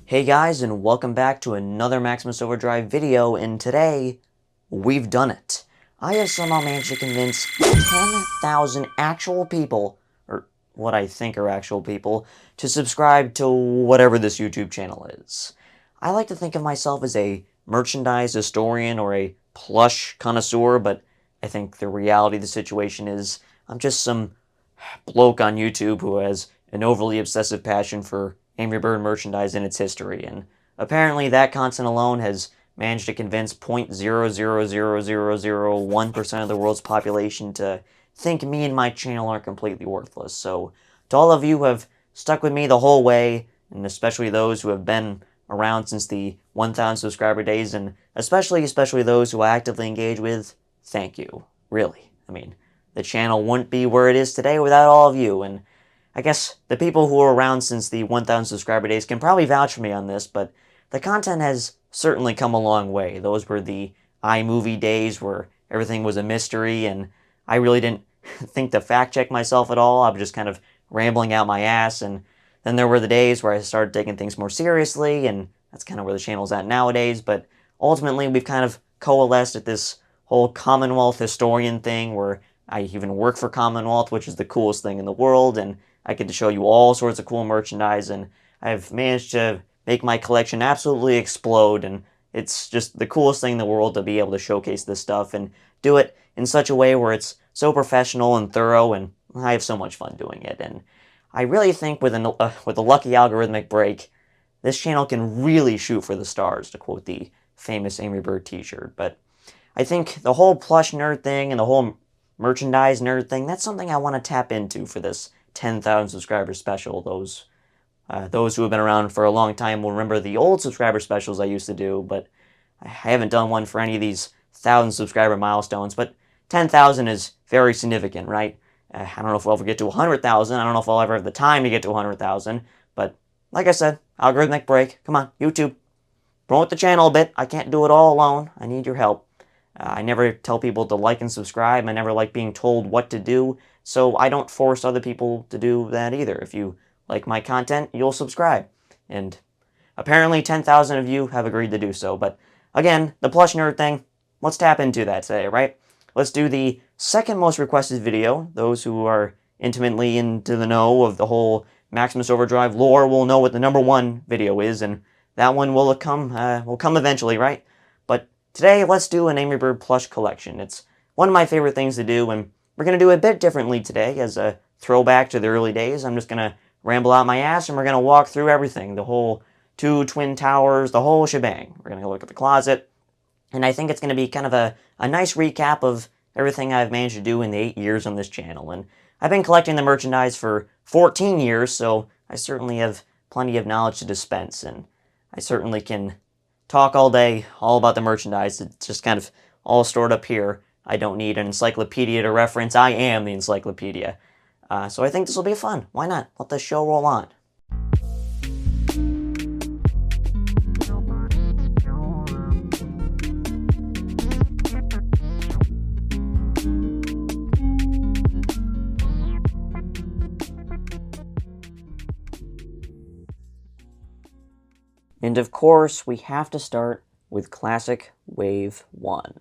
Hey guys, and welcome back to another Maximus Overdrive video, and today, we've done it. I have somehow managed to convince 10,000 actual people, or what I think are actual people, to subscribe to whatever this YouTube channel is. I like to think of myself as a merchandise historian or a plush connoisseur, but I think the reality of the situation is I'm just some bloke on YouTube who has an overly obsessive passion for Angry Bird merchandise and its history, and apparently that content alone has managed to convince 0.0000001% of the world's population to think me and my channel are completely worthless. So, to all of you who have stuck with me the whole way, and especially those who have been around since the 1,000 subscriber days, and especially those who I actively engage with, thank you. Really. I mean, the channel wouldn't be where it is today without all of you, and I guess the people who were around since the 1,000 subscriber days can probably vouch for me on this, but the content has certainly come a long way. Those were the iMovie days where everything was a mystery, and I really didn't think to fact check myself at all. I was just kind of rambling out my ass, and then there were the days where I started taking things more seriously, and that's kind of where the channel's at nowadays, but ultimately we've kind of coalesced at this whole Commonwealth historian thing where I even work for Commonwealth, which is the coolest thing in the world, and I get to show you all sorts of cool merchandise, and I've managed to make my collection absolutely explode, and it's just the coolest thing in the world to be able to showcase this stuff and do it in such a way where it's so professional and thorough, and I have so much fun doing it. And I really think with a lucky algorithmic break, this channel can really shoot for the stars, to quote the famous Angry Bird t-shirt. But I think the whole plush nerd thing and the whole merchandise nerd thing, that's something I want to tap into for this 10,000 subscriber special. Those who have been around for a long time will remember the old subscriber specials I used to do, but I haven't done one for any of these 1,000 subscriber milestones, but 10,000 is very significant, right? I don't know if we'll ever get to 100,000, I don't know if I'll ever have the time to get to 100,000, but like I said, algorithmic break, come on, YouTube, promote the channel a bit. I can't do it all alone, I need your help. I never tell people to like and subscribe, I never like being told what to do, so I don't force other people to do that either. If you like my content, you'll subscribe. And apparently 10,000 of you have agreed to do so. But again, the plush nerd thing, let's tap into that today, right? Let's do the second most requested video. Those who are intimately into the know of the whole Maximus Overdrive lore will know what the #1 video is, and that one will come eventually, right? But today, let's do an Angry Bird plush collection. It's one of my favorite things to do, and we're going to do it a bit differently today as a throwback to the early days. I'm just going to ramble out my ass, and we're going to walk through everything. The whole 2 twin towers, the whole shebang. We're going to look at the closet, and I think it's going to be kind of a nice recap of everything I've managed to do in the 8 years on this channel. And I've been collecting the merchandise for 14 years, so I certainly have plenty of knowledge to dispense, and I certainly can talk all day all about the merchandise. It's just kind of all stored up here. I don't need an encyclopedia to reference. I am the encyclopedia. So I think this will be fun. Why not? Let the show roll on. And of course, we have to start with Classic Wave 1.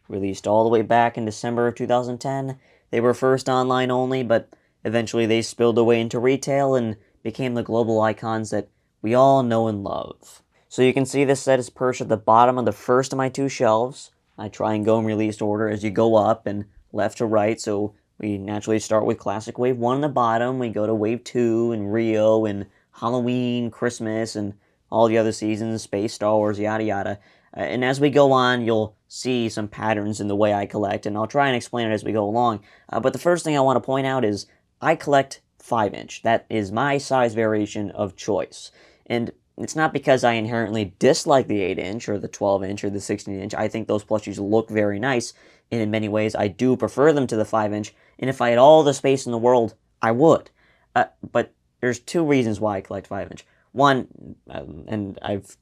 Released all the way back in December of 2010, they were first online only, but eventually they spilled away into retail and became the global icons that we all know and love. So you can see this set is perched at the bottom of the first of my 2 shelves. I try and go in release order as you go up and left to right, so we naturally start with Classic Wave 1 on the bottom, we go to Wave 2 and Rio and Halloween, Christmas, and all the other seasons, Space, Star Wars, yada yada. And as we go on, you'll see some patterns in the way I collect, and I'll try and explain it as we go along. But the first thing I want to point out is I collect 5-inch. That is my size variation of choice. And it's not because I inherently dislike the 8-inch or the 12-inch or the 16-inch. I think those plushies look very nice, and in many ways I do prefer them to the 5-inch, and if I had all the space in the world, I would. But there's 2 reasons why I collect 5-inch. One, and I've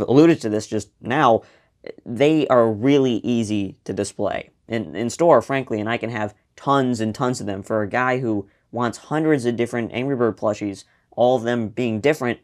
alluded to this just now, they are really easy to display in store, frankly, and I can have tons and tons of them. For a guy who wants hundreds of different Angry Bird plushies, all of them being different,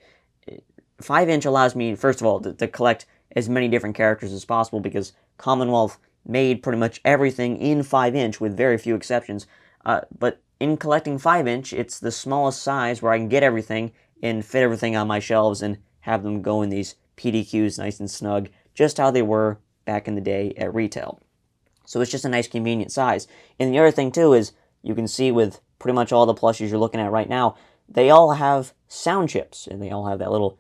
5-inch allows me, first of all, to collect as many different characters as possible, because Commonwealth made pretty much everything in 5-inch with very few exceptions. But in collecting 5-inch, it's the smallest size where I can get everything and fit everything on my shelves and have them go in these PDQs nice and snug, just how they were back in the day at retail. So it's just a nice convenient size. And the other thing too is, you can see with pretty much all the plushies you're looking at right now, they all have sound chips, and they all have that little,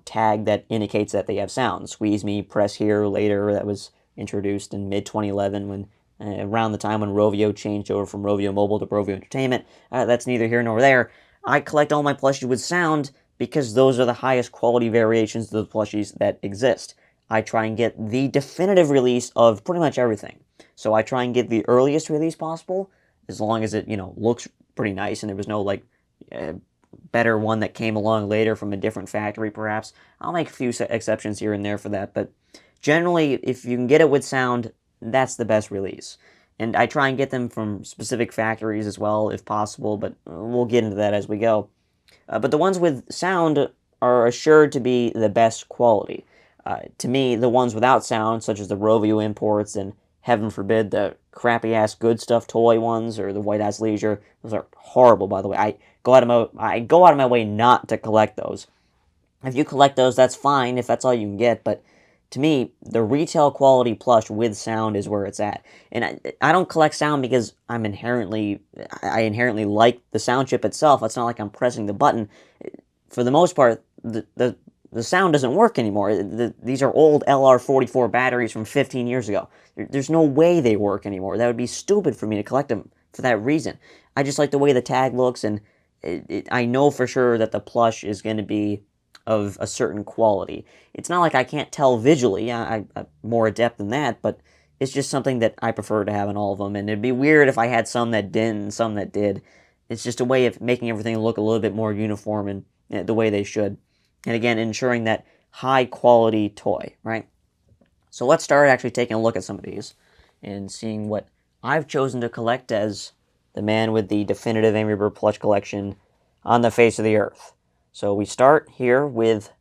tag that indicates that they have sound. Squeeze me, press here, later, that was introduced in mid-2011 when around the time when Rovio changed over from Rovio Mobile to Rovio Entertainment. That's neither here nor there. I collect all my plushies with sound because those are the highest quality variations of the plushies that exist. I try and get the definitive release of pretty much everything. So I try and get the earliest release possible, as long as it, looks pretty nice and there was no, better one that came along later from a different factory, perhaps. I'll make a few exceptions here and there for that, but generally, if you can get it with sound, that's the best release. And I try and get them from specific factories as well, if possible, but we'll get into that as we go. But the ones with sound are assured to be the best quality. To me, the ones without sound, such as the Rovio imports and, heaven forbid, the crappy-ass Good Stuff toy ones or the White-Ass Leisure, those are horrible, by the way. I go out of my way not to collect those. If you collect those, that's fine, if that's all you can get, but to me, the retail quality plush with sound is where it's at. And I don't collect sound because I inherently like the sound chip itself. It's not like I'm pressing the button. For the most part, the sound doesn't work anymore. These are old LR44 batteries from 15 years ago. There's no way they work anymore. That would be stupid for me to collect them for that reason. I just like the way the tag looks, and I know for sure that the plush is going to be of a certain quality. It's not like I can't tell visually. I'm more adept than that, but it's just something that I prefer to have in all of them. And it'd be weird if I had some that didn't and some that did. It's just a way of making everything look a little bit more uniform and the way they should. And again, ensuring that high quality toy, right? So let's start actually taking a look at some of these and seeing what I've chosen to collect as the man with the definitive Angry Bird plush collection on the face of the earth. So we start here with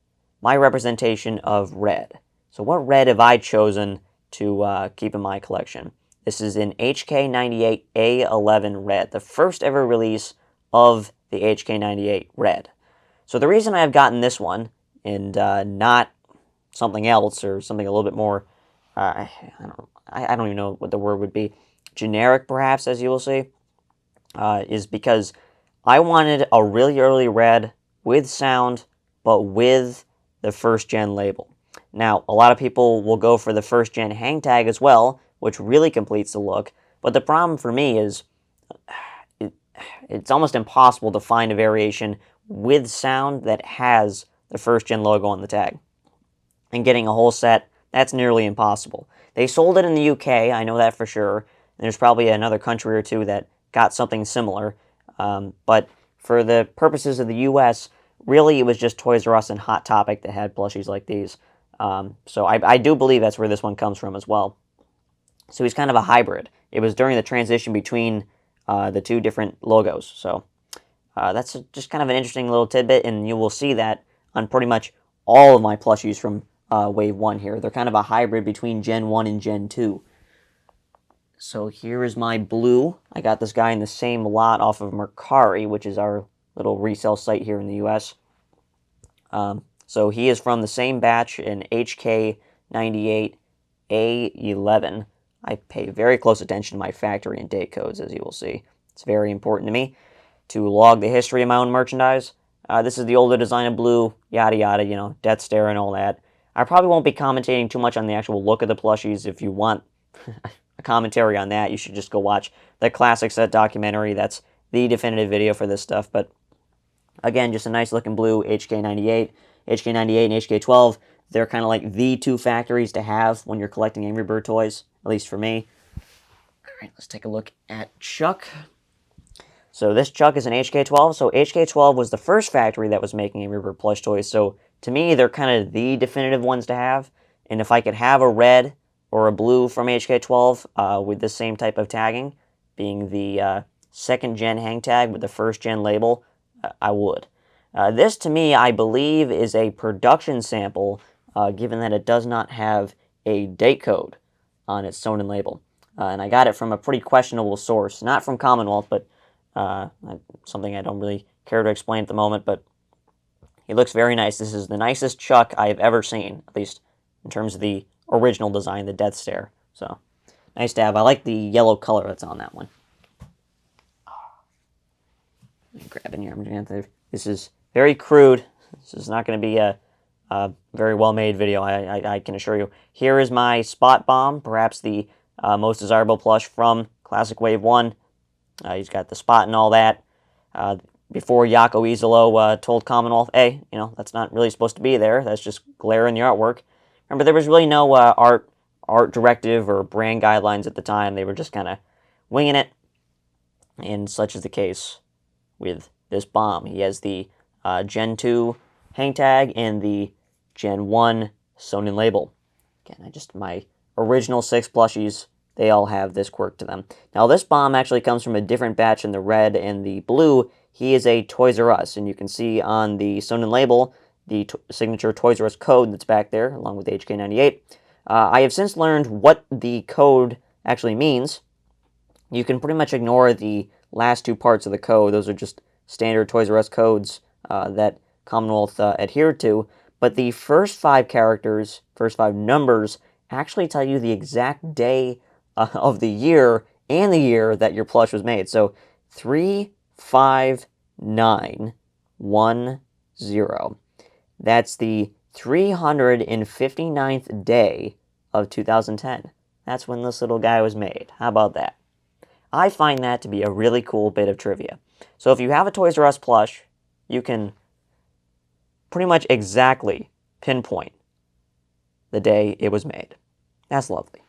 my representation of red. So what red have I chosen to keep in my collection? This is in HK98 A11 red, the first ever release of the HK98 red. So the reason I've gotten this one, and not something else or something a little bit more, I don't even know what the word would be, generic perhaps, as you will see, is because I wanted a really early red with sound, but with the first gen label. Now, a lot of people will go for the first gen hang tag as well, which really completes the look, but the problem for me is it's almost impossible to find a variation with sound that has the first gen logo on the tag. And getting a whole set, that's nearly impossible. They sold it in the UK, I know that for sure, and there's probably another country or two that got something similar, but for the purposes of the US, really it was just Toys R Us and Hot Topic that had plushies like these. So I do believe that's where this one comes from as well. So he's kind of a hybrid. It was during the transition between the two different logos. So that's just kind of an interesting little tidbit, and you will see that on pretty much all of my plushies from Wave 1 here. They're kind of a hybrid between Gen 1 and Gen 2. So here is my blue. I got this guy in the same lot off of Mercari, which is our little resale site here in the US. So he is from the same batch in HK98 A11. I pay very close attention to my factory and date codes, as you will see. It's very important to me to log the history of my own merchandise. This is the older design of blue, yada yada, Death Stare and all that. I probably won't be commentating too much on the actual look of the plushies. If you want a commentary on that, you should just go watch the Classic Set documentary. That's the definitive video for this stuff. But again, just a nice looking blue HK98. HK98 and HK12, they're kind of like the two factories to have when you're collecting Angry Bird toys, at least for me. All right, let's take a look at Chuck. So this Chuck is an HK12. So HK12 was the first factory that was making Angry Bird plush toys. So to me, they're kind of the definitive ones to have. And if I could have a red or a blue from HK12 with the same type of tagging, being the second gen hang tag with the first gen label, I would. This, to me, I believe is a production sample, given that it does not have a date code on its sewn-in label. And I got it from a pretty questionable source, not from Commonwealth, but something I don't really care to explain at the moment, but he looks very nice. This is the nicest Chuck I've ever seen, at least in terms of the original design, the Death Stare. So, nice to have. I like the yellow color that's on that one. Grab in here. This is very crude. This is not going to be a very well-made video, I can assure you. Here is my Spot Bomb, perhaps the most desirable plush from Classic Wave 1. He's got the spot and all that. Before Yako Izalo told Commonwealth, hey, that's not really supposed to be there. That's just glare in the artwork. Remember, there was really no art directive or brand guidelines at the time. They were just kind of winging it. And such is the case with this bomb. He has the Gen 2 hang tag and the Gen 1 sewn-in label. Again, my original 6 plushies, they all have this quirk to them. Now, this bomb actually comes from a different batch in the red and the blue. He is a Toys R Us, and you can see on the sewn-in label the signature Toys R Us code that's back there, along with the HK98. I have since learned what the code actually means. You can pretty much ignore the last 2 parts of the code. Those are just standard Toys R Us codes that Commonwealth adhered to. But the first 5 characters, first 5 numbers, actually tell you the exact day of the year and the year that your plush was made. So 35910. That's the 359th day of 2010. That's when this little guy was made. How about that? I find that to be a really cool bit of trivia. So if you have a Toys R Us plush, you can pretty much exactly pinpoint the day it was made. That's lovely.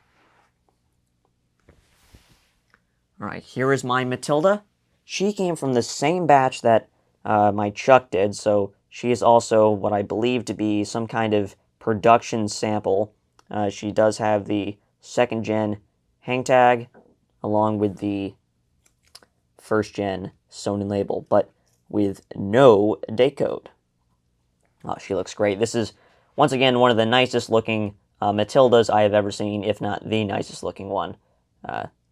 Alright, here is my Matilda. She came from the same batch that my Chuck did, so she is also what I believe to be some kind of production sample. She does have the 2nd gen hang tag, along with the 1st gen sewn-in label, but with no date code. Oh, she looks great. This is, once again, one of the nicest looking Matildas I have ever seen, if not the nicest looking one.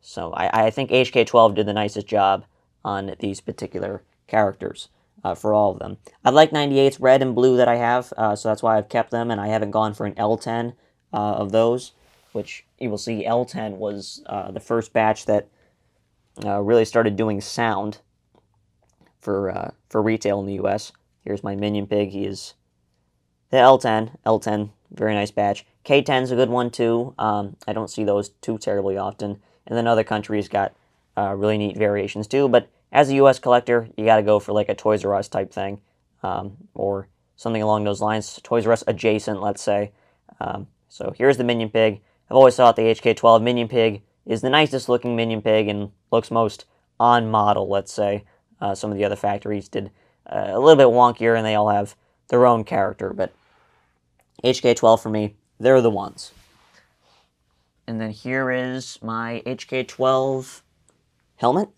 So I think HK12 did the nicest job on these particular characters for all of them. I like 98's red and blue that I have, so that's why I've kept them, and I haven't gone for an L10 of those, which you will see L10 was the first batch that really started doing sound for retail in the U.S. Here's my Minion Pig. He is the L10, very nice batch. K10's a good one too. I don't see those too terribly often. And then other countries got really neat variations too. But as a U.S. collector, you got to go for like a Toys R Us type thing, or something along those lines. Toys R Us adjacent, let's say. So here's the Minion Pig. I've always thought the HK12 Minion Pig is the nicest looking Minion Pig and looks most on model, let's say. Some of the other factories did a little bit wonkier, and they all have their own character, but HK12 for me, they're the ones. And then here is my HK12 helmet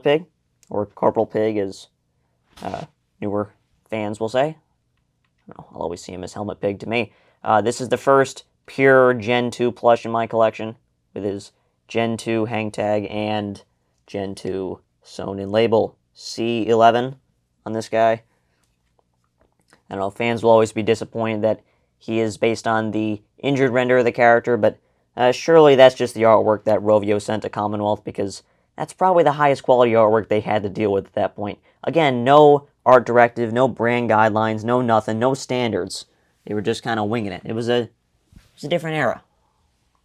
pig, or Corporal Pig as newer fans will say. I'll always see him as helmet pig to me. This is the first pure Gen 2 plush in my collection, with his Gen 2 hang tag and Gen 2 sewn-in label. C11 on this guy. I don't know, fans will always be disappointed that he is based on the injured render of the character, but surely that's just the artwork that Rovio sent to Commonwealth, because that's probably the highest quality artwork they had to deal with at that point. Again, no art directive, no brand guidelines, no nothing, no standards. They were just kind of winging it. It was a different era.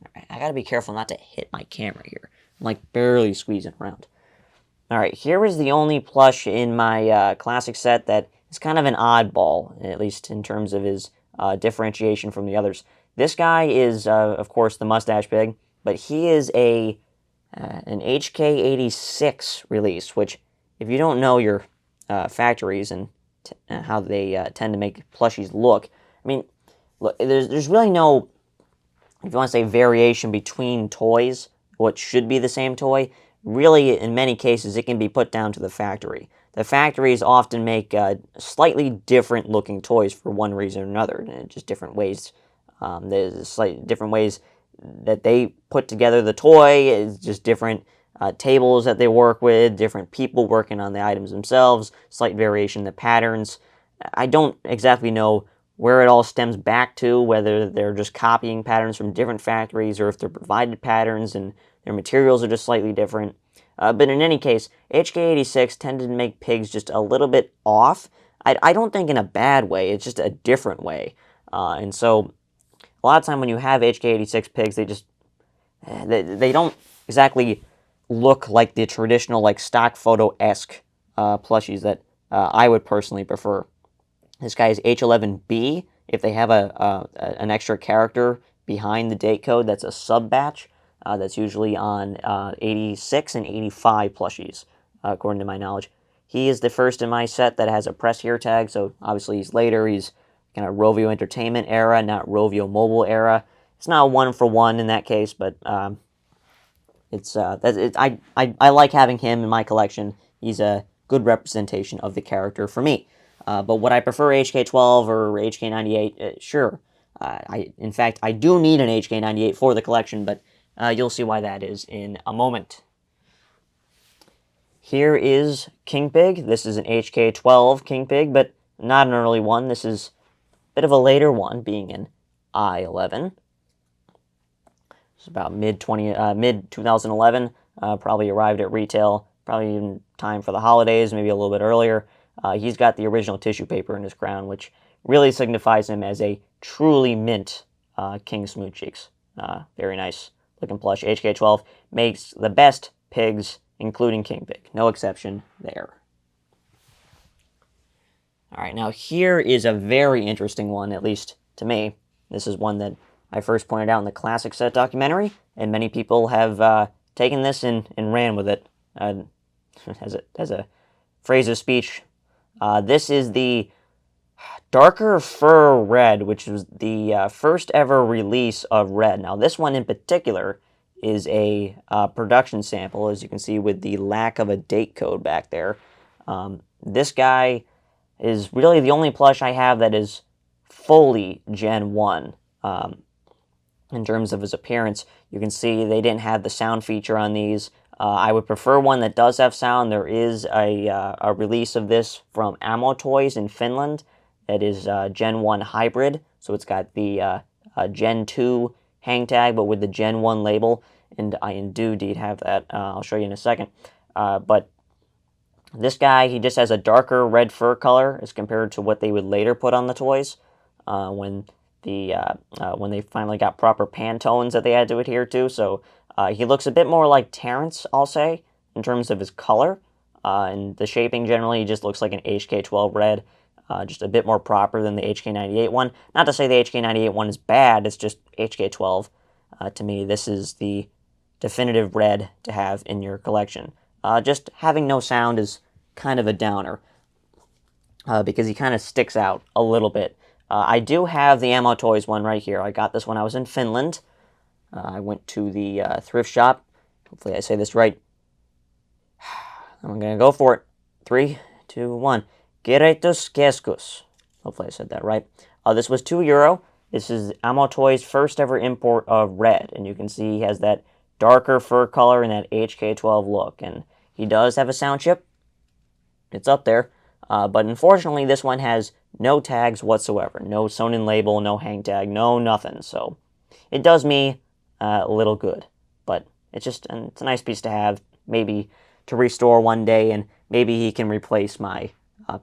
Alright, I gotta be careful not to hit my camera here. I'm like barely squeezing around. Alright, here is the only plush in my classic set that is kind of an oddball, at least in terms of his differentiation from the others. This guy is, of course, the Mustache Pig, but he is an HK86 release, which, if you don't know your factories and how they tend to make plushies look, I mean, look, there's really no, if you want to say, variation between toys, what should be the same toy. Really, in many cases, it can be put down to the factory. the factories often make slightly different looking toys for one reason or another, just different ways. There's slightly different ways that they put together the toy. It's just different tables that they work with, different people working on the items themselves, slight variation in the patterns. I don't exactly know where it all stems back to, whether they're just copying patterns from different factories or if they're provided patterns and their materials are just slightly different. But in any case, HK86 tended to make pigs just a little bit off. I don't think in a bad way, it's just a different way. And so a lot of time when you have HK86 pigs, they don't exactly look like the traditional like stock photo-esque plushies that I would personally prefer. This guy is H11B. If they have an extra character behind the date code, that's a sub-batch. That's usually on 86 and 85 plushies, according to my knowledge. He is the first in my set that has a press here tag, so obviously he's later. He's kind of Rovio Entertainment era, not Rovio Mobile era. It's not a one-for-one in that case, but I like having him in my collection. He's a good representation of the character for me. But would I prefer HK12 or HK98? Sure. In fact, I do need an HK98 for the collection, but you'll see why that is in a moment. Here is King Pig. This is an HK12 King Pig, but not an early one. This is a bit of a later one, being an I11. It's about mid-2011. Probably arrived at retail, probably in time for the holidays, maybe a little bit earlier. He's got the original tissue paper in his crown, which really signifies him as a truly mint King Smooth Cheeks. Very nice looking plush. HK12 makes the best pigs, including King Pig. No exception there. All right, now here is a very interesting one, at least to me. This is one that I first pointed out in the Classic Set documentary, and many people have taken this and ran with it as a phrase of speech. This is the Darker Fur Red, which was the first ever release of Red. Now, this one in particular is a production sample, as you can see with the lack of a date code back there. This guy is really the only plush I have that is fully Gen 1. In terms of his appearance, you can see they didn't have the sound feature on these. I would prefer one that does have sound. There is a release of this from Ammo Toys in Finland that is Gen 1 hybrid. So it's got the Gen 2 hang tag, but with the Gen 1 label. And I do indeed have that. I'll show you in a second. But this guy, he just has a darker red fur color as compared to what they would later put on the toys when they finally got proper Pantones that they had to adhere to. So he looks a bit more like Terrence, I'll say, in terms of his color. And the shaping generally, he just looks like an HK12 red, just a bit more proper than the HK98 one. Not to say the HK98 one is bad, it's just HK12. To me, this is the definitive red to have in your collection. Just having no sound is kind of a downer, because he kind of sticks out a little bit. I do have the Ammo Toys one right here. I got this when I was in Finland. I went to the thrift shop. Hopefully I say this right. I'm going to go for it. 3, 2, 1. Keräytyskeskus. Hopefully I said that right. This was €2. This is Ammo Toys' first ever import of Red. And you can see he has that darker fur color and that HK12 look. And he does have a sound chip. It's up there. But unfortunately, this one has no tags whatsoever. No sewn-in label, no hang tag, no nothing. So it does me a little good. But it's a nice piece to have, maybe to restore one day, and maybe he can replace my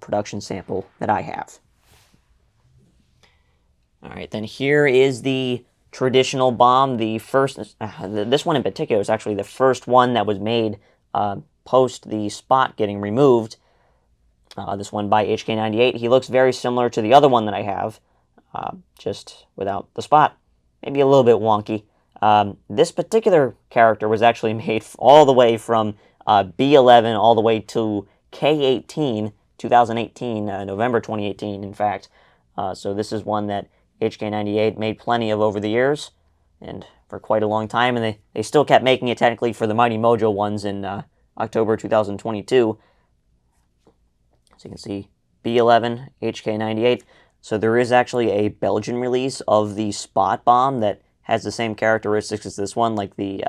production sample that I have. All right, then here is the traditional bomb. The first, this one in particular is actually the first one that was made post the spot getting removed. This one by HK98. He looks very similar to the other one that I have, just without the spot. Maybe a little bit wonky. This particular character was actually made all the way from B11 all the way to K18, 2018, November 2018, in fact. So this is one that HK98 made plenty of over the years, and for quite a long time, and they still kept making it technically for the Mighty Mojo ones in October 2022. So you can see B11, HK98. So there is actually a Belgian release of the Spot Bomb that has the same characteristics as this one, like the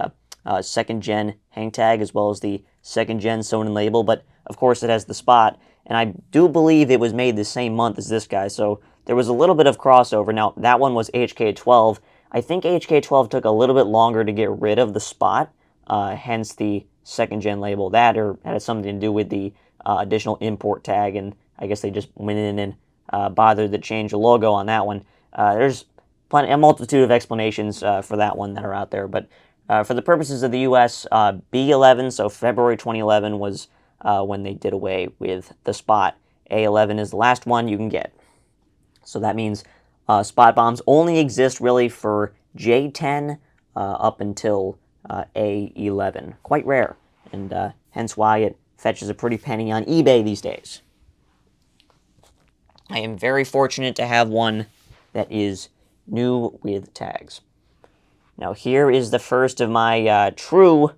second gen hang tag as well as the second gen sewn in label, but of course it has the spot, and I do believe it was made the same month as this guy, so there was a little bit of crossover. Now, that one was HK12. I think HK12 took a little bit longer to get rid of the spot, hence the second gen label. That or had something to do with the additional import tag, and I guess they just went in and bothered to change the logo on that one. There's a multitude of explanations for that one that are out there, but for the purposes of the U.S., B11, so February 2011 was when they did away with the spot. A11 is the last one you can get. So that means spot bombs only exist really for J10 up until A11. Quite rare, and hence why it fetches a pretty penny on eBay these days. I am very fortunate to have one that is new with tags. Now here is the first of my true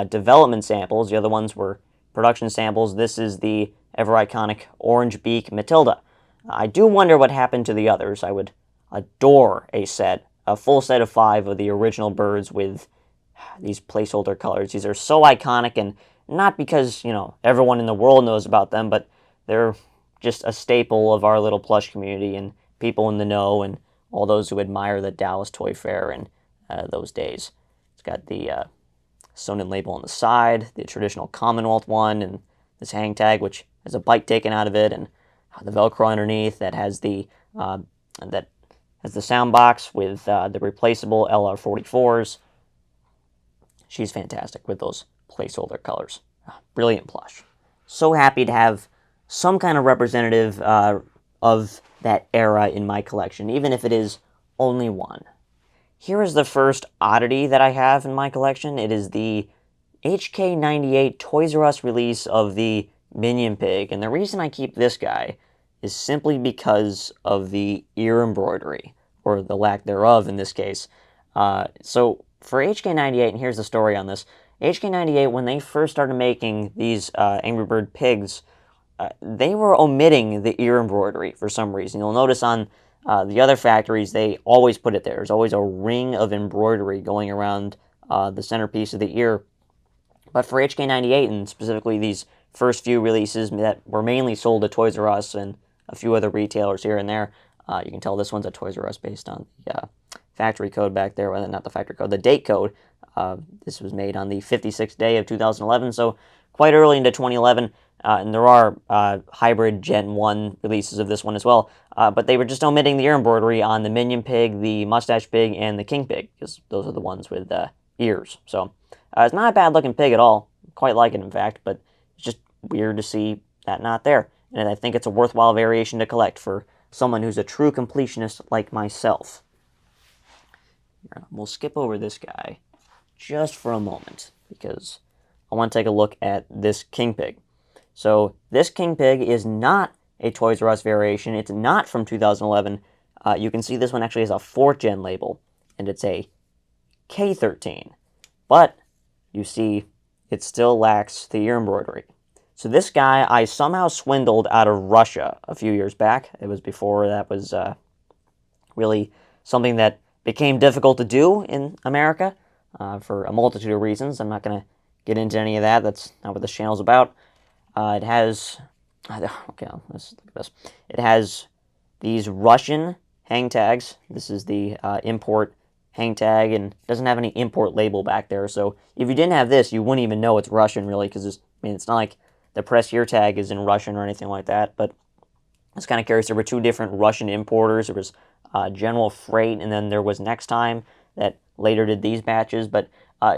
development samples. The other ones were production samples. This is the ever-iconic Orange Beak Matilda. I do wonder what happened to the others. I would adore a full set of 5 of the original birds with these placeholder colors. These are so iconic, and not because, you know, everyone in the world knows about them, but they're just a staple of our little plush community and people in the know and all those who admire the Dallas Toy Fair and those days. It's got the sewn-in label on the side, the traditional Commonwealth one, and this hang tag, which has a bite taken out of it, and the Velcro underneath that has the sound box with the replaceable LR44s. She's fantastic with those placeholder colors. Brilliant plush. So happy to have some kind of representative of that era in my collection, even if it is only one. Here is the first oddity that I have in my collection. It is the HK98 Toys R Us release of the Minion Pig, and the reason I keep this guy is simply because of the ear embroidery, or the lack thereof in this case. So for HK98, and here's the story on this, HK98, when they first started making these Angry Bird pigs, they were omitting the ear embroidery for some reason. You'll notice on the other factories, they always put it there. There's always a ring of embroidery going around the centerpiece of the ear. But for HK98, and specifically these first few releases that were mainly sold at Toys R Us and a few other retailers here and there, you can tell this one's a Toys R Us based on the factory code back there. Well, not the factory code, the date code. This was made on the 56th day of 2011, so quite early into 2011. And there are hybrid Gen 1 releases of this one as well. But they were just omitting the ear embroidery on the Minion Pig, the Mustache Pig, and the King Pig, because those are the ones with ears. So it's not a bad-looking pig at all. Quite like it, in fact, but it's just weird to see that not there. And I think it's a worthwhile variation to collect for someone who's a true completionist like myself. We'll skip over this guy just for a moment, because I want to take a look at this King Pig. So this King Pig is not a Toys R Us variation. It's not from 2011. You can see this one actually has a 4th gen label, and it's a K13. But you see it still lacks the ear embroidery. So this guy I somehow swindled out of Russia a few years back. It was before that was really something that became difficult to do in America for a multitude of reasons. I'm not going to get into any of that. That's not what this channel's about. It has, okay, let's look at this. It has these Russian hang tags. This is the import hang tag, and it doesn't have any import label back there. So if you didn't have this, you wouldn't even know it's Russian, really, because it's not like the press here tag is in Russian or anything like that. But it's kind of curious. There were 2 different Russian importers. There was General Freight, and then there was Next Time that later did these batches. But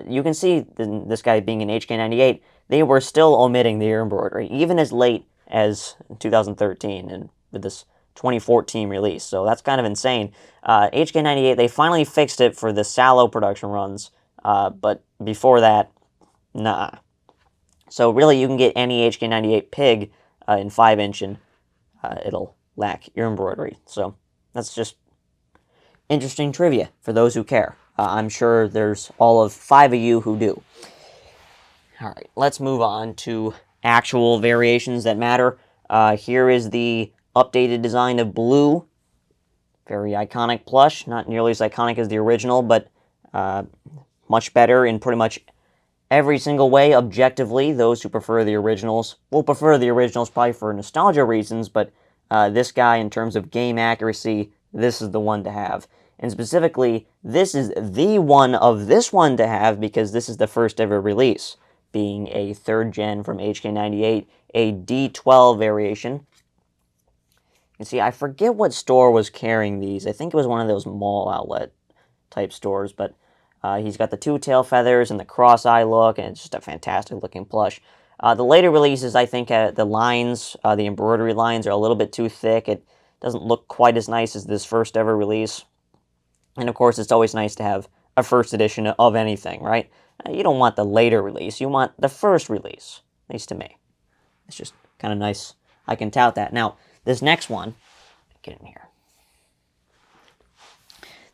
you can see this guy being an HK98, they were still omitting the ear embroidery, even as late as 2013 and with this 2014 release. So that's kind of insane. HK98, they finally fixed it for the Sallow production runs, but before that, nah. So really, you can get any HK98 pig in 5-inch, and it'll lack ear embroidery. So that's just interesting trivia for those who care. I'm sure there's all of 5 of you who do. All right, let's move on to actual variations that matter. Here is the updated design of Blue. Very iconic plush. Not nearly as iconic as the original, but much better in pretty much every single way, objectively. Those who prefer the originals will prefer the originals probably for nostalgia reasons, but this guy, in terms of game accuracy, this is the one to have. And specifically, this is the one of this one to have because this is the first ever release, being a 3rd gen from HK98, a D12 variation. You see, I forget what store was carrying these. I think it was one of those mall outlet type stores, but he's got the 2 tail feathers and the cross-eye look, and it's just a fantastic looking plush. The later releases, I think the lines, the embroidery lines are a little bit too thick. It doesn't look quite as nice as this first ever release. And of course, it's always nice to have a first edition of anything, right? You don't want the later release. You want the first release, at least to me. It's just kind of nice. I can tout that. Now, this next one, get in here.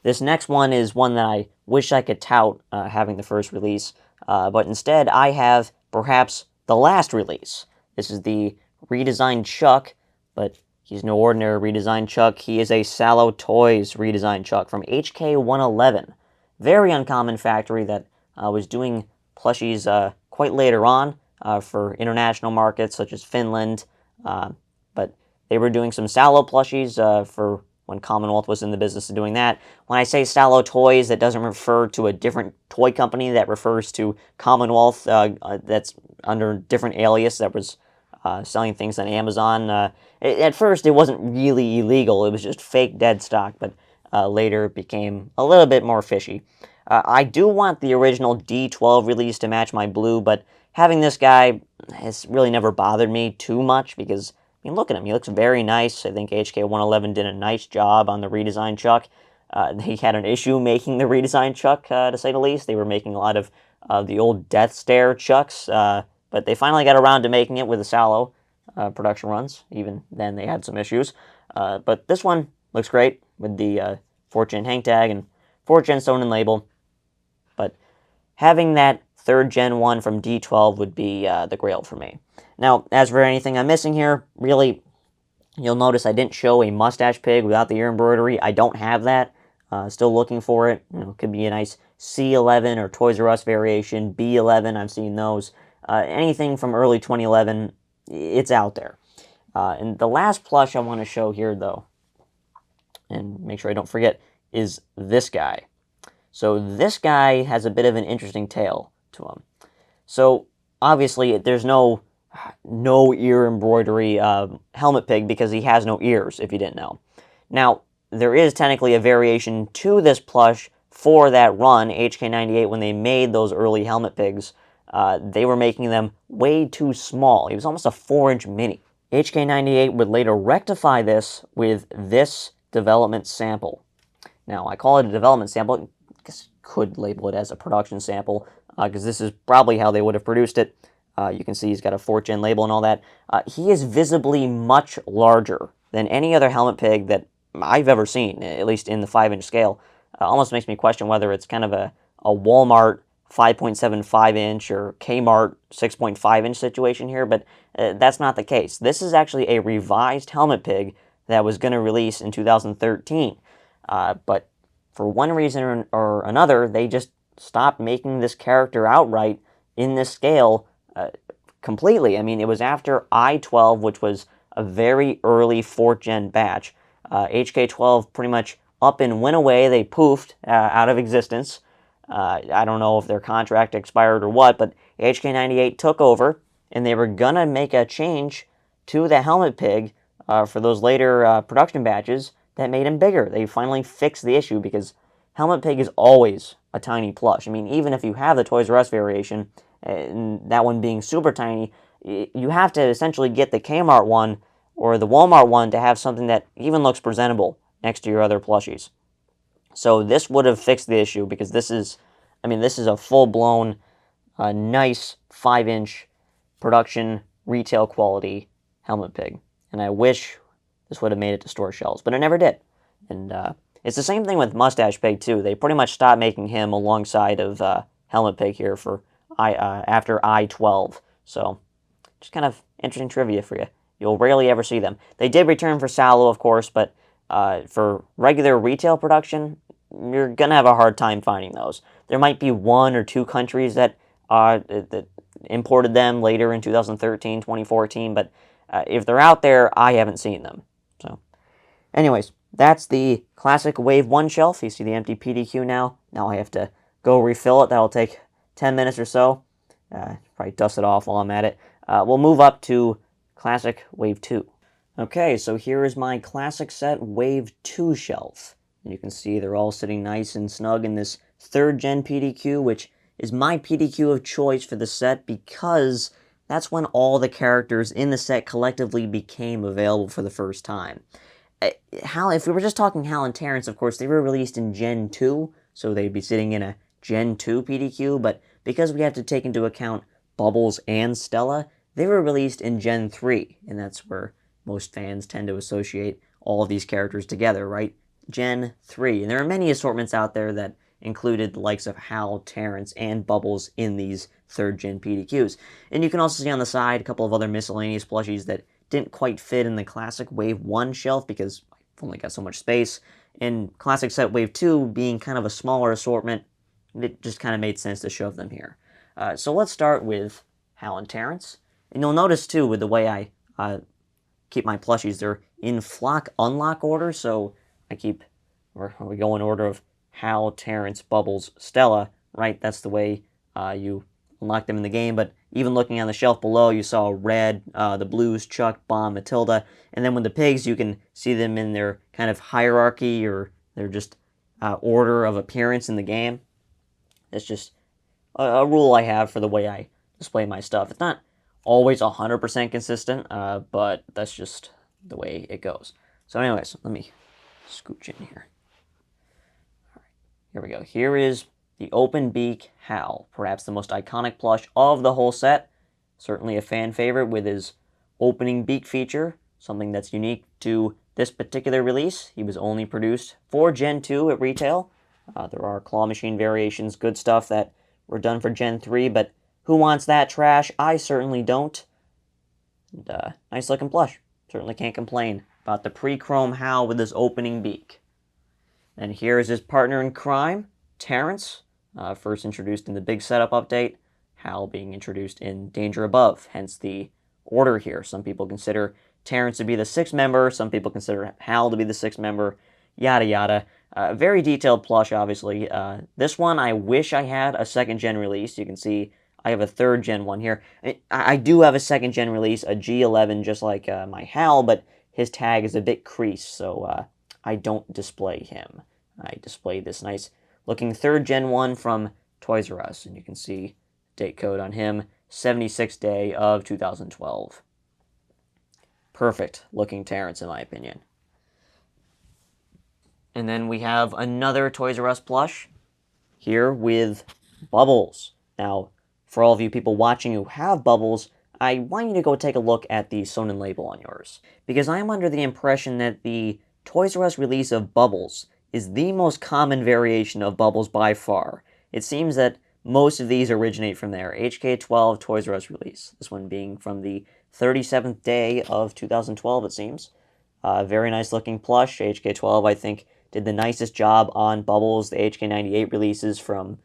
This next one is one that I wish I could tout having the first release, but instead I have perhaps the last release. This is the redesigned Chuck, but he's no ordinary redesigned Chuck. He is a Sallow Toys redesigned Chuck from HK111. Very uncommon factory that was doing plushies quite later on for international markets such as Finland, but they were doing some Sallow plushies for when Commonwealth was in the business of doing that. When I say Sallow Toys, that doesn't refer to a different toy company. That refers to Commonwealth that's under a different alias that was selling things on Amazon. At first, it wasn't really illegal. It was just fake dead stock, but later it became a little bit more fishy. I do want the original D12 release to match my Blue, but having this guy has really never bothered me too much because, I mean, look at him. He looks very nice. I think HK111 did a nice job on the redesigned Chuck. They had an issue making the redesigned Chuck, to say the least. They were making a lot of the old Death Stare Chucks, but they finally got around to making it with the Sallow production runs. Even then, they had some issues. But this one looks great with the 4th gen hang tag and 4th gen sewn-in label. But having that 3rd gen one from D12 would be the grail for me. Now, as for anything I'm missing here, really, you'll notice I didn't show a mustache pig without the ear embroidery. I don't have that. Still looking for it. You know, it could be a nice C11 or Toys R Us variation, B11. I've seen those. Anything from early 2011, it's out there. And the last plush I want to show here, though, and make sure I don't forget, is this guy. So this guy has a bit of an interesting tale to him. So obviously there's no ear embroidery helmet pig because he has no ears, if you didn't know. Now, there is technically a variation to this plush for that run, HK98, when they made those early helmet pigs. They were making them way too small. He was almost a 4-inch mini. HK98 would later rectify this with this development sample. Now, I call it a development sample. I guess could label it as a production sample, because this is probably how they would have produced it. You can see he's got a 4th gen label and all that. He is visibly much larger than any other helmet pig that I've ever seen, at least in the 5-inch scale. Almost makes me question whether it's kind of a Walmart 5.75-inch or Kmart 6.5-inch situation here, but that's not the case. This is actually a revised helmet pig that was going to release in 2013. But for one reason or another, they just stopped making this character outright in this scale completely. I mean, it was after I-12, which was a very early 4th gen batch. HK12 pretty much up and went away. They poofed out of existence. I don't know if their contract expired or what, but HK98 took over, and they were going to make a change to the helmet pig for those later production batches that made him bigger. They finally fixed the issue because helmet pig is always a tiny plush. I mean, even if you have the Toys R Us variation, and that one being super tiny, you have to essentially get the Kmart one or the Walmart one to have something that even looks presentable next to your other plushies. So this would have fixed the issue because this is a full-blown, nice 5-inch production, retail quality helmet pig. And I wish this would have made it to store shelves, but it never did. And it's the same thing with Mustache Pig, too. They pretty much stopped making him alongside of Helmet Pig here for after I-12. So just kind of interesting trivia for you you'll rarely ever see them. They did return for Sallow, of course, but for regular retail production, you're going to have a hard time finding those. There might be 1 or 2 countries that imported them later in 2013, 2014, but if they're out there, I haven't seen them. So, anyways, that's the classic Wave 1 shelf. You see the empty PDQ now. Now I have to go refill it. That'll take 10 minutes or so. Probably dust it off while I'm at it. We'll move up to classic Wave 2. Okay, so here is my classic set Wave 2 shelf. You can see they're all sitting nice and snug in this 3rd gen PDQ, which is my PDQ of choice for the set because that's when all the characters in the set collectively became available for the first time. If we were just talking Hal and Terrence, of course, they were released in Gen 2, so they'd be sitting in a Gen 2 PDQ, but because we have to take into account Bubbles and Stella, they were released in Gen 3, and that's where most fans tend to associate all of these characters together, right? Gen 3. And there are many assortments out there that included the likes of Hal, Terrence, and Bubbles in these 3rd gen PDQs. And you can also see on the side a couple of other miscellaneous plushies that didn't quite fit in the classic Wave 1 shelf because I've only got so much space. And classic set Wave 2 being kind of a smaller assortment, it just kind of made sense to shove them here. So let's start with Hal and Terrence. And you'll notice too with the way I keep my plushies, they're in flock unlock order, so we go in order of Hal, Terrence, Bubbles, Stella, right? That's the way you unlock them in the game, but even looking on the shelf below, you saw Red, the Blues, Chuck, Bomb, Matilda, and then with the pigs, you can see them in their kind of hierarchy, or their just order of appearance in the game. It's just a rule I have for the way I display my stuff. It's not always 100% consistent, but that's just the way it goes. So anyways, let me scooch in here. All right, here we go. Here is the Open Beak Hal, perhaps the most iconic plush of the whole set. Certainly a fan favorite with his opening beak feature, something that's unique to this particular release. He was only produced for Gen 2 at retail. There are claw machine variations, good stuff that were done for Gen 3, but who wants that trash? I certainly don't. And, nice looking plush. Certainly can't complain about the pre-chrome Hal with his opening beak. And here is his partner in crime, Terrence, first introduced in the big setup update, Hal being introduced in Danger Above, hence the order here. Some people consider Terrence to be the 6th member, some people consider Hal to be the 6th member, yada yada. Very detailed plush, obviously. This one, I wish I had a 2nd gen release. You can see I have a 3rd gen one here. I do have a 2nd gen release, a G11, just like my Hal, but his tag is a bit creased, so I don't display him. I display this nice looking 3rd gen one from Toys R Us, and you can see date code on him, 76th day of 2012. Perfect looking Terrence, in my opinion. And then we have another Toys R Us plush here with Bubbles. Now, for all of you people watching who have Bubbles, I want you to go take a look at the Sonnen label on yours, because I am under the impression that the Toys R Us release of Bubbles is the most common variation of Bubbles by far. It seems that most of these originate from their HK12 Toys R Us release, this one being from the 37th day of 2012, it seems. Very nice looking plush. HK12, I think, did the nicest job on Bubbles. The HK98 releases from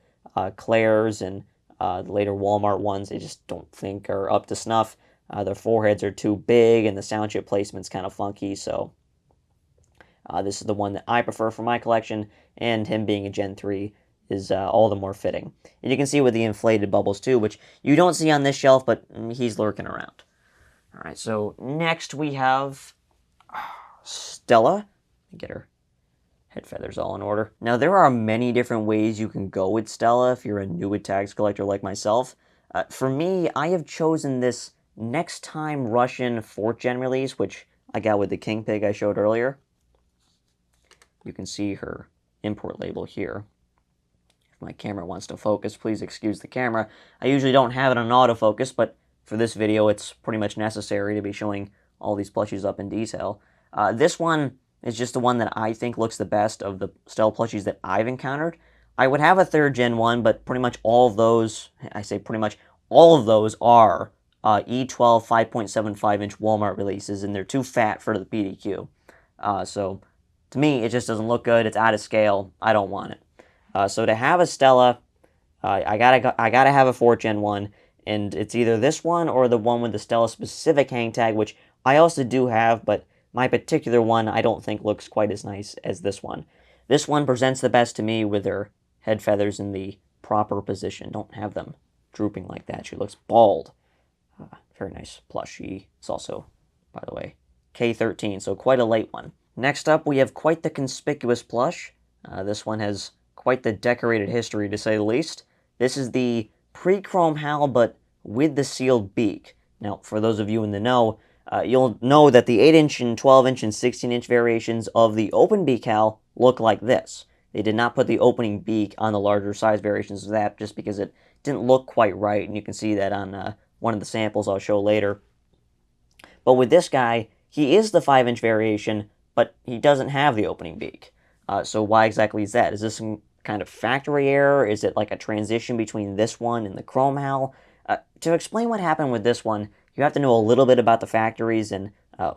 Claire's and the later Walmart ones, I just don't think are up to snuff. Their foreheads are too big, and the sound chip placement's kind of funky, so this is the one that I prefer for my collection, and him being a Gen 3 is all the more fitting. And you can see with the inflated Bubbles, too, which you don't see on this shelf, but he's lurking around. Alright, so next we have Stella. Get her head feathers all in order. Now, there are many different ways you can go with Stella if you're a new with tags collector like myself. For me, I have chosen this Next Time Russian 4th gen release, which I got with the King Pig I showed earlier. You can see her import label here. If my camera wants to focus, please excuse the camera. I usually don't have it on autofocus, but for this video, it's pretty much necessary to be showing all these plushies up in detail. This one is just the one that I think looks the best of the Stella plushies that I've encountered. I would have a 3rd gen one, but pretty much all of those, I say pretty much all of those are E12 5.75-inch Walmart releases, and they're too fat for the PDQ. So to me, it just doesn't look good. It's out of scale. I don't want it. So to have a Stella, I gotta have a 4th Gen one, and it's either this one or the one with the Stella specific hang tag, which I also do have, but my particular one I don't think looks quite as nice as this one. This one presents the best to me with their head feathers in the proper position. Don't have them drooping like that. She looks bald. Very nice plush. It's also, by the way, K13, so quite a late one. Next up, we have quite the conspicuous plush. This one has quite the decorated history, to say the least. This is the pre-chrome Hal, but with the sealed beak. Now, for those of you in the know, you'll know that the 8-inch and 12-inch and 16-inch variations of the open beak Hal look like this. They did not put the opening beak on the larger size variations of that just because it didn't look quite right, and you can see that on one of the samples I'll show later. But with this guy, he is the 5-inch variation, but he doesn't have the opening beak. So why exactly is that? Is this some kind of factory error? Is it like a transition between this one and the Chrome Hal? To explain what happened with this one, you have to know a little bit about the factories and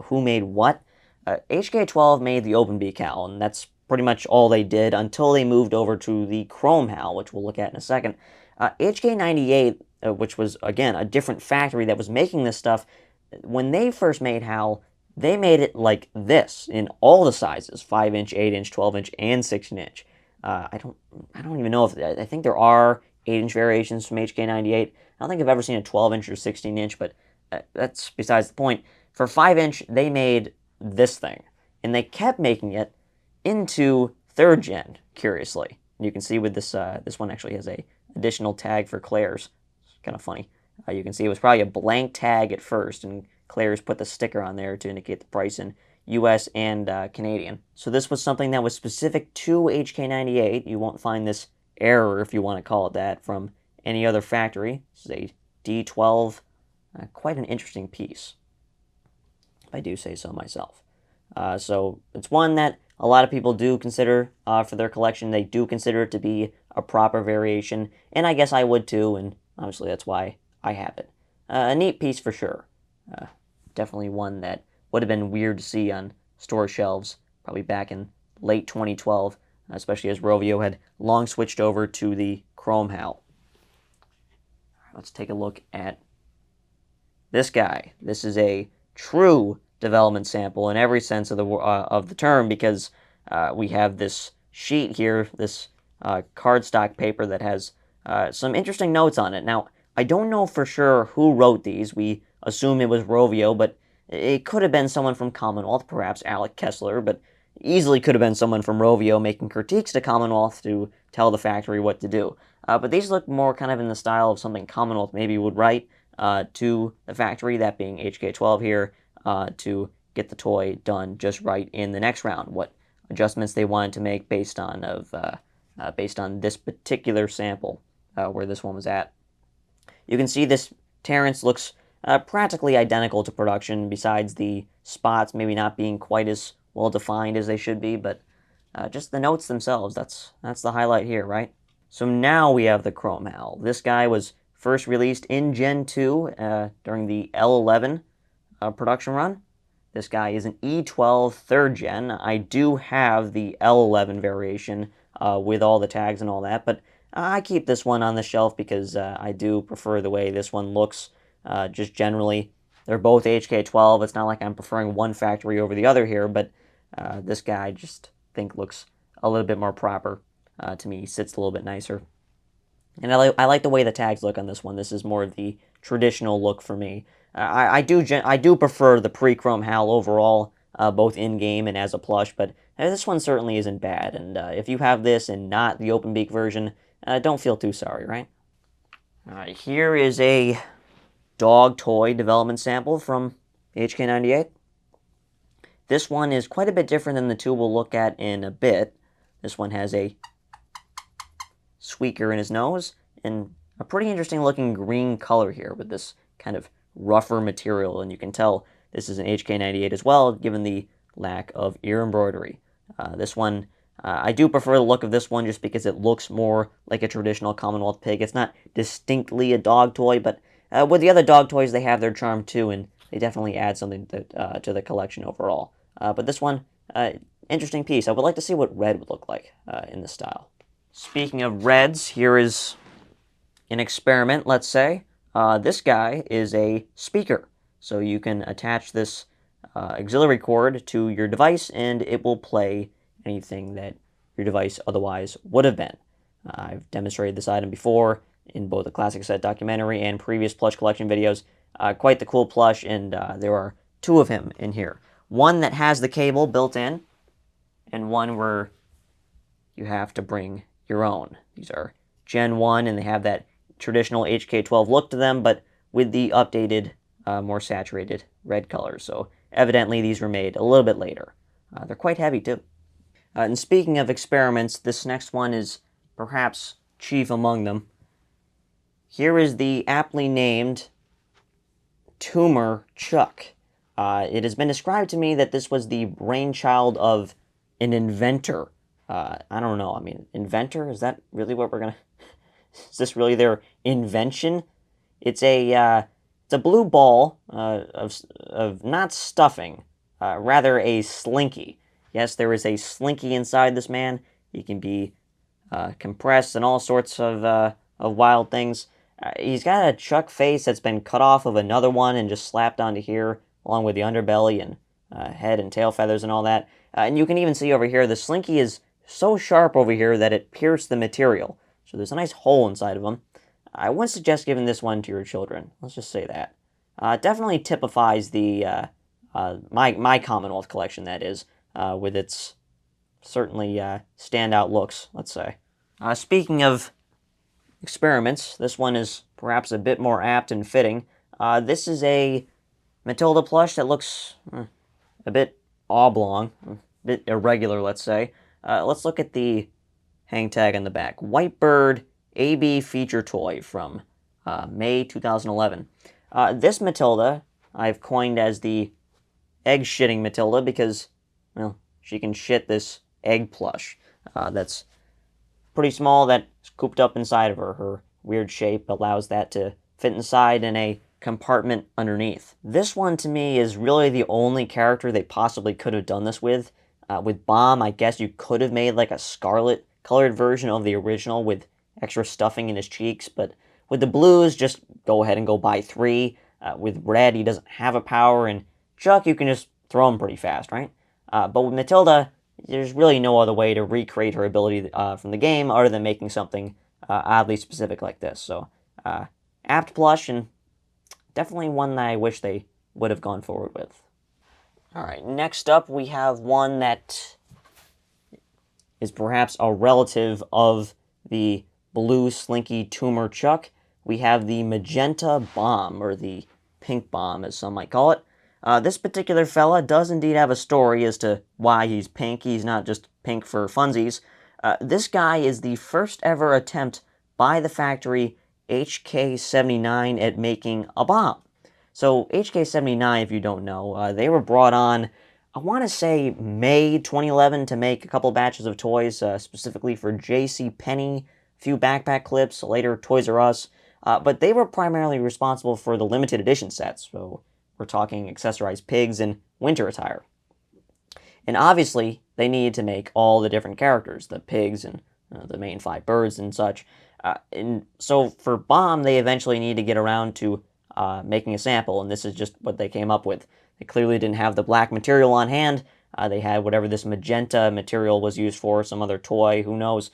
who made what. HK12 made the open beak Hal, and that's pretty much all they did until they moved over to the Chrome Hal, which we'll look at in a second. HK98, which was, again, a different factory that was making this stuff, when they first made Hal, they made it like this in all the sizes, 5-inch, 8-inch, 12-inch, and 16-inch. I don't even know if, I think there are 8-inch variations from HK98. I don't think I've ever seen a 12-inch or 16-inch, but that's besides the point. For 5-inch, they made this thing, and they kept making it into 3rd Gen, curiously. You can see with this, this one actually has a additional tag for Claire's. It's kind of funny. You can see it was probably a blank tag at first, and Claire's put the sticker on there to indicate the price in US and Canadian. So this was something that was specific to HK98. You won't find this error, if you want to call it that, from any other factory. This is a D12. Quite an interesting piece, if I do say so myself. So it's one that a lot of people do consider for their collection. They do consider it to be a proper variation, and I guess I would too, and obviously that's why I have it. A neat piece for sure. Definitely one that would have been weird to see on store shelves, probably back in late 2012, especially as Rovio had long switched over to the Chrome Hal. Let's take a look at this guy. This is a true development sample in every sense of the term, because we have this sheet here, this cardstock paper that has some interesting notes on it. Now, I don't know for sure who wrote these. We assume it was Rovio, but it could have been someone from Commonwealth, perhaps Alec Kessler, but easily could have been someone from Rovio making critiques to Commonwealth to tell the factory what to do. But these look more kind of in the style of something Commonwealth maybe would write to the factory, that being HK12 here, to get the toy done just right in the next round. What adjustments they wanted to make based on this particular sample, where this one was at. You can see this Terrence looks practically identical to production, besides the spots maybe not being quite as well defined as they should be, but just the notes themselves, that's the highlight here, right? So now we have the Chrome Hal. This guy was first released in Gen 2 during the L11 production run. This guy is an E12 3rd Gen. I do have the L11 variation with all the tags and all that, but I keep this one on the shelf because I do prefer the way this one looks. Just generally, they're both HK12. It's not like I'm preferring one factory over the other here, but this guy I just think looks a little bit more proper to me. He sits a little bit nicer. And I like the way the tags look on this one. This is more of the traditional look for me. I do prefer the pre-chrome Hal overall, both in-game and as a plush, but this one certainly isn't bad. And if you have this and not the open beak version, don't feel too sorry, right? Here is a dog toy development sample from HK98. This one is quite a bit different than the two we'll look at in a bit. This one has a squeaker in his nose and a pretty interesting looking green color here with this kind of rougher material, and you can tell this is an HK98 as well, given the lack of ear embroidery. This one, I do prefer the look of this one just because it looks more like a traditional Commonwealth pig. It's not distinctly a dog toy, but With the other dog toys, they have their charm too, and they definitely add something to the collection overall. But this one, interesting piece. I would like to see what red would look like in this style. Speaking of reds, here is an experiment, let's say. This guy is a speaker, so you can attach this auxiliary cord to your device, and it will play anything that your device otherwise would have been. I've demonstrated this item before in both the Classic Set documentary and previous plush collection videos. Quite the cool plush, and there are two of him in here. One that has the cable built in, and one where you have to bring your own. These are Gen 1, and they have that traditional HK12 look to them, but with the updated, more saturated red color. So evidently these were made a little bit later. They're quite heavy too. And speaking of experiments, this next one is perhaps chief among them. Here is the aptly named Tumor Chuck. It has been described to me that this was the brainchild of an inventor. I don't know, I mean, inventor? Is that really what we're gonna... Is this really their invention? It's a blue ball of not stuffing, rather a slinky. Yes, there is a slinky inside this man. He can be compressed and all sorts of wild things. He's got a Chuck face that's been cut off of another one and just slapped onto here, along with the underbelly and head and tail feathers and all that. And you can even see over here, the slinky is so sharp over here that it pierced the material. So there's a nice hole inside of him. I wouldn't suggest giving this one to your children. Let's just say that. Definitely typifies the my Commonwealth collection, that is, with its certainly standout looks, let's say. Speaking of experiments, this one is perhaps a bit more apt and fitting. This is a Matilda plush that looks a bit oblong, a bit irregular, let's say. Let's look at the hang tag on the back. Whitebird AB feature toy from May 2011. This Matilda I've coined as the egg-shitting Matilda because, well, she can shit this egg plush that's pretty small, that's cooped up inside of her. Her weird shape allows that to fit inside in a compartment underneath. This one, to me, is really the only character they possibly could have done this with. With Bomb, I guess you could have made like a scarlet colored version of the original with extra stuffing in his cheeks, but with the blues, just go ahead and go buy 3. With red, he doesn't have a power, and Chuck, you can just throw him pretty fast, right? But with Matilda, there's really no other way to recreate her ability from the game other than making something oddly specific like this. So, apt plush, and definitely one that I wish they would have gone forward with. Alright, next up we have one that is perhaps a relative of the blue slinky tumor Chuck. We have the magenta bomb, or the pink bomb as some might call it. This particular fella does indeed have a story as to why he's pink. He's not just pink for funsies. This guy is the first ever attempt by the factory HK-79 at making a bomb. So HK-79, if you don't know, they were brought on, I want to say May 2011 to make a couple batches of toys, specifically for JCPenney, a few backpack clips, later Toys R Us, but they were primarily responsible for the limited edition sets, so we're talking Accessorized Pigs and winter attire. And obviously, they needed to make all the different characters, the pigs and the main 5 birds and such. And so for Bomb, they eventually needed to get around to making a sample, and this is just what they came up with. They clearly didn't have the black material on hand. They had whatever this magenta material was used for, some other toy, who knows.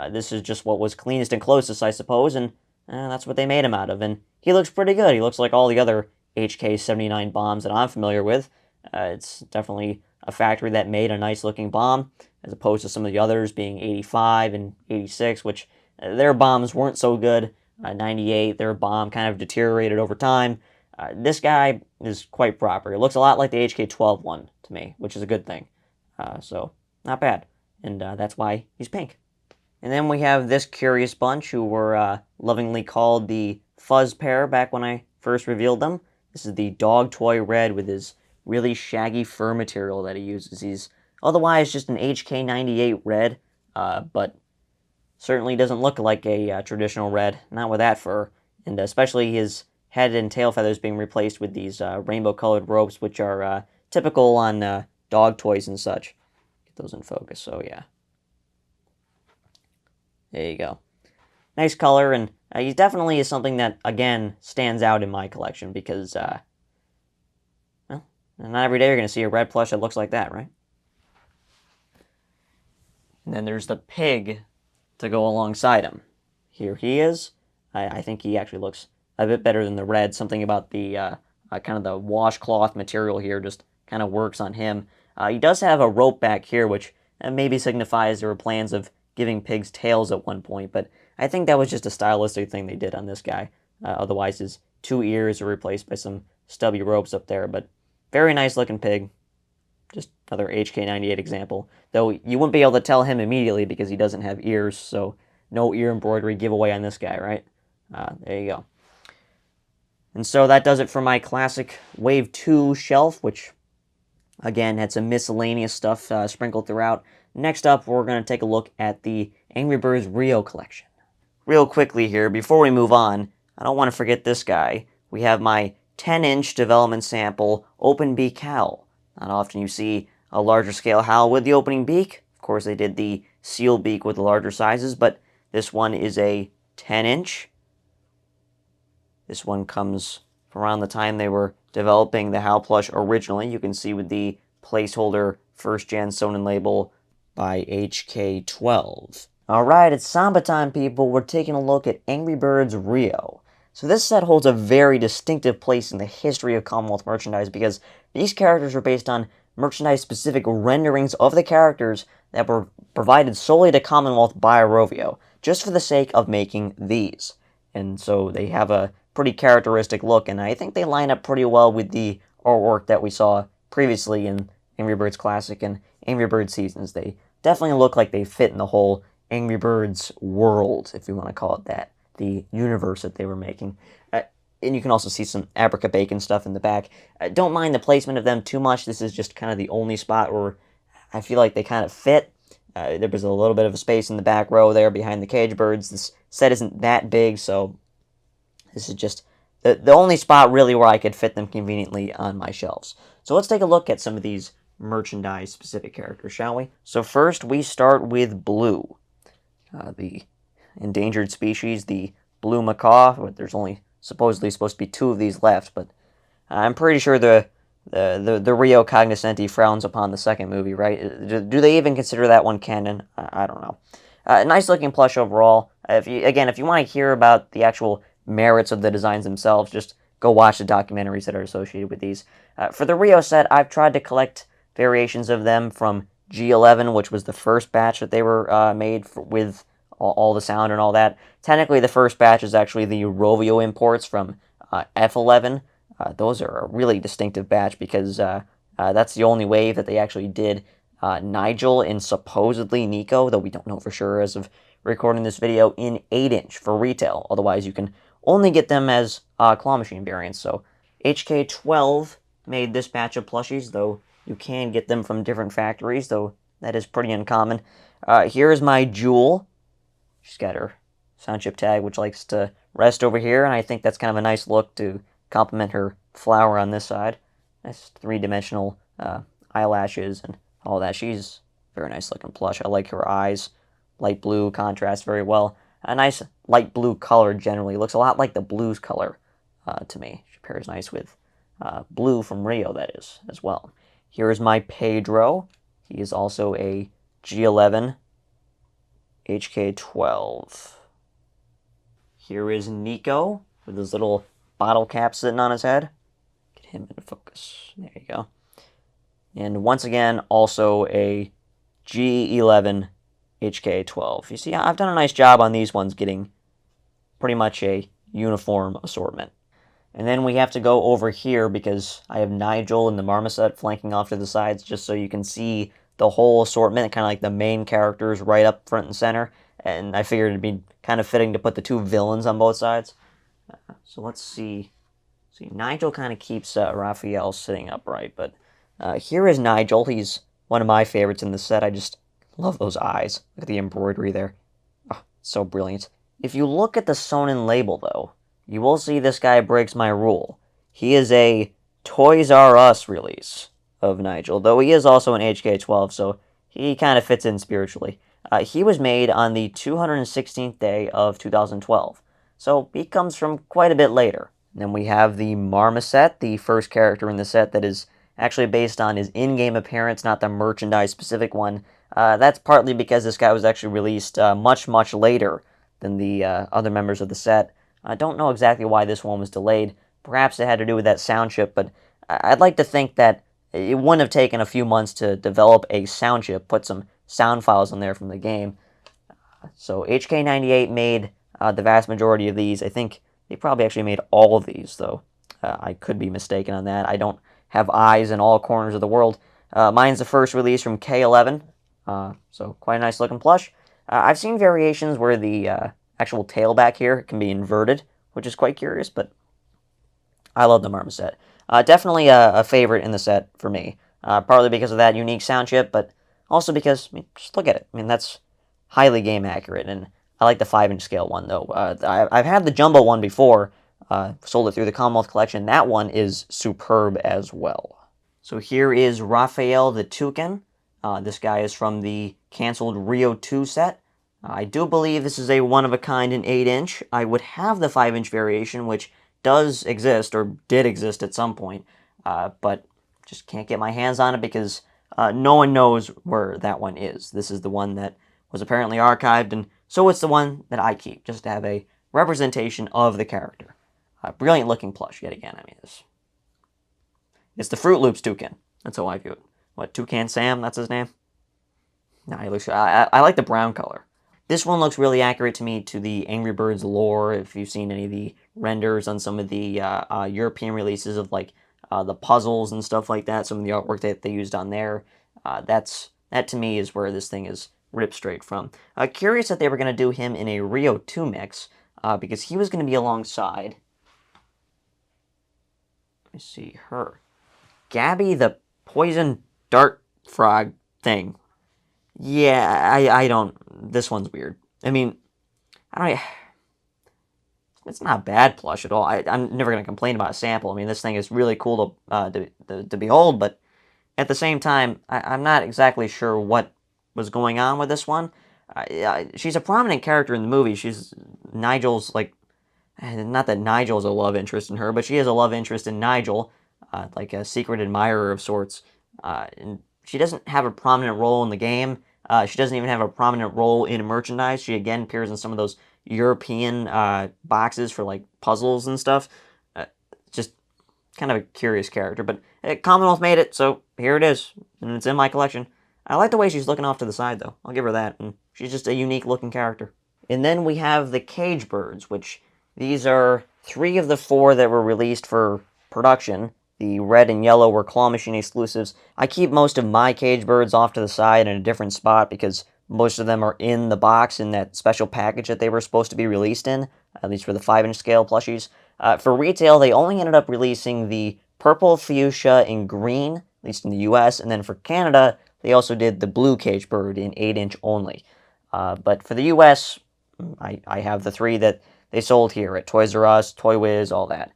This is just what was cleanest and closest, I suppose, and that's what they made him out of. And he looks pretty good. He looks like all the other HK-79 bombs that I'm familiar with. It's definitely a factory that made a nice-looking bomb, as opposed to some of the others being 85 and 86, which their bombs weren't so good. 98, their bomb kind of deteriorated over time. This guy is quite proper. It looks a lot like the HK-12 one to me, which is a good thing. So, not bad. And that's why he's pink. And then we have this curious bunch who were lovingly called the Fuzz Pair back when I first revealed them. This is the dog toy red with his really shaggy fur material that he uses. He's otherwise just an HK-98 red, but certainly doesn't look like a traditional red, not with that fur. And especially his head and tail feathers being replaced with these rainbow-colored ropes, which are typical on dog toys and such. Get those in focus, so yeah. There you go. Nice color, and he definitely is something that, again, stands out in my collection because, well, not every day you're going to see a red plush that looks like that, right? And then there's the pig to go alongside him. Here he is. I think he actually looks a bit better than the red. Something about the kind of the washcloth material here just kind of works on him. He does have a rope back here, which maybe signifies there were plans of giving pigs tails at one point, but I think that was just a stylistic thing they did on this guy. Otherwise, his 2 ears are replaced by some stubby ropes up there, but very nice looking pig. Just another HK98 example, though you wouldn't be able to tell him immediately because he doesn't have ears, so no ear embroidery giveaway on this guy, right? There you go. And so that does it for my classic Wave 2 shelf, which, again, had some miscellaneous stuff sprinkled throughout. Next up, we're going to take a look at the Angry Birds Rio collection. Real quickly here, before we move on, I don't want to forget this guy. We have my 10-inch development sample open beak howl. Not often you see a larger scale howl with the opening beak. Of course, they did the seal beak with the larger sizes, but this one is a 10-inch. This one comes from around the time they were developing the Howl plush originally. You can see with the placeholder first-gen Sonnen label by HK12. Alright, it's Samba time, people. We're taking a look at Angry Birds Rio. So this set holds a very distinctive place in the history of Commonwealth merchandise because these characters are based on merchandise-specific renderings of the characters that were provided solely to Commonwealth by Rovio, just for the sake of making these. And so they have a pretty characteristic look, and I think they line up pretty well with the artwork that we saw previously in Angry Birds Classic and Angry Birds Seasons. They definitely look like they fit in the whole Angry Birds world, if you want to call it that, the universe that they were making. And you can also see some Abracabacon stuff in the back. Don't mind the placement of them too much. This is just kind of the only spot where I feel like they kind of fit. There was a little bit of a space in the back row there behind the cage birds. This set isn't that big, so this is just the only spot really where I could fit them conveniently on my shelves. So let's take a look at some of these merchandise-specific characters, shall we? So first, we start with Blue, the endangered species, the blue macaw. But there's only supposedly supposed to be 2 of these left, but I'm pretty sure the Rio Cognoscenti frowns upon the second movie, right? Do they even consider that one canon? I don't know. Nice looking plush overall. If you want to hear about the actual merits of the designs themselves, just go watch the documentaries that are associated with these. For the Rio set, I've tried to collect variations of them from G11, which was the first batch that they were made with all the sound and all that. Technically, the first batch is actually the Rovio imports from F11. Those are a really distinctive batch because that's the only wave that they actually did Nigel and supposedly Nico, though we don't know for sure as of recording this video, in 8-inch for retail. Otherwise, you can only get them as claw machine variants. So HK12 made this batch of plushies, though you can get them from different factories, though that is pretty uncommon. Here is my Jewel. She's got her sound chip tag, which likes to rest over here, and I think that's kind of a nice look to complement her flower on this side. Nice 3-dimensional eyelashes and all that. She's very nice looking plush. I like her eyes. Light blue contrasts very well. A nice light blue color generally. Looks a lot like the blues color to me. She pairs nice with blue from Rio, that is, as well. Here is my Pedro. He is also a G11 HK12. Here is Nico with his little bottle cap sitting on his head. Get him into focus. There you go. And once again, also a G11 HK12. You see, I've done a nice job on these ones getting pretty much a uniform assortment. And then we have to go over here because I have Nigel and the Marmoset flanking off to the sides just so you can see the whole assortment, kind of like the main characters right up front and center. And I figured it'd be kind of fitting to put the 2 villains on both sides. So let's see. See, Nigel kind of keeps Raphael sitting upright, but here is Nigel. He's one of my favorites in the set. I just love those eyes. Look at the embroidery there. Oh, so brilliant. If you look at the Sonnen label, though, you will see this guy breaks my rule. He is a Toys R Us release of Nigel, though he is also an HK12, so he kind of fits in spiritually. He was made on the 216th day of 2012, so he comes from quite a bit later. Then we have the Marmoset, the first character in the set that is actually based on his in-game appearance, not the merchandise-specific one. That's partly because this guy was actually released much, much later than the other members of the set. I don't know exactly why this one was delayed. Perhaps it had to do with that sound chip, but I'd like to think that it wouldn't have taken a few months to develop a sound chip, put some sound files in there from the game. So HK98 made the vast majority of these. I think they probably actually made all of these, though. I could be mistaken on that. I don't have eyes in all corners of the world. Mine's the first release from K11, so quite a nice looking plush. I've seen variations where the actual tail back here can be inverted, which is quite curious, but I love the Marmoset. Definitely a favorite in the set for me, partly because of that unique sound chip, but also because, just look at it. That's highly game accurate, and I like the 5-inch scale one, though. I've had the jumbo one before, sold it through the Commonwealth collection. That one is superb as well. So here is Raphael the Toucan. This guy is from the canceled Rio 2 set. I do believe this is a one-of-a-kind in 8-inch. I would have the 5-inch variation, which does exist, or did exist at some point, but just can't get my hands on it because no one knows where that one is. This is the one that was apparently archived, and so it's the one that I keep, just to have a representation of the character. Brilliant looking plush, yet again. It's the Fruit Loops Toucan. That's how I view it. What, Toucan Sam, that's his name? No, he looks, I like the brown color. This one looks really accurate to me to the Angry Birds lore, if you've seen any of the renders on some of the European releases of, like, the puzzles and stuff like that, some of the artwork that they used on there. That to me is where this thing is ripped straight from. Curious that they were going to do him in a Rio 2 mix, because he was going to be alongside, let me see, her, Gabby the poison dart frog thing. Yeah, I don't, this one's weird. It's not a bad plush at all. I'm never going to complain about a sample. This thing is really cool to behold, but at the same time, I'm not exactly sure what was going on with this one. She's a prominent character in the movie. She's Nigel's, like, not that Nigel's a love interest in her, but she is a love interest in Nigel, like a secret admirer of sorts. And she doesn't have a prominent role in the game. She doesn't even have a prominent role in merchandise. She, again, appears in some of those European boxes for, like, puzzles and stuff. Just kind of a curious character. But Commonwealth made it, so here it is. And it's in my collection. I like the way she's looking off to the side, though. I'll give her that. And she's just a unique-looking character. And then we have the Cage Birds, which these are 3 of the 4 that were released for production. The red and yellow were Claw Machine exclusives. I keep most of my Cage Birds off to the side in a different spot because most of them are in the box in that special package that they were supposed to be released in, at least for the 5-inch scale plushies. For retail, they only ended up releasing the purple, fuchsia, and green, at least in the US, and then for Canada, they also did the blue Cage Bird in 8-inch only. But for the US, I have the 3 that they sold here at Toys R Us, Toy Wiz, all that.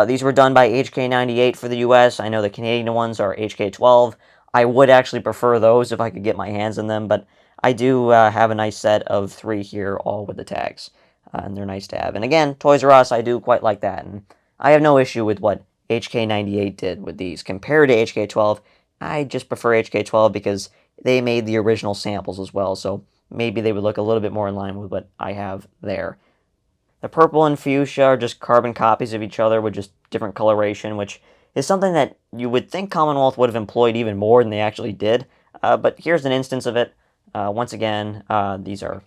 These were done by HK98 for the US. I know the Canadian ones are HK12. I would actually prefer those if I could get my hands on them, but I do have a nice set of 3 here, all with the tags. And they're nice to have. And again, Toys R Us, I do quite like that. And I have no issue with what HK98 did with these. Compared to HK12, I just prefer HK12 because they made the original samples as well, so maybe they would look a little bit more in line with what I have there. The purple and fuchsia are just carbon copies of each other with just different coloration, which is something that you would think Commonwealth would have employed even more than they actually did. But here's an instance of it. Once again, these are,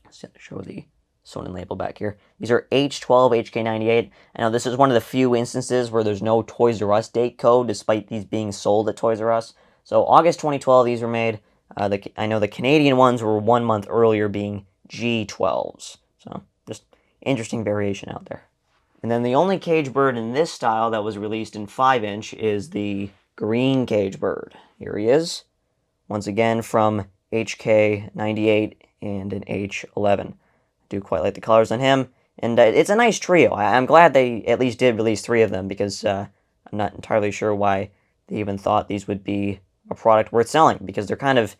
let's show the Sonnen label back here. These are H12 HK98. Now, this is one of the few instances where there's no Toys R Us date code, despite these being sold at Toys R Us. So August 2012, these were made. I know the Canadian ones were 1 month earlier, being G12s. So just interesting variation out there. And then the only Cage Bird in this style that was released in 5-inch is the green Cage Bird. Here he is. Once again from HK98 and an H11. I do quite like the colors on him. And it's a nice trio. I'm glad they at least did release 3 of them, because I'm not entirely sure why they even thought these would be a product worth selling, because they're kind of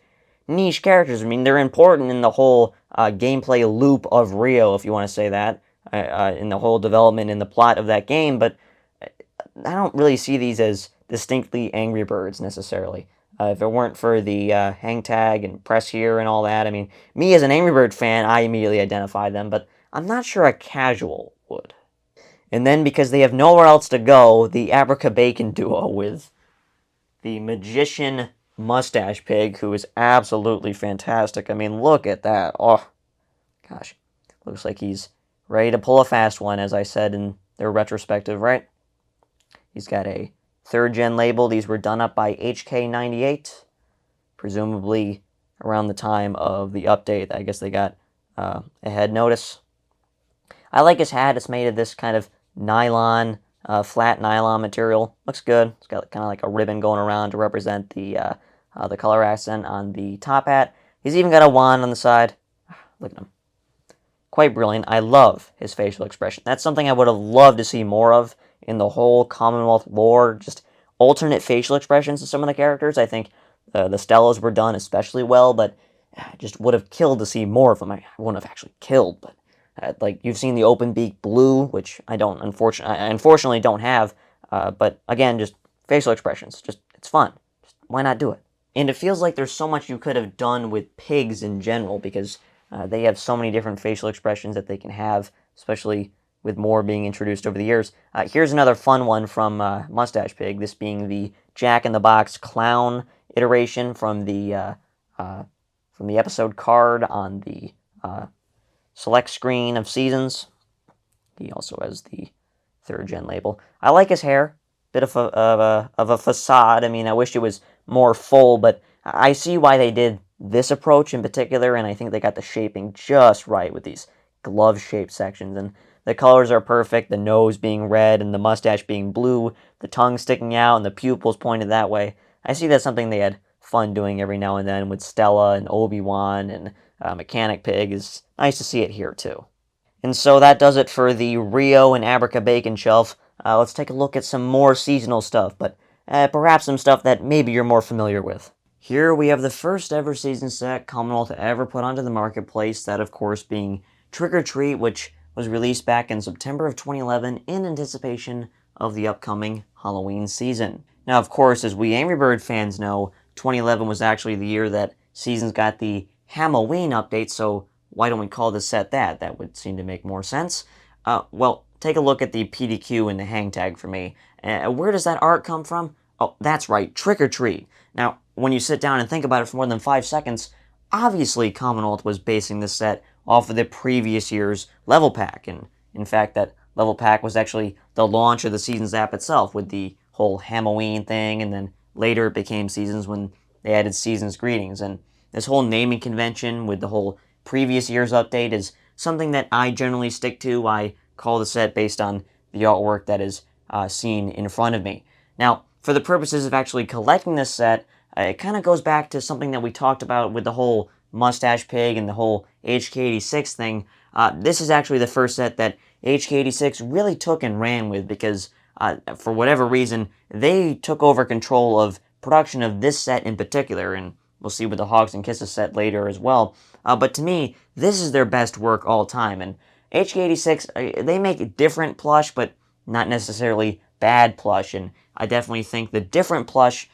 niche characters. I mean, they're important in the whole gameplay loop of Rio, if you want to say that, in the whole development and the plot of that game, but I don't really see these as distinctly Angry Birds, necessarily. If it weren't for the hang tag and press here and all that, I mean, me as an Angry Bird fan, I immediately identify them, but I'm not sure a casual would. And then, because they have nowhere else to go, the Abraca Bacon duo with the Magician Mustache Pig, who is absolutely fantastic. I mean, look at that. Oh, gosh. Looks like he's ready to pull a fast one, as I said in their retrospective, right? He's got a 3rd gen label. These were done up by HK98, presumably around the time of the update. I guess they got a head notice. I like his hat. It's made of this kind of nylon, flat nylon material. Looks good. It's got kind of like a ribbon going around to represent the color accent on the top hat. He's even got a wand on the side. Look at him. Quite brilliant. I love his facial expression. That's something I would have loved to see more of in the whole Commonwealth lore. Just alternate facial expressions of some of the characters. I think the Stellas were done especially well, but I just would have killed to see more of them. I wouldn't have actually killed, but like, you've seen the open beak blue, which I unfortunately don't have. But again, just facial expressions. Just, it's fun. Just, why not do it? And it feels like there's so much you could have done with pigs in general, because they have so many different facial expressions that they can have, especially with more being introduced over the years. Here's another fun one from Mustache Pig, this being the Jack-in-the-Box clown iteration from the episode card on the select screen of Seasons. He also has the 3rd gen label. I like his hair. Bit of a facade. I mean, I wish it was more full, but I see why they did this approach in particular, and I think they got the shaping just right with these glove-shaped sections, and the colors are perfect, the nose being red and the mustache being blue, the tongue sticking out and the pupils pointed that way. I see that's something they had fun doing every now and then with Stella and Obi-Wan and Mechanic Pig. Is nice to see it here too. And so that does it for the Rio and Abraca Bacon shelf. Let's take a look at some more seasonal stuff, but perhaps some stuff that maybe you're more familiar with. Here we have the first ever season set Commonwealth ever put onto the marketplace, that of course being Trick or Treat, which was released back in September of 2011 in anticipation of the upcoming Halloween season. Now, of course, as we Angry Bird fans know, 2011 was actually the year that Seasons got the Halloween update, so why don't we call this set that? That would seem to make more sense. Well, take a look at the PDQ and the hang tag for me. Where does that art come from? Oh, that's right, Trick or Treat. Now, when you sit down and think about it for more than 5 seconds, obviously Commonwealth was basing this set off of the previous year's level pack, and in fact that level pack was actually the launch of the Seasons app itself with the whole Halloween thing, and then later it became Seasons when they added Seasons Greetings, and this whole naming convention with the whole previous year's update is something that I generally stick to. I call the set based on the artwork that is seen in front of me. Now, for the purposes of actually collecting this set, it kind of goes back to something that we talked about with the whole Mustache Pig and the whole HK86 thing. This is actually the first set that HK86 really took and ran with, because for whatever reason, they took over control of production of this set in particular, and we'll see with the Hogs and Kisses set later as well. But to me, this is their best work all time, and HK86, they make different plush, but not necessarily bad plush, and I definitely think the different plush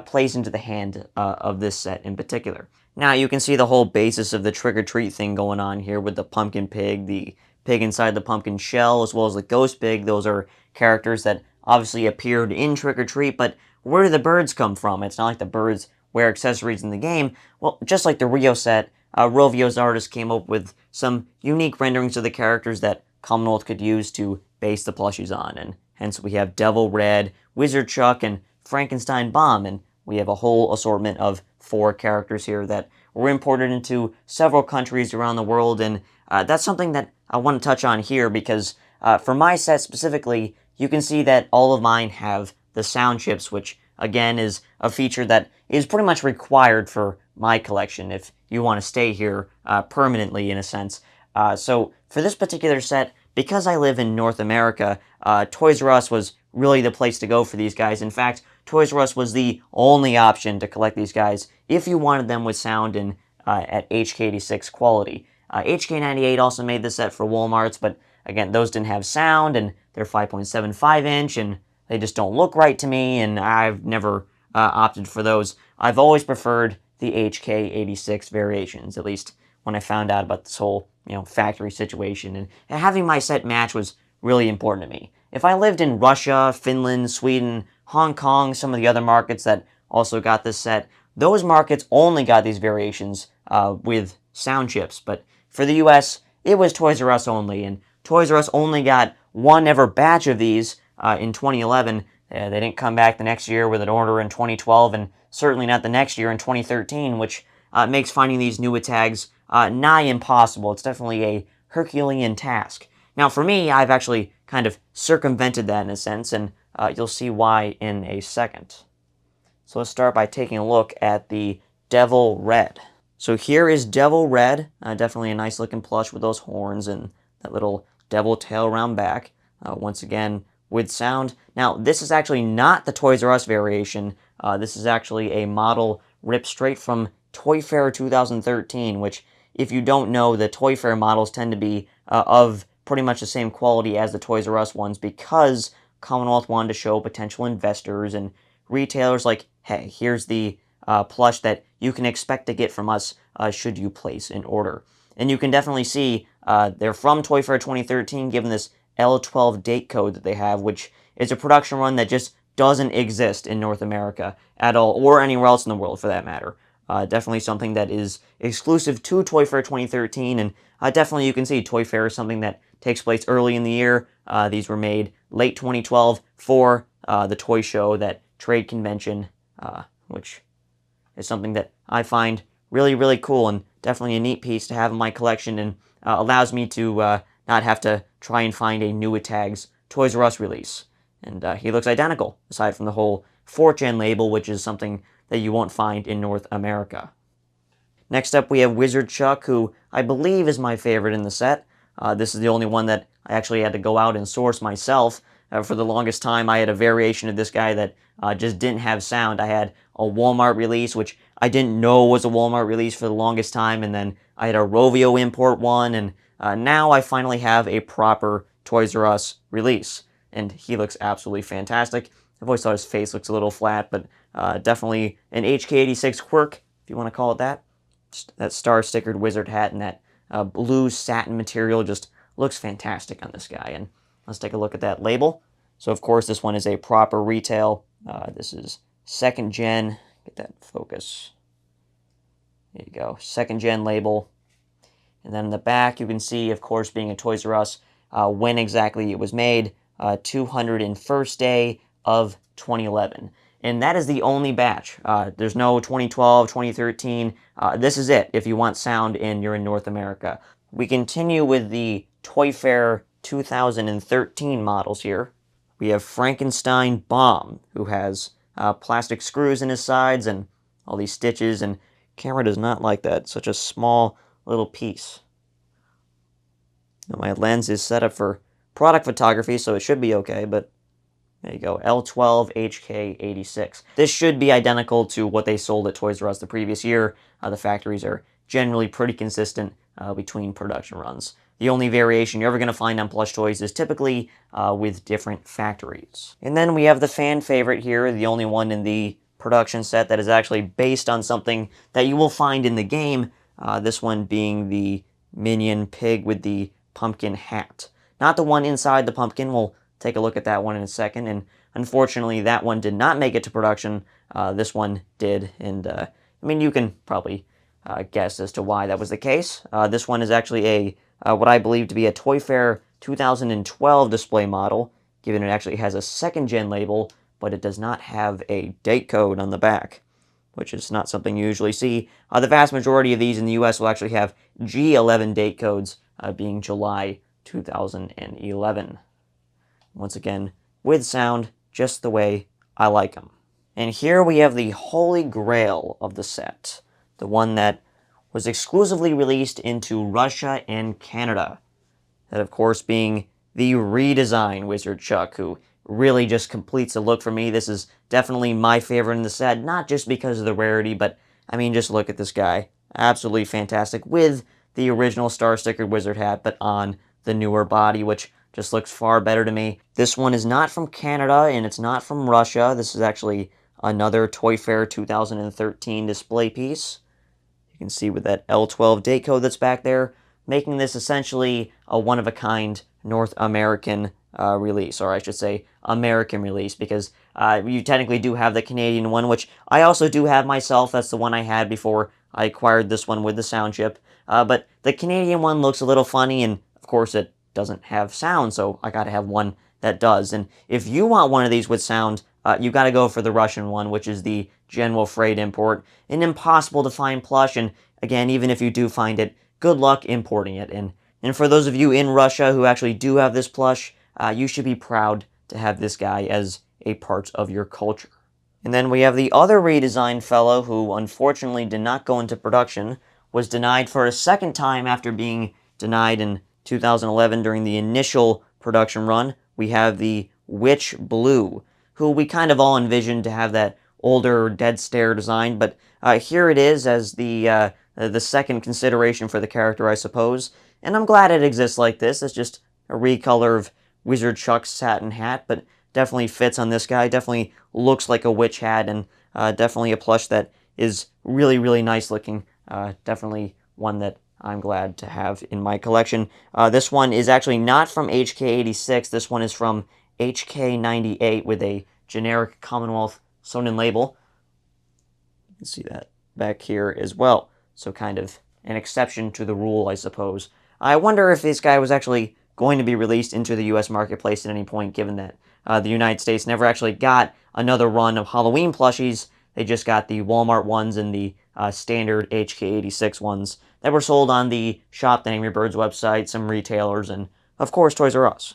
plays into the hand of this set in particular. Now, you can see the whole basis of the trick-or-treat thing going on here with the pumpkin pig, the pig inside the pumpkin shell, as well as the ghost pig. Those are characters that obviously appeared in Trick or Treat, but where do the birds come from? It's not like the birds wear accessories in the game. Well, just like the Rio set, Rovio's artist came up with some unique renderings of the characters that Commonwealth could use to base the plushies on, and hence we have Devil Red, Wizard Chuck, and Frankenstein Bomb, and we have a whole assortment of 4 characters here that were imported into several countries around the world, and that's something that I want to touch on here, because for my set specifically, you can see that all of mine have the sound chips, which again is a feature that is pretty much required for my collection if you want to stay here permanently, in a sense. So for this particular set, because I live in North America, Toys R Us was really the place to go for these guys. In fact, Toys R Us was the only option to collect these guys if you wanted them with sound and at HK86 quality. HK98 also made this set for Walmart's, but again, those didn't have sound, and they're 5.75 inch, and they just don't look right to me, and I've never opted for those. I've always preferred the HK86 variations, at least when I found out about this whole, factory situation, and having my set match was really important to me. If I lived in Russia, Finland, Sweden, Hong Kong, some of the other markets that also got this set, those markets only got these variations with sound chips, but for the US, it was Toys R Us only, and Toys R Us only got one ever batch of these in 2011. They didn't come back the next year with an order in 2012, and certainly not the next year in 2013, which makes finding these new tags nigh impossible. It's definitely a Herculean task. Now, for me, I've actually kind of circumvented that in a sense, and you'll see why in a second. So let's start by taking a look at the Devil Red. So here is Devil Red, definitely a nice looking plush with those horns and that little devil tail around back. Once again, with sound. Now, this is actually not the Toys R Us variation. This is actually a model ripped straight from Toy Fair 2013, which, if you don't know, the Toy Fair models tend to be of pretty much the same quality as the Toys R Us ones because Commonwealth wanted to show potential investors and retailers like, hey, here's the plush that you can expect to get from us should you place an order. And you can definitely see they're from Toy Fair 2013, given this L12 date code that they have, which is a production run that just doesn't exist in North America at all, or anywhere else in the world for that matter. Definitely something that is exclusive to Toy Fair 2013, and definitely you can see Toy Fair is something that takes place early in the year. These were made late 2012 for the toy show, that trade convention, which is something that I find really, really cool and definitely a neat piece to have in my collection, and allows me to not have to try and find a new tags Toys R Us release. And he looks identical, aside from the whole 4th Gen label, which is something that you won't find in North America. Next up, we have Wizard Chuck, who I believe is my favorite in the set. This is the only one that I actually had to go out and source myself. For the longest time, I had a variation of this guy that just didn't have sound. I had a Walmart release, which I didn't know was a Walmart release for the longest time, and then I had a Rovio import one, and now I finally have a proper Toys R Us release. And he looks absolutely fantastic. I've always thought his face looks a little flat, but definitely an HK86 quirk, if you want to call it that. Just that star-stickered wizard hat and that blue satin material just looks fantastic on this guy. And let's take a look at that label. So, of course, this one is a proper retail. This is 2nd Gen. Get that focus. There you go. 2nd Gen label. And then in the back, you can see, of course, being a Toys R Us, when exactly it was made. 201st day of 2011. And that is the only batch. There's no 2012, 2013. This is it if you want sound and you're in North America. We continue with the Toy Fair 2013 models here. We have Frankenstein Bomb, who has plastic screws in his sides and all these stitches, and camera does not like that. Such a small little piece. Now, my lens is set up for product photography, so it should be okay, but there you go, L12 HK86. This should be identical to what they sold at Toys R Us the previous year. The factories are generally pretty consistent between production runs. The only variation you're ever going to find on plush toys is typically with different factories. And then we have the fan favorite here, the only one in the production set that is actually based on something that you will find in the game, this one being the Minion Pig with the pumpkin hat. Not the one inside the pumpkin. We'll take a look at that one in a second, and unfortunately that one did not make it to production. This one did, and I mean, you can probably guess as to why that was the case. This one is actually what I believe to be a Toy Fair 2012 display model, given it actually has a 2nd Gen label, but it does not have a date code on the back, which is not something you usually see. The vast majority of these in the US will actually have G11 date codes, being July 2011. Once again, with sound, just the way I like them. And here we have the holy grail of the set, the one that was exclusively released into Russia and Canada. That, of course, being the redesign Wizard Chuck, who really just completes the look for me. This is definitely my favorite in the set, not just because of the rarity, but, I mean, just look at this guy. Absolutely fantastic, with the original star-stickered wizard hat, but on the newer body, which just looks far better to me. This one is not from Canada, and it's not from Russia. This is actually another Toy Fair 2013 display piece. You can see with that L12 date code that's back there, making this essentially a one-of-a-kind North American release, or I should say American release, because you technically do have the Canadian one, which I also do have myself. That's the one I had before I acquired this one with the sound chip. But the Canadian one looks a little funny, and of course it doesn't have sound, so I gotta have one that does. And if you want one of these with sound, you gotta go for the Russian one, which is the General Freight import. An impossible to find plush, and again, even if you do find it, good luck importing it. And for those of you in Russia who actually do have this plush, you should be proud to have this guy as a part of your culture. And then we have the other redesigned fellow who unfortunately did not go into production, was denied for a second time after being denied in 2011 during the initial production run. We have the Witch Blue, who we kind of all envisioned to have that older dead stare design, but here it is as the second consideration for the character, I suppose. And I'm glad it exists like this. It's just a recolor of Wizard Chuck's satin hat, but definitely fits on this guy. Definitely looks like a witch hat, and definitely a plush that is really, really nice looking. Definitely one that I'm glad to have in my collection. This one is actually not from HK86. This one is from HK98 with a generic Commonwealth sewn-in label. You can see that back here as well. So kind of an exception to the rule, I suppose. I wonder if this guy was actually going to be released into the US marketplace at any point, given that the United States never actually got another run of Halloween plushies. They just got the Walmart ones and the standard HK86 ones that were sold on the Shop the Angry Birds website, some retailers, and of course Toys R Us.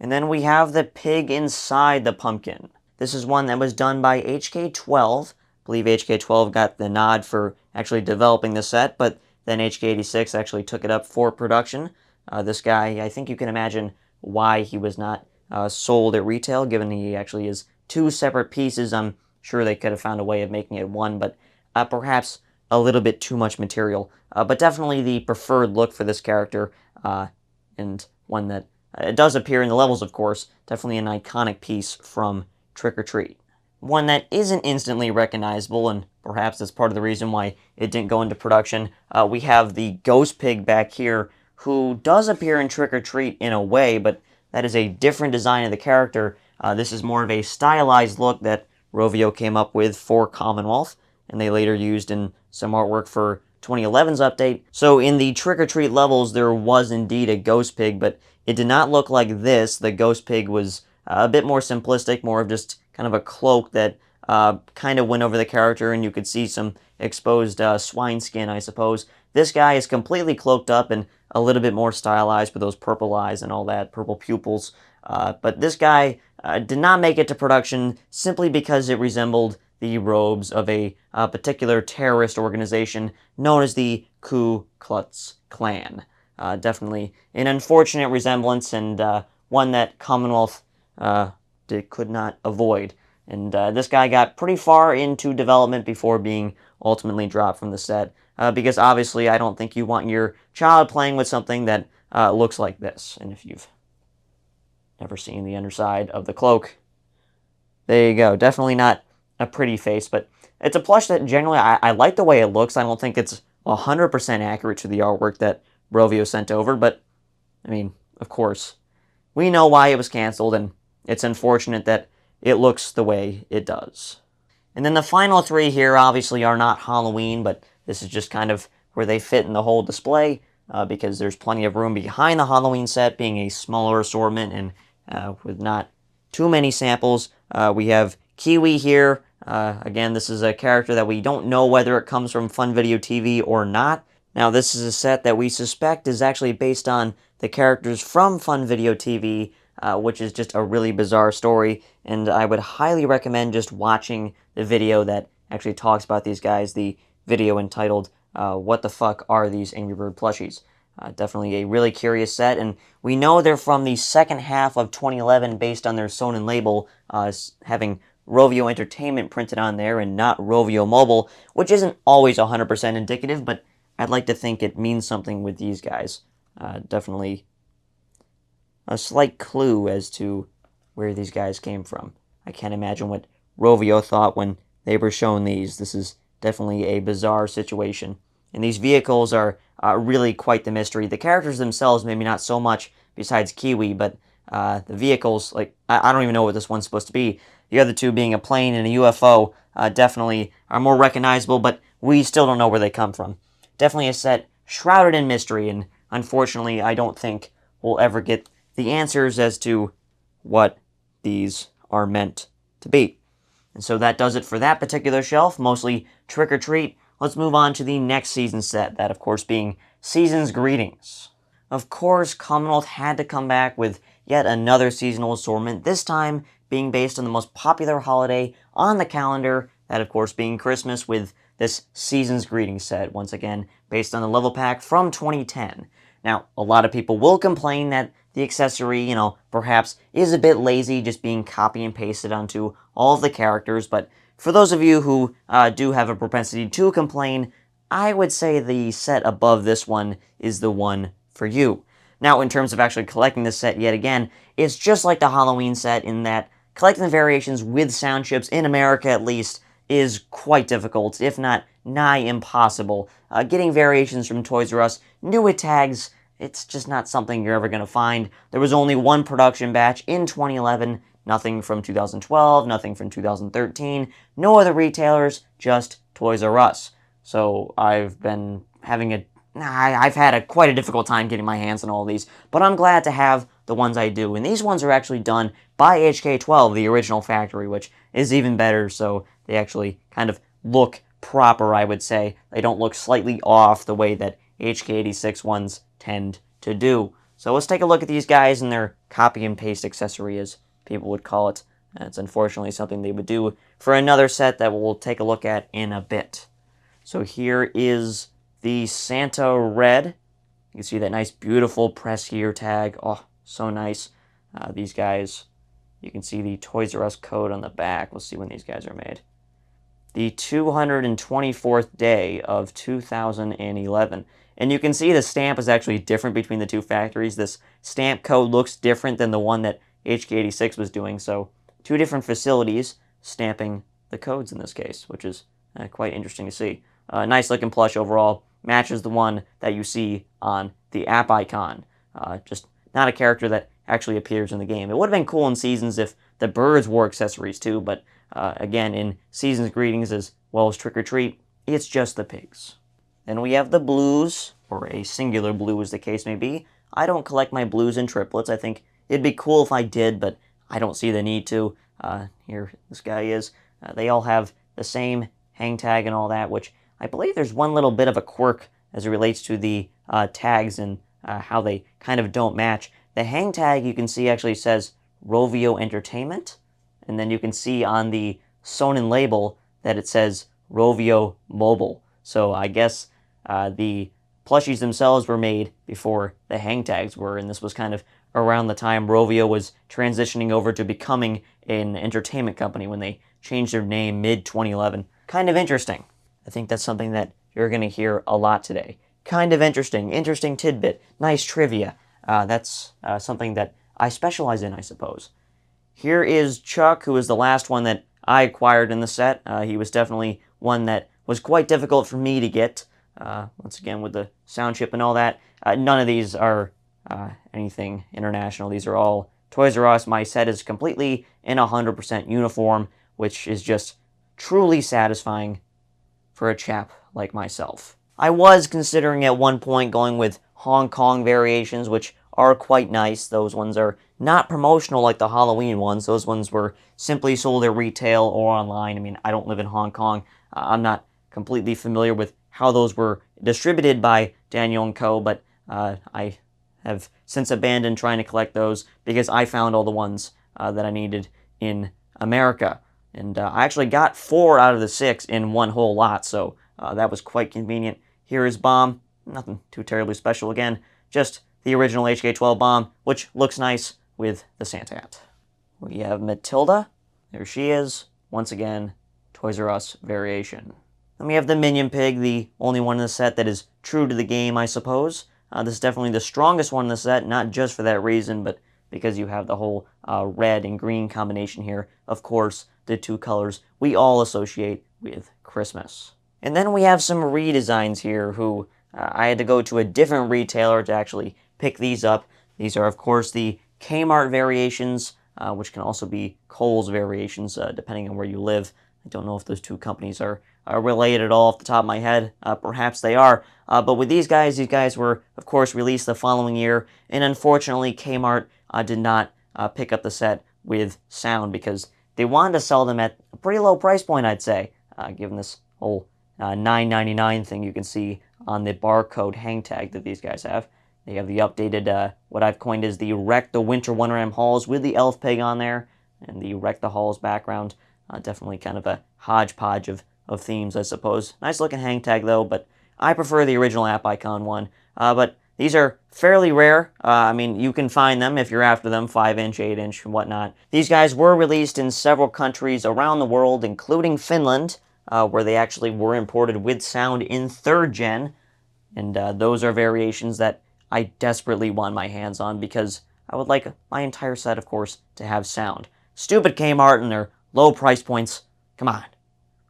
And then we have the pig inside the pumpkin. This is one that was done by HK12. I believe HK12 got the nod for actually developing the set, but then HK86 actually took it up for production. This guy, I think you can imagine why he was not sold at retail, given he actually is two separate pieces. I'm sure they could have found a way of making it one, but perhaps a little bit too much material. But definitely the preferred look for this character, and one that it does appear in the levels, of course. Definitely an iconic piece from Trick or Treat. One that isn't instantly recognizable, and perhaps that's part of the reason why it didn't go into production. We have the Ghost Pig back here, who does appear in Trick or Treat in a way, but that is a different design of the character. This is more of a stylized look that Rovio came up with for Commonwealth, and they later used in some artwork for 2011's update. So in the Trick or Treat levels, there was indeed a Ghost Pig, but it did not look like this. The Ghost Pig was a bit more simplistic, more of just kind of a cloak that kind of went over the character, and you could see some exposed swine skin, I suppose. This guy is completely cloaked up and a little bit more stylized with those purple eyes and all that, purple pupils. But this guy did not make it to production simply because it resembled the robes of a particular terrorist organization known as the Ku Klux Klan. Definitely an unfortunate resemblance, and one that Commonwealth could not avoid. And this guy got pretty far into development before being ultimately dropped from the set, because obviously I don't think you want your child playing with something that looks like this. And if you've never seen the underside of the cloak, there you go. Definitely not a pretty face, but it's a plush that generally I like the way it looks. I don't think it's 100% accurate to the artwork that Rovio sent over, but I mean, of course, we know why it was canceled, and it's unfortunate that it looks the way it does. And then the final three here obviously are not Halloween, but this is just kind of where they fit in the whole display, because there's plenty of room behind the Halloween set, being a smaller assortment and with not too many samples. We have Kiwi here. Again, this is a character that we don't know whether it comes from Fun Video TV or not. Now, this is a set that we suspect is actually based on the characters from Fun Video TV, which is just a really bizarre story, and I would highly recommend just watching the video that actually talks about these guys, the video entitled, What the Fuck Are These Angry Bird Plushies? Definitely a really curious set, and we know they're from the second half of 2011 based on their Sonin label, having Rovio Entertainment printed on there and not Rovio Mobile, which isn't always 100% indicative, but I'd like to think it means something with these guys. Definitely a slight clue as to where these guys came from. I can't imagine what Rovio thought when they were shown these. This is definitely a bizarre situation. And these vehicles are really quite the mystery. The characters themselves, maybe not so much, besides Kiwi, but the vehicles, like, I don't even know what this one's supposed to be. The other two being a plane and a UFO, definitely are more recognizable, but we still don't know where they come from. Definitely a set shrouded in mystery, and unfortunately, I don't think we'll ever get the answers as to what these are meant to be. And so that does it for that particular shelf, mostly Trick or Treat. Let's move on to the next season set, that of course being Season's Greetings. Of course, Commonwealth had to come back with yet another seasonal assortment, this time being based on the most popular holiday on the calendar, that of course being Christmas, with this Season's Greetings set, once again based on the level pack from 2010. Now, a lot of people will complain that the accessory, perhaps is a bit lazy, just being copy and pasted onto all of the characters, but for those of you who do have a propensity to complain, I would say the set above this one is the one for you. Now, in terms of actually collecting this set yet again, it's just like the Halloween set in that collecting the variations with sound chips, in America at least, is quite difficult, if not nigh impossible. Getting variations from Toys R Us, new with tags, it's just not something you're ever going to find. There was only one production batch in 2011, nothing from 2012, nothing from 2013, no other retailers, just Toys R Us. So I've been having I've had quite a difficult time getting my hands on all of these, but I'm glad to have the ones I do. And these ones are actually done by HK12, the original factory, which is even better, so they actually kind of look proper, I would say. They don't look slightly off the way that HK86 ones tend to do. So let's take a look at these guys and their copy and paste accessory, as people would call it. It's unfortunately something they would do for another set that we'll take a look at in a bit. So here is the Santa Red. You can see that nice, beautiful press here tag. Oh, so nice. These guys, you can see the Toys R Us code on the back. We'll see when these guys are made. The 224th day of 2011. And you can see the stamp is actually different between the two factories. This stamp code looks different than the one that HK86 was doing. So, two different facilities stamping the codes in this case, which is quite interesting to see. Nice looking plush overall. Matches the one that you see on the app icon. Just not a character that actually appears in the game. It would have been cool in Seasons if the birds wore accessories too, but again, in Season's Greetings as well as Trick or Treat, it's just the pigs. Then we have the blues, or a singular blue as the case may be. I don't collect my blues in triplets. I think it'd be cool if I did, but I don't see the need to. Here this guy is. They all have the same hang tag and all that, which I believe there's one little bit of a quirk as it relates to the tags and how they kind of don't match. The hang tag, you can see, actually says Rovio Entertainment, and then you can see on the Sonin label that it says Rovio Mobile. So I guess the plushies themselves were made before the hang tags were, and this was kind of around the time Rovio was transitioning over to becoming an entertainment company when they changed their name mid-2011. Kind of interesting. I think that's something that you're going to hear a lot today. Kind of interesting. Interesting tidbit. Nice trivia. That's something that I specialize in, I suppose. Here is Chuck, who is the last one that I acquired in the set. He was definitely one that was quite difficult for me to get. Once again, with the sound chip and all that. None of these are anything international. These are all Toys R Us. My set is completely in 100% uniform, which is just truly satisfying for a chap like myself. I was considering at one point going with Hong Kong variations, which are quite nice. Those ones are not promotional like the Halloween ones. Those ones were simply sold at retail or online. I mean, I don't live in Hong Kong. I'm not completely familiar with how those were distributed by Daniel & Co., but I have since abandoned trying to collect those because I found all the ones that I needed in America. And I actually got 4 out of the 6 in one whole lot, so that was quite convenient. Here is Bomb. Nothing too terribly special again, just the original HK-12 bomb, which looks nice with the Santa hat. We have Matilda. There she is. Once again, Toys R Us variation. Then we have the Minion Pig, the only one in the set that is true to the game, I suppose. This is definitely the strongest one in the set, not just for that reason, but because you have the whole red and green combination here. Of course, the two colors we all associate with Christmas. And then we have some redesigns here who I had to go to a different retailer to actually pick these up. These are, of course, the Kmart variations, which can also be Kohl's variations, depending on where you live. I don't know if those two companies are related at all off the top of my head. Perhaps they are. But with these guys were, of course, released the following year. And unfortunately, Kmart did not pick up the set with sound because they wanted to sell them at a pretty low price point, I'd say, given this whole $9.99 thing you can see on the barcode hang tag that these guys have. They have the updated, what I've coined as the Wreck the Winter Wonderland Halls with the elf pig on there, and the Wreck the Halls background. Definitely kind of a hodgepodge of themes, I suppose. Nice looking hang tag though, but I prefer the original app icon one. But these are fairly rare. I mean, you can find them if you're after them, 5-inch, 8-inch, and whatnot. These guys were released in several countries around the world, including Finland, where they actually were imported with sound in 3rd gen. And those are variations that I desperately want my hands on because I would like my entire set, of course, to have sound. Stupid Kmart and their low price points. Come on.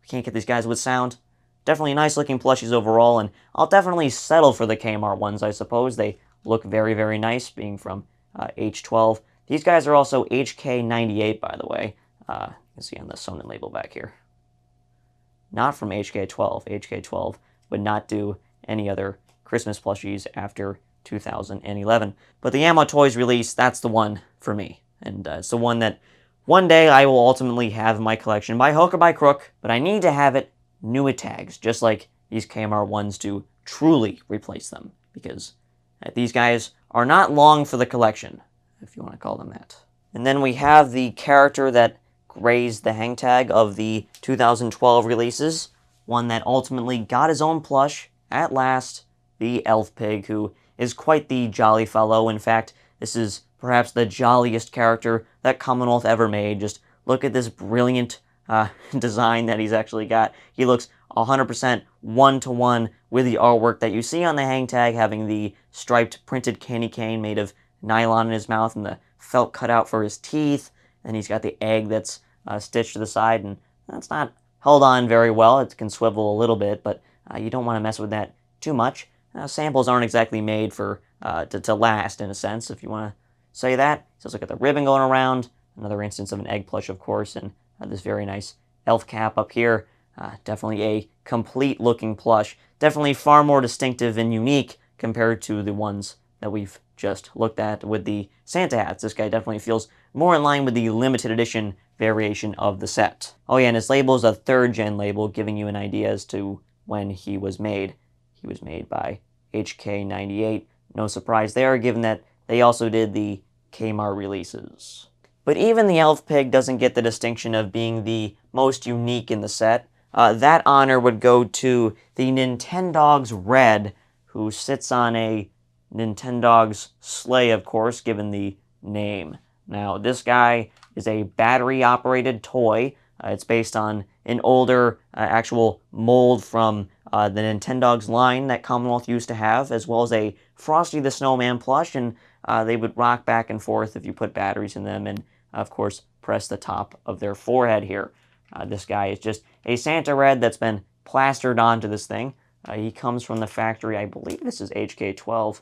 We can't get these guys with sound. Definitely nice looking plushies overall, and I'll definitely settle for the Kmart ones, I suppose. They look very, very nice, being from H12. These guys are also HK98, by the way. You can see on the Sonnen label back here. Not from HK12. HK12 would not do any other Christmas plushies after 2011. But the Ammo Toys release, that's the one for me. And it's the one that one day I will ultimately have in my collection by hook or by crook, but I need to have it new with tags, just like these Kmart ones to truly replace them, because these guys are not long for the collection, if you want to call them that. And then we have the character that grazed the hang tag of the 2012 releases, one that ultimately got his own plush at last, the Elf Pig, who is quite the jolly fellow. In fact, this is perhaps the jolliest character that Commonwealth ever made. Just look at this brilliant design that he's actually got. He looks 100% one-to-one with the artwork that you see on the hang tag, having the striped printed candy cane made of nylon in his mouth and the felt cut out for his teeth. And he's got the egg that's stitched to the side, and that's not held on very well. It can swivel a little bit, but you don't want to mess with that too much. Samples aren't exactly made for to last, in a sense, if you want to say that. So look at the ribbon going around. Another instance of an egg plush, of course, and this very nice elf cap up here. Definitely a complete-looking plush. Definitely far more distinctive and unique compared to the ones that we've just looked at with the Santa hats. This guy definitely feels more in line with the limited edition variation of the set. Oh yeah, and his label is a 3rd gen label, giving you an idea as to when he was made. He was made by HK98. No surprise there, given that they also did the Kmart releases. But even the Elf Pig doesn't get the distinction of being the most unique in the set. That honor would go to the Nintendogs Red, who sits on a Nintendogs sleigh, of course, given the name. Now, this guy is a battery-operated toy. It's based on an older actual mold from the Nintendogs line that Commonwealth used to have, as well as a Frosty the Snowman plush, and they would rock back and forth if you put batteries in them and, of course, press the top of their forehead here. This guy is just a Santa Red that's been plastered onto this thing. He comes from the factory, I believe this is HK12.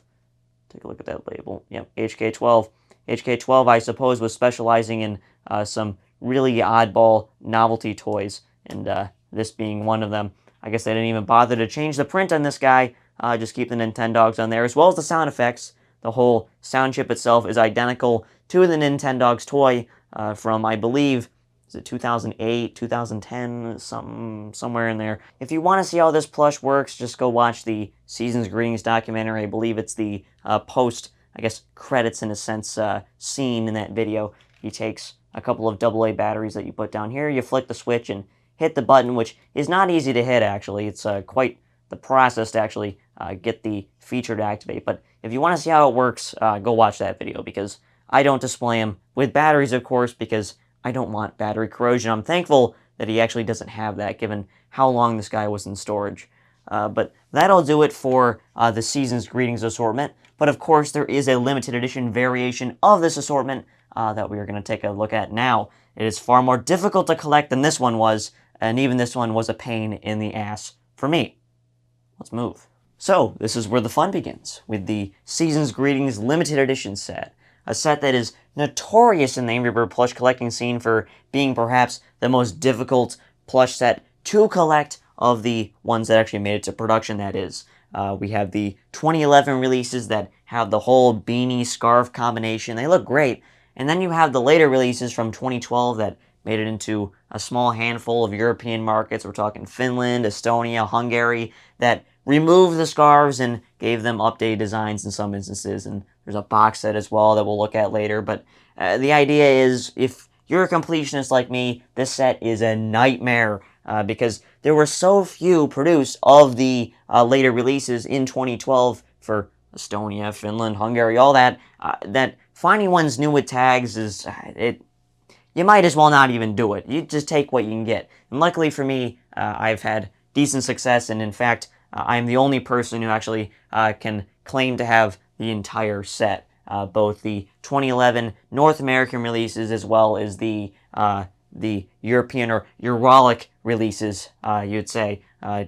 Take a look at that label. Yep, HK12. HK12, I suppose, was specializing in some really oddball novelty toys, and this being one of them. I guess they didn't even bother to change the print on this guy, just keep the Nintendogs on there, as well as the sound effects. The whole sound chip itself is identical to the Nintendogs toy from, I believe, is it 2008, 2010, somewhere in there. If you want to see how this plush works, just go watch the Season's Greetings documentary. I believe it's the post, I guess, credits in a sense, scene in that video. He takes a couple of AA batteries that you put down here, you flick the switch and hit the button, which is not easy to hit, actually. It's quite the process to actually get the feature to activate. But if you want to see how it works, go watch that video, because I don't display them with batteries, of course, because I don't want battery corrosion. I'm thankful that he actually doesn't have that, given how long this guy was in storage. But that'll do it for the Season's Greetings assortment. But of course, there is a limited edition variation of this assortment that we are going to take a look at now. It is far more difficult to collect than this one was, and even this one was a pain in the ass for me. Let's move. So, this is where the fun begins, with the Season's Greetings limited edition set. A set that is notorious in the Angry Bird plush collecting scene for being perhaps the most difficult plush set to collect of the ones that actually made it to production, that is. We have the 2011 releases that have the whole beanie scarf combination. They look great. And then you have the later releases from 2012 that made it into a small handful of European markets. We're talking Finland, Estonia, Hungary, that removed the scarves and gave them updated designs in some instances. And there's a box set as well that we'll look at later. But the idea is, if you're a completionist like me, this set is a nightmare because there were so few produced of the later releases in 2012 for Estonia, Finland, Hungary, all that, that finding ones new with tags is, you might as well not even do it. You just take what you can get. And luckily for me, I've had decent success, and in fact, I'm the only person who actually can claim to have the entire set, both the 2011 North American releases as well as the European or Uralic releases, you'd say,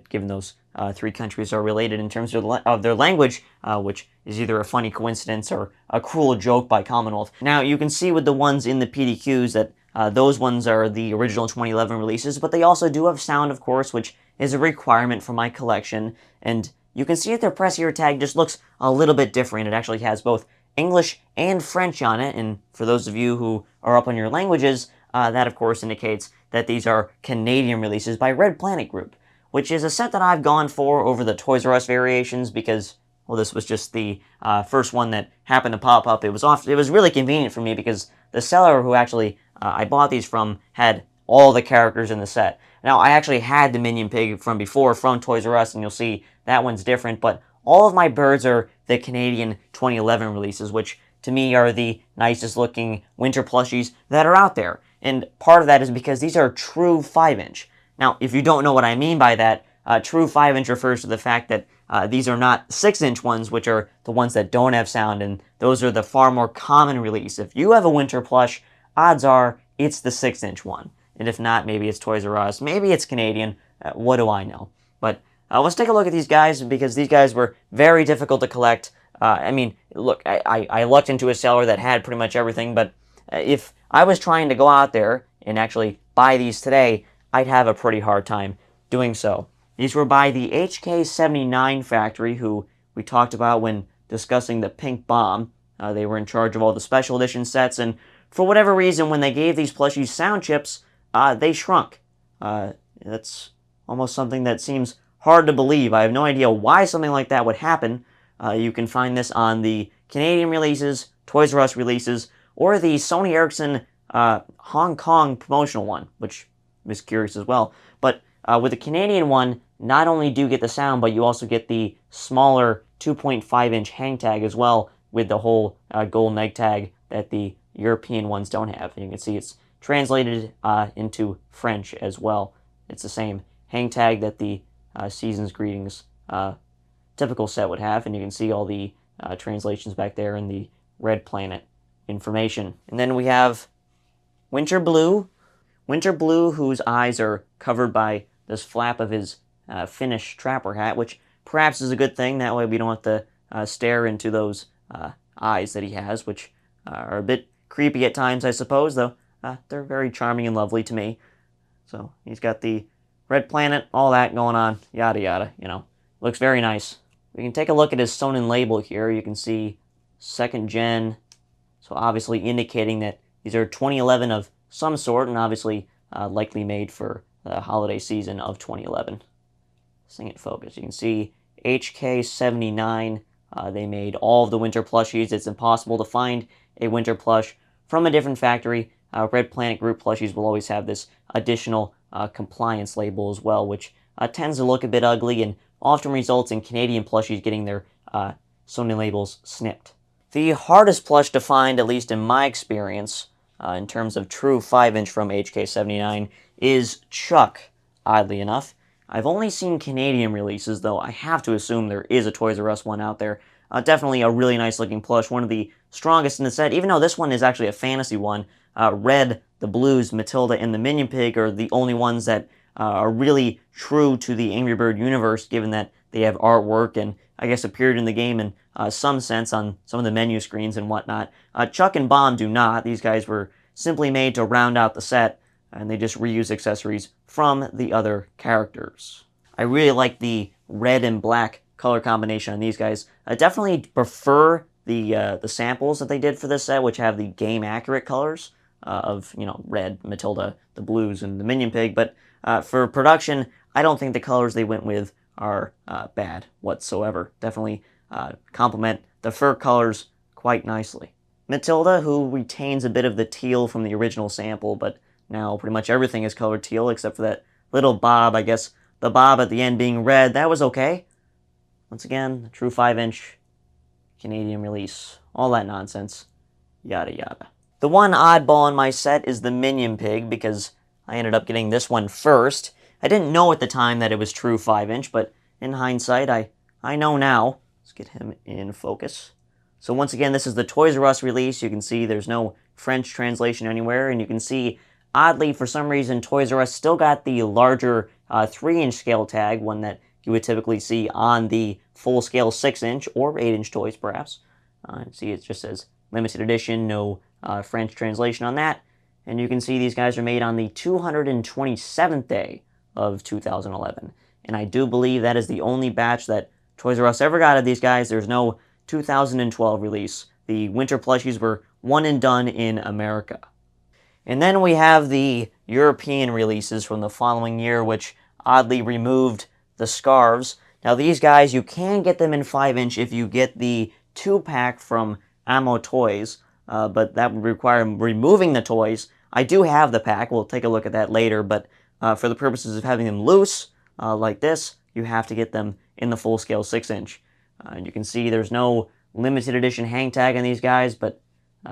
given those three countries are related in terms of their language, which is either a funny coincidence or a cruel joke by Commonwealth. Now, you can see with the ones in the PDQs that those ones are the original 2011 releases, but they also do have sound, of course, which is a requirement for my collection. And you can see that their press here tag just looks a little bit different. It actually has both English and French on it, and for those of you who are up on your languages, that of course indicates that these are Canadian releases by Red Planet Group, which is a set that I've gone for over the Toys R Us variations because, well, this was just the first one that happened to pop up. It was really convenient for me because the seller who actually I bought these from had all the characters in the set. Now, I actually had the Minion Pig from before from Toys R Us, and you'll see that one's different, but all of my birds are the Canadian 2011 releases, which to me are the nicest looking winter plushies that are out there. And part of that is because these are true 5-inch. Now, if you don't know what I mean by that, true 5-inch refers to the fact that these are not 6-inch ones, which are the ones that don't have sound, and those are the far more common release. If you have a winter plush, odds are it's the 6-inch one. And if not, maybe it's Toys R Us, maybe it's Canadian, what do I know? But let's take a look at these guys, because these guys were very difficult to collect. I mean, look, I lucked into a seller that had pretty much everything, but if I was trying to go out there and actually buy these today, I'd have a pretty hard time doing so. These were by the HK79 factory, who we talked about when discussing the Pink Bomb. They were in charge of all the special edition sets, and for whatever reason, when they gave these plushies sound chips, they shrunk. That's almost something that seems hard to believe. I have no idea why something like that would happen. You can find this on the Canadian releases, Toys R Us releases, or the Sony Ericsson Hong Kong promotional one, which is curious as well. But with the Canadian one, not only do you get the sound, but you also get the smaller 2.5-inch hang tag as well, with the whole gold neg tag that the European ones don't have. And you can see it's translated into French as well. It's the same hang tag that the Season's Greetings typical set would have, and you can see all the translations back there in the Red Planet information. And then we have Winter Blue, whose eyes are covered by this flap of his Finnish trapper hat, which perhaps is a good thing. That way we don't have to stare into those eyes that he has, which are a bit creepy at times, I suppose, though they're very charming and lovely to me. So he's got the Red Planet, all that going on, yada yada, you know. Looks very nice. We can take a look at his Sonnen label here. You can see 2nd gen, so obviously indicating that these are 2011 of some sort, and obviously likely made for the holiday season of 2011. Sing it focus. You can see HK79. They made all of the winter plushies. It's impossible to find a winter plush from a different factory. Red Planet Group plushies will always have this additional compliance label as well, which tends to look a bit ugly, and often results in Canadian plushies getting their Sony labels snipped. The hardest plush to find, at least in my experience, in terms of true 5-inch from HK79, is Chuck, oddly enough. I've only seen Canadian releases, though I have to assume there is a Toys R Us one out there. Definitely a really nice looking plush, one of the strongest in the set, even though this one is actually a fantasy one. Red, the Blues, Matilda, and the Minion Pig are the only ones that are really true to the Angry Bird universe, given that they have artwork and, I guess, appeared in the game in some sense on some of the menu screens and whatnot. Chuck and Bomb do not. These guys were simply made to round out the set, and they just reuse accessories from the other characters. I really like the red and black color combination on these guys. I definitely prefer the samples that they did for this set, which have the game-accurate colors of, red, Matilda, the Blues, and the Minion Pig, but for production, I don't think the colors they went with are bad whatsoever. Definitely complement the fur colors quite nicely. Matilda, who retains a bit of the teal from the original sample, but now pretty much everything is colored teal except for that little bob. I guess the bob at the end being red, that was okay. Once again, the true 5-inch Canadian release. All that nonsense. Yada yada. The one oddball in my set is the Minion Pig, because I ended up getting this one first. I didn't know at the time that it was true 5-inch, but in hindsight, I know now. Let's get him in focus. So once again, this is the Toys R Us release. You can see there's no French translation anywhere, and you can see, oddly, for some reason, Toys R Us still got the larger 3-inch scale tag, one that you would typically see on the full-scale 6-inch or 8-inch toys, perhaps. See, it just says limited edition, no French translation on that. And you can see these guys are made on the 227th day of 2011. And I do believe that is the only batch that Toys R Us ever got of these guys. There's no 2012 release. The winter plushies were one and done in America. And then we have the European releases from the following year, which oddly removed the scarves. Now these guys, you can get them in 5-inch if you get the 2-pack from Ammo Toys, but that would require removing the toys. I do have the pack. We'll take a look at that later, but for the purposes of having them loose, like this, you have to get them in the full-scale 6-inch. And you can see there's no limited edition hang tag on these guys, but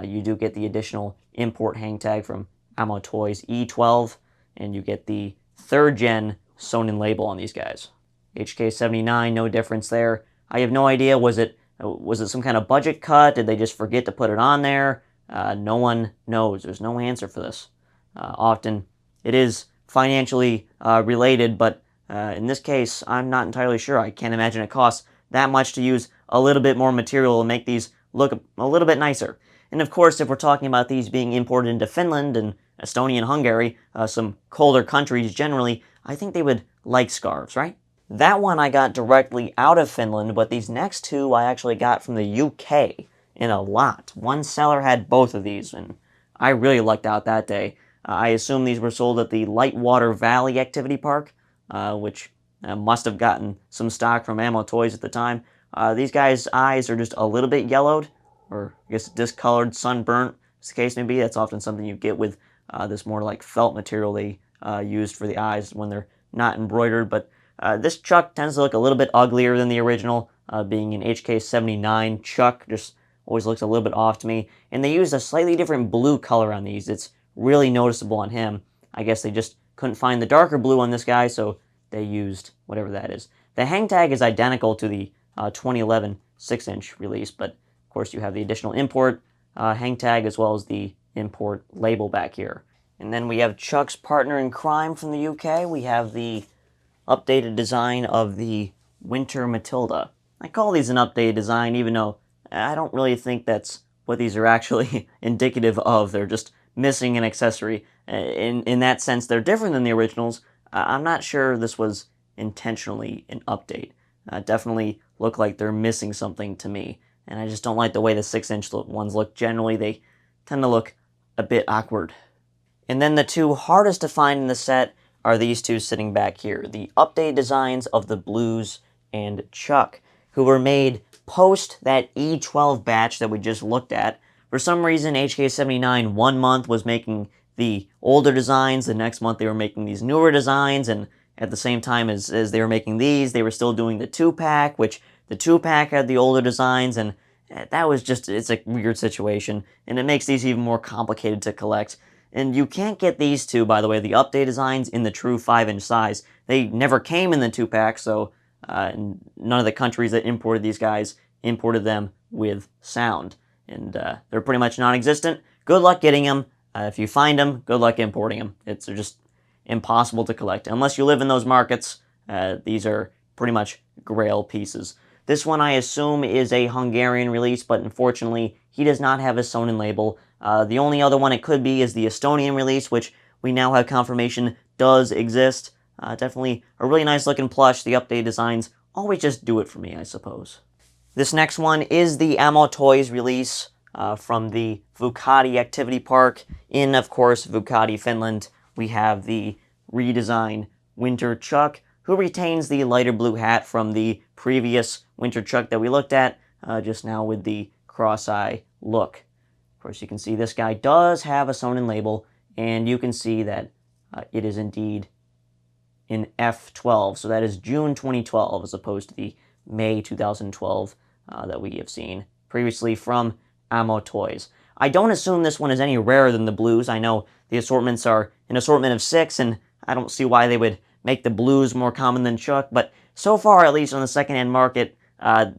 you do get the additional import hang tag from Ammo Toys E12, and you get the 3rd-gen Sonin label on these guys. HK79, no difference there. I have no idea, was it some kind of budget cut? Did they just forget to put it on there? No one knows. There's no answer for this. Often it is financially related, but in this case, I'm not entirely sure. I can't imagine it costs that much to use a little bit more material and make these look a little bit nicer. And of course, if we're talking about these being imported into Finland and Estonia and Hungary, some colder countries generally, I think they would like scarves, right? That one I got directly out of Finland, but these next two I actually got from the UK in a lot. One seller had both of these, and I really lucked out that day. I assume these were sold at the Lightwater Valley Activity Park, which must have gotten some stock from Ammo Toys at the time. These guys' eyes are just a little bit yellowed, or I guess discolored, sunburnt, as the case may be. That's often something you get with this more like felt material they used for the eyes when they're not embroidered. But this Chuck tends to look a little bit uglier than the original, being an HK79 Chuck. Just always looks a little bit off to me. And they used a slightly different blue color on these. It's really noticeable on him. I guess they just couldn't find the darker blue on this guy, so they used whatever that is. The hang tag is identical to the 2011 6-inch release, but of course you have the additional import hang tag as well as the import label back here. And then we have Chuck's partner in crime from the UK. We have the updated design of the Winter Matilda. I call these an updated design, even though I don't really think that's what these are actually indicative of. They're just missing an accessory. In that sense, they're different than the originals. I'm not sure this was intentionally an update. Definitely look like they're missing something to me. And I just don't like the way the 6-inch ones look. Generally, they tend to look a bit awkward. And then the two hardest to find in the set are these two sitting back here. The updated designs of the Blues and Chuck, who were made post that E12 batch that we just looked at. For some reason, HK79 one month was making the older designs, the next month they were making these newer designs, and at the same time as they were making these, they were still doing the 2-pack, which the 2-pack had the older designs, and that was just, it's a weird situation, and it makes these even more complicated to collect. And you can't get these two, by the way, the update designs, in the true 5-inch size. They never came in the 2-pack, so none of the countries that imported these guys imported them with sound. And they're pretty much non-existent. Good luck getting them. If you find them, good luck importing them. They're just impossible to collect. Unless you live in those markets, these are pretty much grail pieces. This one, I assume, is a Hungarian release, but unfortunately, he does not have a Sonin label. The only other one it could be is the Estonian release, which we now have confirmation does exist. Definitely a really nice looking plush. The update designs always just do it for me, I suppose. This next one is the Ammo Toys release from the Vuokatti Activity Park in, of course, Vuokatti, Finland. We have the redesigned Winter Chuck, who retains the lighter blue hat from the previous Winter Chuck that we looked at, just now with the cross-eye look. Of course, you can see this guy does have a Sonin label, and you can see that it is indeed in F12, so that is June 2012 as opposed to the May 2012 that we have seen previously from Ammo Toys. I don't assume this one is any rarer than the blues. I know the assortments are an assortment of 6, and I don't see why they would make the blues more common than Chuck, but so far, at least on the secondhand market,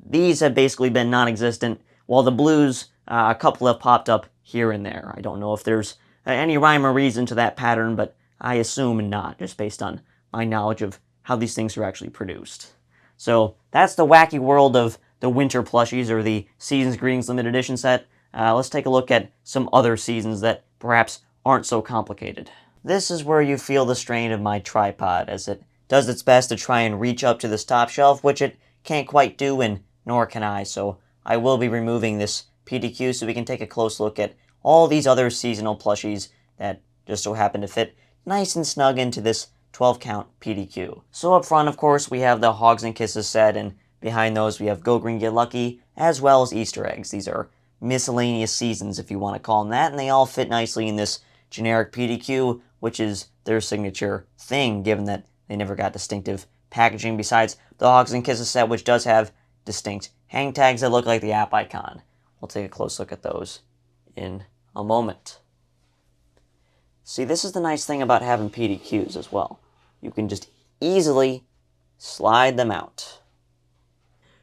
these have basically been non-existent, while the blues, a couple have popped up here and there. I don't know if there's any rhyme or reason to that pattern, but I assume not, just based on my knowledge of how these things are actually produced. So that's the wacky world of the winter plushies, or the Seasons Greetings Limited Edition set. Let's take a look at some other seasons that perhaps aren't so complicated. This is where you feel the strain of my tripod, as it does its best to try and reach up to this top shelf, which it can't quite do, and nor can I, so I will be removing this PDQ so we can take a close look at all these other seasonal plushies that just so happen to fit nice and snug into this 12-count PDQ. So up front, of course, we have the Hogs and Kisses set, and behind those we have Go Green Get Lucky, as well as Easter eggs. These are miscellaneous seasons, if you want to call them that, and they all fit nicely in this generic PDQ, which is their signature thing, given that they never got distinctive packaging besides the Hogs and Kisses set, which does have distinct hang tags that look like the app icon. We'll take a close look at those in a moment. See, this is the nice thing about having PDQs as well. You can just easily slide them out.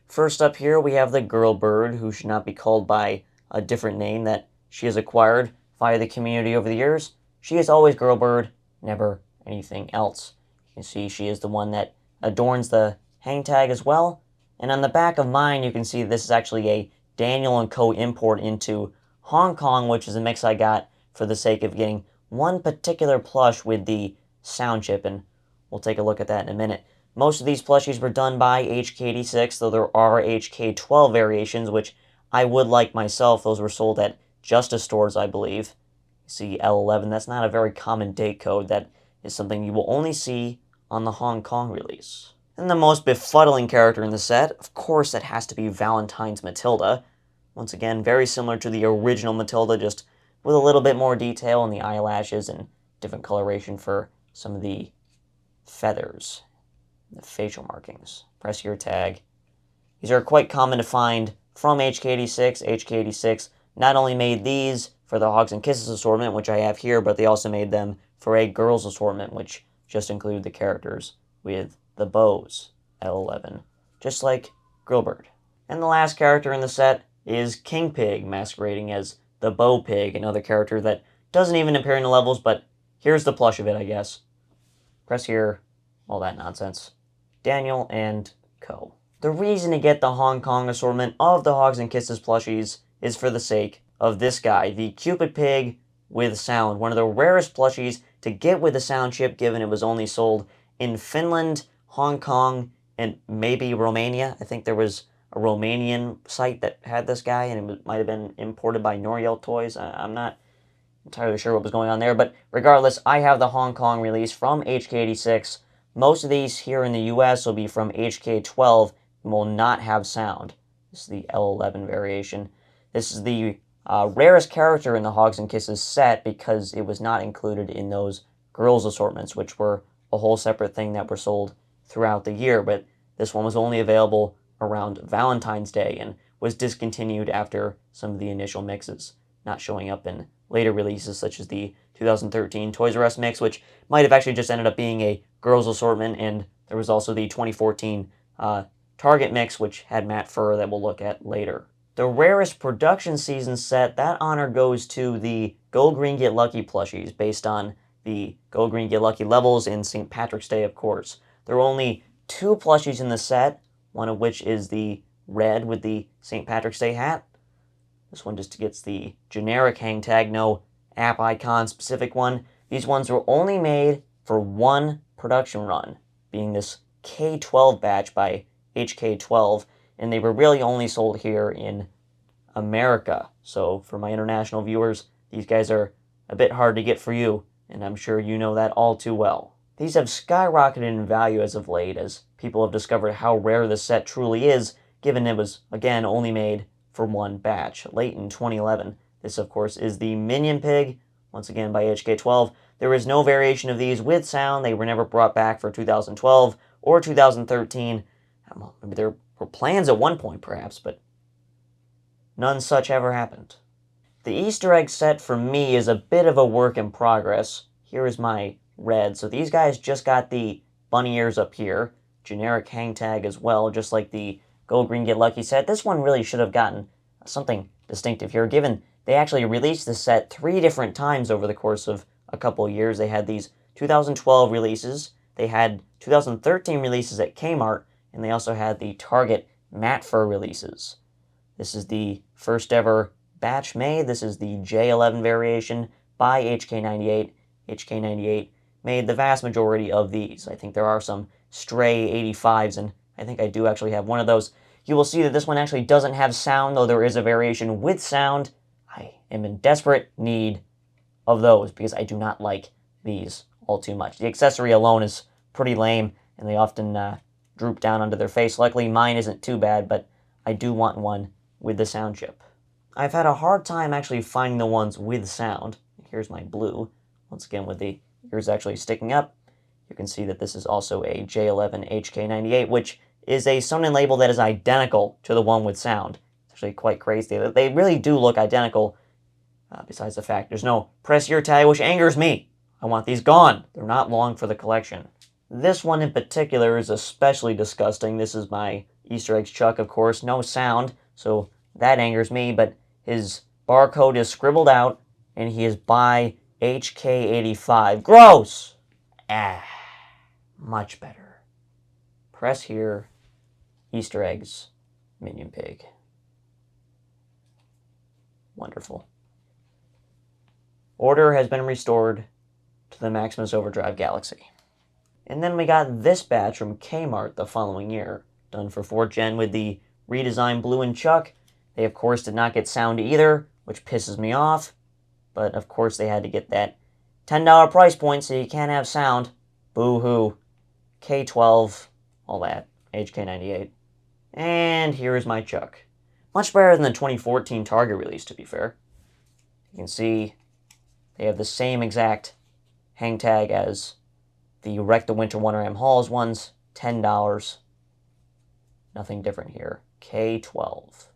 First up here, we have the girl bird, who should not be called by a different name that she has acquired via the community over the years. She is always girl bird, never anything else. You can see she is the one that adorns the hang tag as well. And on the back of mine, you can see this is actually a Daniel & Co. import into Hong Kong, which is a mix I got for the sake of getting one particular plush with the sound chip, and we'll take a look at that in a minute. Most of these plushies were done by HK86, though there are HK12 variations, which I would like myself. Those were sold at Justice stores, I believe. You see L11, that's not a very common date code. That is something you will only see on the Hong Kong release. And the most befuddling character in the set, of course, it has to be Valentine's Matilda. Once again, very similar to the original Matilda, just with a little bit more detail in the eyelashes and different coloration for some of the feathers, the facial markings. Press here tag. These are quite common to find from HK86. HK86 not only made these for the Hogs and Kisses assortment, which I have here, but they also made them for a girls assortment, which just included the characters with the bows at 11, just like Grillbird. And the last character in the set is King Pig, masquerading as the Bow Pig, another character that doesn't even appear in the levels, but here's the plush of it, I guess. Press here, all that nonsense. Daniel & Co. The reason to get the Hong Kong assortment of the Hogs and Kisses plushies is for the sake of this guy, the Cupid Pig with sound, one of the rarest plushies to get with a sound chip, given it was only sold in Finland, Hong Kong, and maybe Romania. I think there was a Romanian site that had this guy, and it might have been imported by Noriel Toys. I'm not entirely sure what was going on there, but regardless, I have the Hong Kong release from HK86. Most of these here in the US will be from HK12 and will not have sound. This is the L11 variation. This is the rarest character in the Hogs and Kisses set because it was not included in those girls assortments, which were a whole separate thing that were sold throughout the year, but this one was only available around Valentine's Day and was discontinued after some of the initial mixes, not showing up in later releases such as the 2013 Toys R Us mix, which might have actually just ended up being a girls assortment, and there was also the 2014 Target mix, which had matte fur that we'll look at later. The rarest production season set, that honor goes to the Go Green Get Lucky plushies, based on the Go Green Get Lucky levels in St. Patrick's Day, of course. There were only 2 plushies in the set, one of which is the red with the St. Patrick's Day hat. This one just gets the generic hang tag, no app icon specific one. These ones were only made for one production run, being this K12 batch by HK12, and they were really only sold here in America. So for my international viewers, these guys are a bit hard to get for you, and I'm sure you know that all too well. These have skyrocketed in value as of late, as people have discovered how rare this set truly is, given it was, again, only made for one batch, late in 2011. This, of course, is the Minion Pig, once again by HK12. There is no variation of these with sound. They were never brought back for 2012 or 2013. Maybe there were plans at one point, perhaps, but none such ever happened. The Easter egg set for me is a bit of a work in progress. Here is my red. So these guys just got the bunny ears up here, generic hang tag as well, just like the Go Green Get Lucky set. This one really should have gotten something distinctive here, given they actually released the set 3 different times over the course of a couple of years. They had these 2012 releases, they had 2013 releases at Kmart, and they also had the Target matte fur releases. This is the first ever batch made. This is the J11 variation by HK98. HK98 made the vast majority of these. I think there are some stray 85s, and I think I do actually have one of those. You will see that this one actually doesn't have sound, though there is a variation with sound. I am in desperate need of those because I do not like these all too much. The accessory alone is pretty lame, and they often droop down onto their face. Luckily, mine isn't too bad, but I do want one with the sound chip. I've had a hard time actually finding the ones with sound. Here's my blue, once again with the ears actually sticking up. You can see that this is also a J11 HK98, which is a Sonnen label that is identical to the one with sound. It's actually quite crazy. They really do look identical, besides the fact there's no press here tag, which angers me. I want these gone. They're not long for the collection. This one in particular is especially disgusting. This is my Easter eggs Chuck, of course. No sound, so that angers me, but his barcode is scribbled out, and he is by HK85. Gross! Much better. Press here, Easter eggs, Minion Pig. Wonderful. Order has been restored to the Maximus Overdrive Galaxy. And then we got this batch from Kmart the following year, done for 4th Gen with the redesigned Blue and Chuck. They, of course, did not get sound either, which pisses me off. But, of course, they had to get that $10 price point, so you can't have sound. Boo-hoo. K12, all that. HK98. And here is my Chuck. Much better than the 2014 Target release, to be fair. You can see they have the same exact hang tag as the Wreck the Winter Wonderland Halls ones. $10. Nothing different here. K12.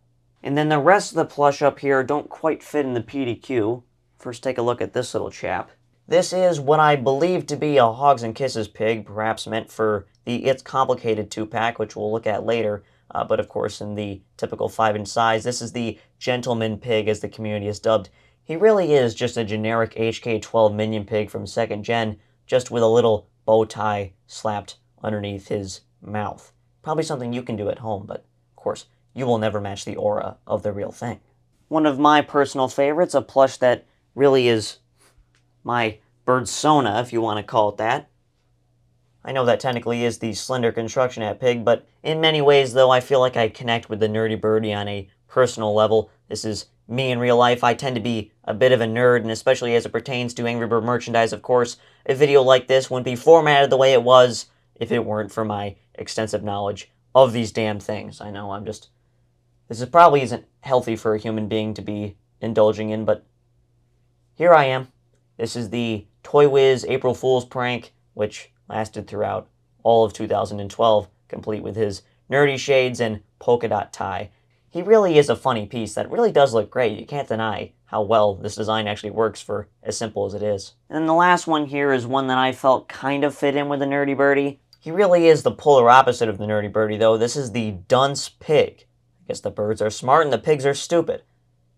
And then the rest of the plush up here don't quite fit in the PDQ. First, take a look at this little chap. This is what I believe to be a Hogs and Kisses pig, perhaps meant for the It's Complicated 2-pack, which we'll look at later. But of course, in the typical 5-inch size, this is the Gentleman Pig, as the community is dubbed. He really is just a generic HK12 Minion Pig from 2nd Gen, just with a little bow tie slapped underneath his mouth. Probably something you can do at home, but of course, you will never match the aura of the real thing. One of my personal favorites, a plush that really is my Birdsona, if you want to call it that. I know that technically is the Slender Construction Hat pig, but in many ways, though, I feel like I connect with the nerdy birdie on a personal level. This is me in real life. I tend to be a bit of a nerd, and especially as it pertains to Angry Bird merchandise, of course, a video like this wouldn't be formatted the way it was if it weren't for my extensive knowledge of these damn things. I know, this is probably isn't healthy for a human being to be indulging in, but here I am. This is the Toy Wiz April Fool's prank, which lasted throughout all of 2012, complete with his nerdy shades and polka dot tie. He really is a funny piece that really does look great. You can't deny how well this design actually works for as simple as it is. And then the last one here is one that I felt kind of fit in with the Nerdy Birdie. He really is the polar opposite of the Nerdy Birdie, though. This is the dunce pig. I guess the birds are smart and the pigs are stupid.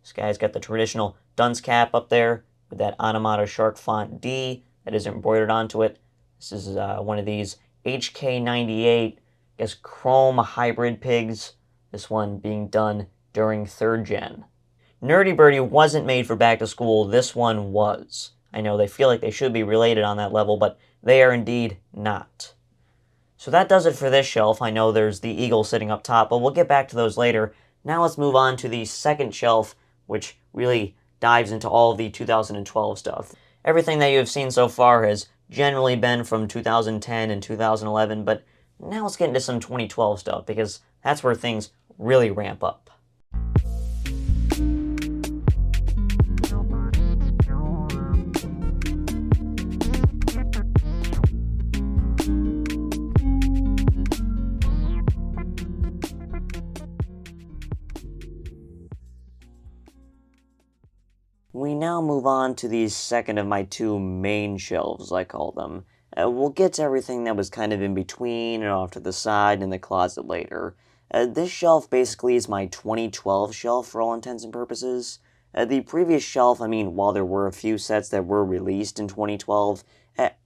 This guy's got the traditional dunce cap up there with that Anamata shark font D that is embroidered onto it. This is one of these HK98, I guess, chrome hybrid pigs. This one being done during 3rd gen. Nerdy Birdie wasn't made for back to school. This one was. I know they feel like they should be related on that level, but they are indeed not. So that does it for this shelf. I know there's the eagle sitting up top, but we'll get back to those later. Now let's move on to the second shelf, which really dives into all of the 2012 stuff. Everything that you have seen so far has generally been from 2010 and 2011, but now let's get into some 2012 stuff, because that's where things really ramp up. We now move on to the second of my two main shelves, I call them. We'll get to everything that was kind of in between and off to the side in the closet later. This shelf basically is my 2012 shelf for all intents and purposes. The previous shelf, while there were a few sets that were released in 2012,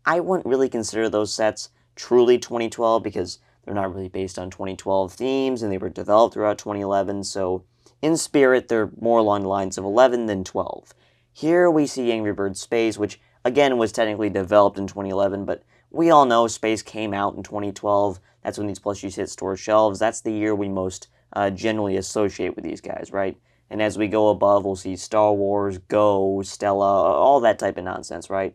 I wouldn't really consider those sets truly 2012 because they're not really based on 2012 themes and they were developed throughout 2011, so in spirit they're more along the lines of 11 than 12. Here we see Angry Birds Space, which again was technically developed in 2011, but we all know Space came out in 2012. That's when these plushies hit store shelves. That's the year we most generally associate with these guys, right? And as we go above, we'll see Star Wars, Go, Stella, all that type of nonsense, right?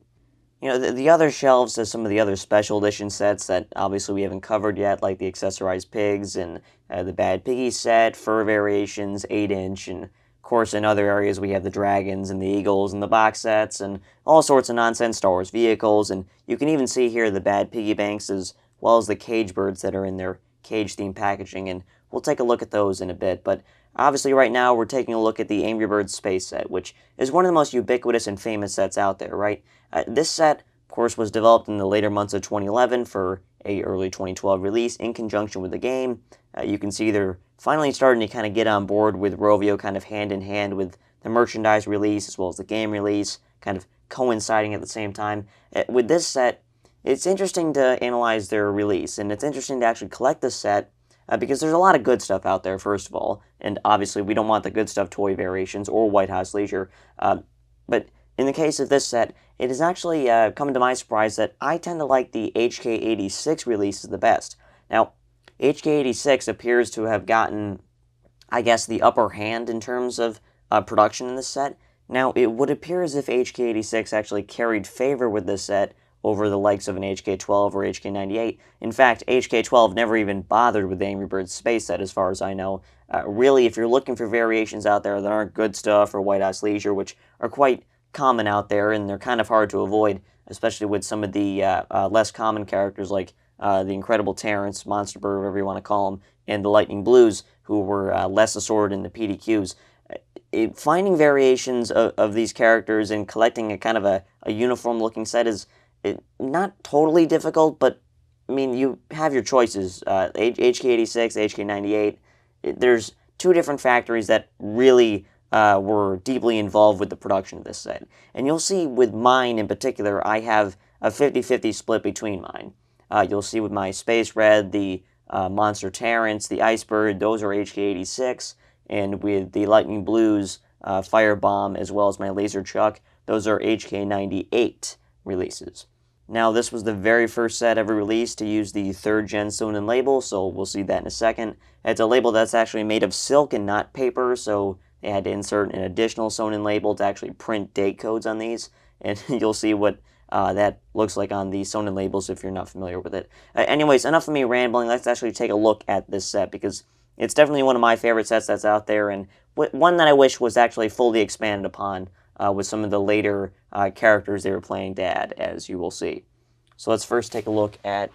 You know, the other shelves have some of the other special edition sets that obviously we haven't covered yet, like the Accessorized Pigs and the Bad Piggy set, fur variations, 8-inch, and of course in other areas we have the Dragons and the Eagles and the box sets and all sorts of nonsense Star Wars vehicles, and you can even see here the Bad Piggy Banks as well as the cage birds that are in their cage-themed packaging, and we'll take a look at those in a bit, but obviously right now we're taking a look at the Angry Birds Space set, which is one of the most ubiquitous and famous sets out there, right? This set, of course, was developed in the later months of 2011 for a early 2012 release in conjunction with the game. You can see they're finally starting to kind of get on board with Rovio kind of hand in hand with the merchandise release as well as the game release, kind of coinciding at the same time. With this set, it's interesting to analyze their release, and it's interesting to actually collect this set because there's a lot of good stuff out there, first of all, and obviously we don't want the good stuff toy variations or White House Leisure, but in the case of this set, it has actually come to my surprise that I tend to like the HK86 releases the best. Now, HK86 appears to have gotten, I guess, the upper hand in terms of production in this set. Now, it would appear as if HK86 actually carried favor with this set over the likes of an HK12 or HK98. In fact, HK12 never even bothered with the Angry Birds Space set, as far as I know. Really, if you're looking for variations out there that aren't good stuff or White House Leisure, which are quite common out there, and they're kind of hard to avoid, especially with some of the less common characters like the Incredible Terrence, Monster Bird, whatever you want to call them, and the Lightning Blues, who were less assorted in the PDQs. Finding variations of these characters and collecting a kind of a uniform-looking set is not totally difficult, but, you have your choices. HK86, HK98, there's two different factories that really were deeply involved with the production of this set. And you'll see with mine in particular, I have a 50-50 split between mine. You'll see with my Space Red, the Monster Terrence, the Icebird, those are HK86, and with the Lightning Blues, Firebomb, as well as my Laser Chuck, those are HK98 releases. Now, this was the very first set ever released to use the 3rd gen Sonin label, so we'll see that in a second. It's a label that's actually made of silk and not paper, so they had to insert an additional Sonin label to actually print date codes on these, and you'll see what that looks like on the Sonin labels if you're not familiar with it. Anyways, enough of me rambling. Let's actually take a look at this set, because it's definitely one of my favorite sets that's out there, and one that I wish was actually fully expanded upon with some of the later characters they were planning to add, as you will see. So let's first take a look at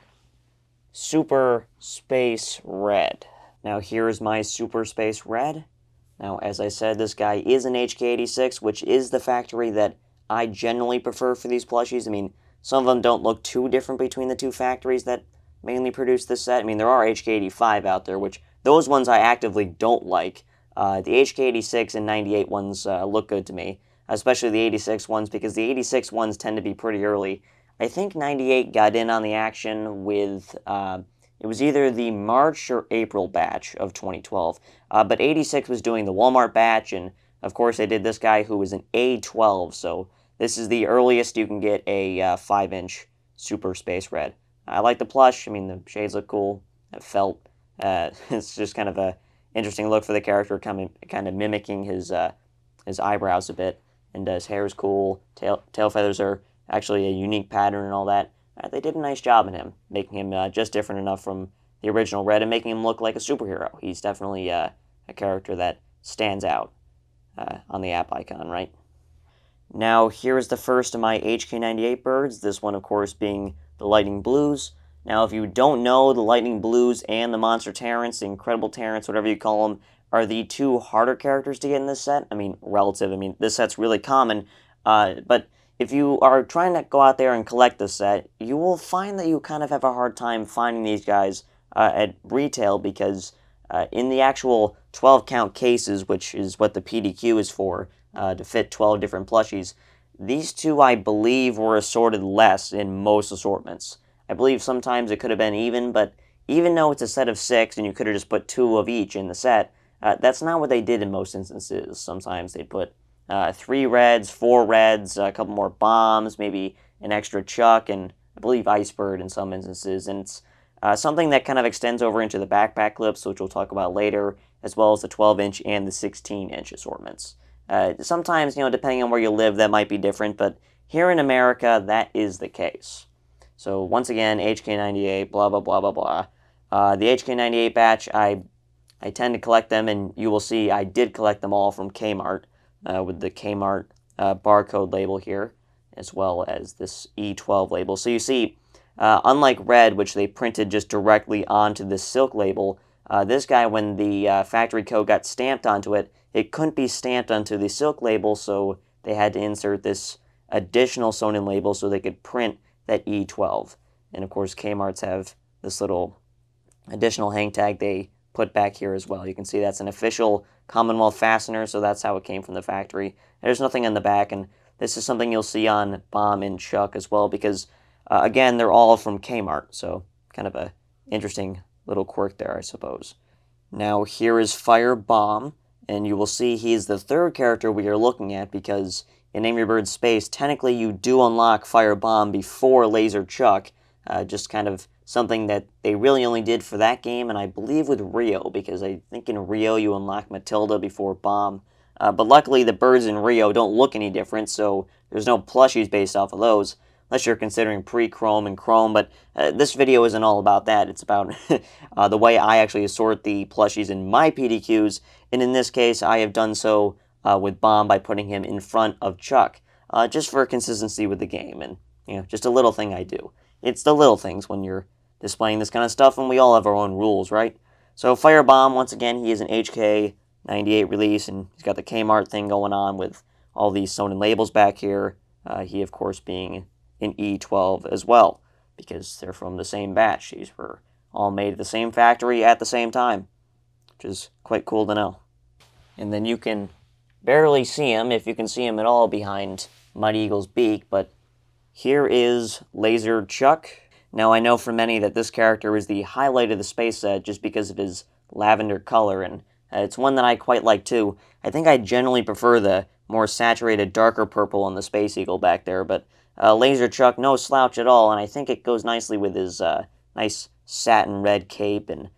Super Space Red. Now here's my Super Space Red. Now, as I said, this guy is an HK86, which is the factory that I generally prefer for these plushies. I mean, some of them don't look too different between the two factories that mainly produce this set. I mean, there are HK85 out there, which those ones I actively don't like. The HK86 and 98 ones look good to me, especially the 86 ones, because the 86 ones tend to be pretty early. I think 98 got in on the action with, it was either the March or April batch of 2012, but 86 was doing the Walmart batch, and of course they did this guy who was an A12, so this is the earliest you can get a 5-inch Super Space Red. I like the plush. I mean, the shades look cool. It felt, it's just kind of a interesting look for the character, kind of mimicking his eyebrows a bit, and his hair is cool. Tail feathers are actually a unique pattern and all that. They did a nice job in him, making him just different enough from the original Red and making him look like a superhero. He's definitely a character that stands out on the app icon, right? Now, here is the first of my HK98 birds, this one, of course, being the Lightning Blues. Now, if you don't know, the Lightning Blues and the Monster Terrans, the Incredible Terrans, whatever you call them, are the two harder characters to get in this set. I mean, relative. I mean, this set's really common, but if you are trying to go out there and collect this set, you will find that you kind of have a hard time finding these guys at retail, because in the actual 12-count cases, which is what the PDQ is for, to fit 12 different plushies, these two, I believe, were assorted less in most assortments. I believe sometimes it could have been even, but even though it's a set of 6 and you could have just put 2 of each in the set, that's not what they did in most instances. Sometimes they'd put 3 reds, 4 reds, a couple more bombs, maybe an extra chuck, and I believe Icebird in some instances. And it's something that kind of extends over into the backpack clips, which we'll talk about later, as well as the 12-inch and the 16-inch assortments. Sometimes, depending on where you live, that might be different, but here in America, that is the case. So once again, HK98, blah, blah, blah, blah, blah. The HK98 batch, I tend to collect them, and you will see I did collect them all from Kmart, with the Kmart barcode label here, as well as this E12 label. So you see, unlike Red, which they printed just directly onto the silk label, this guy, when the factory code got stamped onto it, it couldn't be stamped onto the silk label, so they had to insert this additional sewn-in label so they could print that E12. And of course, Kmart's have this little additional hang tag they put back here as well. You can see that's an official Commonwealth fastener, so that's how it came from the factory. There's nothing on the back, and this is something you'll see on Bomb and Chuck as well, because, again, they're all from Kmart, so kind of a interesting little quirk there, I suppose. Now, here is Fire Bomb, and you will see he's the third character we are looking at, because in Name Your Bird Space, technically you do unlock Fire Bomb before Laser Chuck, just kind of something that they really only did for that game, and I believe with Rio, because I think in Rio you unlock Matilda before Bomb. But luckily the birds in Rio don't look any different, so there's no plushies based off of those, unless you're considering pre-Chrome and Chrome, but this video isn't all about that. It's about the way I actually assort the plushies in my PDQs, and in this case I have done so with Bomb by putting him in front of Chuck, just for consistency with the game, and just a little thing I do. It's the little things when you're displaying this kind of stuff, and we all have our own rules, right? So Fire Bomb, once again, he is an HK98 release, and he's got the Kmart thing going on with all these sewn-in labels back here. He, of course, being an E12 as well, because they're from the same batch. These were all made at the same factory at the same time, which is quite cool to know. And then you can barely see him, if you can see him at all, behind Mighty Eagle's beak, but here is Laser Chuck. Now, I know for many that this character is the highlight of the space set just because of his lavender color, and it's one that I quite like too. I think I generally prefer the more saturated, darker purple on the Space Eagle back there, but Laser Chuck, no slouch at all, and I think it goes nicely with his nice satin red cape and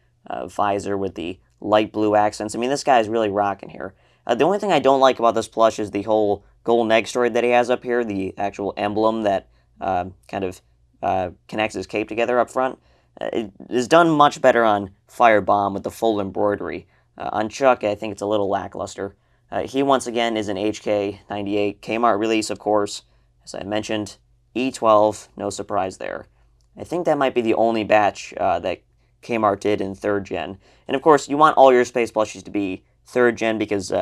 visor with the light blue accents. I mean, this guy's really rocking here. The only thing I don't like about this plush is the whole gold Negstroid that he has up here, the actual emblem that kind of connects his cape together up front. It is done much better on Fire Bomb with the full embroidery. On Chuck, I think it's a little lackluster. He, once again, is an HK98 Kmart release, of course. As I mentioned, E12, no surprise there. I think that might be the only batch that Kmart did in 3rd gen. And of course, you want all your space plushies to be 3rd gen because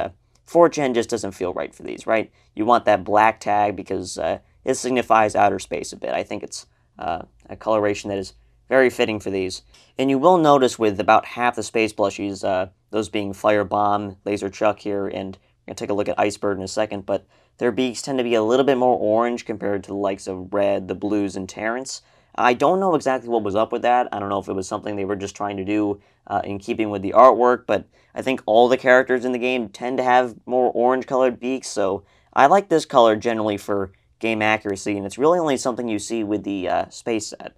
4th gen just doesn't feel right for these, right? You want that black tag because it signifies outer space a bit. I think it's a coloration that is very fitting for these. And you will notice with about half the space plushies, those being Firebomb, Laser Chuck here, and we're going to take a look at Icebird in a second, but their beaks tend to be a little bit more orange compared to the likes of Red, the Blues, and Terrence. I don't know exactly what was up with that. I don't know if it was something they were just trying to do in keeping with the artwork, but I think all the characters in the game tend to have more orange-colored beaks, so I like this color generally for game accuracy, and it's really only something you see with the space set.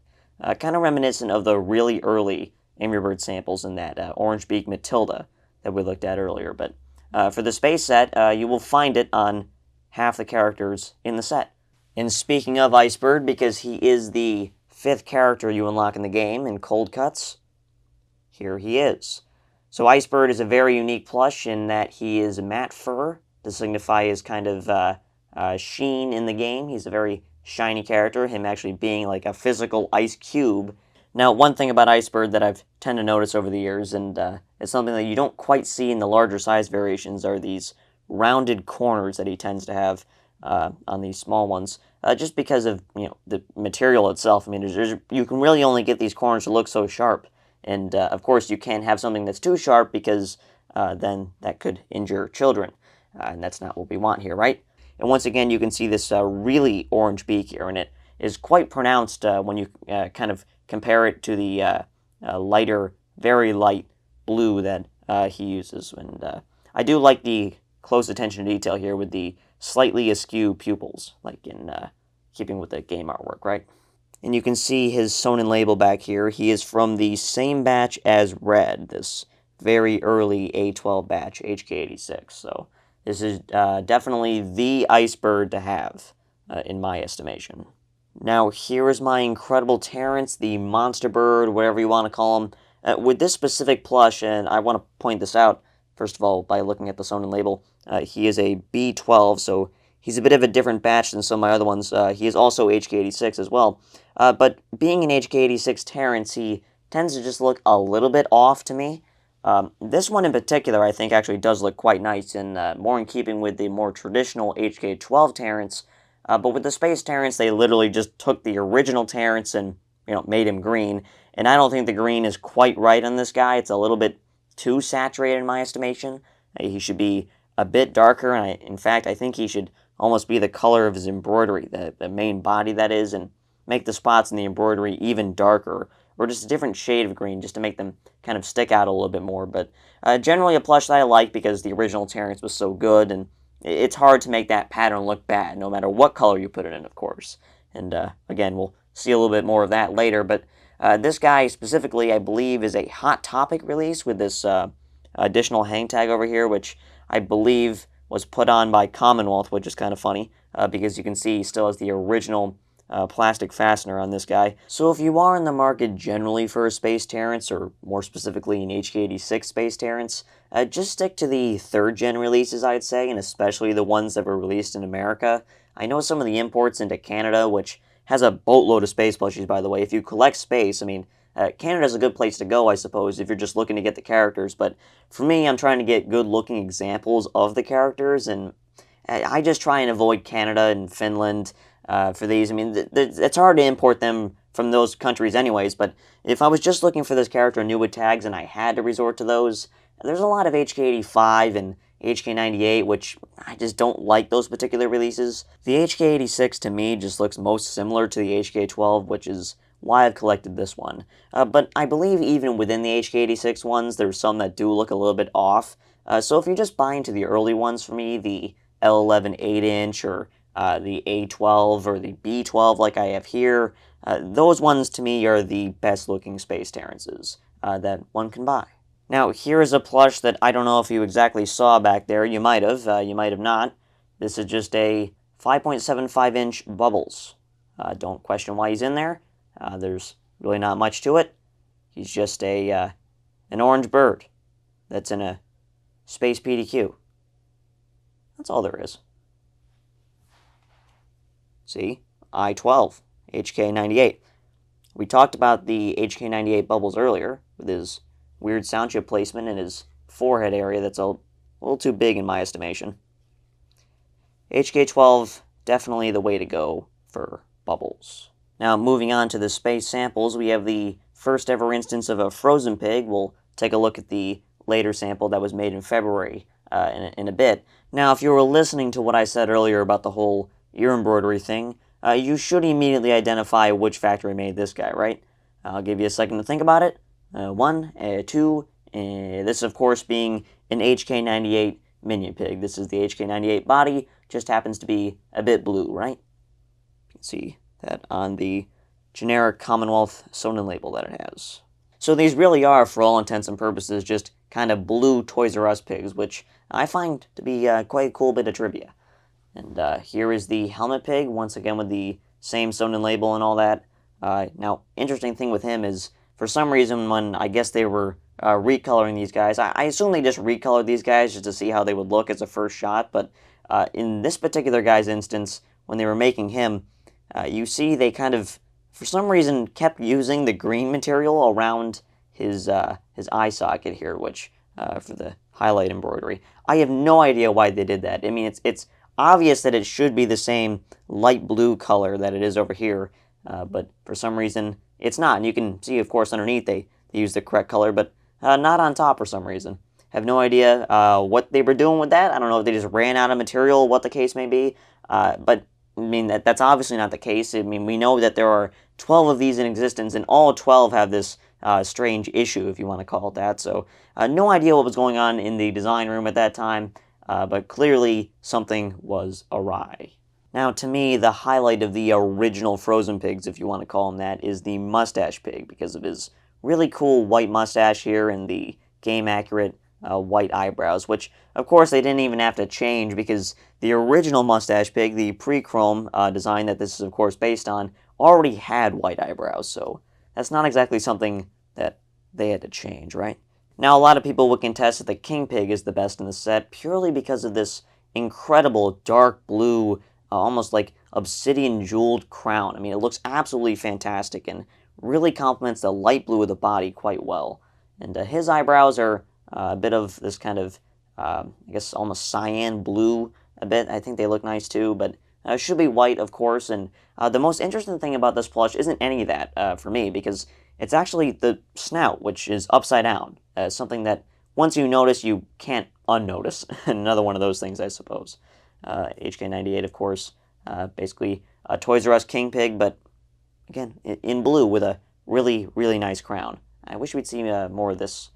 Kind of reminiscent of the really early Angry Bird samples in that orange beak Matilda that we looked at earlier, but for the space set, you will find it on half the characters in the set. And speaking of Icebird, because he is the 5th character you unlock in the game in Cold Cuts, here he is. So Icebird is a very unique plush in that he is matte fur to signify his kind of sheen in the game. He's a very shiny character, him actually being like a physical ice cube. Now, one thing about Icebird that I've tend to notice over the years, and it's something that you don't quite see in the larger size variations, are these rounded corners that he tends to have on these small ones, just because of the material itself. I mean, you can really only get these corners to look so sharp, and of course you can't have something that's too sharp because then that could injure children, and that's not what we want here, right? And once again, you can see this really orange beak here, and it is quite pronounced when you kind of compare it to the lighter, very light blue that he uses. And I do like the close attention to detail here with the slightly askew pupils, like in keeping with the game artwork, right? And you can see his sewn in label back here. He is from the same batch as Red, this very early A12 batch, HK86. So this is definitely the Icebird to have, in my estimation. Now, here is my incredible Terrence, the monster bird, whatever you want to call him. With this specific plush, and I want to point this out, first of all, by looking at the sewn in label, he is a B12, so he's a bit of a different batch than some of my other ones. He is also HK86 as well. But being an HK86 Terrence, he tends to just look a little bit off to me. This one in particular, I think, actually does look quite nice, and more in keeping with the more traditional HK12 Terrence. But with the Space Terrence, they literally just took the original Terrence and made him green. And I don't think the green is quite right on this guy. It's a little bit too saturated in my estimation. He should be a bit darker, and in fact, I think he should almost be the color of his embroidery, the main body that is, and make the spots in the embroidery even darker, or just a different shade of green, just to make them kind of stick out a little bit more. But generally a plush that I like because the original Terrence was so good, and it's hard to make that pattern look bad, no matter what color you put it in, of course. And again, we'll see a little bit more of that later, but this guy specifically, I believe, is a Hot Topic release with this additional hang tag over here, which I believe was put on by Commonwealth, which is kind of funny, because you can see he still has the original plastic fastener on this guy. So if you are in the market generally for a Space Terrence, or more specifically an HK86 Space Terrence, just stick to the 3rd gen releases, I'd say, and especially the ones that were released in America. I know some of the imports into Canada, which has a boatload of space plushies, by the way. If you collect space, I mean, Canada's a good place to go, I suppose, if you're just looking to get the characters, but for me, I'm trying to get good-looking examples of the characters, and I just try and avoid Canada and Finland for these. I mean, it's hard to import them from those countries anyways, but if I was just looking for this character new with tags and I had to resort to those, there's a lot of HK85 and HK98, which I just don't like those particular releases. The HK86 to me just looks most similar to the HK12, which is why I've collected this one. But I believe even within the HK86 ones, there's some that do look a little bit off. So if you're just buying to the early ones for me, the L11 8-inch or the A12 or the B12 like I have here, those ones to me are the best looking Space Terrences that one can buy. Now, here is a plush that I don't know if you exactly saw back there. You might have not. This is just a 5.75-inch Bubbles. Don't question why he's in there. There's really not much to it. He's just an orange bird that's in a space PDQ. That's all there is. See? I-12, HK98. We talked about the HK98 bubbles earlier, with his weird sound chip placement in his forehead area that's a little too big in my estimation. HK12, definitely the way to go for bubbles. Now, moving on to the space samples, we have the first ever instance of a frozen pig. We'll take a look at the later sample that was made in February in a bit. Now, if you were listening to what I said earlier about the whole ear embroidery thing, you should immediately identify which factory made this guy, right? I'll give you a second to think about it. One, two, this of course being an HK98 minion pig. This is the HK98 body, just happens to be a bit blue, right? You can see that on the generic Commonwealth Sonnen label that it has. So these really are, for all intents and purposes, just kind of blue Toys R Us pigs, which I find to be quite a cool bit of trivia. And here is the helmet pig, once again with the same Sonnen label and all that. Now, interesting thing with him is, for some reason, when I guess they were recoloring these guys, I assume they just recolored these guys just to see how they would look as a first shot, but in this particular guy's instance, when they were making him, you see they kind of, for some reason, kept using the green material around his eye socket here, which, for the highlight embroidery. I have no idea why they did that. I mean, it's obvious that it should be the same light blue color that it is over here, but for some reason, it's not. And you can see, of course, underneath they use the correct color, but not on top for some reason. Have no idea what they were doing with that. I don't know if they just ran out of material, what the case may be, but I mean, that's obviously not the case. I mean, we know that there are 12 of these in existence, and all 12 have this strange issue, if you want to call it that. So, no idea what was going on in the design room at that time, but clearly something was awry. Now, to me, the highlight of the original Frozen Pigs, if you want to call him that, is the Mustache Pig, because of his really cool white mustache here and the game-accurate white eyebrows, which, of course, they didn't even have to change, because the original Mustache Pig, the pre-chrome design that this is, of course, based on, already had white eyebrows, so that's not exactly something that they had to change, right? Now, a lot of people would contest that the King Pig is the best in the set, purely because of this incredible dark blue, almost like obsidian jeweled crown. I mean, it looks absolutely fantastic and really complements the light blue of the body quite well. And his eyebrows are a bit of this kind of, I guess, almost cyan blue a bit. I think they look nice too, but should be white, of course. And the most interesting thing about this plush isn't any of that for me, because it's actually the snout, which is upside down. Something that once you notice, you can't unnotice. Another one of those things, I suppose. HK98, of course, basically a Toys R Us King Pig, but again, in blue with a really, really nice crown. I wish we'd see more of this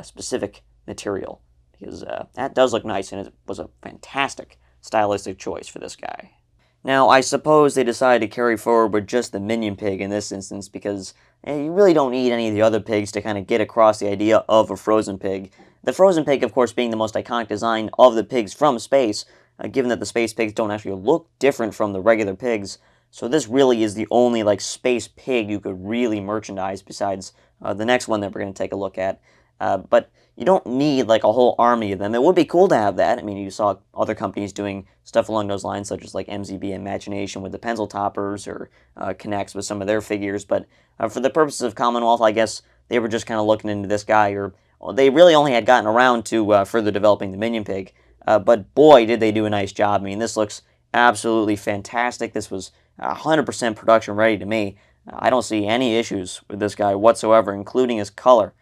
specific material, because that does look nice, and it was a fantastic stylistic choice for this guy. Now, I suppose they decided to carry forward with just the Minion Pig in this instance, because you really don't need any of the other pigs to kind of get across the idea of a Frozen Pig. The Frozen Pig, of course, being the most iconic design of the pigs from space, given that the space pigs don't actually look different from the regular pigs. So this really is the only, like, space pig you could really merchandise, besides the next one that we're going to take a look at. But you don't need, like, a whole army of them. It would be cool to have that. I mean, you saw other companies doing stuff along those lines, such as, like, MZB Imagination with the pencil toppers, or Connects with some of their figures. But for the purposes of Commonwealth, I guess they were just kind of looking into this guy, or they really only had gotten around to further developing the Minion Pig. But boy, did they do a nice job. I mean, this looks absolutely fantastic. This was 100% production ready to me. I don't see any issues with this guy whatsoever, including his color.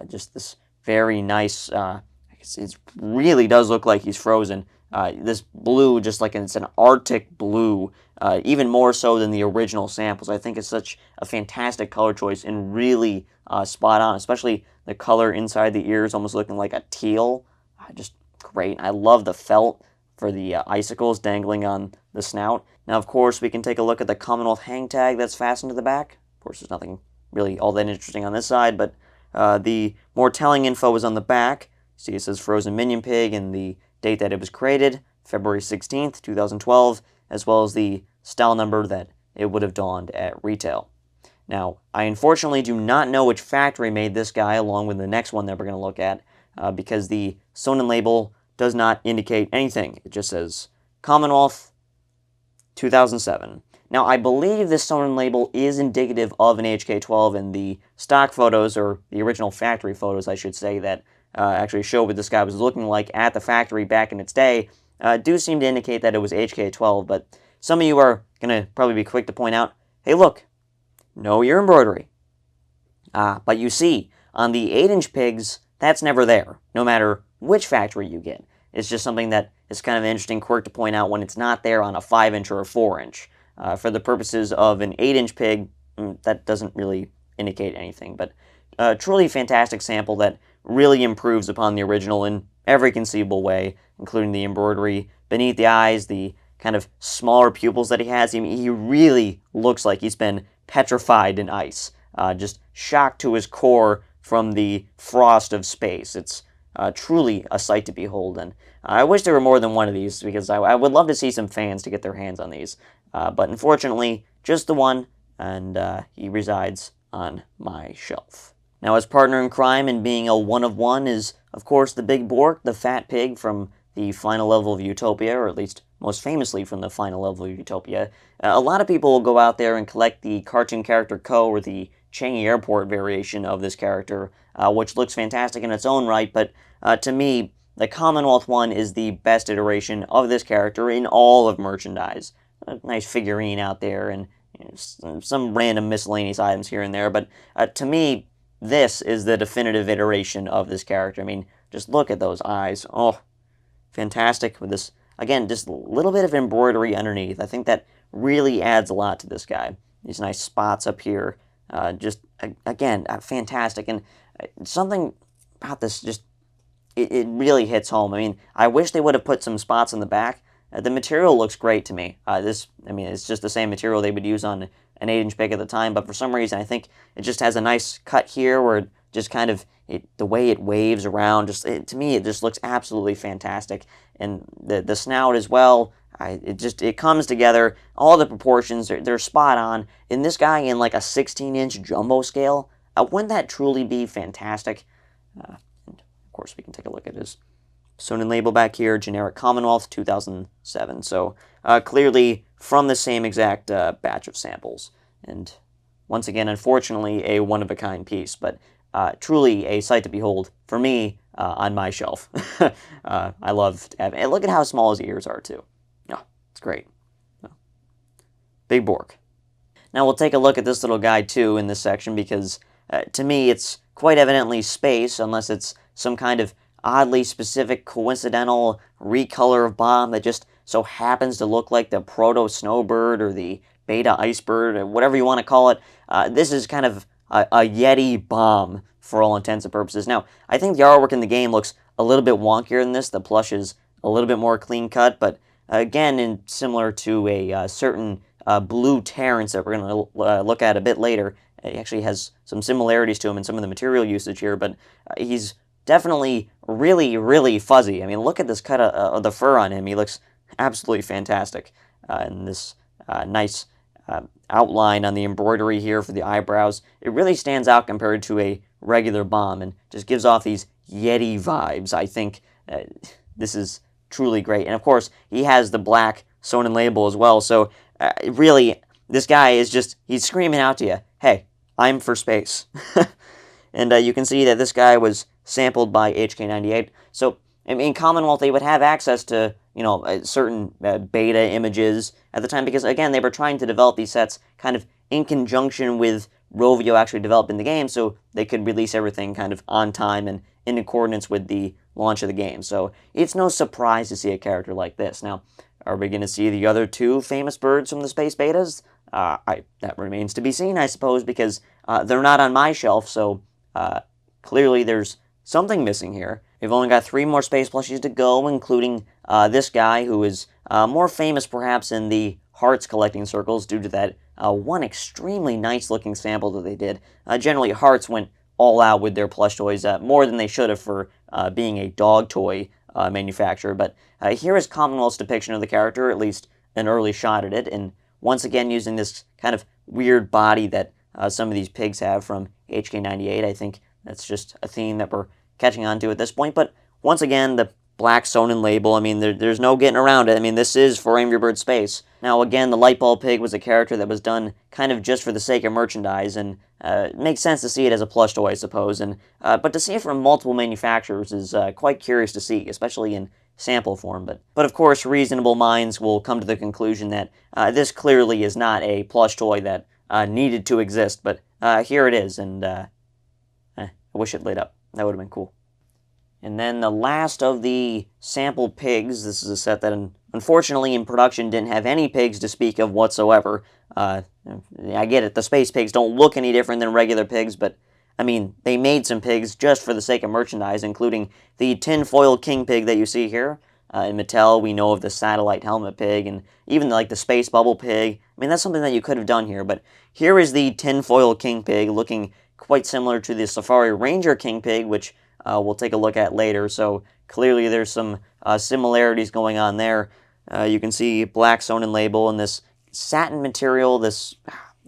Just this very nice, it really does look like he's frozen. This blue, just like it's an Arctic blue, even more so than the original samples. I think it's such a fantastic color choice and really spot on, especially the color inside the ears, almost looking like a teal. Just great. I love the felt for the icicles dangling on the snout. Now, of course, we can take a look at the Commonwealth hang tag that's fastened to the back. Of course, there's nothing really all that interesting on this side, but the more telling info is on the back. See, it says Frozen Minion Pig and the date that it was created, February 16th, 2012, as well as the style number that it would have dawned at retail. Now, I unfortunately do not know which factory made this guy, along with the next one that we're going to look at, because the Sonnen label does not indicate anything. It just says Commonwealth 2007. Now, I believe this Sonnen label is indicative of an HK12, and the stock photos, or the original factory photos, I should say, that actually show what this guy was looking like at the factory back in its day, do seem to indicate that it was HK12, but some of you are going to probably be quick to point out, hey, look, no ear embroidery. But you see, on the 8-inch pigs, that's never there, no matter which factory you get. It's just something that is kind of an interesting quirk to point out when it's not there on a 5-inch or a 4-inch. For the purposes of an 8-inch pig, that doesn't really indicate anything, but a truly fantastic sample that really improves upon the original in every conceivable way, including the embroidery beneath the eyes, the kind of smaller pupils that he has. I mean, he really looks like he's been petrified in ice, just shocked to his core from the frost of space. It's truly a sight to behold, and I wish there were more than one of these, because I would love to see some fans to get their hands on these. But unfortunately, just the one, and he resides on my shelf. Now, his partner in crime in being a one-of-one is, of course, the Big Bork, the fat pig from the final level of Utopia, or at least most famously from the final level of Utopia. A lot of people will go out there and collect the cartoon character Ko, or the Changi Airport variation of this character, which looks fantastic in its own right, but to me, the Commonwealth one is the best iteration of this character in all of merchandise. A nice figurine out there, and some random miscellaneous items here and there, but to me, this is the definitive iteration of this character. I mean, just look at those eyes. Oh, fantastic with this, again, just a little bit of embroidery underneath. I think that really adds a lot to this guy. These nice spots up here, just, again, fantastic. And something about this, just, it really hits home. I mean, I wish they would have put some spots on the back. The material looks great to me. I mean, it's just the same material they would use on an 8-inch pig at the time, but for some reason I think it just has a nice cut here where it just kind of, the way it waves around, to me it just looks absolutely fantastic. And the snout as well, it comes together, all the proportions, they're spot on. And this guy in like a 16-inch jumbo scale, wouldn't that truly be fantastic? And of course we can take a look at his Sonnen label back here, generic Commonwealth 2007. So clearly from the same exact batch of samples. And once again, unfortunately, a one-of-a-kind piece, but truly a sight to behold for me on my shelf. I love having, and look at how small his ears are too. Oh, it's great. Big Bork. Now we'll take a look at this little guy too in this section, because to me it's quite evidently space, unless it's some kind of oddly specific, coincidental recolor of bomb that just so happens to look like the proto-snowbird or the beta icebird, or whatever you want to call it. This is kind of a Yeti bomb for all intents and purposes. Now, I think the artwork in the game looks a little bit wonkier than this. The plush is a little bit more clean-cut, but again, similar to a certain blue Terrence that we're going to look at a bit later. It actually has some similarities to him in some of the material usage here, but he's definitely really, really fuzzy. I mean, look at this cut of the fur on him. He looks absolutely fantastic. And this nice outline on the embroidery here for the eyebrows, it really stands out compared to a regular bomb and just gives off these Yeti vibes. I think this is truly great. And of course, he has the black Sonnen label as well. So really, this guy is just, he's screaming out to you, hey, I'm for space. And you can see that this guy was sampled by HK98. So in Commonwealth, they would have access to, certain beta images at the time, because, again, they were trying to develop these sets kind of in conjunction with Rovio actually developing the game, so they could release everything kind of on time and in accordance with the launch of the game. So it's no surprise to see a character like this. Now, are we going to see the other two famous birds from the space betas? That remains to be seen, I suppose, because they're not on my shelf, so clearly there's something missing here. We've only got 3 more space plushies to go, including this guy, who is more famous perhaps in the Hearts collecting circles due to that one extremely nice-looking sample that they did. Generally, Hearts went all out with their plush toys, more than they should have for being a dog toy manufacturer. But here is Commonwealth's depiction of the character, at least an early shot at it, and once again using this kind of weird body that some of these pigs have from HK98. I think that's just a theme that we're catching on to at this point. But once again, the black Sonin label. I mean, there's no getting around it. I mean, this is for Angry Birds Space. Now, again, the Lightbulb Pig was a character that was done kind of just for the sake of merchandise, and it makes sense to see it as a plush toy, I suppose. And but to see it from multiple manufacturers is quite curious to see, especially in sample form. But of course, reasonable minds will come to the conclusion that this clearly is not a plush toy that needed to exist. But here it is, and I wish it lit up. That would have been cool. And then the last of the sample pigs. This is a set that, unfortunately, in production didn't have any pigs to speak of whatsoever. I get it, the space pigs don't look any different than regular pigs, but, I mean, they made some pigs just for the sake of merchandise, including the tinfoil king pig that you see here. In Mattel, we know of the satellite helmet pig, and even, like, the space bubble pig. I mean, that's something that you could have done here, but here is the tinfoil king pig, looking quite similar to the Safari Ranger king pig, which we'll take a look at later. So clearly there's some similarities going on there. You can see black Sonin label and this satin material. This,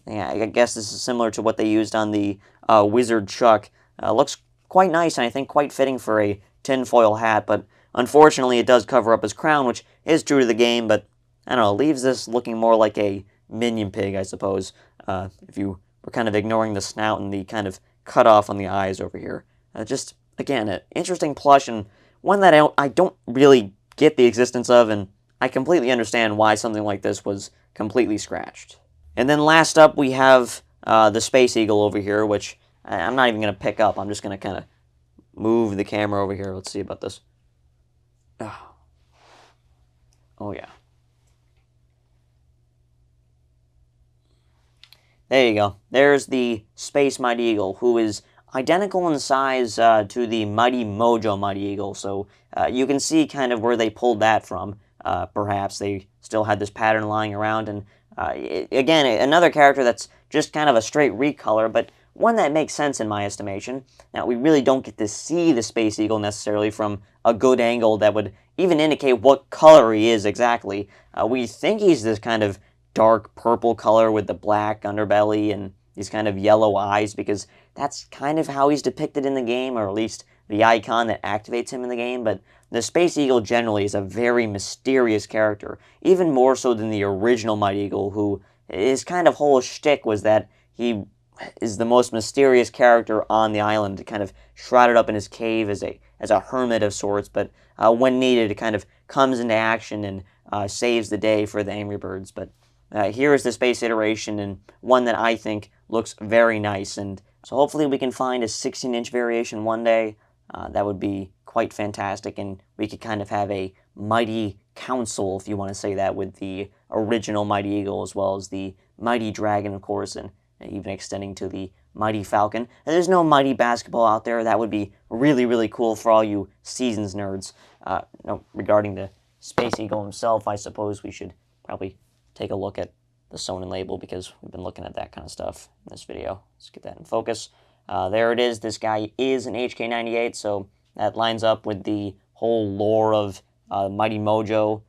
yeah, I guess this is similar to what they used on the Wizard Chuck. Looks quite nice, and I think quite fitting for a tinfoil hat, but unfortunately it does cover up his crown, which is true to the game, but I don't know, leaves this looking more like a minion pig, I suppose, if you were kind of ignoring the snout and the kind of cutoff on the eyes over here. Just, again, an interesting plush, and one that I don't really get the existence of, and I completely understand why something like this was completely scratched. And then last up, we have the Space Eagle over here, which I'm not even going to pick up. I'm just going to kind of move the camera over here. Let's see about this. Oh, yeah. There you go. There's the Space Mighty Eagle, who is identical in size to the Mighty Mojo Mighty Eagle, so you can see kind of where they pulled that from. Perhaps they still had this pattern lying around, and again, another character that's just kind of a straight recolor, but one that makes sense in my estimation. Now, we really don't get to see the Space Eagle necessarily from a good angle that would even indicate what color he is exactly. We think he's this kind of dark purple color with the black underbelly and these kind of yellow eyes, because that's kind of how he's depicted in the game, or at least the icon that activates him in the game. But the Space Eagle generally is a very mysterious character, even more so than the original Mighty Eagle, who his kind of whole shtick was that he is the most mysterious character on the island, kind of shrouded up in his cave as a hermit of sorts, but when needed, it kind of comes into action and saves the day for the Angry Birds. But here is the space iteration, and one that I think looks very nice, and so hopefully we can find a 16-inch variation one day. That would be quite fantastic, and we could kind of have a Mighty Council, if you want to say that, with the original Mighty Eagle, as well as the Mighty Dragon, of course, and even extending to the Mighty Falcon. And there's no Mighty Basketball out there. That would be really, really cool for all you Seasons nerds. Regarding the Space Eagle himself, I suppose we should probably take a look at the Sonin label, because we've been looking at that kind of stuff in this video. Let's get that in focus. There it is. This guy is an HK98, so that lines up with the whole lore of Mighty Mojo,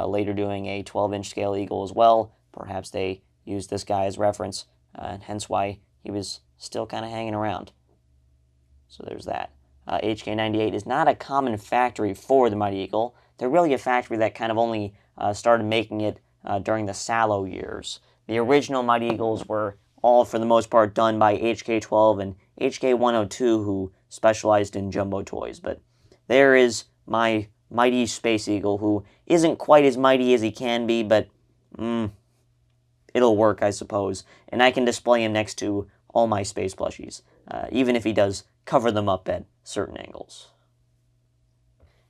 later doing a 12-inch scale eagle as well. Perhaps they used this guy as reference, and hence why he was still kind of hanging around. So there's that. HK98 is not a common factory for the Mighty Eagle. They're really a factory that kind of only started making it during the Sallow years. The original Mighty Eagles were all, for the most part, done by HK12 and HK102, who specialized in jumbo toys. But there is my Mighty Space Eagle, who isn't quite as mighty as he can be, but it'll work, I suppose. And I can display him next to all my space plushies, even if he does cover them up at certain angles.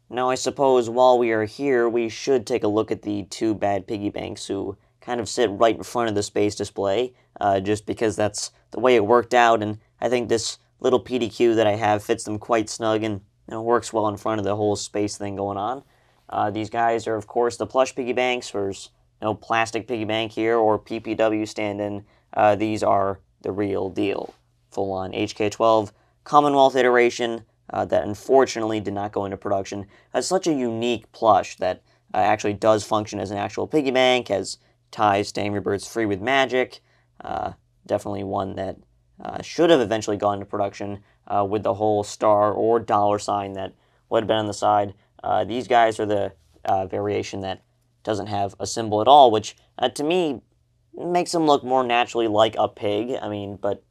Now, I suppose while we are here, we should take a look at the two bad Piggy Banks, who kind of sit right in front of the space display, just because that's the way it worked out, and I think this little PDQ that I have fits them quite snug and works well in front of the whole space thing going on. These guys are, of course, the Plush Piggy Banks. There's no plastic Piggy Bank here or PPW stand-in. These are the real deal. Full-on HK12 Commonwealth iteration that unfortunately did not go into production. It's such a unique plush that actually does function as an actual piggy bank, has ties to Angry Birds Free with Magic. Definitely one that should have eventually gone into production with the whole star or dollar sign that would have been on the side. These guys are the variation that doesn't have a symbol at all, which to me makes them look more naturally like a pig. I mean, but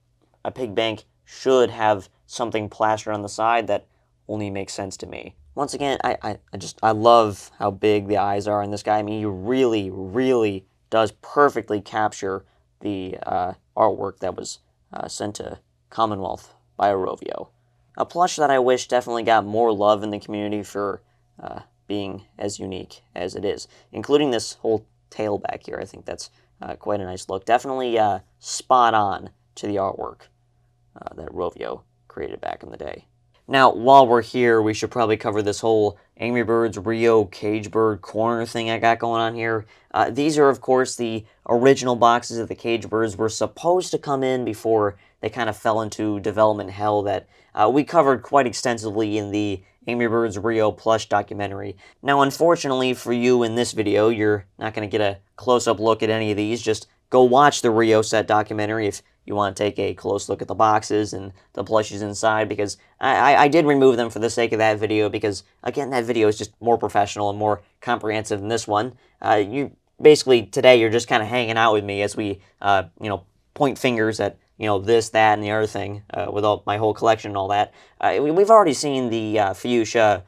a pig bank should have something plastered on the side. That only makes sense to me. Once again, I love how big the eyes are in this guy. I mean, he really does perfectly capture the artwork that was sent to Commonwealth by Arovio. A plush that I wish definitely got more love in the community for being as unique as it is, including this whole tail back here. I think that's quite a nice look. Definitely spot on to the artwork that Arovio created back in the day. Now, while we're here, we should probably cover this whole Angry Birds Rio cage bird corner thing I got going on here. These are, of course, the original boxes that the cage birds were supposed to come in before they kind of fell into development hell that we covered quite extensively in the Angry Birds Rio plush documentary. Now, unfortunately for you in this video, you're not going to get a close-up look at any of these. Just go watch the Rio set documentary if you want to take a close look at the boxes and the plushies inside, because I did remove them for the sake of that video, because, again, that video is just more professional and more comprehensive than this one. You basically, today, you're just kind of hanging out with me as we, point fingers at, this, that, and the other thing, with all my whole collection and all that. We've already seen the fuchsia,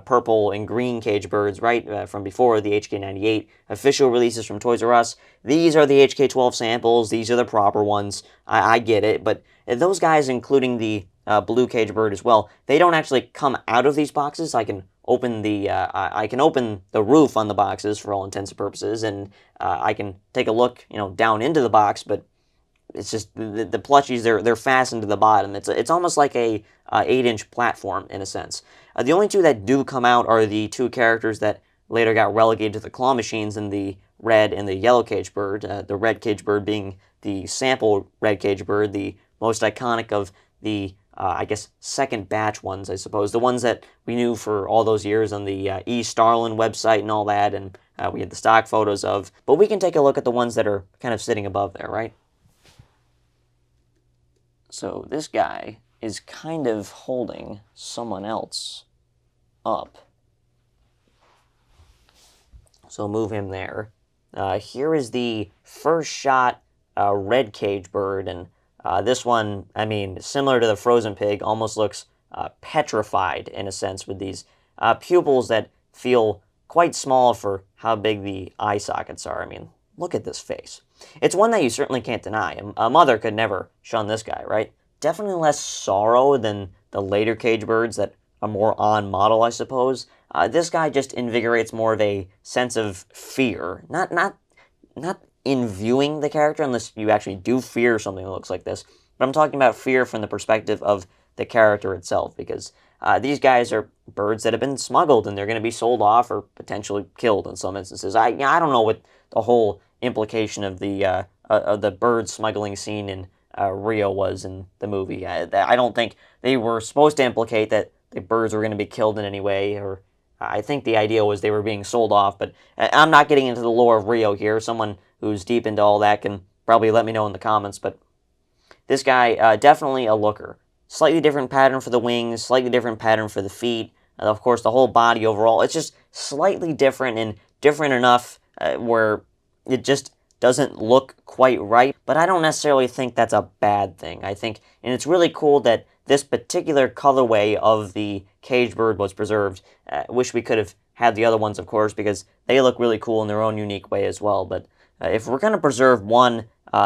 purple and green cage birds, right, from before, the HK98 official releases from Toys R Us. These are the HK12 samples. These are the proper ones. I get it, but those guys, including the blue cage bird as well, they don't actually come out of these boxes. I can open the roof on the boxes for all intents and purposes, and I can take a look, down into the box, but it's just the plushies, they're fastened to the bottom. It's almost like a 8-inch platform in a sense. The only two that do come out are the two characters that later got relegated to the claw machines in the red and the yellow cage bird. The red cage bird being the sample red cage bird, the most iconic of the I guess second batch ones, I suppose, the ones that we knew for all those years on the E. Starlin website and all that, and we had the stock photos of. But we can take a look at the ones that are kind of sitting above there, right? So this guy is kind of holding someone else up. So move him there. Here is the first shot red cage bird, and this one, I mean, similar to the frozen pig, almost looks petrified in a sense, with these pupils that feel quite small for how big the eye sockets are. I mean, look at this face. It's one that you certainly can't deny. A mother could never shun this guy, right? Definitely less sorrow than the later cage birds that are more on model, I suppose. This guy just invigorates more of a sense of fear. Not in viewing the character, unless you actually do fear something that looks like this. But I'm talking about fear from the perspective of the character itself, because these guys are birds that have been smuggled, and they're going to be sold off or potentially killed in some instances. I don't know what the whole implication of the bird smuggling scene in Rio was in the movie. I don't think they were supposed to implicate that the birds were going to be killed in any way, or I think the idea was they were being sold off, but I'm not getting into the lore of Rio here. Someone who's deep into all that can probably let me know in the comments, but this guy, definitely a looker. Slightly different pattern for the wings, slightly different pattern for the feet, and of course the whole body overall. It's just slightly different, and different enough where it just doesn't look quite right, but I don't necessarily think that's a bad thing. I think, and it's really cool that this particular colorway of the cage bird was preserved. Wish we could have had the other ones, of course, because they look really cool in their own unique way as well, but if we're going to preserve one,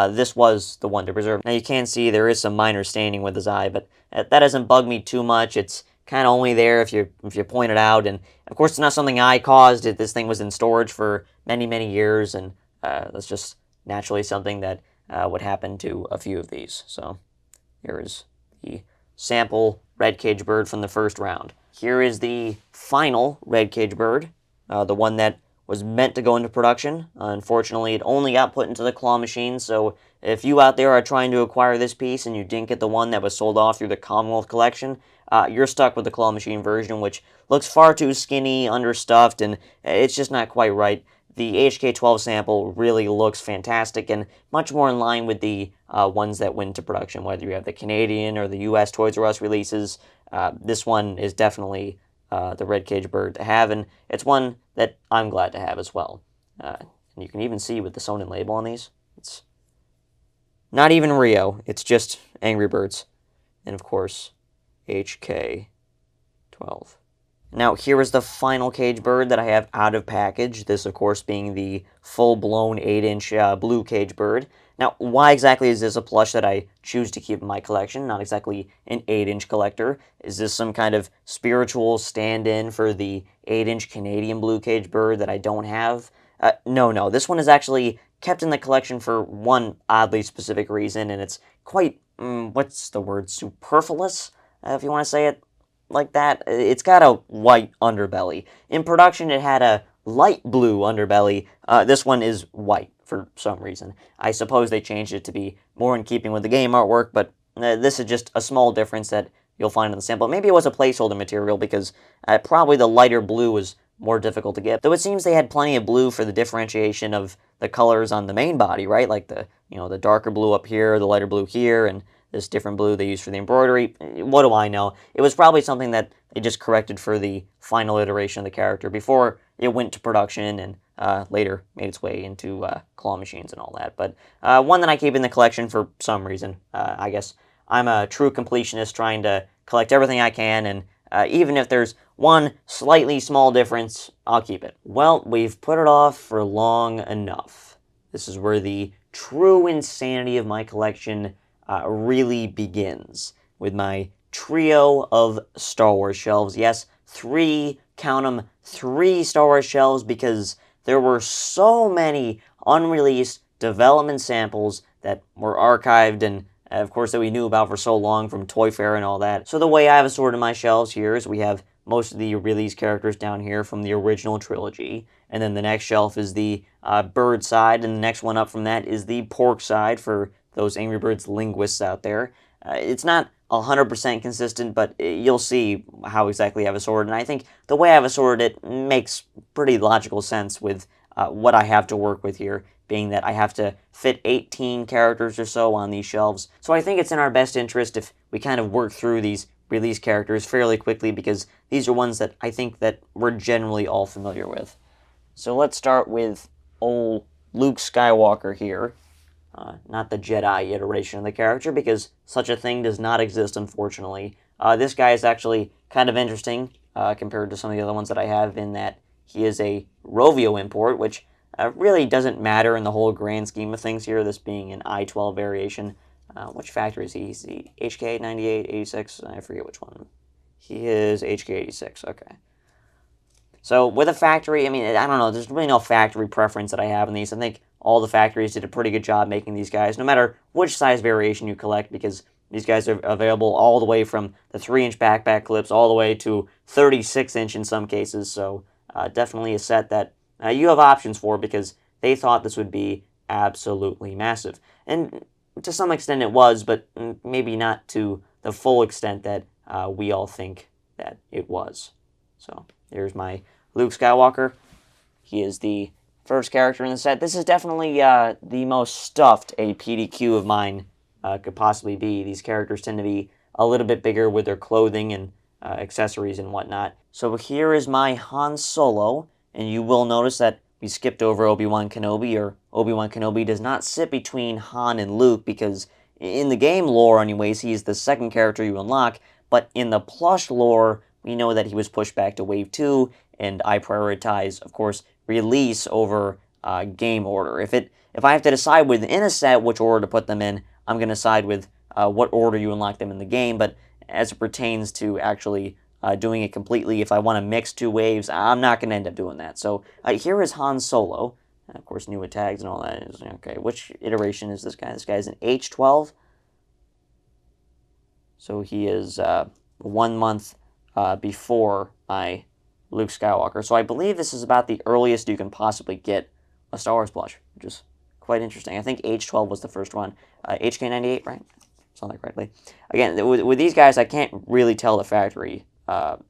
this was the one to preserve. Now you can see there is some minor staining with his eye, but that doesn't bug me too much. It's kind of only there if you point it out, and of course it's not something I caused. This thing was in storage for many years, and that's just naturally something that would happen to a few of these. So here is the sample red cage bird from the first round. Here is the final red cage bird, the one that was meant to go into production. Unfortunately, it only got put into the claw machine, so if you out there are trying to acquire this piece and you didn't get the one that was sold off through the Commonwealth collection, you're stuck with the claw machine version, which looks far too skinny, understuffed, and it's just not quite right. The HK12 sample really looks fantastic and much more in line with the ones that went into production, whether you have the Canadian or the US Toys R Us releases. This one is definitely the red cage bird to have, and it's one that I'm glad to have as well. And you can even see with the sewn-in label on these, it's not even Rio, it's just Angry Birds. And of course, HK12. Now, here is the final cage bird that I have out of package. This, of course, being the full-blown 8-inch blue cage bird. Now, why exactly is this a plush that I choose to keep in my collection? Not exactly an 8-inch collector. Is this some kind of spiritual stand-in for the 8-inch Canadian blue cage bird that I don't have? No. This one is actually kept in the collection for one oddly specific reason, and it's quite, what's the word, superfluous, if you want to say it like that. It's got a white underbelly. In production, it had a light blue underbelly. This one is white for some reason. I suppose they changed it to be more in keeping with the game artwork, but this is just a small difference that you'll find in the sample. Maybe it was a placeholder material because probably the lighter blue was more difficult to get. Though it seems they had plenty of blue for the differentiation of the colors on the main body, right? Like the darker blue up here, the lighter blue here, and this different blue they used for the embroidery. What do I know? It was probably something that they just corrected for the final iteration of the character before it went to production and later made its way into claw machines and all that. But one that I keep in the collection for some reason. I guess I'm a true completionist trying to collect everything I can, and even if there's one slightly small difference, I'll keep it. Well, we've put it off for long enough. This is where the true insanity of my collection really begins, with my trio of Star Wars shelves. Yes, 3, count them, 3 Star Wars shelves, because there were so many unreleased development samples that were archived and, of course, that we knew about for so long from Toy Fair and all that. So the way I have assorted my shelves here is we have most of the released characters down here from the original trilogy, and then the next shelf is the bird side, and the next one up from that is the pork side for those Angry Birds linguists out there. It's not 100% consistent, but you'll see how exactly I've assorted, and I think the way I've assorted it makes pretty logical sense with what I have to work with here, being that I have to fit 18 characters or so on these shelves. So I think it's in our best interest if we kind of work through these release characters fairly quickly, because these are ones that I think that we're generally all familiar with. So let's start with old Luke Skywalker here. Not the Jedi iteration of the character, because such a thing does not exist, unfortunately. This guy is actually kind of interesting compared to some of the other ones that I have, in that he is a Rovio import, which really doesn't matter in the whole grand scheme of things here, this being an I-12 variation. Which factory is he? Is he HK 98, 86? I forget which one. He is HK 86, okay. So with a factory, I mean, I don't know, there's really no factory preference that I have in these. I think all the factories did a pretty good job making these guys, no matter which size variation you collect, because these guys are available all the way from the 3-inch backpack clips all the way to 36-inch in some cases. So definitely a set that you have options for, because they thought this would be absolutely massive. And to some extent it was, but maybe not to the full extent that we all think that it was. So there's my Luke Skywalker. He is the first character in the set. This is definitely the most stuffed a PDQ of mine could possibly be. These characters tend to be a little bit bigger with their clothing and accessories and whatnot. So here is my Han Solo, and you will notice that we skipped over Obi-Wan Kenobi, or Obi-Wan Kenobi does not sit between Han and Luke, because in the game lore anyways, he's the second character you unlock, but in the plush lore, we know that he was pushed back to Wave 2, and I prioritize, of course, release over game order. If I have to decide within a set which order to put them in, I'm going to side with what order you unlock them in the game, but as it pertains to actually doing it completely, if I want to mix 2 waves, I'm not going to end up doing that. So here is Han Solo. Of course, new with tags and all that. Okay, which iteration is this guy? This guy's an H12. So he is 1 month before my Luke Skywalker. So I believe this is about the earliest you can possibly get a Star Wars plush, which is quite interesting. I think H12 was the first one. HK98, right? Something correctly. Again, with these guys, I can't really tell the factory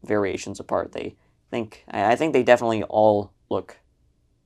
variations apart. I think they definitely all look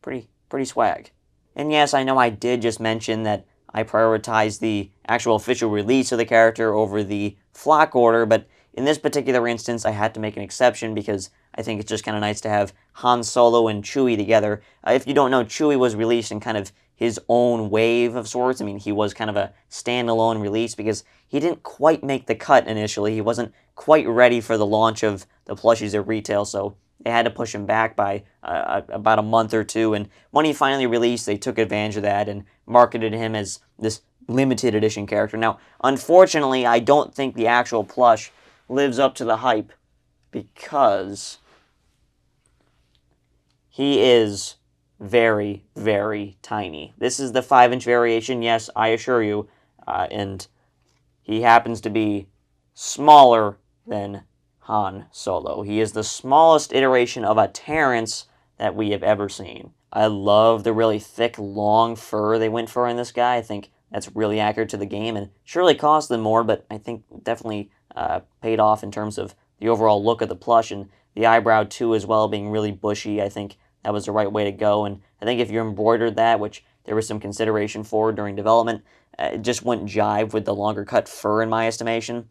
pretty swag. And yes, I know I did just mention that I prioritize the actual official release of the character over the flock order, but in this particular instance, I had to make an exception because I think it's just kind of nice to have Han Solo and Chewie together. If you don't know, Chewie was released in kind of his own wave of sorts. I mean, he was kind of a standalone release because he didn't quite make the cut initially. He wasn't quite ready for the launch of the plushies at retail, so they had to push him back by about a month or two. And when he finally released, they took advantage of that and marketed him as this limited edition character. Now, unfortunately, I don't think the actual plush lives up to the hype because he is very, very tiny. This is the 5-inch variation, yes, I assure you, and he happens to be smaller than Han Solo. He is the smallest iteration of a Terrence that we have ever seen. I love the really thick, long fur they went for in this guy. I think that's really accurate to the game and surely cost them more, but I think definitely paid off in terms of the overall look of the plush, and the eyebrow too as well being really bushy. I think that was the right way to go, and I think if you embroidered that, which there was some consideration for during development, it just wouldn't jive with the longer cut fur in my estimation.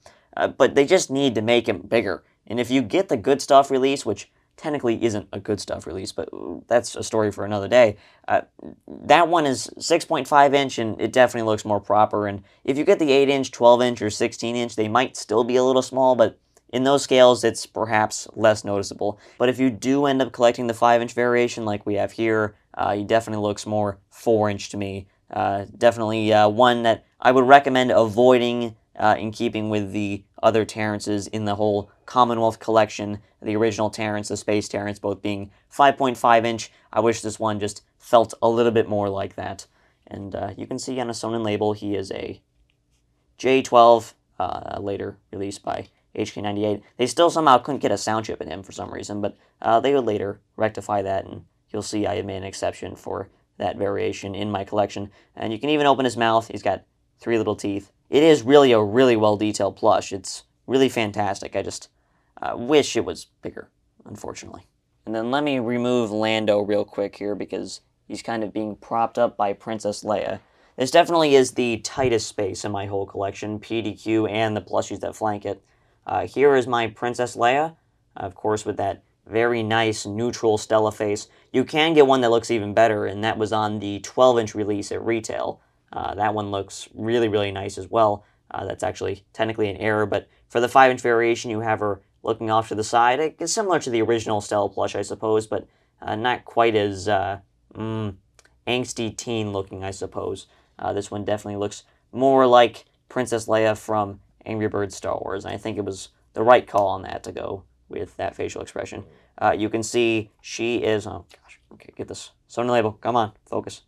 But they just need to make him bigger. And if you get the good stuff release, which technically isn't a good stuff release, but that's a story for another day, that one is 6.5 inch and it definitely looks more proper. And if you get the 8 inch, 12 inch, or 16 inch, they might still be a little small, but in those scales, it's perhaps less noticeable. But if you do end up collecting the 5-inch variation like we have here, he definitely looks more 4-inch to me. Definitely one that I would recommend avoiding in keeping with the other Terrences in the whole Commonwealth collection. The original Terrence, the Space Terrence, both being 5.5 inch. I wish this one just felt a little bit more like that. And you can see on a Sonnen label, he is a J12, later released by HK98. They still somehow couldn't get a sound chip in him for some reason, but they would later rectify that, and you'll see I have made an exception for that variation in my collection. And you can even open his mouth. He's got 3 little teeth. It is really a really well-detailed plush. It's really fantastic. I just wish it was bigger, unfortunately. And then let me remove Lando real quick here because he's kind of being propped up by Princess Leia. This definitely is the tightest space in my whole collection, PDQ and the plushies that flank it. Here is my Princess Leia, of course with that very nice neutral Stella face. You can get one that looks even better, and that was on the 12-inch release at retail. That one looks really, really nice as well. That's actually technically an error, but for the 5-inch variation, you have her looking off to the side. It's similar to the original Stella plush, I suppose, but not quite as angsty teen looking, I suppose. This one definitely looks more like Princess Leia from Angry Birds Star Wars, and I think it was the right call on that to go with that facial expression. You can see she is, oh gosh, okay, get this Sonnen label, come on, focus.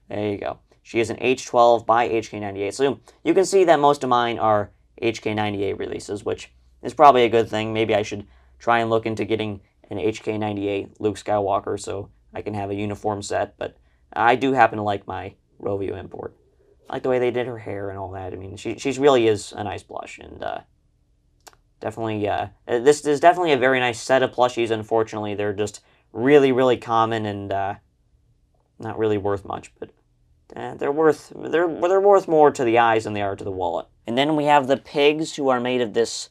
There you go. She is an H12 by HK98, so you can see that most of mine are HK98 releases, which is probably a good thing. Maybe I should try and look into getting an HK98 Luke Skywalker so I can have a uniform set, but I do happen to like my Rovio import. I like the way they did her hair and all that. I mean, she really is a nice plush, and definitely, this is definitely a very nice set of plushies. Unfortunately, they're just really, really common and not really worth much, but they're worth more to the eyes than they are to the wallet. And then we have the pigs, who are made of this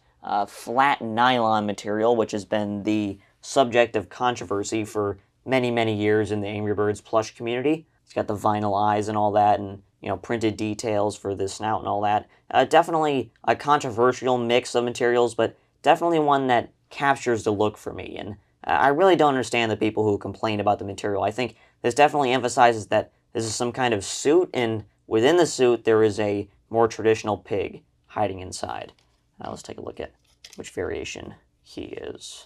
flat nylon material, which has been the subject of controversy for many, many years in the Angry Birds plush community. It's got the vinyl eyes and all that, and printed details for the snout and all that. Definitely a controversial mix of materials, but definitely one that captures the look for me. And I really don't understand the people who complain about the material. I think this definitely emphasizes that this is some kind of suit, and within the suit there is a more traditional pig hiding inside. Let's take a look at which variation he is.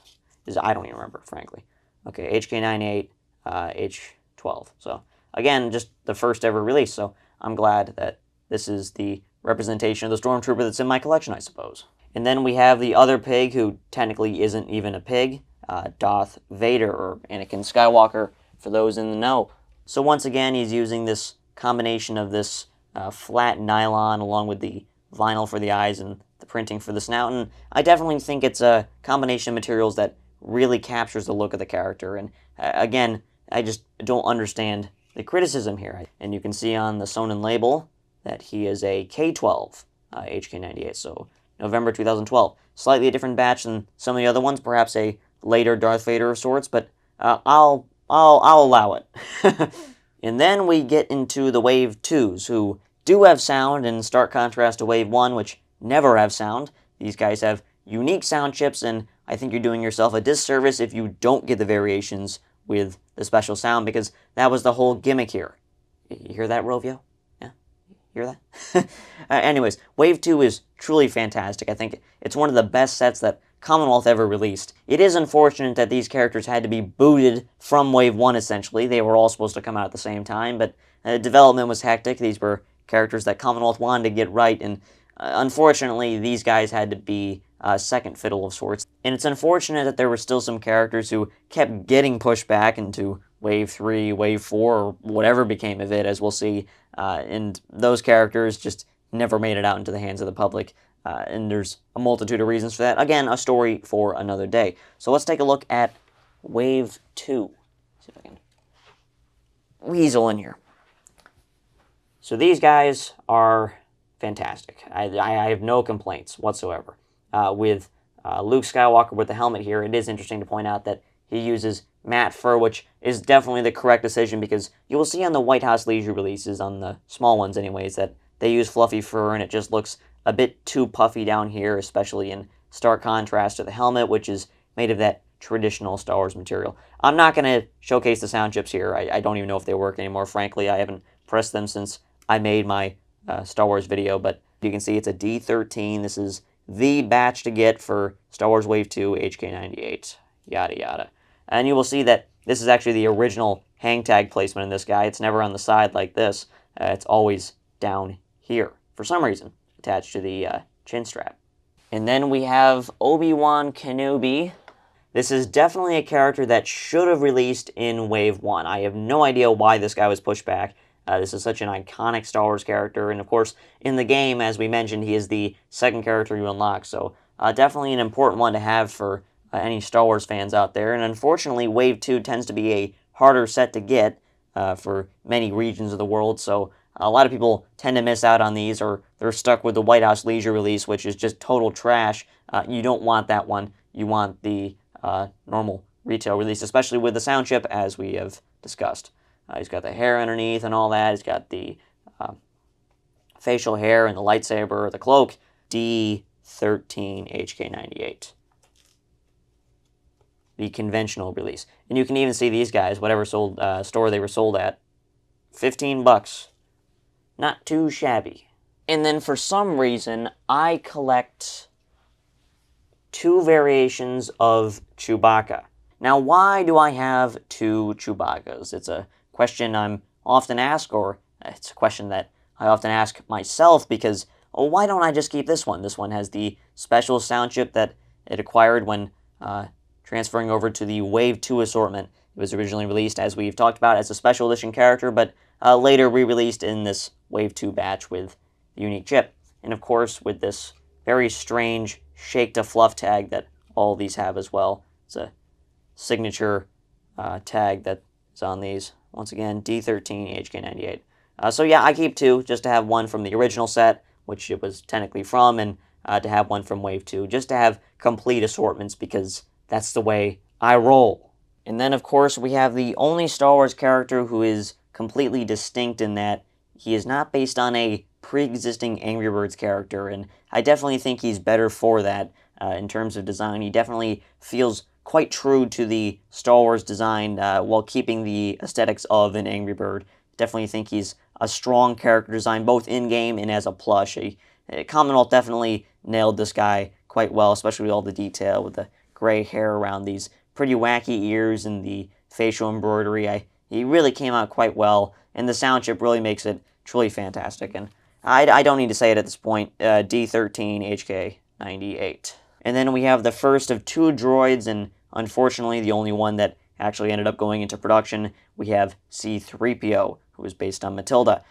I don't even remember, frankly. Okay, HK98, H12. So again, just the first ever release. So I'm glad that this is the representation of the Stormtrooper that's in my collection, I suppose. And then we have the other pig, who technically isn't even a pig, Darth Vader, or Anakin Skywalker, for those in the know. So once again, he's using this combination of this flat nylon along with the vinyl for the eyes and the printing for the snout, and I definitely think it's a combination of materials that really captures the look of the character. And again, I just don't understand the criticism here. And you can see on the Sonnen label that he is a K12 HK98, so November 2012. slightly different batch than some of the other ones, perhaps a later Darth Vader of sorts, but I'll allow it. And then we get into the Wave 2s, who do have sound, in stark contrast to Wave 1, which never have sound. These guys have unique sound chips, and I think you're doing yourself a disservice if you don't get the variations with the special sound, because that was the whole gimmick here. You hear that, Rovio? Yeah? Hear that? Anyways, Wave 2 is truly fantastic. I think it's one of the best sets that Commonwealth ever released. It is unfortunate that these characters had to be booted from Wave 1, essentially. They were all supposed to come out at the same time, but development was hectic. These were characters that Commonwealth wanted to get right, and unfortunately, these guys had to be second fiddle of sorts. And it's unfortunate that there were still some characters who kept getting pushed back into Wave 3, Wave 4, or whatever became of it, as we'll see. And those characters just never made it out into the hands of the public. And there's a multitude of reasons for that. Again, a story for another day. So let's take a look at Wave 2. See if I can weasel in here. So these guys are fantastic. I have no complaints whatsoever. With Luke Skywalker with the helmet here, it is interesting to point out that he uses matte fur, which is definitely the correct decision, because you will see on the White House Leisure releases, on the small ones anyways, that they use fluffy fur, and it just looks a bit too puffy down here, especially in stark contrast to the helmet, which is made of that traditional Star Wars material. I'm not going to showcase the sound chips here. I don't even know if they work anymore, frankly. I haven't pressed them since I made my Star Wars video, but you can see it's a D13. This is the batch to get for Star Wars Wave 2, HK98, yada yada. And you will see that this is actually the original hang tag placement in this guy. It's never on the side like this. It's always down here, for some reason, attached to the chin strap. And then we have Obi-Wan Kenobi. This is definitely a character that should have released in Wave 1. I have no idea why this guy was pushed back. This is such an iconic Star Wars character, and of course, in the game, as we mentioned, he is the second character you unlock, so definitely an important one to have for any Star Wars fans out there. And unfortunately, Wave 2 tends to be a harder set to get for many regions of the world, so a lot of people tend to miss out on these, or they're stuck with the White House Leisure release, which is just total trash. You don't want that one. You want the normal retail release, especially with the sound chip, as we have discussed. He's got the hair underneath and all that. He's got the facial hair and the lightsaber, the cloak. D13 HK98. The conventional release. And you can even see these guys, whatever store they were sold at, $15. Not too shabby. And then for some reason, I collect two variations of Chewbacca. Now, why do I have two Chewbaccas? It's a question I'm often asked, or it's a question that I often ask myself, because, oh, why don't I just keep this one? This one has the special sound chip that it acquired when transferring over to the Wave 2 assortment. It was originally released, as we've talked about, as a special edition character, but later re-released in this Wave 2 batch with the unique chip. And of course, with this very strange shake to fluff tag that all these have as well. It's a signature tag that is on these. Once again, D13 HK98. So yeah, I keep two, just to have one from the original set, which it was technically from, and to have one from Wave 2, just to have complete assortments, because that's the way I roll. And then, of course, we have the only Star Wars character who is completely distinct in that he is not based on a pre-existing Angry Birds character, and I definitely think he's better for that in terms of design. He definitely feels quite true to the Star Wars design while keeping the aesthetics of an Angry Bird. Definitely think he's a strong character design, both in-game and as a plush. Commonwealth definitely nailed this guy quite well, especially with all the detail, with the gray hair around these pretty wacky ears and the facial embroidery. He really came out quite well, and the sound chip really makes it truly fantastic. And I don't need to say it at this point, D13 HK98. And then we have the first of two droids, and unfortunately the only one that actually ended up going into production. We have C-3PO, who is based on Matilda.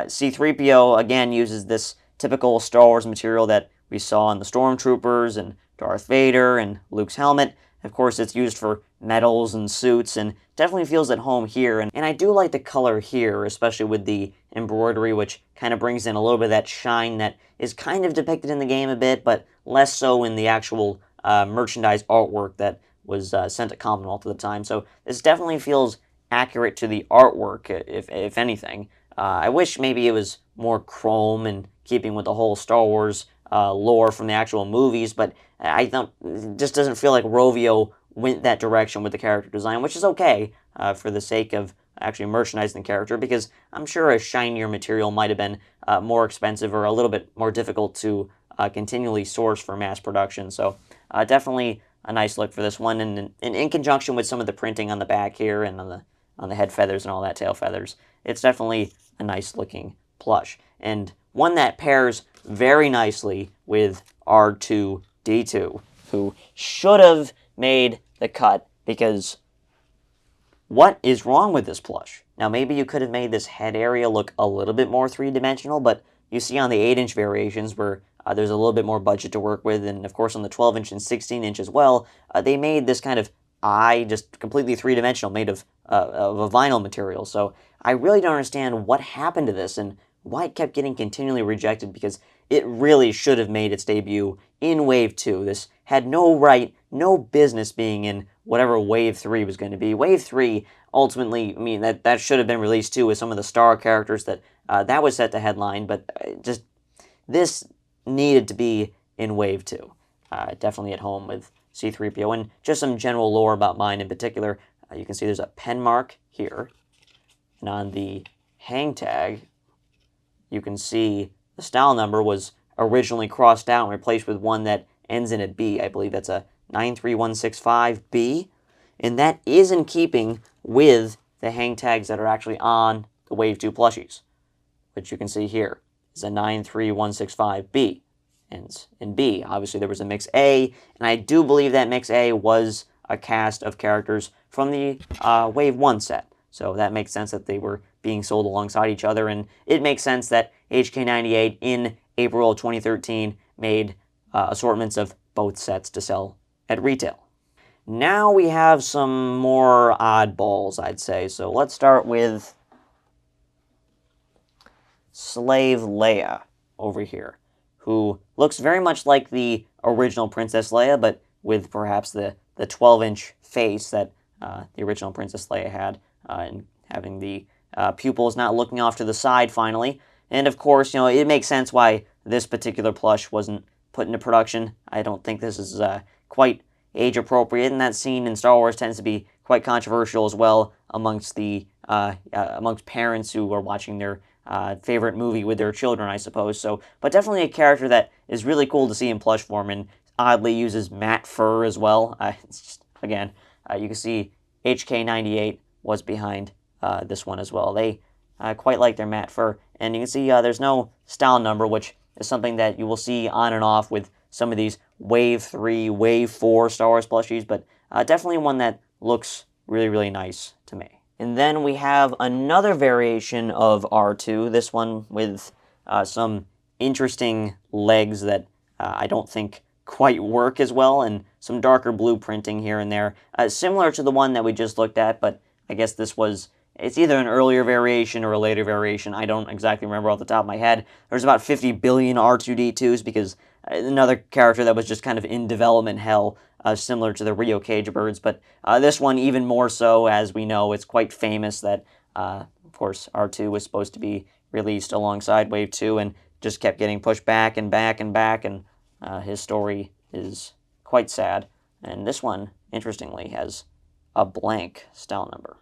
C-3PO, again, uses this typical Star Wars material that we saw in the Stormtroopers and Darth Vader and Luke's helmet. Of course, it's used for medals and suits, and definitely feels at home here. And I do like the color here, especially with the embroidery, which kind of brings in a little bit of that shine that is kind of depicted in the game a bit, but less so in the actual merchandise artwork that was sent to Commonwealth at the time. So this definitely feels accurate to the artwork, if anything. I wish maybe it was more chrome and keeping with the whole Star Wars lore from the actual movies, but I don't. It just doesn't feel like Rovio went that direction with the character design, which is okay for the sake of actually merchandising the character, because I'm sure a shinier material might have been more expensive or a little bit more difficult to continually source for mass production. So definitely a nice look for this one, and in conjunction with some of the printing on the back here and on the head feathers and all that tail feathers, it's definitely a nice looking plush, and one that pairs very nicely with R2-D2, who should have made the cut, because what is wrong with this plush? Now, maybe you could have made this head area look a little bit more three-dimensional, but you see on the 8-inch variations where there's a little bit more budget to work with, and of course on the 12-inch and 16-inch as well, they made this kind of eye just completely three-dimensional, made of a vinyl material. So I really don't understand what happened to this and why it kept getting continually rejected, because it really should have made its debut in Wave 2. This had no right, no business being in whatever Wave 3 was going to be. Wave 3, ultimately, I mean, that should have been released too with some of the star characters that was set to headline, but just this needed to be in Wave 2. Definitely at home with C-3PO. And just some general lore about mine in particular. You can see there's a pen mark here. And on the hang tag, you can see the style number was originally crossed out and replaced with one that ends in a B. I believe that's a 93165B. And that is in keeping with the hang tags that are actually on the Wave 2 plushies, which you can see here is a 93165B. Ends in B. Obviously, there was a Mix A, and I do believe that Mix A was a cast of characters from the Wave 1 set. So that makes sense that they were being sold alongside each other, and it makes sense that HK98 in April of 2013 made assortments of both sets to sell at retail. Now we have some more oddballs, I'd say. So let's start with Slave Leia over here, who looks very much like the original Princess Leia, but with perhaps the 12-inch face that the original Princess Leia had, and having the pupils not looking off to the side finally. And of course, you know, it makes sense why this particular plush wasn't put into production. I don't think this is quite age appropriate, and that scene in Star Wars tends to be quite controversial as well amongst the amongst parents who are watching their favorite movie with their children, I suppose. So, but definitely a character that is really cool to see in plush form, and oddly uses matte fur as well. It's just, again, you can see HK98 was behind this one as well. They quite like their matte fur, and you can see there's no style number, which is something that you will see on and off with some of these Wave 3, Wave 4 Star Wars plushies, but definitely one that looks really, really nice to me. And then we have another variation of R2, this one with some interesting legs that I don't think quite work as well, and some darker blue printing here and there. Similar to the one that we just looked at, but I guess this was, it's either an earlier variation or a later variation. I don't exactly remember off the top of my head. There's about 50 billion R2-D2s, because another character that was just kind of in development hell, similar to the Rio Cage birds, but this one even more so, as we know. It's quite famous that, of course, R2 was supposed to be released alongside Wave 2 and just kept getting pushed back and back and back, and his story is quite sad. And this one, interestingly, has a blank style number.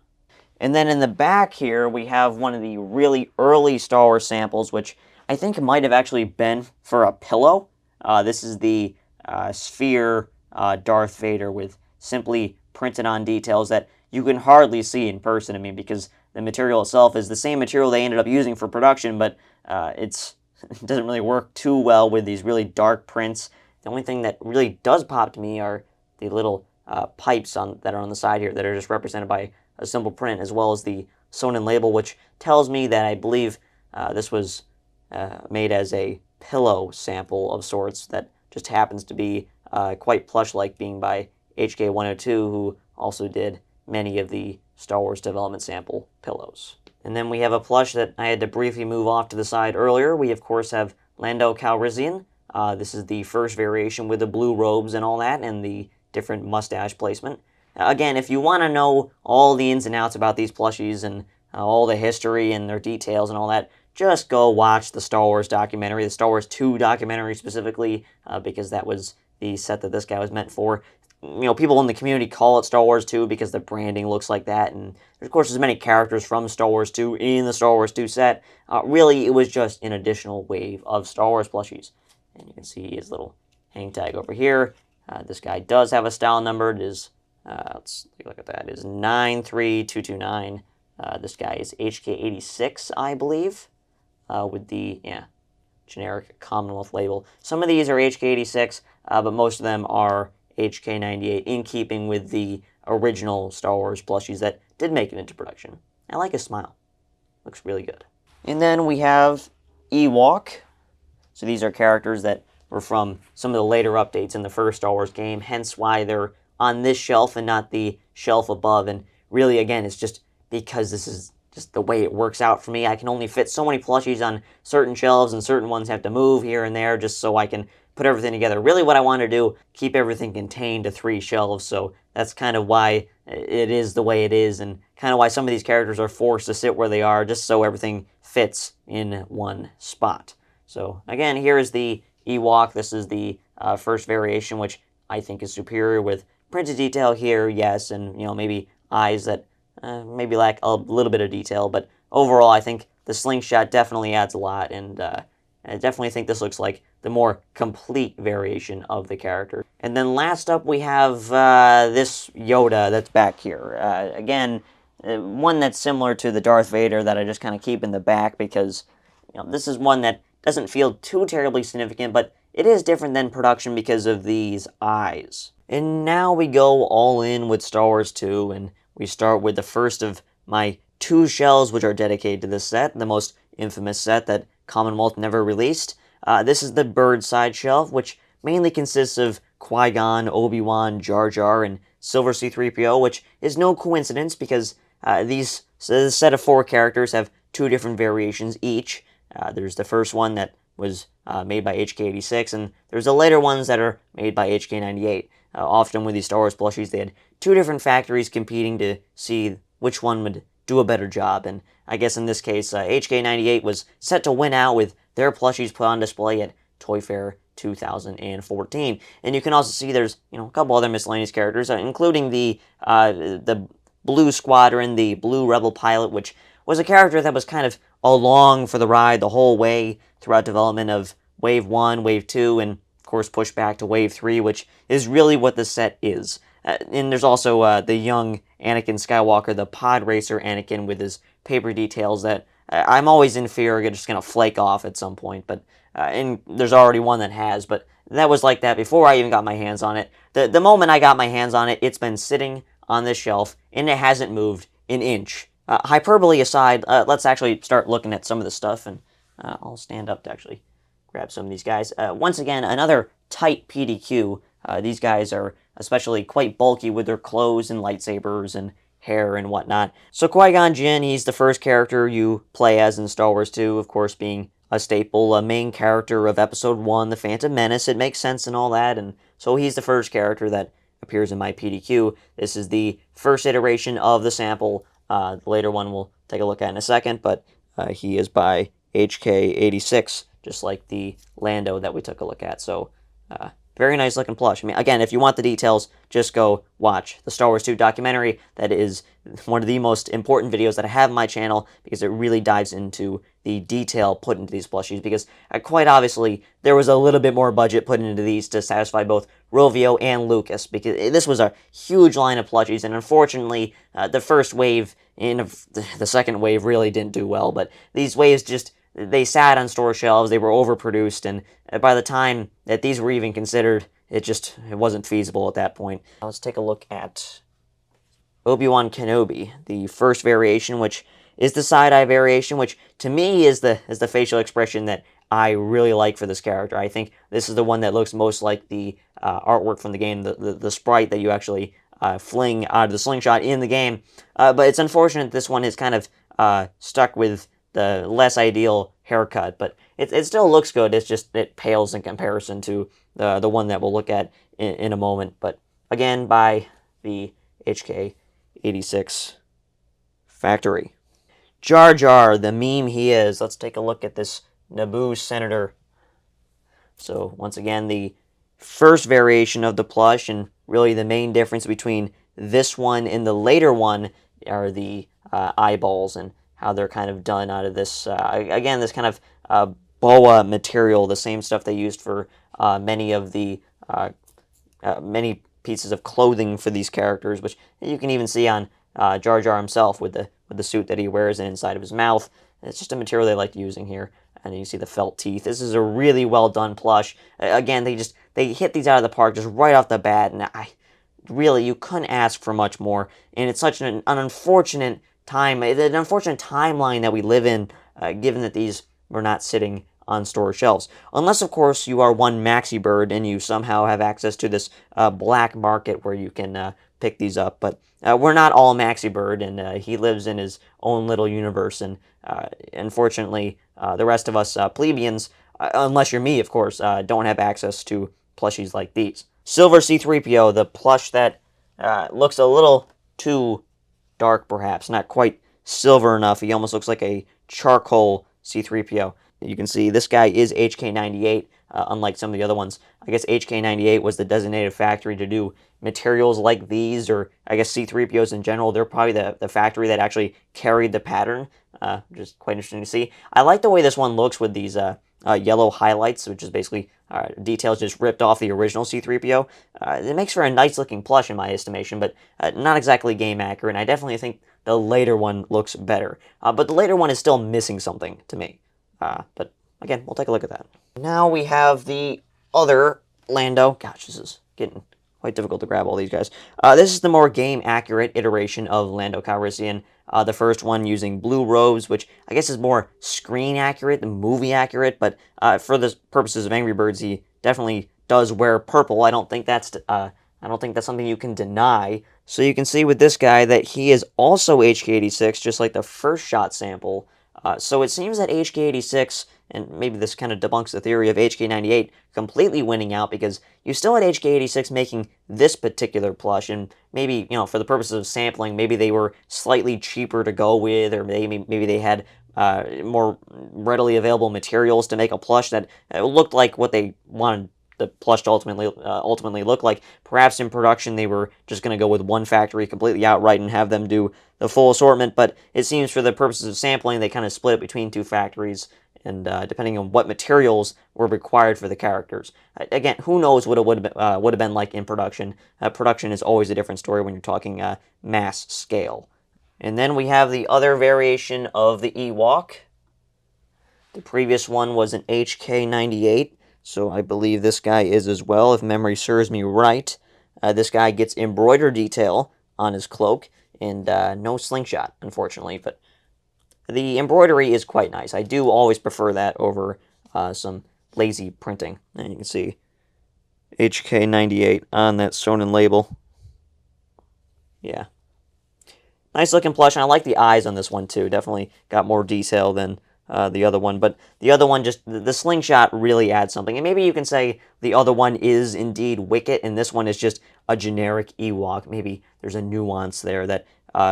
And then in the back here, we have one of the really early Star Wars samples, which I think might have actually been for a pillow. This is the sphere Darth Vader with simply printed on details that you can hardly see in person. I mean, because the material itself is the same material they ended up using for production, but it doesn't really work too well with these really dark prints. The only thing that really does pop to me are the little pipes that are on the side here that are just represented by a simple print, as well as the sewn-in label, which tells me that I believe this was made as a pillow sample of sorts that just happens to be quite plush-like, being by HK102, who also did many of the Star Wars development sample pillows. And then we have a plush that I had to briefly move off to the side earlier. We, of course, have Lando Calrissian, This is the first variation with the blue robes and all that, and the different mustache placement. Again, if you want to know all the ins and outs about these plushies and all the history and their details and all that, just go watch the Star Wars documentary, the Star Wars 2 documentary specifically, because that was the set that this guy was meant for. People in the community call it Star Wars 2 because the branding looks like that, and of course there's many characters from Star Wars 2 in the Star Wars 2 set. Really, it was just an additional wave of Star Wars plushies. And you can see his little hang tag over here. This guy does have a style number. It is, let's take a look at that, it is 93229. This guy is HK86, I believe, with the, generic Commonwealth label. Some of these are HK86, but most of them are HK98, in keeping with the original Star Wars plushies that did make it into production. I like his smile. Looks really good. And then we have Ewok. So these are characters that were from some of the later updates in the first Star Wars game, hence why they're on this shelf and not the shelf above. And really, again, it's just because this is just the way it works out for me. I can only fit so many plushies on certain shelves, and certain ones have to move here and there just so I can put everything together. Really what I want to do, keep everything contained to 3 shelves, so that's kind of why it is the way it is, and kind of why some of these characters are forced to sit where they are, just so everything fits in one spot. So again, here is the Ewok. This is the first variation, which I think is superior, with printed detail here, yes, and maybe eyes that maybe lack a little bit of detail, but overall I think the slingshot definitely adds a lot, and I definitely think this looks like the more complete variation of the character. And then last up we have this Yoda that's back here. Again, one that's similar to the Darth Vader that I just kind of keep in the back because this is one that doesn't feel too terribly significant, but it is different than production because of these eyes. And now we go all in with Star Wars 2, and we start with the first of my 2 shells which are dedicated to this set, the most infamous set that Commonwealth never released. This is the bird side shelf, which mainly consists of Qui-Gon, Obi-Wan, Jar Jar, and Silver C-3PO, which is no coincidence because this set of 4 characters have 2 different variations each. There's the first one that was made by HK86, and there's the later ones that are made by HK98. Often with these Star Wars plushies, they had 2 different factories competing to see which one would do a better job, and I guess in this case, HK98 was set to win out with their plushies put on display at Toy Fair 2014. And you can also see there's a couple other miscellaneous characters, including the Blue Squadron, the Blue Rebel Pilot, which was a character that was kind of along for the ride the whole way throughout development of Wave 1, Wave 2, and of course pushed back to Wave 3, which is really what the set is. And there's also the young Anakin Skywalker, the pod racer Anakin, with his paper details that I'm always in fear are just going to flake off at some point. But and there's already one that has, but that was like that before I even got my hands on it. The moment I got my hands on it, it's been sitting on this shelf, and it hasn't moved an inch. Hyperbole aside, let's actually start looking at some of the stuff, and I'll stand up to actually grab some of these guys. Once again, another tight PDQ. These guys are especially quite bulky with their clothes and lightsabers and hair and whatnot. So Qui-Gon Jinn, he's the first character you play as in Star Wars 2, of course being a staple, a main character of Episode 1, The Phantom Menace. It makes sense and all that, and so he's the first character that appears in my PDQ. This is the first iteration of the sample. The later one we'll take a look at in a second, but he is by HK86, just like the Lando that we took a look at. So, very nice looking plush. I mean, again, if you want the details, just go watch the Star Wars 2 documentary. That is one of the most important videos that I have on my channel because it really dives into the detail put into these plushies, because quite obviously there was a little bit more budget put into these to satisfy both Rovio and Lucas, because this was a huge line of plushies, and unfortunately the first wave and the second wave really didn't do well, but these waves just, they sat on store shelves, they were overproduced, and by the time that these were even considered, it wasn't feasible at that point. Now let's take a look at Obi-Wan Kenobi, the first variation, which is the side-eye variation, which to me is the facial expression that I really like for this character. I think this is the one that looks most like the artwork from the game, the sprite that you actually fling out of the slingshot in the game. But it's unfortunate this one is kind of stuck with the less ideal haircut, but it still looks good. It's just it pales in comparison to the one that we'll look at in a moment. But again, by the HK86 factory. Jar Jar, the meme he is. Let's take a look at this Naboo senator. So once again, the first variation of the plush, and really the main difference between this one and the later one are the eyeballs and how they're kind of done out of this, again, this kind of boa material, the same stuff they used for many of the, many pieces of clothing for these characters, which you can even see on Jar Jar himself with the suit that he wears and inside of his mouth. It's just a material they liked using here. And you see the felt teeth. This is a really well done plush. Again, they hit these out of the park just right off the bat, and you couldn't ask for much more. And it's such an unfortunate timeline that we live in, given that these were not sitting on store shelves. Unless, of course, you are one Maxi Bird and you somehow have access to this black market where you can pick these up. But we're not all Maxi Bird, and he lives in his own little universe. And unfortunately, the rest of us plebeians, unless you're me, of course, don't have access to plushies like these. Silver C-3PO, the plush that looks a little too dark, perhaps. Not quite silver enough. He almost looks like a charcoal C-3PO. You can see this guy is HK98, unlike some of the other ones. I guess HK98 was the designated factory to do materials like these, or I guess C-3POs in general. They're probably the factory that actually carried the pattern, which is quite interesting to see. I like the way this one looks with these yellow highlights, which is basically details just ripped off the original C-3PO. It makes for a nice-looking plush in my estimation, but not exactly game accurate, and I definitely think the later one looks better. But the later one is still missing something to me. But again, we'll take a look at that. Now we have the other Lando. Gosh, this is getting quite difficult to grab all these guys. This is the more game-accurate iteration of Lando Calrissian. The first one using blue robes, which I guess is more screen-accurate than movie-accurate, but for the purposes of Angry Birds, he definitely does wear purple. I don't think that's something you can deny. So you can see with this guy that he is also HK86, just like the first shot sample. So it seems that HK86, and maybe this kind of debunks the theory of HK98 completely winning out, because you still had HK86 making this particular plush, and maybe, for the purposes of sampling, maybe they were slightly cheaper to go with, or maybe they had more readily available materials to make a plush that looked like what they wanted the plush to ultimately look like. Perhaps in production they were just going to go with one factory completely outright and have them do the full assortment, but it seems for the purposes of sampling they kind of split it between two factories, and depending on what materials were required for the characters. Again, who knows what it would have been like in production. Production is always a different story when you're talking mass scale. And then we have the other variation of the Ewok. The previous one was an HK98. So I believe this guy is as well, if memory serves me right. This guy gets embroidered detail on his cloak, and no slingshot, unfortunately. But the embroidery is quite nice. I do always prefer that over some lazy printing. And you can see HK98 on that Sonnen label. Yeah. Nice looking plush, and I like the eyes on this one too. Definitely got more detail than the other one, but the other one, just the slingshot really adds something. And maybe you can say the other one is indeed Wicket, and this one is just a generic Ewok. Maybe there's a nuance there that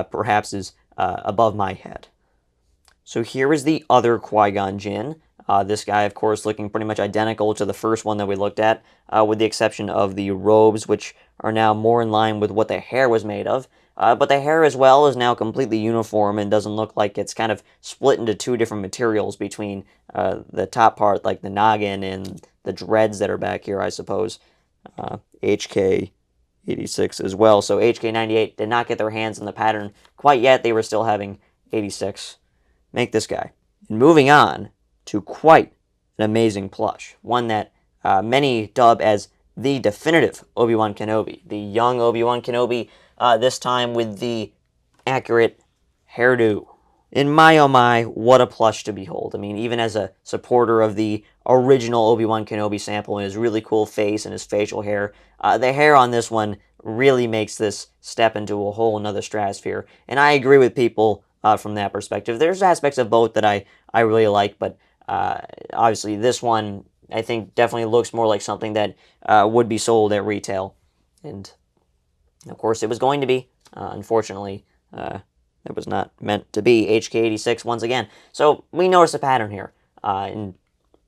perhaps is above my head. So here is the other Qui-Gon Jinn. This guy, of course, looking pretty much identical to the first one that we looked at, with the exception of the robes, which are now more in line with what the hair was made of. But the hair as well is now completely uniform and doesn't look like it's kind of split into two different materials between the top part, like the noggin, and the dreads that are back here, I suppose. HK86 as well. So HK98 did not get their hands on the pattern quite yet. They were still having 86 make this guy. And moving on to quite an amazing plush. One that many dub as the definitive Obi-Wan Kenobi. The young Obi-Wan Kenobi, this time with the accurate hairdo. In my oh my, what a plush to behold. I mean, even as a supporter of the original Obi-Wan Kenobi sample and his really cool face and his facial hair, the hair on this one really makes this step into a whole another stratosphere. And I agree with people from that perspective. There's aspects of both that I really like, but Obviously, this one, I think, definitely looks more like something that would be sold at retail. And, of course, it was going to be. Unfortunately, it was not meant to be HK86 once again. So we notice a pattern here. And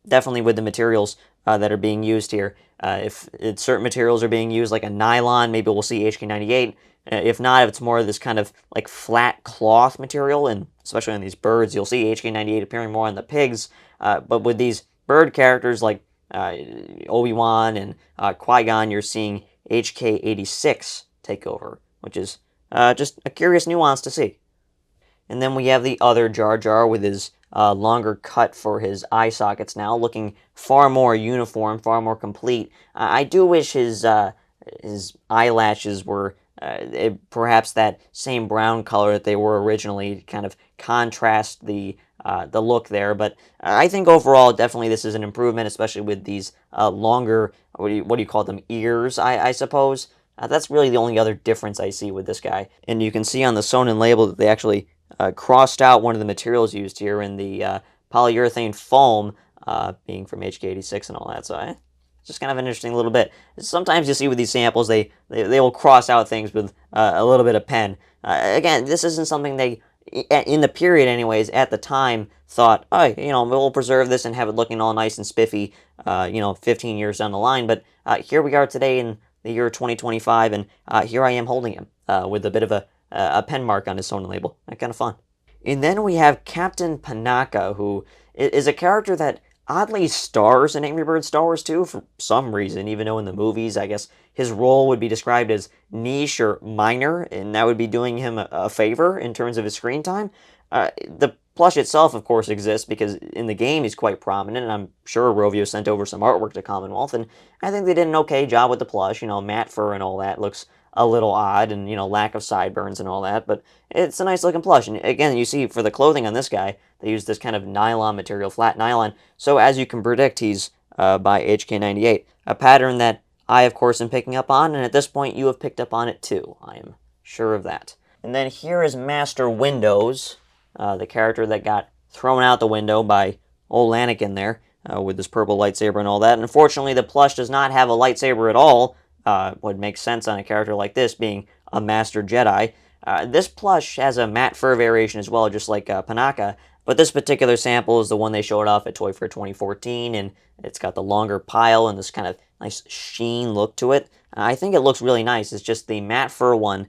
definitely with the materials that are being used here. If certain materials are being used, like a nylon, maybe we'll see HK98. If not, if it's more of this kind of like flat cloth material, and especially on these birds, you'll see HK98 appearing more on the pigs. But with these bird characters like Obi-Wan and Qui-Gon, you're seeing HK86 take over, which is just a curious nuance to see. And then we have the other Jar Jar with his longer cut for his eye sockets now, looking far more uniform, far more complete. I do wish his eyelashes were perhaps that same brown color that they were originally, to kind of contrast the look there. But I think overall, definitely this is an improvement, especially with these longer, what do you call them, ears, I suppose. That's really the only other difference I see with this guy. And you can see on the sewn-in label that they actually crossed out one of the materials used here in the polyurethane foam, being from HK86 and all that. So it's just kind of an interesting little bit. Sometimes you see with these samples, they will cross out things with a little bit of pen. Again, this isn't something they, in the period anyways, at the time, thought, oh, we'll preserve this and have it looking all nice and spiffy, 15 years down the line. But here we are today in the year 2025, and here I am holding him with a bit of a pen mark on his sewn label. Kind of fun. And then we have Captain Panaka, who is a character that oddly stars in Angry Birds Star Wars 2 for some reason, even though in the movies, I guess his role would be described as niche or minor, and that would be doing him a favor in terms of his screen time. The plush itself, of course, exists because in the game he's quite prominent, and I'm sure Rovio sent over some artwork to Commonwealth, and I think they did an okay job with the plush. Matte fur and all that looks a little odd, and, lack of sideburns and all that, but it's a nice looking plush. And again, you see for the clothing on this guy, they use this kind of nylon material, flat nylon, so as you can predict, he's by HK98, a pattern that I, of course, am picking up on, and at this point, you have picked up on it too. I am sure of that. And then here is Master Windows, the character that got thrown out the window by old Anakin there, with this purple lightsaber and all that. And unfortunately, the plush does not have a lightsaber at all. Would make sense on a character like this being a Master Jedi. This plush has a matte fur variation as well, just like Panaka, but this particular sample is the one they showed off at Toy Fair 2014, and it's got the longer pile and this kind of nice sheen look to it. I think it looks really nice. It's just the matte fur one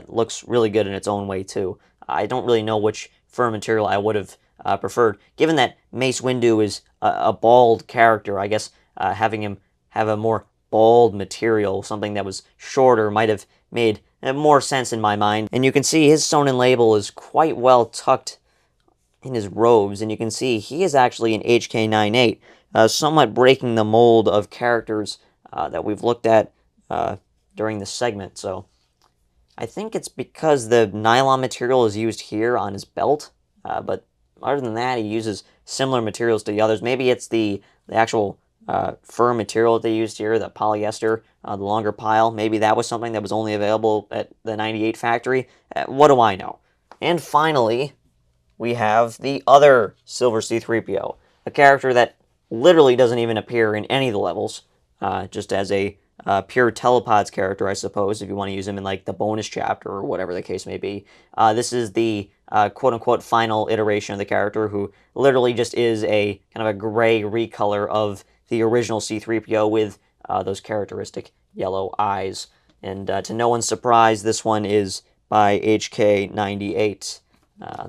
looks really good in its own way too. I don't really know which fur material I would have preferred. Given that Mace Windu is a bald character, I guess having him have a more bald material, something that was shorter, might have made more sense in my mind. And you can see his sewn-in label is quite well tucked in his robes, and you can see he is actually an HK98, somewhat breaking the mold of characters that we've looked at during this segment. So I think it's because the nylon material is used here on his belt, but other than that, he uses similar materials to the others. Maybe it's the actual fur material that they used here, the polyester, the longer pile. Maybe that was something that was only available at the 98 factory. What do I know? And finally, we have the other Silver C-3PO, a character that literally doesn't even appear in any of the levels, just as a pure telepods character, I suppose, if you want to use him in like the bonus chapter or whatever the case may be. This is the quote-unquote final iteration of the character, who literally just is a kind of a gray recolor of the original C-3PO with those characteristic yellow eyes. And to no one's surprise, this one is by HK98.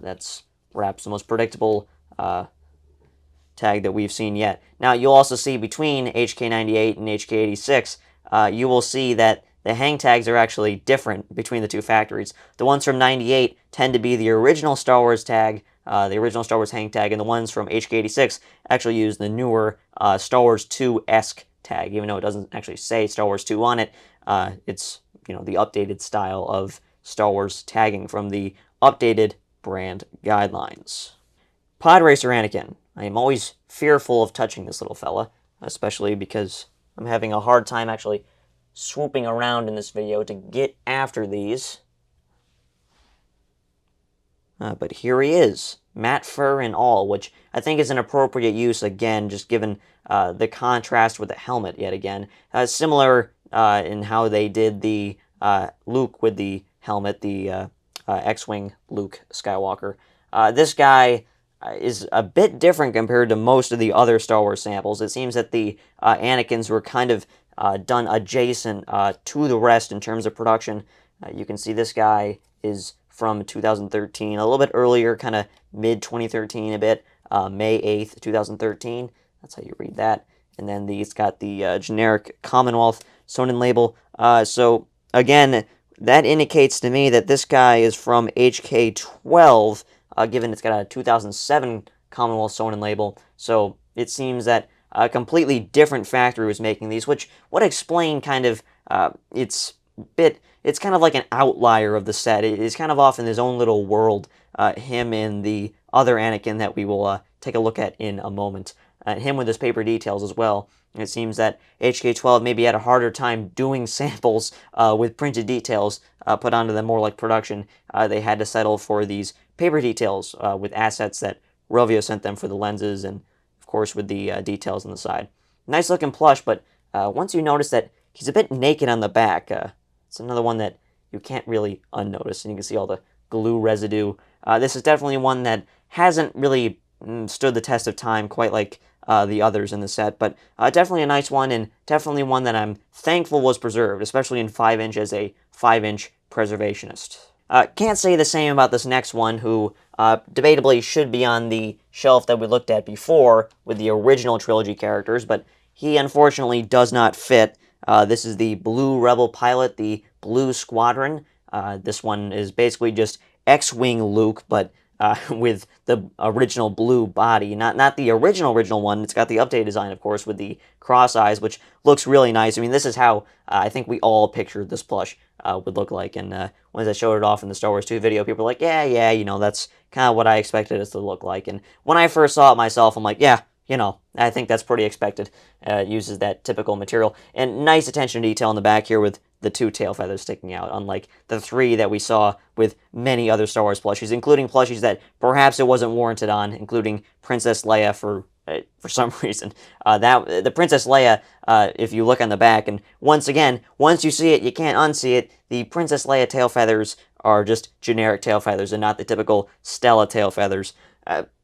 That's perhaps the most predictable tag that we've seen yet. Now, you'll also see between HK98 and HK86, you will see that the hang tags are actually different between the two factories. The ones from 98 tend to be the original Star Wars tag, the original Star Wars hang tag, and the ones from HK86 actually use the newer Star Wars 2-esque tag, even though it doesn't actually say Star Wars 2 on it. It's, the updated style of Star Wars tagging from the updated brand guidelines. Pod Racer Anakin. I am always fearful of touching this little fella, especially because I'm having a hard time actually swooping around in this video to get after these. But here he is, matte fur and all, which I think is an appropriate use, again, just given the contrast with the helmet yet again. Similar in how they did the Luke with the helmet, the X-Wing Luke Skywalker. This guy is a bit different compared to most of the other Star Wars samples. It seems that the Anakins were kind of done adjacent to the rest in terms of production. You can see this guy is from 2013, a little bit earlier, kind of mid-2013 a bit, May 8th, 2013. That's how you read that. And then it's got the generic Commonwealth sewn in label. So, again, that indicates to me that this guy is from HK12, given it's got a 2007 Commonwealth sewn in label. So it seems that a completely different factory was making these, which would explain kind of its kind of like an outlier of the set. It is kind of off in his own little world, him and the other Anakin that we will take a look at in a moment. Him with his paper details as well. And it seems that HK12 maybe had a harder time doing samples with printed details put onto them more like production. They had to settle for these paper details with assets that Rovio sent them for the lenses and, of course, with the details on the side. Nice looking plush, but once you notice that he's a bit naked on the back, it's another one that you can't really unnotice, and you can see all the glue residue. This is definitely one that hasn't really stood the test of time quite like the others in the set, but definitely a nice one, and definitely one that I'm thankful was preserved, especially in 5-inch as a 5-inch preservationist. Can't say the same about this next one, who debatably should be on the shelf that we looked at before with the original trilogy characters, but he unfortunately does not fit. This is the Blue Rebel pilot, the Blue Squadron. This one is basically just X-Wing Luke, but with the original blue body. Not the original one. It's got the updated design, of course, with the cross eyes, which looks really nice. I mean, this is how I think we all pictured this plush would look like. And once I showed it off in the Star Wars 2 video, people were like, yeah, you know, that's kind of what I expected it to look like. And when I first saw it myself, I'm like, yeah, you know, I think that's pretty expected. It uses that typical material. And nice attention to detail in the back here with the 2 tail feathers sticking out, unlike the 3 that we saw with many other Star Wars plushies, including plushies that perhaps it wasn't warranted on, including Princess Leia for some reason. The Princess Leia, if you look on the back, and once again, once you see it, you can't unsee it, the Princess Leia tail feathers are just generic tail feathers and not the typical Stella tail feathers.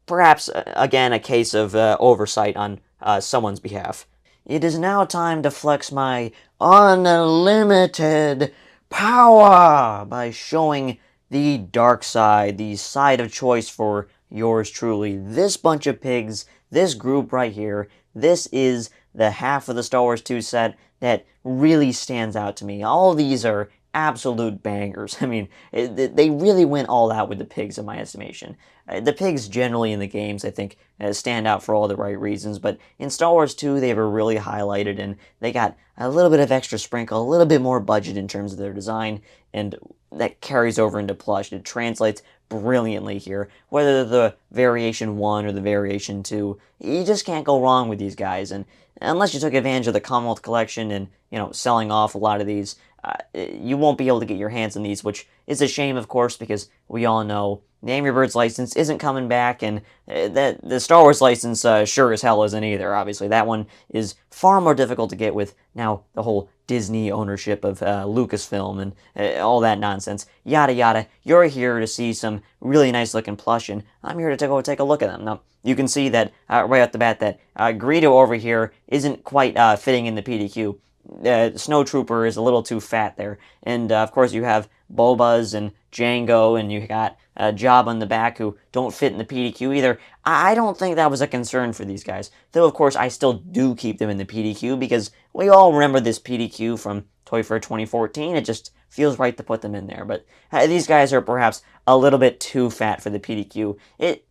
Perhaps, again, a case of oversight on someone's behalf. It is now time to flex my unlimited power by showing the dark side, the side of choice for yours truly. This bunch of pigs, this group right here, this is the half of the Star Wars 2 set that really stands out to me. All of these are absolute bangers. I mean, they really went all out with the pigs in my estimation. The pigs generally in the games, I think, stand out for all the right reasons, but in Star Wars 2, they were really highlighted, and they got a little bit of extra sprinkle, a little bit more budget in terms of their design, and that carries over into plush. It translates brilliantly here. Whether the Variation 1 or the Variation 2, you just can't go wrong with these guys, and unless you took advantage of the Commonwealth collection and, you know, selling off a lot of these, you won't be able to get your hands on these, which is a shame, of course, because we all know the Angry Birds license isn't coming back, and the Star Wars license sure as hell isn't either, obviously. That one is far more difficult to get with now the whole Disney ownership of Lucasfilm and all that nonsense. Yada yada. You're here to see some really nice looking plush, and I'm here to go take a look at them. Now, you can see that right off the bat that Greedo over here isn't quite fitting in the PDQ. Snowtrooper is a little too fat there. And, of course, you have Boba's and Django, and you got Jabba on the back who don't fit in the PDQ either. I don't think that was a concern for these guys. Though, of course, I still do keep them in the PDQ because we all remember this PDQ from Toy Fair 2014. It just feels right to put them in there. But these guys are perhaps a little bit too fat for the PDQ. It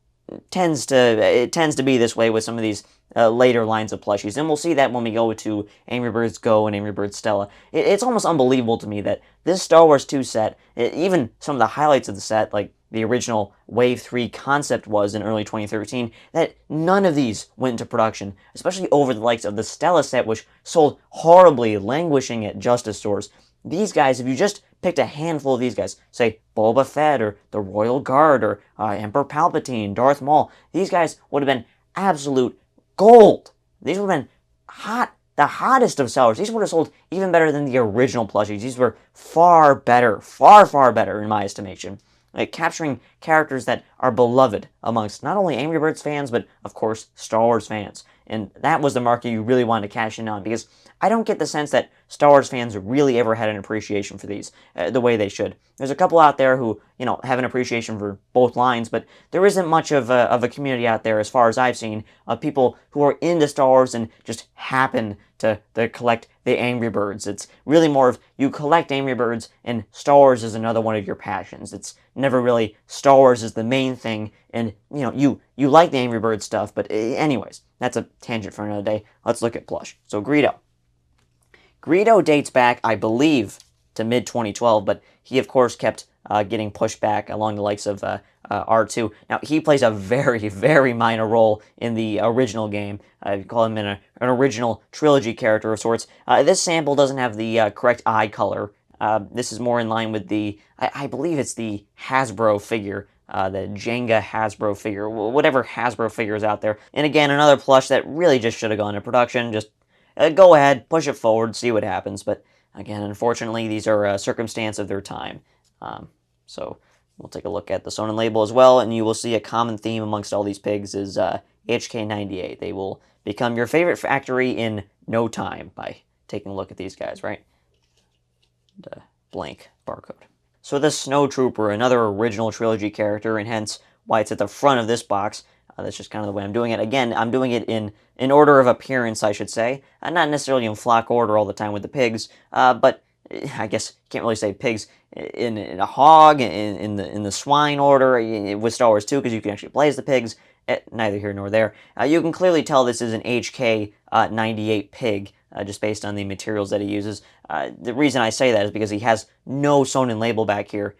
tends to be this way with some of these later lines of plushies, and we'll see that when we go to Angry Birds Go and Angry Birds Stella. It's almost unbelievable to me that this Star Wars 2 set, even some of the highlights of the set, like the original Wave 3 concept was in early 2013, that none of these went into production, especially over the likes of the Stella set, which sold horribly, languishing at Justice stores. These guys, if you just picked a handful of these guys, say Boba Fett or the Royal Guard or Emperor Palpatine, Darth Maul, these guys would have been absolute gold. These would have been hot, the hottest of sellers. These would have sold even better than the original plushies. These were far better, far, far better in my estimation. Like capturing characters that are beloved amongst not only Angry Birds fans, but of course Star Wars fans. And that was the market you really wanted to cash in on, because I don't get the sense that Star Wars fans really ever had an appreciation for these the way they should. There's a couple out there who, have an appreciation for both lines, but there isn't much of a community out there, as far as I've seen, of people who are into Star Wars and just happen to collect the Angry Birds. It's really more of you collect Angry Birds and Star Wars is another one of your passions. It's never really Star Wars is the main thing, and you like the Angry Birds stuff, but anyways, that's a tangent for another day. Let's look at Plush. So Greedo. Greedo dates back, I believe, to mid-2012, but he, of course, kept getting pushed back along the likes of R2. Now, he plays a very, very minor role in the original game. You call him an original trilogy character of sorts. This sample doesn't have the correct eye color. This is more in line with the, I believe it's the Hasbro figure, the Jenga Hasbro figure, whatever Hasbro figure is out there. And again, another plush that really just should have gone to production. Just go ahead, push it forward, see what happens. But again, unfortunately, these are a circumstance of their time. So we'll take a look at the Sonnen label as well, and you will see a common theme amongst all these pigs is HK98. They will become your favorite factory in no time by taking a look at these guys, right? The blank barcode. So the Snow Trooper, another original trilogy character, and hence why it's at the front of this box. That's just kind of the way I'm doing it. Again, I'm doing it in order of appearance, I should say. Not necessarily in flock order all the time with the pigs, but I guess you can't really say pigs in a hog, in the swine order, with Star Wars 2, because you can actually play as the pigs. Neither here nor there. You can clearly tell this is an HK98 pig, just based on the materials that he uses. The reason I say that is because he has no Sonnen label back here.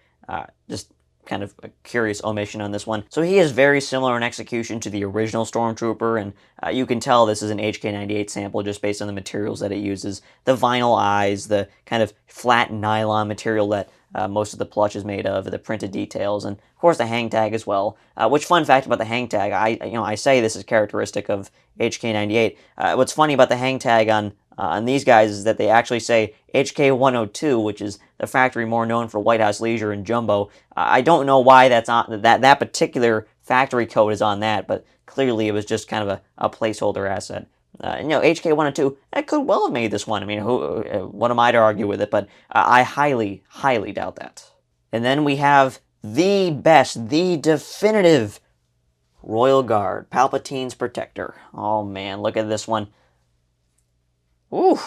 Just kind of a curious omission on this one. So he is very similar in execution to the original Stormtrooper, and you can tell this is an HK98 sample just based on the materials that it uses. The vinyl eyes, the kind of flat nylon material that most of the plush is made of, the printed details, and of course the hang tag as well. Which, fun fact about the hang tag, I say this is characteristic of HK98. What's funny about the hang tag on these guys is that they actually say HK102, which is the factory more known for White House Leisure and Jumbo. I don't know why that's on that particular factory code is on that, but clearly it was just kind of a placeholder asset. HK102, that could well have made this one. I mean, what am I to argue with it? But I highly, highly doubt that. And then we have the best, the definitive Royal Guard, Palpatine's protector. Oh man, look at this one. Ooh,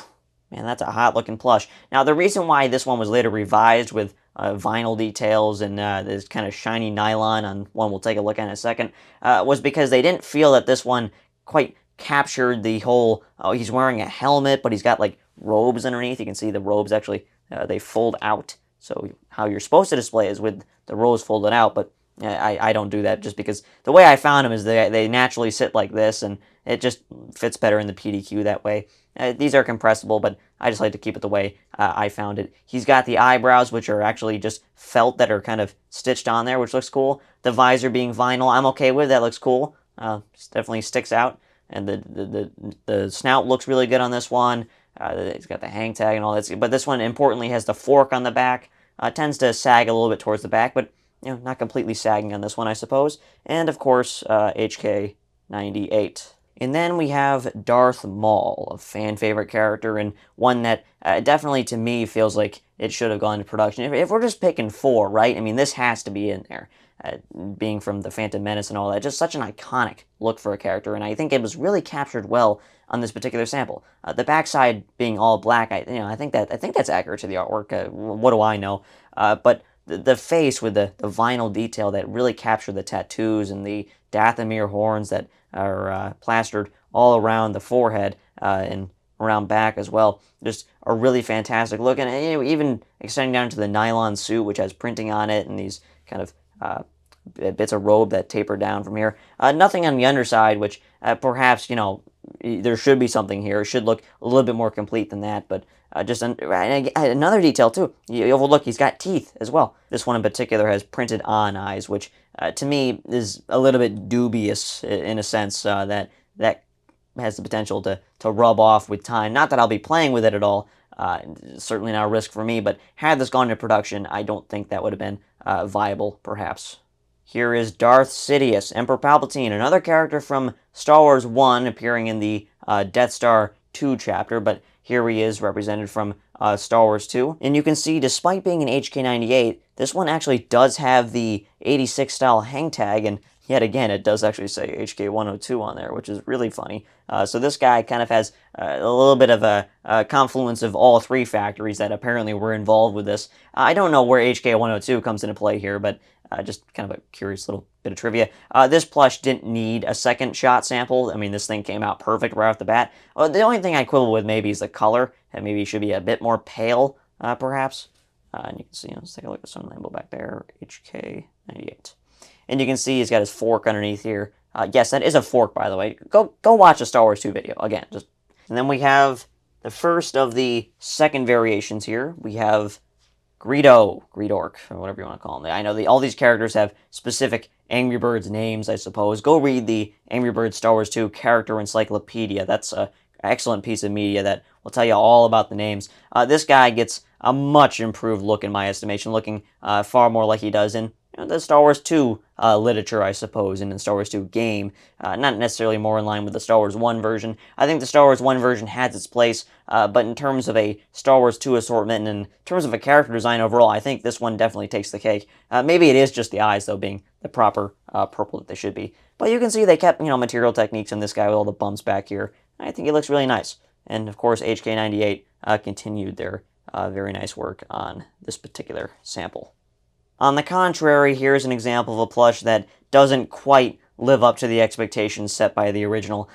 man, that's a hot-looking plush. Now, the reason why this one was later revised with vinyl details and this kind of shiny nylon on one we'll take a look at in a second was because they didn't feel that this one quite captured the whole, oh, he's wearing a helmet, but he's got, like, robes underneath. You can see the robes actually, they fold out. So how you're supposed to display is with the robes folded out, but I don't do that just because the way I found them is they naturally sit like this, and it just fits better in the PDQ that way. These are compressible, but I just like to keep it the way I found it. He's got the eyebrows, which are actually just felt that are kind of stitched on there, which looks cool. The visor being vinyl, I'm okay with. That looks cool. Definitely sticks out. And the snout looks really good on this one. It's got the hang tag and all that. But this one, importantly, has the fork on the back. Tends to sag a little bit towards the back, but not completely sagging on this one, I suppose. And, of course, HK98. And then we have Darth Maul, a fan-favorite character, and one that definitely, to me, feels like it should have gone to production. If we're just picking 4, right? I mean, this has to be in there. Being from the Phantom Menace and all that, just such an iconic look for a character, and I think it was really captured well on this particular sample. The backside being all black, I think that's accurate to the artwork. What do I know? But the face with the vinyl detail that really captured the tattoos and the Dathomir horns that are plastered all around the forehead and around back as well. Just a really fantastic look, and even extending down to the nylon suit, which has printing on it, and these kind of bits of robe that taper down from here. Nothing on the underside, which perhaps, there should be something here. It should look a little bit more complete than that, but another detail too. You overlook he's got teeth as well. This one in particular has printed on eyes, which to me is a little bit dubious in a sense that has the potential to rub off with time. Not that I'll be playing with it at all. Certainly not a risk for me, but had this gone into production, I don't think that would have been viable, perhaps. Here is Darth Sidious, Emperor Palpatine, another character from Star Wars 1 appearing in the Death Star 2 chapter, but here he is represented from Star Wars 2. And you can see, despite being an HK98, this one actually does have the 86 style hang tag, and yet again, it does actually say HK102 on there, which is really funny. So this guy kind of has a little bit of a confluence of all three factories that apparently were involved with this. I don't know where HK102 comes into play here, but just kind of a curious little bit of trivia. This plush didn't need a second shot sample. I mean, this thing came out perfect right off the bat. The only thing I quibble with maybe is the color, and maybe it should be a bit more pale, perhaps. And you can see, let's take a look at the sun label back there, HK98. And you can see he's got his fork underneath here. Yes, that is a fork, by the way. Go watch a Star Wars 2 video. Again, and then we have the first of the second variations here. We have Greedork, or whatever you want to call him. I know all these characters have specific Angry Birds names, I suppose. Go read the Angry Birds Star Wars 2 Character Encyclopedia. That's an excellent piece of media that will tell you all about the names. This guy gets a much improved look in my estimation, looking far more like he does in the Star Wars 2 literature, I suppose, and in the Star Wars 2 game. Not necessarily more in line with the Star Wars 1 version. I think the Star Wars 1 version has its place, but in terms of a Star Wars 2 assortment and in terms of a character design overall, I think this one definitely takes the cake. Maybe it is just the eyes, though, being the proper purple that they should be. But you can see they kept, material techniques in this guy with all the bumps back here. I think he looks really nice. And, of course, HK98 continued their very nice work on this particular sample. On the contrary, here's an example of a plush that doesn't quite live up to the expectations set by the original.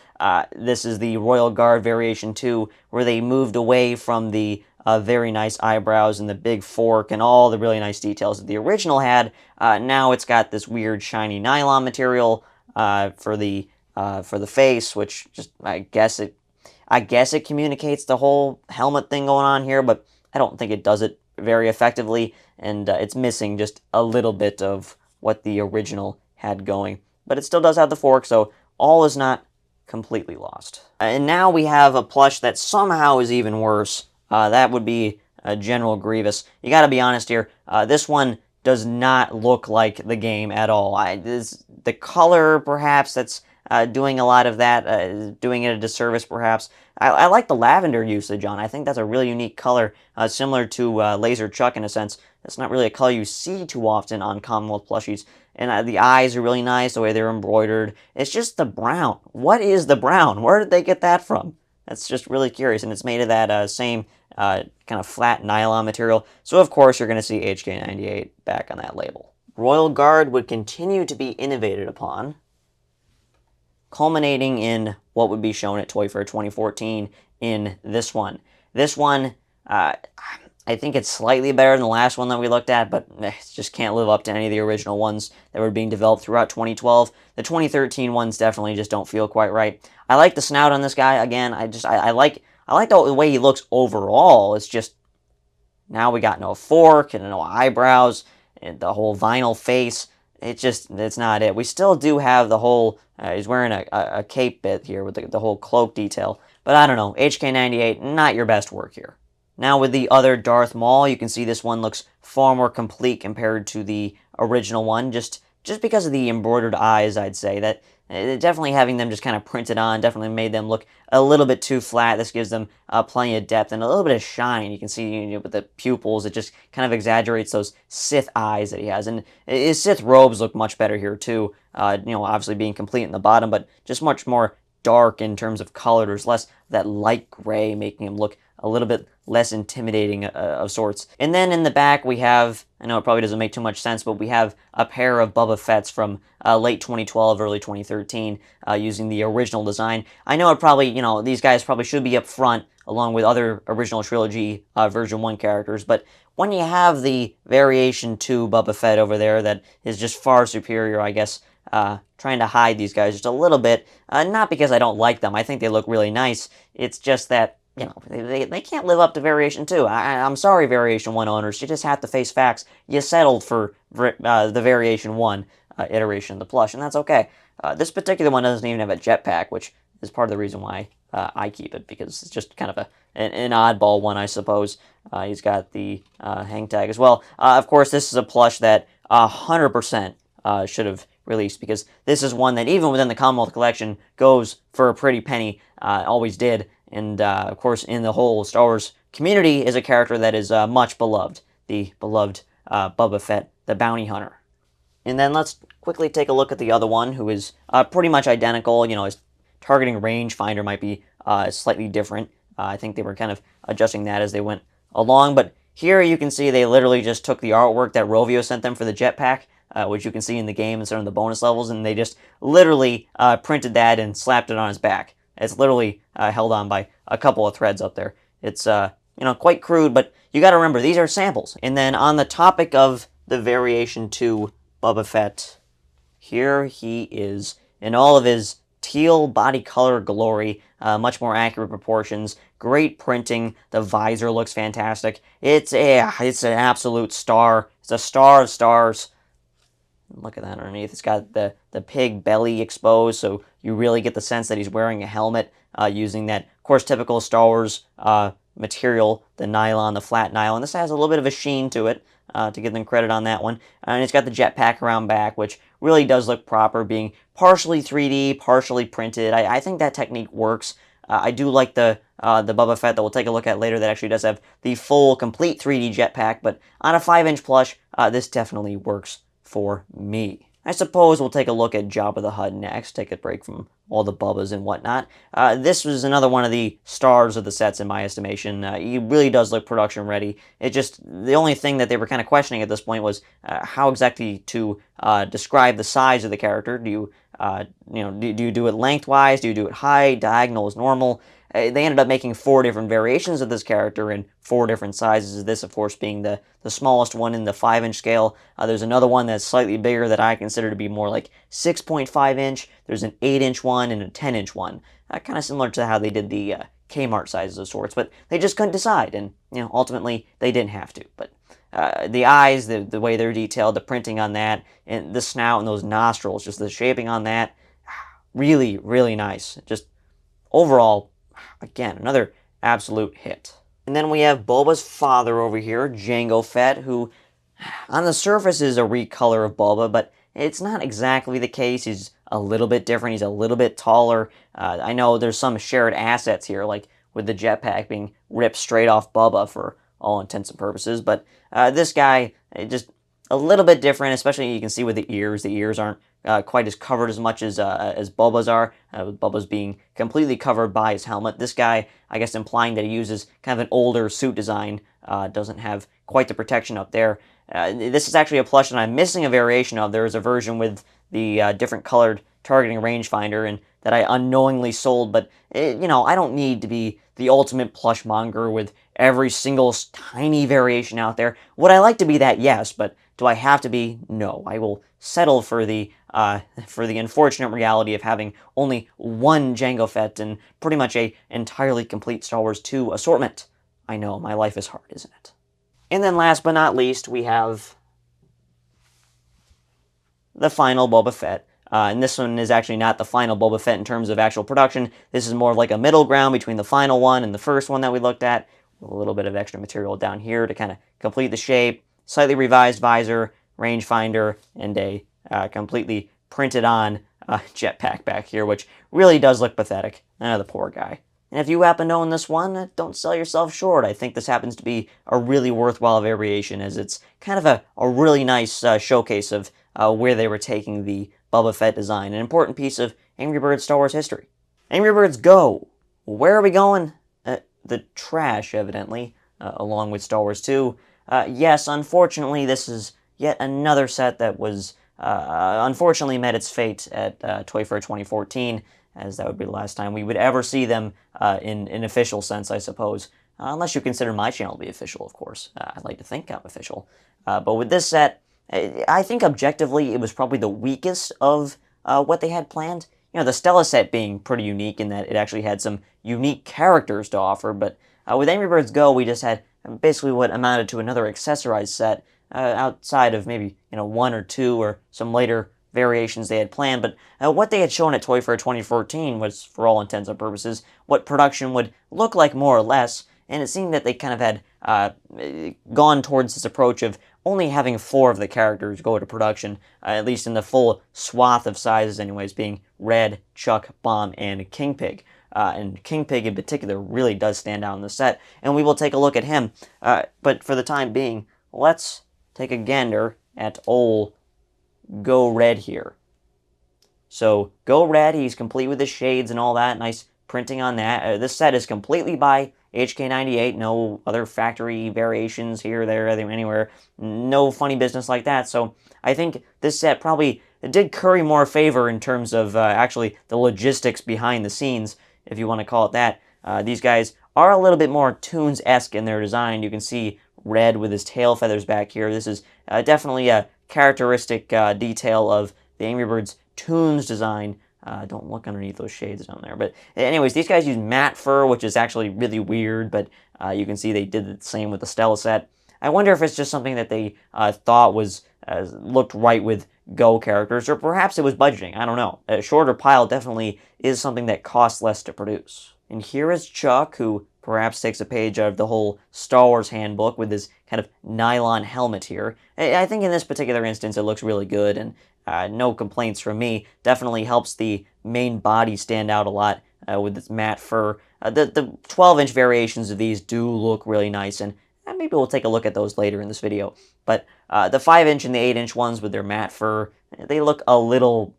This is the Royal Guard Variation 2, where they moved away from the very nice eyebrows and the big fork and all the really nice details that the original had. Now it's got this weird shiny nylon material for the face, which just I guess it communicates the whole helmet thing going on here, but I don't think it does it very effectively, and it's missing just a little bit of what the original had going. But it still does have the fork, so all is not completely lost. And now we have a plush that somehow is even worse. That would be General Grievous. You gotta be honest here, this one does not look like the game at all. The color, perhaps, that's doing a lot of that, doing it a disservice, perhaps. I like the lavender usage on. I think that's a really unique color, similar to Laser Chuck in a sense. It's not really a color you see too often on Commonwealth plushies. And the eyes are really nice, the way they're embroidered. It's just the brown. What is the brown? Where did they get that from? That's just really curious, and it's made of that same kind of flat nylon material. So, of course, you're going to see HK98 back on that label. Royal Guard would continue to be innovated upon, culminating in what would be shown at Toy Fair 2014 in this one. This one, I think it's slightly better than the last one that we looked at, but it just can't live up to any of the original ones that were being developed throughout 2012. The 2013 ones definitely just don't feel quite right. I like the snout on this guy. Again, I like the way he looks overall. It's just now we got no fork and no eyebrows and the whole vinyl face. It's not it. We still do have the whole, he's wearing a cape bit here with the whole cloak detail. But I don't know, HK98, not your best work here. Now with the other Darth Maul, you can see this one looks far more complete compared to the original one, just because of the embroidered eyes, I'd say. That definitely having them just kind of printed on definitely made them look a little bit too flat. This gives them plenty of depth and a little bit of shine. You can see with the pupils, it just kind of exaggerates those Sith eyes that he has. And his Sith robes look much better here too, obviously being complete in the bottom, but just much more dark in terms of color. There's less of that light gray, making him look a little bit less intimidating of sorts. And then in the back we have, I know it probably doesn't make too much sense, but we have a pair of Boba Fett's from late 2012, early 2013, using the original design. I know it probably, these guys probably should be up front along with other original trilogy version 1 characters, but when you have the variation 2 Boba Fett over there that is just far superior, I guess, trying to hide these guys just a little bit. Not because I don't like them. I think they look really nice. It's just that, you know, they can't live up to Variation 2. I'm sorry, Variation 1 owners. You just have to face facts. You settled for the Variation 1 iteration of the plush, and that's okay. This particular one doesn't even have a jetpack, which is part of the reason why I keep it, because it's just kind of an oddball one, I suppose. He's got the hang tag as well. Of course, this is a plush that 100% should have released, because this is one that even within the Commonwealth collection goes for a pretty penny, always did. And of course, in the whole Star Wars community, is a character that is much beloved, the beloved Boba Fett, the bounty hunter. And then let's quickly take a look at the other one, who is pretty much identical. You know, his targeting rangefinder might be slightly different. I think they were kind of adjusting that as they went along. But here you can see they literally just took the artwork that Rovio sent them for the jetpack, which you can see in the game instead of the bonus levels, and they just literally printed that and slapped it on his back. It's literally held on by a couple of threads up there. It's, you know, quite crude, but you got to remember, these are samples. And then on the topic of the Variation 2 Boba Fett, here he is in all of his teal body color glory, much more accurate proportions, great printing, the visor looks fantastic. It's an absolute star. It's a star of stars. Look at that underneath. It's got the pig belly exposed, so you really get the sense that he's wearing a helmet, using that, of course, typical Star Wars material, the nylon, the flat nylon. This has a little bit of a sheen to it, to give them credit on that one. And it's got the jetpack around back, which really does look proper, being partially 3D, partially printed. I think that technique works. I do like the Boba Fett that we'll take a look at later that actually does have the full, complete 3D jetpack, but on a 5-inch plush, this definitely works for me. I suppose we'll take a look at Jabba the Hutt next, take a break from all the Bubbas and whatnot. This was another one of the stars of the sets in my estimation. He really does look production ready. It just, the only thing that they were kind of questioning at this point was how exactly to describe the size of the character. Do you, do you do it lengthwise? Do you do it height? Diagonal is normal? They ended up making 4 different variations of this character in 4 different sizes. This, of course, being the smallest one in the 5-inch scale. There's another one that's slightly bigger that I consider to be more like 6.5-inch. There's an 8-inch one and a 10-inch one. Kind of similar to how they did the Kmart sizes of sorts, but they just couldn't decide, and ultimately they didn't have to. But the eyes, the way they're detailed, the printing on that, and the snout and those nostrils, just the shaping on that, really, really nice. Just overall, again, another absolute hit. And then we have Boba's father over here, Jango Fett, who on the surface is a recolor of Boba, but it's not exactly the case. He's a little bit different. He's a little bit taller. I know there's some shared assets here, like with the jetpack being ripped straight off Boba for all intents and purposes, but this guy, just a little bit different, especially you can see with the ears. The ears aren't quite as covered as much as Boba's are, with Boba's being completely covered by his helmet. This guy, I guess implying that he uses kind of an older suit design, doesn't have quite the protection up there. This is actually a plush that I'm missing a variation of. There is a version with the different colored targeting rangefinder, and that I unknowingly sold, but I don't need to be the ultimate plush monger with every single tiny variation out there. Would I like to be that? Yes, but do I have to be? No. I will settle for the unfortunate reality of having only one Jango Fett and pretty much a entirely complete Star Wars 2 assortment. I know, my life is hard, isn't it? And then last but not least, we have the final Boba Fett. And this one is actually not the final Boba Fett in terms of actual production. This is more of like a middle ground between the final one and the first one that we looked at. With a little bit of extra material down here to kind of complete the shape. Slightly revised visor, rangefinder, and a completely printed on jetpack back here, which really does look pathetic. The poor guy. And if you happen to own this one, don't sell yourself short. I think this happens to be a really worthwhile variation, as it's kind of a really nice showcase of where they were taking the Boba Fett design, an important piece of Angry Birds Star Wars history. Angry Birds Go! Where are we going? The trash, evidently, along with Star Wars 2. Yes, unfortunately, this is yet another set that was, unfortunately met its fate at Toy Fair 2014, as that would be the last time we would ever see them in an official sense, I suppose. Unless you consider my channel to be official, of course. I'd like to think I'm official. But with this set, I think objectively it was probably the weakest of what they had planned. You know, the Stella set being pretty unique in that it actually had some unique characters to offer, but with Angry Birds Go, we just had basically what amounted to another accessorized set outside of maybe, one or two or some later variations they had planned. But what they had shown at Toy Fair 2014 was, for all intents and purposes, what production would look like more or less, and it seemed that they kind of had gone towards this approach of only having 4 of the characters go to production, at least in the full swath of sizes anyways, being Red, Chuck, Bomb, and King Pig. And King Pig in particular really does stand out in the set, and we will take a look at him. But for the time being, let's take a gander at old Go Red here. So, Go Red, he's complete with his shades and all that, nice printing on that. This set is completely by HK98, no other factory variations here, there, anywhere, no funny business like that. So I think this set probably did curry more favor in terms of actually the logistics behind the scenes, if you want to call it that. These guys are a little bit more Toons-esque in their design. You can see Red with his tail feathers back here. This is definitely a characteristic detail of the Angry Birds Toons design. Don't look underneath those shades down there. But anyways, these guys use matte fur, which is actually really weird, but you can see they did the same with the Stella set. I wonder if it's just something that they thought was looked right with Go characters, or perhaps it was budgeting. I don't know. A shorter pile definitely is something that costs less to produce. And here is Chuck, who perhaps takes a page out of the whole Star Wars handbook with his kind of nylon helmet here. I think in this particular instance it looks really good, and no complaints from me. Definitely helps the main body stand out a lot with its matte fur. The 12-inch variations of these do look really nice, and maybe we'll take a look at those later in this video. But the 5-inch and the 8-inch ones with their matte fur, they look a little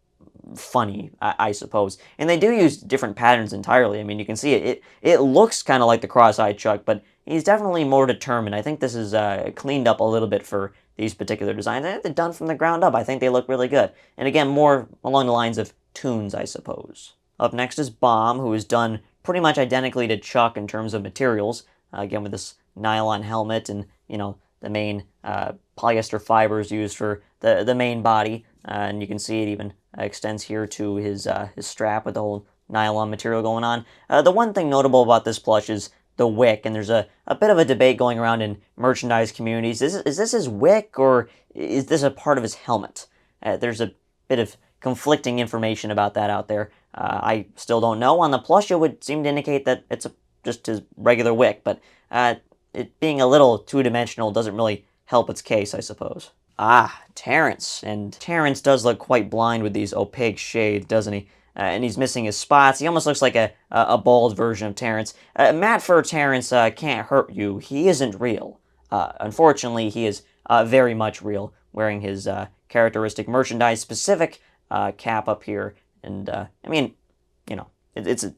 funny, I suppose. And they do use different patterns entirely. I mean, you can see it looks kind of like the cross-eyed Chuck, but he's definitely more determined. I think this is cleaned up a little bit for these particular designs. They're done from the ground up. I think they look really good. And again, more along the lines of Toons, I suppose. Up next is Bomb, who is done pretty much identically to Chuck in terms of materials. Again, with this nylon helmet and, the main polyester fibers used for the main body. And you can see it even extends here to his strap with the whole nylon material going on. The one thing notable about this plush is the wick, and there's a bit of a debate going around in merchandise communities. Is this his wick, or is this a part of his helmet? There's a bit of conflicting information about that out there. I still don't know. On the plush, it would seem to indicate that it's just his regular wick, but it being a little two-dimensional doesn't really help its case, I suppose. Terrence. And Terrence does look quite blind with these opaque shades, doesn't he? And he's missing his spots. He almost looks like a bald version of Terrence. Matte fur Terrence can't hurt you. He isn't real. Unfortunately, he is very much real, wearing his characteristic merchandise-specific cap up here. And, I mean, it's an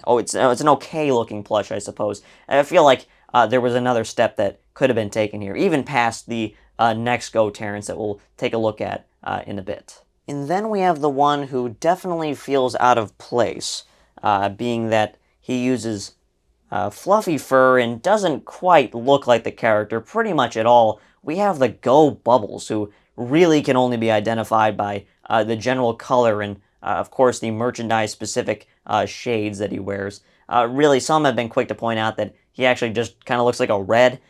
okay-looking plush, I suppose. I feel like there was another step that could have been taken here, even past the next Go Terrence that we'll take a look at in a bit. And then we have the one who definitely feels out of place, being that he uses fluffy fur and doesn't quite look like the character pretty much at all. We have the Go Bubbles, who really can only be identified by the general color and, of course, the merchandise-specific shades that he wears. Really, some have been quick to point out that he actually just kind of looks like a Red,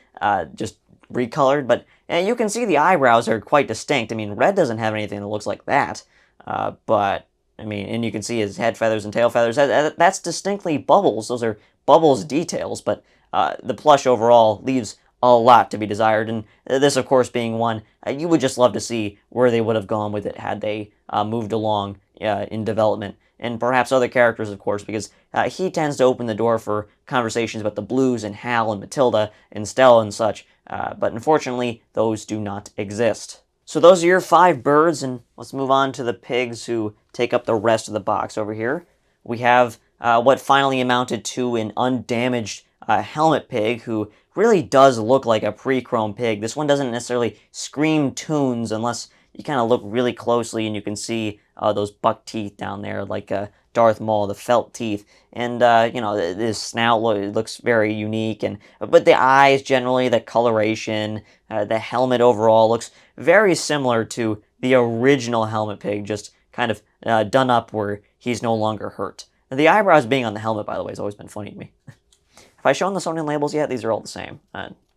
just recolored, but you can see the eyebrows are quite distinct. I mean, Red doesn't have anything that looks like that, but, I mean, and you can see his head feathers and tail feathers. That's distinctly Bubbles. Those are Bubbles details, but the plush overall leaves a lot to be desired, and this, of course, being one you would just love to see where they would have gone with it had they moved along in development. And perhaps other characters, of course, because he tends to open the door for conversations about the Blues and Hal and Matilda and Stella and such, but unfortunately, those do not exist. So those are your 5 birds, and let's move on to the pigs who take up the rest of the box over here. We have what finally amounted to an undamaged helmet pig who really does look like a pre-chrome pig. This one doesn't necessarily scream Toons unless you kind of look really closely and you can see those buck teeth down there, like Darth Maul, the felt teeth, and this snout looks very unique, but the eyes generally, the coloration, the helmet overall looks very similar to the original Helmet Pig, just kind of done up where he's no longer hurt. The eyebrows being on the helmet, by the way, has always been funny to me. Have I shown the Sonian labels yet? These are all the same.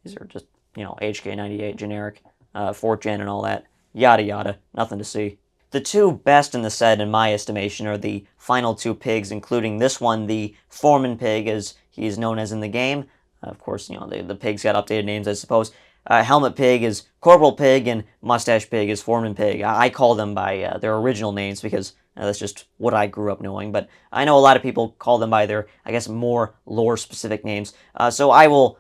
These are just, HK98 generic, 4th gen and all that. Yada yada. Nothing to see. The two best in the set, in my estimation, are the final two pigs, including this one, the Foreman Pig, as he is known as in the game. Of course, the pigs got updated names, I suppose. Helmet Pig is Corporal Pig, and Mustache Pig is Foreman Pig. I call them by their original names because that's just what I grew up knowing. But I know a lot of people call them by their, I guess, more lore-specific names. So I will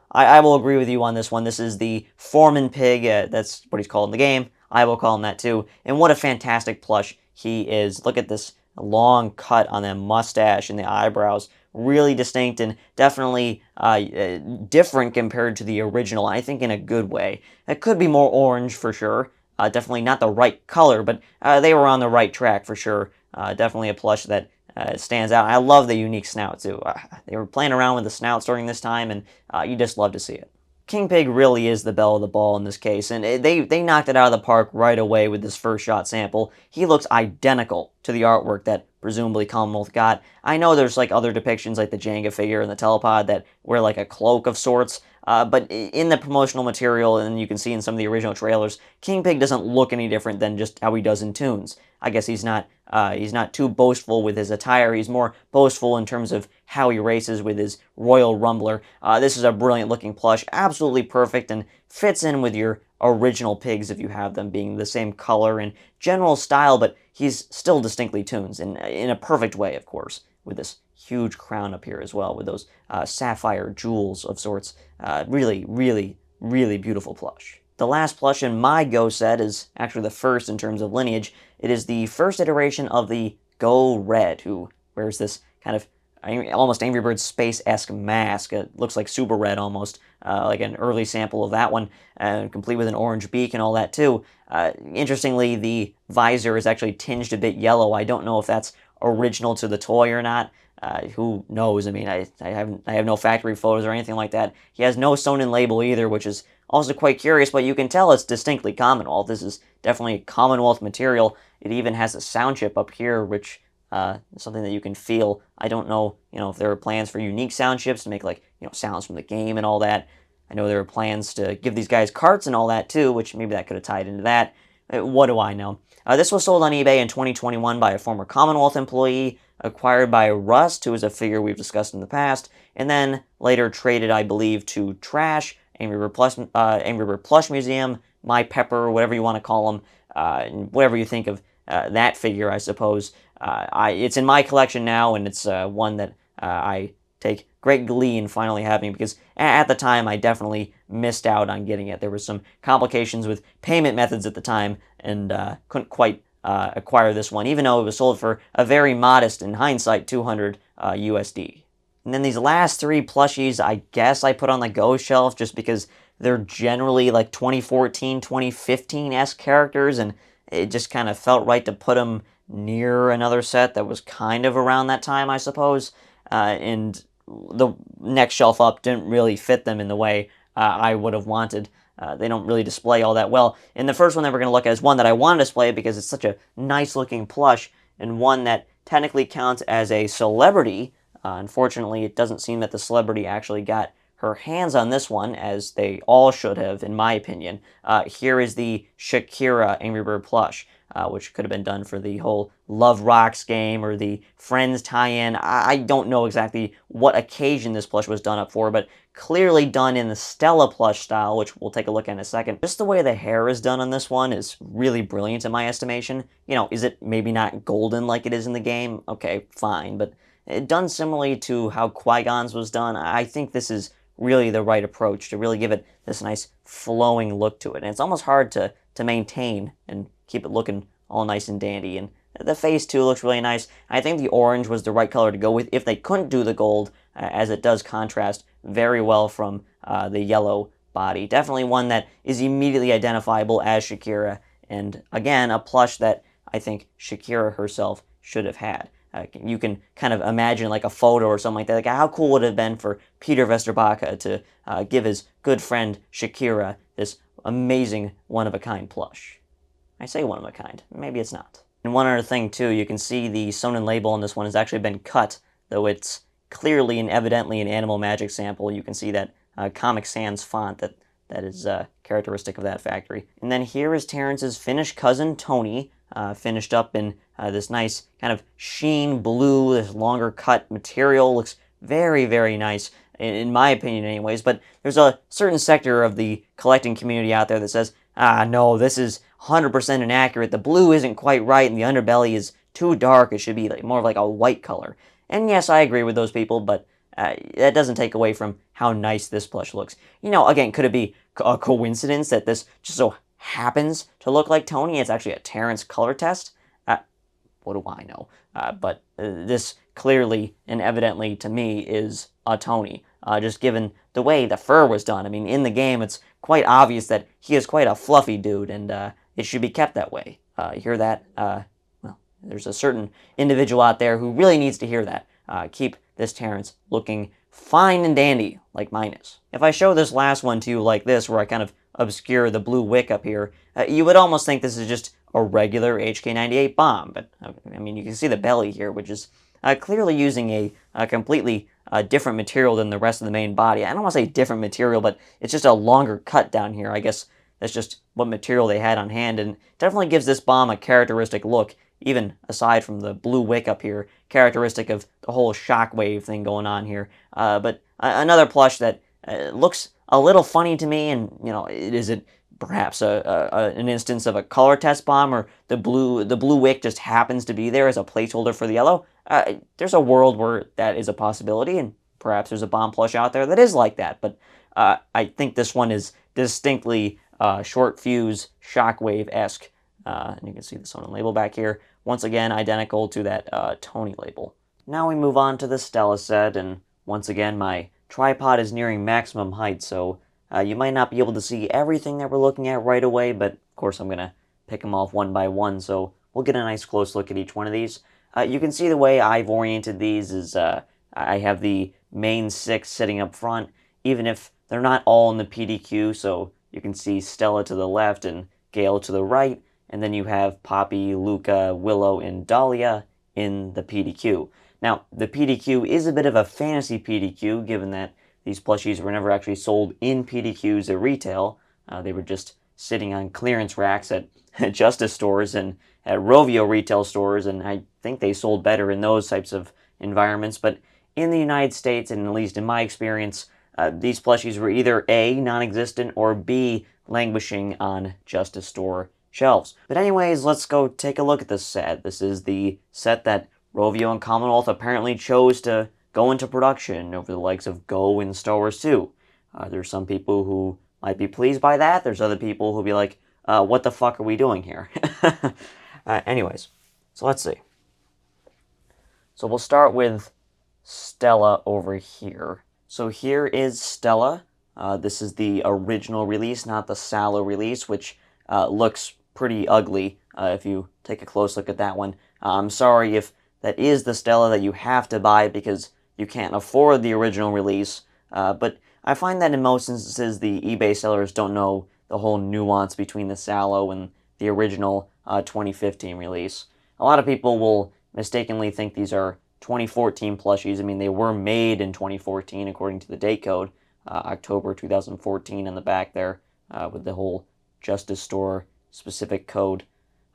agree with you on this one. This is the Foreman Pig. That's what he's called in the game. I will call him that too. And what a fantastic plush he is. Look at this long cut on the mustache and the eyebrows. Really distinct and definitely different compared to the original, I think in a good way. It could be more orange for sure. Definitely not the right color, but they were on the right track for sure. Definitely a plush that stands out. I love the unique snout too. They were playing around with the snouts during this time, and you just love to see it. King Pig really is the belle of the ball in this case, and they knocked it out of the park right away with this first shot sample. He looks identical to the artwork that presumably Commonwealth got. I know there's like other depictions like the Jenga figure and the telepod that wear like a cloak of sorts, but in the promotional material, and you can see in some of the original trailers, King Pig doesn't look any different than just how he does in Toons. I guess he's not too boastful with his attire. He's more boastful in terms of how he races with his Royal Rumbler. This is a brilliant looking plush, absolutely perfect, and fits in with your original pigs if you have them, being the same color and general style, but he's still distinctly Toons, in a perfect way, of course, with this huge crown up here as well, with those sapphire jewels of sorts. Really, really, really beautiful plush. The last plush in my Go set is actually the first in terms of lineage. It is the first iteration of the Go Red, who wears this kind of almost Angry Birds space-esque mask. It looks like Super Red almost, like an early sample of that one, complete with an orange beak and all that too. Interestingly, the visor is actually tinged a bit yellow. I don't know if that's original to the toy or not. Who knows? I mean, I have no factory photos or anything like that. He has no Sonin label either, which is also quite curious, but you can tell it's distinctly Commonwealth. This is definitely Commonwealth material. It even has a sound chip up here, which is something that you can feel. I don't know, if there are plans for unique sound chips to make, like, sounds from the game and all that. I know there are plans to give these guys carts and all that too, which maybe that could have tied into that. What do I know? This was sold on eBay in 2021 by a former Commonwealth employee, acquired by Rust, who is a figure we've discussed in the past, and then later traded, I believe, to Trash, Angry Bird Plush Museum, My Pepper, whatever you want to call them, whatever you think of that figure, I suppose. It's in my collection now, and it's one that I take great glee in finally having, because at the time I definitely missed out on getting it. There was some complications with payment methods at the time, and couldn't quite acquire this one, even though it was sold for a very modest, in hindsight, 200 USD. And then these last three plushies, I guess I put on the Go shelf just because they're generally like 2014, 2015-esque characters, and it just kind of felt right to put them near another set that was kind of around that time, I suppose. And the next shelf up didn't really fit them in the way I would have wanted. They don't really display all that well. And the first one that we're going to look at is one that I want to display because it's such a nice-looking plush, and one that technically counts as a celebrity. Unfortunately, it doesn't seem that the celebrity actually got her hands on this one, as they all should have, in my opinion. Here is the Shakira Angry Bird plush, which could have been done for the whole Love Rocks game or the Friends tie-in. I don't know exactly what occasion this plush was done up for, but clearly done in the Stella plush style, which we'll take a look at in a second. Just the way the hair is done on this one is really brilliant in my estimation. Is it maybe not golden like it is in the game? Okay, fine, but done similarly to how Qui-Gon's was done, I think this is really the right approach to really give it this nice flowing look to it. And it's almost hard to maintain and keep it looking all nice and dandy. And the face too looks really nice. I think the orange was the right color to go with if they couldn't do the gold, as it does contrast very well from the yellow body. Definitely one that is immediately identifiable as Shakira, and again, a plush that I think Shakira herself should have had. You can kind of imagine like a photo or something like that. Like how cool would it have been for Peter Vesterbacka to give his good friend Shakira this amazing one-of-a-kind plush. I say one-of-a-kind. Maybe it's not. And one other thing, too, you can see the Sonnen label on this one has actually been cut, though it's clearly and evidently an Animal Magic sample. You can see that Comic Sans font that is characteristic of that factory. And then here is Terrence's Finnish cousin, Tony, finished up in this nice kind of sheen blue, this longer cut material. Looks very, very nice, in my opinion anyways, but there's a certain sector of the collecting community out there that says, no, this is 100% inaccurate. The blue isn't quite right, and the underbelly is too dark. It should be like more of like a white color. And yes, I agree with those people, but that doesn't take away from how nice this plush looks. You know, again, could it be a coincidence that this just so happens to look like Tony? It's actually a Terrence color test. What do I know? But this clearly and evidently to me is a Tony. Just given the way the fur was done. I mean, in the game, it's quite obvious that he is quite a fluffy dude, and it should be kept that way. You hear that? Well, there's a certain individual out there who really needs to hear that. Keep this Terrence looking fine and dandy, like mine is. If I show this last one to you like this, where I kind of obscure the blue wick up here, you would almost think this is just a regular HK98 bomb. But, I mean, you can see the belly here, which is clearly using a completely different material than the rest of the main body. I don't want to say different material, but it's just a longer cut down here. I guess that's just what material they had on hand, and definitely gives this bomb a characteristic look, even aside from the blue wick up here, characteristic of the whole shockwave thing going on here. But another plush that looks a little funny to me, and, you know, is it perhaps an instance of a color test bomb, or the blue wick just happens to be there as a placeholder for the yellow? There's a world where that is a possibility, and perhaps there's a bomb plush out there that is like that, but I think this one is distinctly short fuse, shockwave-esque. And you can see this on the label back here. Once again, identical to that Tony label. Now we move on to the Stella set, and once again, my tripod is nearing maximum height, so you might not be able to see everything that we're looking at right away, but of course I'm going to pick them off one by one, so we'll get a nice close look at each one of these. You can see the way I've oriented these is I have the main 6 sitting up front, even if they're not all in the PDQ, so you can see Stella to the left and Gale to the right, and then you have Poppy, Luca, Willow, and Dahlia in the PDQ. Now, the PDQ is a bit of a fantasy PDQ, given that these plushies were never actually sold in PDQs at retail. They were just sitting on clearance racks at Justice stores and at Rovio retail stores, and I think they sold better in those types of environments. But in the United States, and at least in my experience, these plushies were either A, non-existent, or B, languishing on Justice store shelves. But anyways, let's go take a look at this set. This is the set that Rovio and Commonwealth apparently chose to go into production over the likes of Go and Star Wars 2. There's some people who might be pleased by that. There's other people who'll be like, what the fuck are we doing here? Anyways, so let's see. So we'll start with Stella over here. So here is Stella. This is the original release, not the Sallow release, which looks pretty ugly if you take a close look at that one. I'm sorry if that is the Stella that you have to buy because you can't afford the original release, but I find that in most instances the eBay sellers don't know the whole nuance between the Sallow and the original 2015 release. A lot of people will mistakenly think these are 2014 plushies. I mean, they were made in 2014 according to the date code, October 2014 in the back there, with the whole Justice Store specific code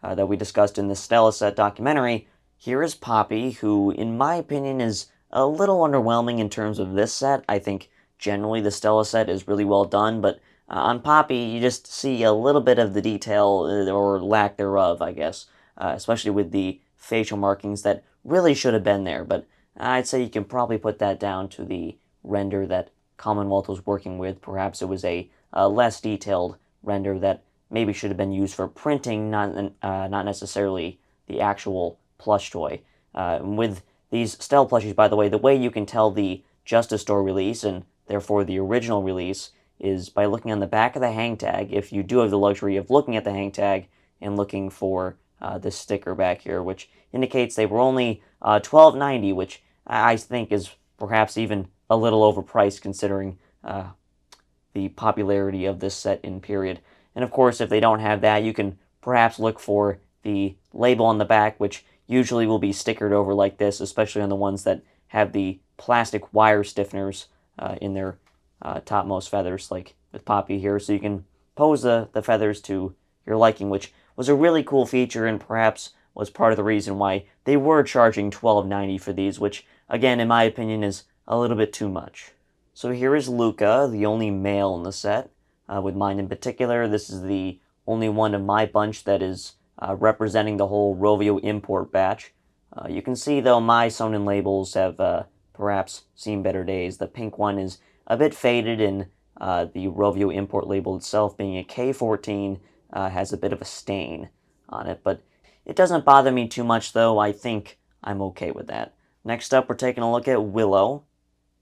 that we discussed in the Stella set documentary. Here is Poppy, who, in my opinion, is a little underwhelming in terms of this set. I think generally the Stella set is really well done, but on Poppy, you just see a little bit of the detail, or lack thereof, I guess, especially with the facial markings that really should have been there, but I'd say you can probably put that down to the render that Commonwealth was working with. Perhaps it was a less detailed render that maybe should have been used for printing, not necessarily the actual plush toy. With these Stella plushies, by the way you can tell the Justice Store release, and therefore the original release, is by looking on the back of the hang tag, if you do have the luxury of looking at the hang tag and looking for this sticker back here, which indicates they were only $12.90, which I think is perhaps even a little overpriced considering the popularity of this set in period. And of course, if they don't have that, you can perhaps look for the label on the back, which usually will be stickered over like this, especially on the ones that have the plastic wire stiffeners in their topmost feathers, like with Poppy here. So you can pose the feathers to your liking, which was a really cool feature and perhaps was part of the reason why they were charging $12.90 for these, which, again, in my opinion, is a little bit too much. So here is Luca, the only male in the set, with mine in particular. This is the only one of my bunch that is representing the whole Rovio import batch. You can see, though, my sewn-in labels have perhaps seen better days. The pink one is a bit faded, and the Rovio import label itself, being a K14, has a bit of a stain on it. But it doesn't bother me too much, though. I think I'm okay with that. Next up, we're taking a look at Willow.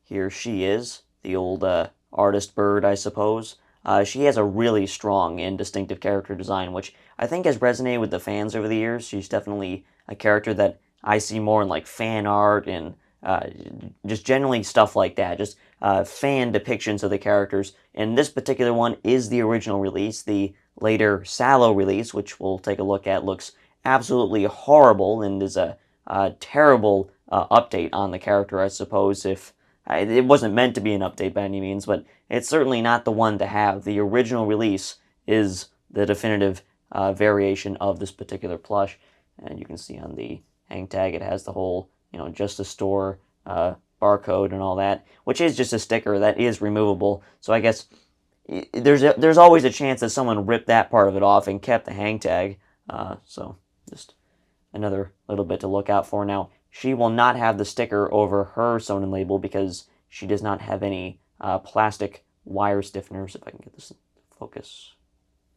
Here she is, the old artist bird, I suppose. She has a really strong and distinctive character design, which I think has resonated with the fans over the years. She's definitely a character that I see more in like fan art and just generally stuff like that, just fan depictions of the characters. And this particular one is the original release. The later Sallow release, which we'll take a look at, looks absolutely horrible and is a terrible update on the character, I suppose. If it wasn't meant to be an update by any means, but it's certainly not the one to have. The original release is the definitive variation of this particular plush, and you can see on the hang tag it has the whole, just a store barcode and all that, which is just a sticker that is removable. So I guess there's always a chance that someone ripped that part of it off and kept the hang tag. So just another little bit to look out for. Now, she will not have the sticker over her sewn-in label because she does not have any plastic wire stiffeners. If I can get this in focus.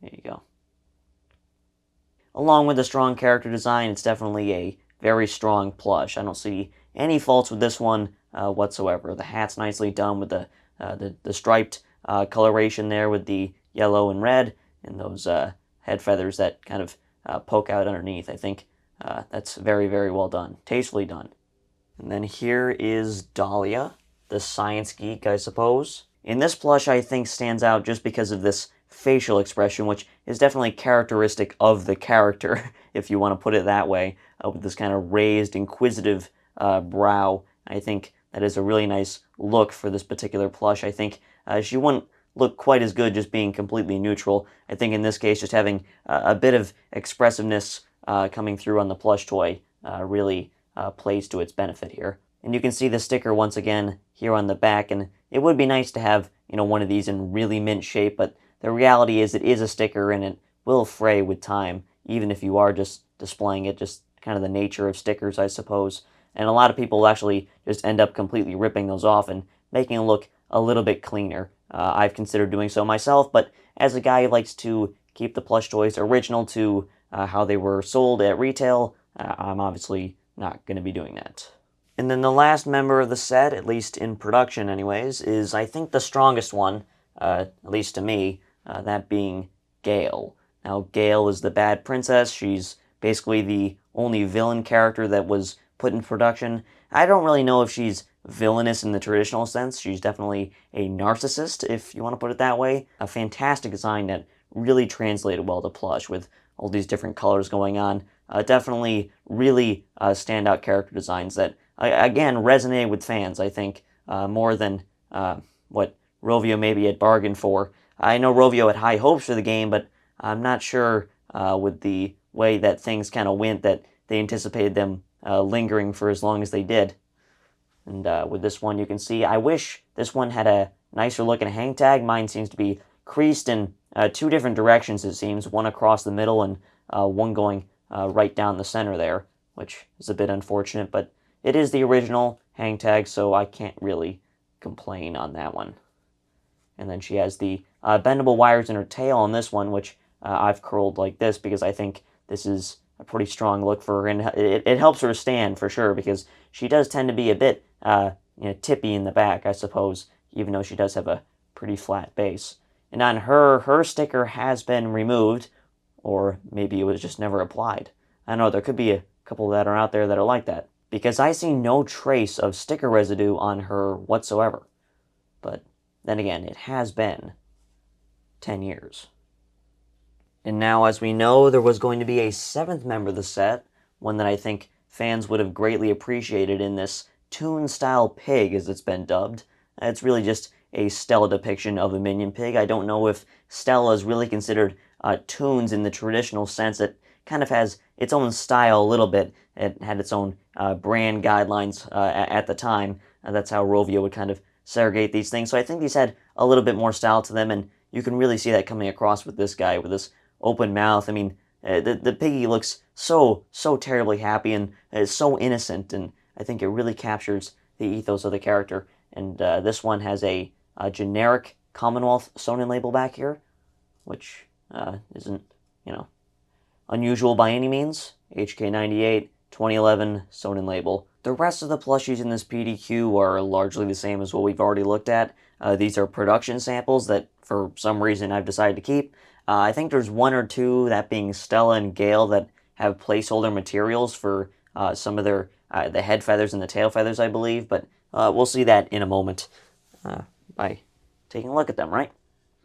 There you go. Along with the strong character design, it's definitely a very strong plush. I don't see any faults with this one whatsoever. The hat's nicely done with the striped coloration there with the yellow and red, and those head feathers that kind of poke out underneath. I think that's very, very well done. Tastefully done. And then here is Dahlia, the science geek, I suppose. In this plush, I think stands out just because of this facial expression, which is definitely characteristic of the character, if you want to put it that way, with this kind of raised, inquisitive brow. I think that is a really nice look for this particular plush. I think she wouldn't look quite as good just being completely neutral. I think in this case, just having a bit of expressiveness coming through on the plush toy really plays to its benefit here. And you can see the sticker once again here on the back, and it would be nice to have, one of these in really mint shape, but the reality is it is a sticker and it will fray with time, even if you are just displaying it, just kind of the nature of stickers, I suppose. And a lot of people actually just end up completely ripping those off and making it look a little bit cleaner. I've considered doing so myself, but as a guy who likes to keep the plush toys original to how they were sold at retail, I'm obviously not going to be doing that. And then the last member of the set, at least in production anyways, is I think the strongest one, at least to me, that being Gale. Now, Gale is the bad princess. She's basically the only villain character that was put in production. I don't really know if she's villainous in the traditional sense. She's definitely a narcissist, if you want to put it that way. A fantastic design that really translated well to plush with all these different colors going on. Definitely really standout character designs that, again, resonated with fans, I think, more than what Rovio maybe had bargained for. I know Rovio had high hopes for the game, but I'm not sure with the way that things kind of went that they anticipated them lingering for as long as they did. And with this one, you can see, I wish this one had a nicer looking hang tag. Mine seems to be creased in two different directions, it seems. One across the middle and one going right down the center there, which is a bit unfortunate. But it is the original hang tag, so I can't really complain on that one. And then she has the bendable wires in her tail on this one, which I've curled like this because I think this is a pretty strong look for her, and it helps her stand for sure because she does tend to be a bit tippy in the back, I suppose, even though she does have a pretty flat base. And on her sticker has been removed, or maybe it was just never applied. I don't know, there could be a couple that are out there that are like that, because I see no trace of sticker residue on her whatsoever. But then again, it has been 10 years. And now, as we know, there was going to be a 7th member of the set, one that I think fans would have greatly appreciated in this toon-style pig, as it's been dubbed. It's really just a Stella depiction of a minion pig. I don't know if Stella is really considered toons in the traditional sense. It kind of has its own style a little bit. It had its own brand guidelines at the time. That's how Rovio would kind of segregate these things. So I think these had a little bit more style to them, and you can really see that coming across with this guy, with this open mouth. I mean, the piggy looks so terribly happy and is so innocent, and I think it really captures the ethos of the character. And this one has a generic Commonwealth sewn-in label back here, which isn't, unusual by any means. HK98, 2011, sewn-in label. The rest of the plushies in this PDQ are largely the same as what we've already looked at. These are production samples that, for some reason, I've decided to keep. I think there's 1 or 2, that being Stella and Gale, that have placeholder materials for some of their the head feathers and the tail feathers, I believe, but we'll see that in a moment by taking a look at them, right?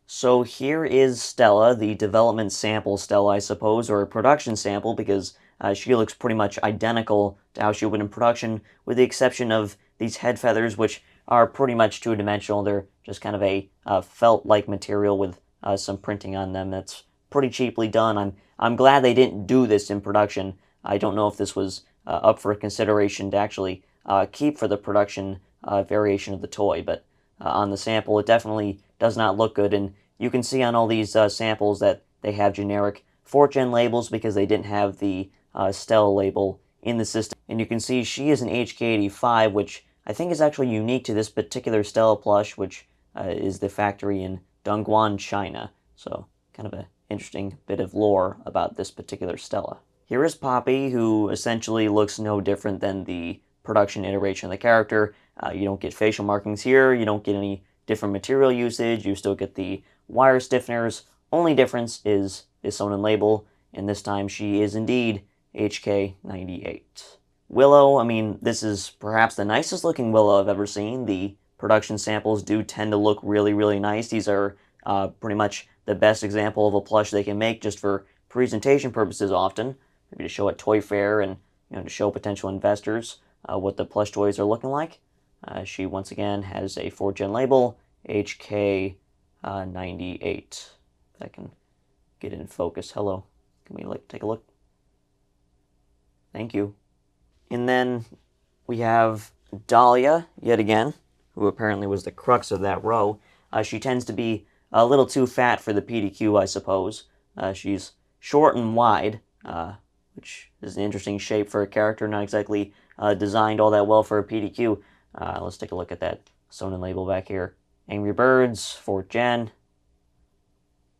So here is Stella, the development sample Stella, I suppose, or a production sample, because she looks pretty much identical to how she would in production, with the exception of these head feathers, which are pretty much two-dimensional. They're just kind of a felt-like material with some printing on them. That's pretty cheaply done. I'm glad they didn't do this in production. I don't know if this was up for consideration to actually keep for the production variation of the toy, but on the sample it definitely does not look good, and you can see on all these samples that they have generic 4th gen labels because they didn't have the Stella label in the system. And you can see she is an HK85, which I think is actually unique to this particular Stella plush, which is the factory in Dongguan, China. So kind of an interesting bit of lore about this particular Stella. Here is Poppy, who essentially looks no different than the production iteration of the character. You don't get facial markings here, you don't get any different material usage, you still get the wire stiffeners. Only difference is this sewn-in label, and this time she is indeed HK98. Willow, I mean, this is perhaps the nicest looking Willow I've ever seen. The production samples do tend to look really nice. These are pretty much the best example of a plush they can make just for presentation purposes often. Maybe to show at Toy Fair and to show potential investors what the plush toys are looking like. She once again has a 4th gen label, HK98. If I can get it in focus. Hello. Can we take a look? Thank you. And then we have Dahlia, yet again, who apparently was the crux of that row. She tends to be a little too fat for the PDQ, I suppose. She's short and wide, which is an interesting shape for a character, not exactly designed all that well for a PDQ. Let's take a look at that sewn-in label back here. Angry Birds, 4th gen,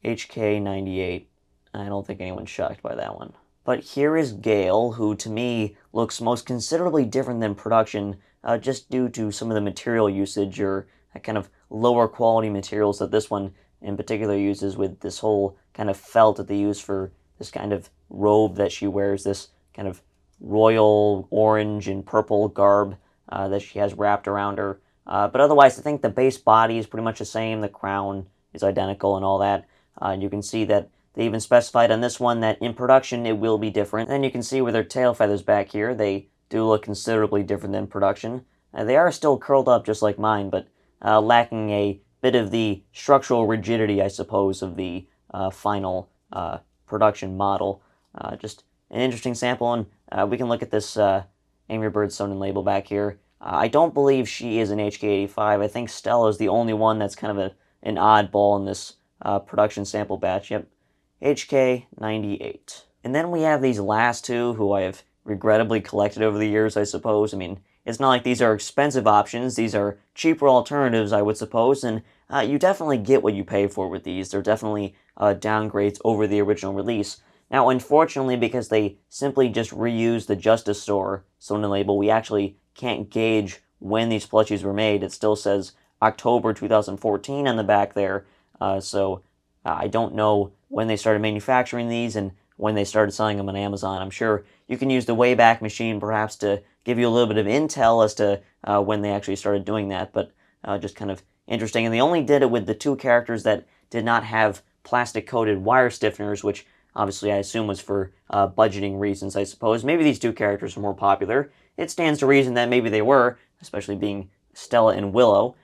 HK98. I don't think anyone's shocked by that one. But here is Gale, who to me looks most considerably different than production, just due to some of the material usage, or kind of lower quality materials that this one in particular uses, with this whole kind of felt that they use for this kind of robe that she wears, this kind of royal orange and purple garb that she has wrapped around her. But otherwise, I think the base body is pretty much the same. The crown is identical and all that. And you can see that they even specified on this one that in production it will be different. And then you can see with their tail feathers back here, they do look considerably different than production. They are still curled up just like mine, but lacking a bit of the structural rigidity, I suppose, of the final production model. Just an interesting sample, and we can look at this Angry Birds sewn-in label back here. I don't believe she is an HK85. I think Stella is the only one that's kind of an oddball in this production sample batch. Yep, HK98. And then we have these last two, who I have regrettably collected over the years, I suppose. I mean, it's not like these are expensive options. These are cheaper alternatives, I would suppose, and you definitely get what you pay for with these. They're definitely downgrades over the original release. Now, unfortunately, because they simply just reused the Justice Store sewn-in label, we actually can't gauge when these plushies were made. It still says October 2014 on the back there, so I don't know when they started manufacturing these and when they started selling them on Amazon. I'm sure you can use the Wayback Machine perhaps to give you a little bit of intel as to when they actually started doing that, but just kind of interesting. And they only did it with the 2 characters that did not have plastic-coated wire stiffeners, which obviously I assume was for budgeting reasons, I suppose. Maybe these 2 characters are more popular. It stands to reason that maybe they were, especially being Stella and Willow.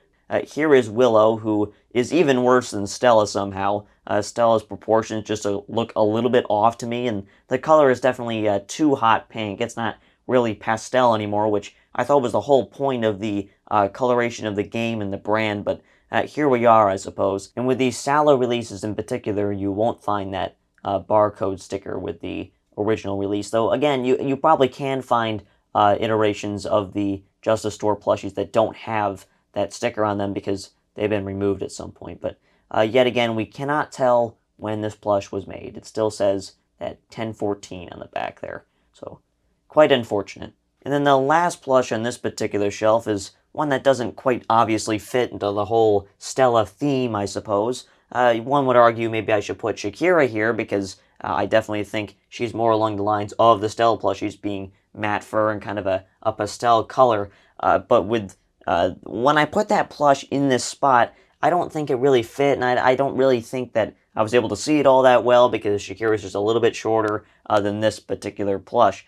Here is Willow, who is even worse than Stella somehow. Stella's proportions just look a little bit off to me, and the color is definitely too hot pink. It's not really pastel anymore, which I thought was the whole point of the coloration of the game and the brand, but here we are, I suppose. And with these Sallow releases in particular, you won't find that barcode sticker with the original release, though again, you probably can find iterations of the Justice Store plushies that don't have that sticker on them because they've been removed at some point. But yet again, we cannot tell when this plush was made. It still says that 1014 on the back there, so quite unfortunate. And then the last plush on this particular shelf is one that doesn't quite obviously fit into the whole Stella theme, I suppose. One would argue maybe I should put Shakerz here because I definitely think she's more along the lines of the Stella plushies, being matte fur and kind of a pastel color. But with when I put that plush in this spot, I don't think it really fit, and I don't really think that I was able to see it all that well because Shakerz is just a little bit shorter than this particular plush.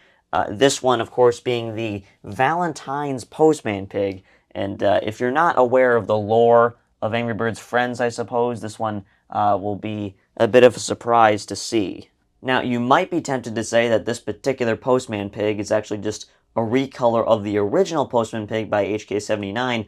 This one, of course, being the Valentine's Postman Pig. And if you're not aware of the lore of Angry Birds Friends, I suppose, this one will be a bit of a surprise to see. Now, you might be tempted to say that this particular Postman Pig is actually just a recolor of the original Postman Pig by HK79.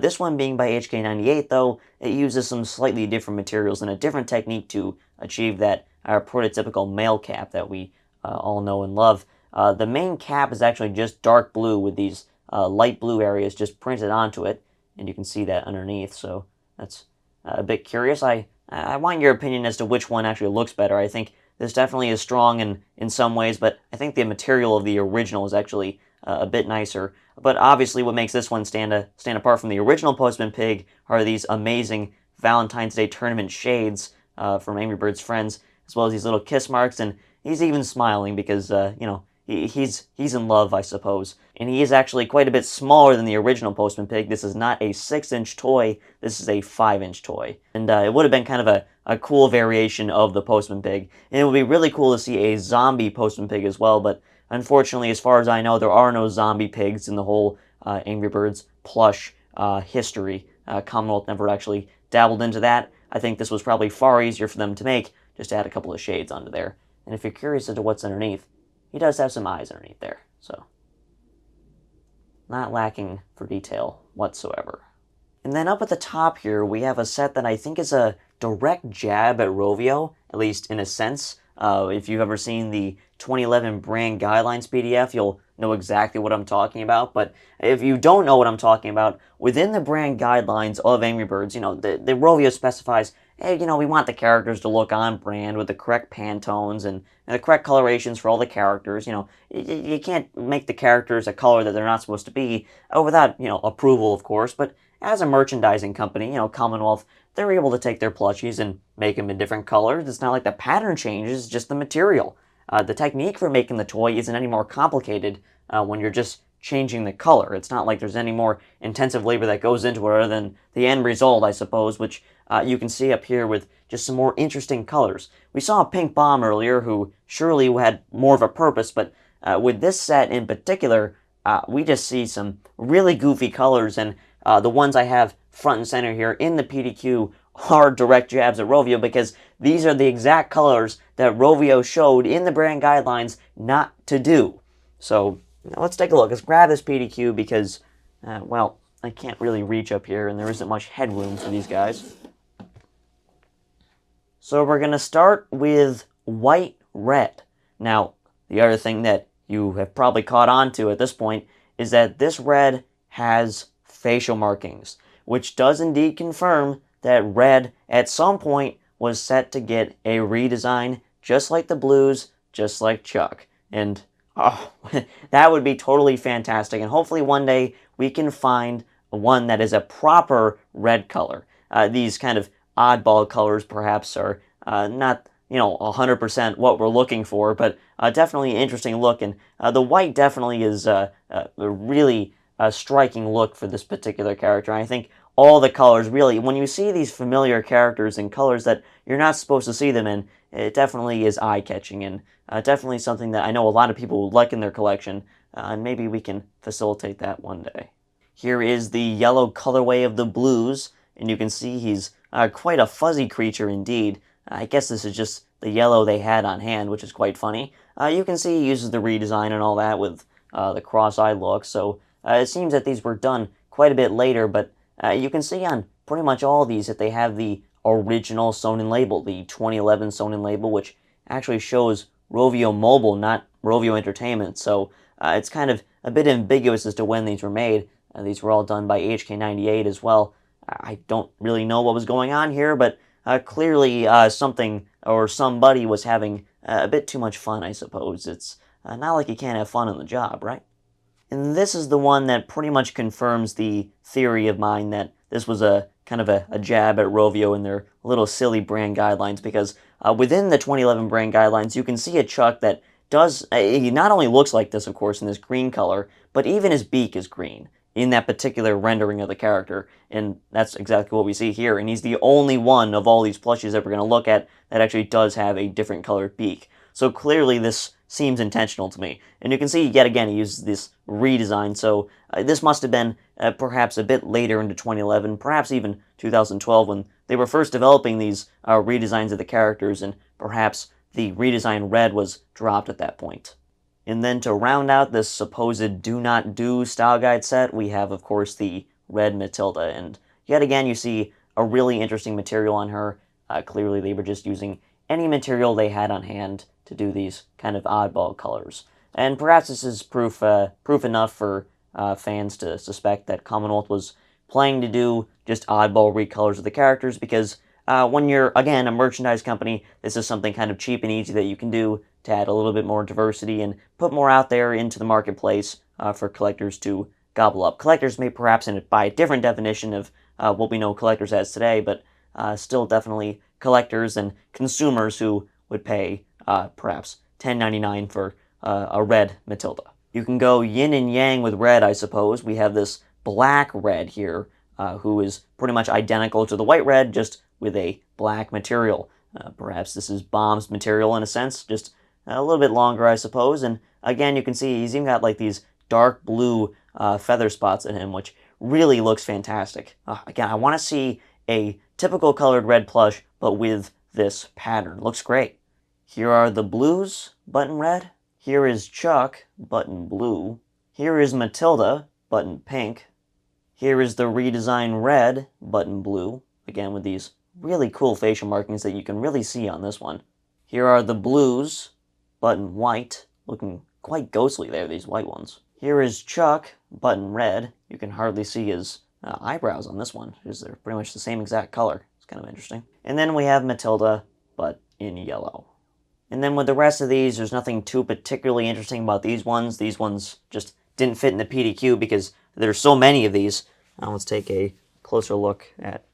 This one being by HK98, though, it uses some slightly different materials and a different technique to achieve that prototypical male cap that we all know and love. The main cap is actually just dark blue with these light blue areas just printed onto it, and you can see that underneath, so that's a bit curious. I want your opinion as to which one actually looks better. I think this definitely is strong in some ways, but I think the material of the original is actually a bit nicer. But obviously what makes this one stand apart from the original Postman Pig are these amazing Valentine's Day tournament shades from Angry Birds Friends, as well as these little kiss marks, and he's even smiling because, you know, he's in love, I suppose. And he is actually quite a bit smaller than the original Postman Pig. This is not a 6-inch toy, this is a 5-inch toy. And it would have been kind of a cool variation of the Postman Pig. And it would be really cool to see a zombie Postman Pig as well, but unfortunately, as far as I know, there are no zombie pigs in the whole Angry Birds plush history. Commonwealth never actually dabbled into that. I think this was probably far easier for them to make, just to add a couple of shades onto there. And if you're curious as to what's underneath, he does have some eyes underneath there, so not lacking for detail whatsoever. And then up at the top here, we have a set that I think is a direct jab at Rovio, at least in a sense. If you've ever seen the 2011 brand guidelines PDF, you'll know exactly what I'm talking about. But if you don't know what I'm talking about, within the brand guidelines of Angry Birds, you know, the Rovio specifies, hey, you know, we want the characters to look on brand with the correct Pantones and the correct colorations for all the characters. You know, you can't make the characters a color that they're not supposed to be without, you know, approval, of course. But as a merchandising company, you know, Commonwealth, they're able to take their plushies and make them in different colors. It's not like the pattern changes, just the material. The technique for making the toy isn't any more complicated when you're just changing the color. It's not like there's any more intensive labor that goes into it other than the end result, I suppose, which you can see up here with just some more interesting colors. We saw a Pink Bomb earlier who surely had more of a purpose, but with this set in particular, we just see some really goofy colors, and the ones I have front and center here in the PDQ are direct jabs at Rovio because these are the exact colors that Rovio showed in the brand guidelines not to do. So let's take a look. Let's grab this PDQ because, well, I can't really reach up here and there isn't much headroom for these guys. So we're going to start with white red. Now, the other thing that you have probably caught on to at this point is that this red has facial markings, which does indeed confirm that red at some point was set to get a redesign, just like the blues, just like Chuck. And oh, that would be totally fantastic. And hopefully one day we can find one that is a proper red color. These kind of oddball colors perhaps are not, 100% what we're looking for, but definitely an interesting look. And the white definitely is a really striking look for this particular character. And I think all the colors, really, when you see these familiar characters in colors that you're not supposed to see them in, it definitely is eye-catching, and definitely something that I know a lot of people would like in their collection, and maybe we can facilitate that one day. Here is the yellow colorway of the blues, and you can see he's quite a fuzzy creature indeed. I guess this is just the yellow they had on hand, which is quite funny. You can see he uses the redesign and all that with the cross-eyed look, so it seems that these were done quite a bit later, but you can see on pretty much all of these that they have the original sewn-in label, the 2011 sewn-in label, which actually shows Rovio Mobile, not Rovio Entertainment, so it's kind of a bit ambiguous as to when these were made. These were all done by HK98 as well. I don't really know what was going on here, but clearly something or somebody was having a bit too much fun, I suppose. It's not like you can't have fun on the job, right? And this is the one that pretty much confirms the theory of mine that this was a kind of a jab at Rovio and their little silly brand guidelines, because within the 2011 brand guidelines, you can see a Chuck that does, he not only looks like this, of course, in this green color, but even his beak is green in that particular rendering of the character, and that's exactly what we see here, and he's the only one of all these plushies that we're going to look at that actually does have a different colored beak. So clearly this seems intentional to me. And you can see, yet again, he uses this redesign, so this must have been perhaps a bit later into 2011, perhaps even 2012, when they were first developing these redesigns of the characters, and perhaps the redesign red was dropped at that point. And then to round out this supposed do not do style guide set, we have, of course, the red Matilda, and yet again you see a really interesting material on her. Clearly they were just using any material they had on hand to do these kind of oddball colors. And perhaps this is proof enough for fans to suspect that Commonwealth was planning to do just oddball recolors of the characters, because when you're, again, a merchandise company, this is something kind of cheap and easy that you can do to add a little bit more diversity and put more out there into the marketplace for collectors to gobble up. Collectors may perhaps, by a different definition of what we know collectors as today, but still definitely collectors and consumers who would pay perhaps $10.99 for a red Matilda. You can go yin and yang with red, I suppose. We have this black red here, who is pretty much identical to the white red, just with a black material. Perhaps this is Bomb's material in a sense, just a little bit longer, I suppose. And again, you can see he's even got like these dark blue feather spots in him, which really looks fantastic. Again, I want to see a typical colored red plush, but with this pattern. Looks great. Here are the blues, button red. Here is Chuck, button blue. Here is Matilda, button pink. Here is the redesigned red, button blue. Again, with these really cool facial markings that you can really see on this one. Here are the blues, button white. Looking quite ghostly there, these white ones. Here is Chuck, button red. You can hardly see his eyebrows on this one, because they're pretty much the same exact color. It's kind of interesting. And then we have Matilda, but in yellow. And then with the rest of these, there's nothing too particularly interesting about these ones. These ones just didn't fit in the PDQ because there's so many of these. Now let's take a closer look at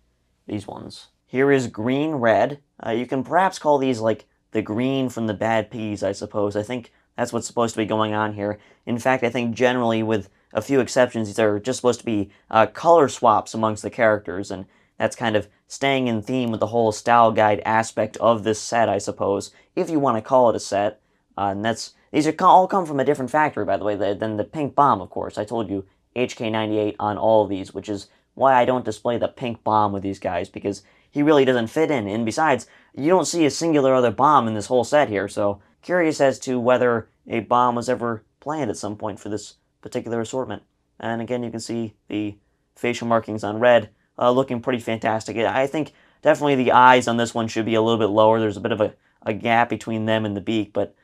these ones. Here is green red. You can perhaps call these like the green from the Bad Piggies, I suppose. I think that's what's supposed to be going on here. In fact, I think generally, with a few exceptions, these are just supposed to be color swaps amongst the characters, and that's kind of staying in theme with the whole style guide aspect of this set, I suppose, if you want to call it a set. And these are all come from a different factory, by the way, than the Pink Bomb, of course. I told you HK98 on all of these, which is why I don't display the Pink Bomb with these guys, because he really doesn't fit in. And besides, you don't see a singular other bomb in this whole set here, so curious as to whether a bomb was ever planned at some point for this particular assortment. And again, you can see the facial markings on red looking pretty fantastic. I think definitely the eyes on this one should be a little bit lower. There's a bit of a gap between them and the beak, but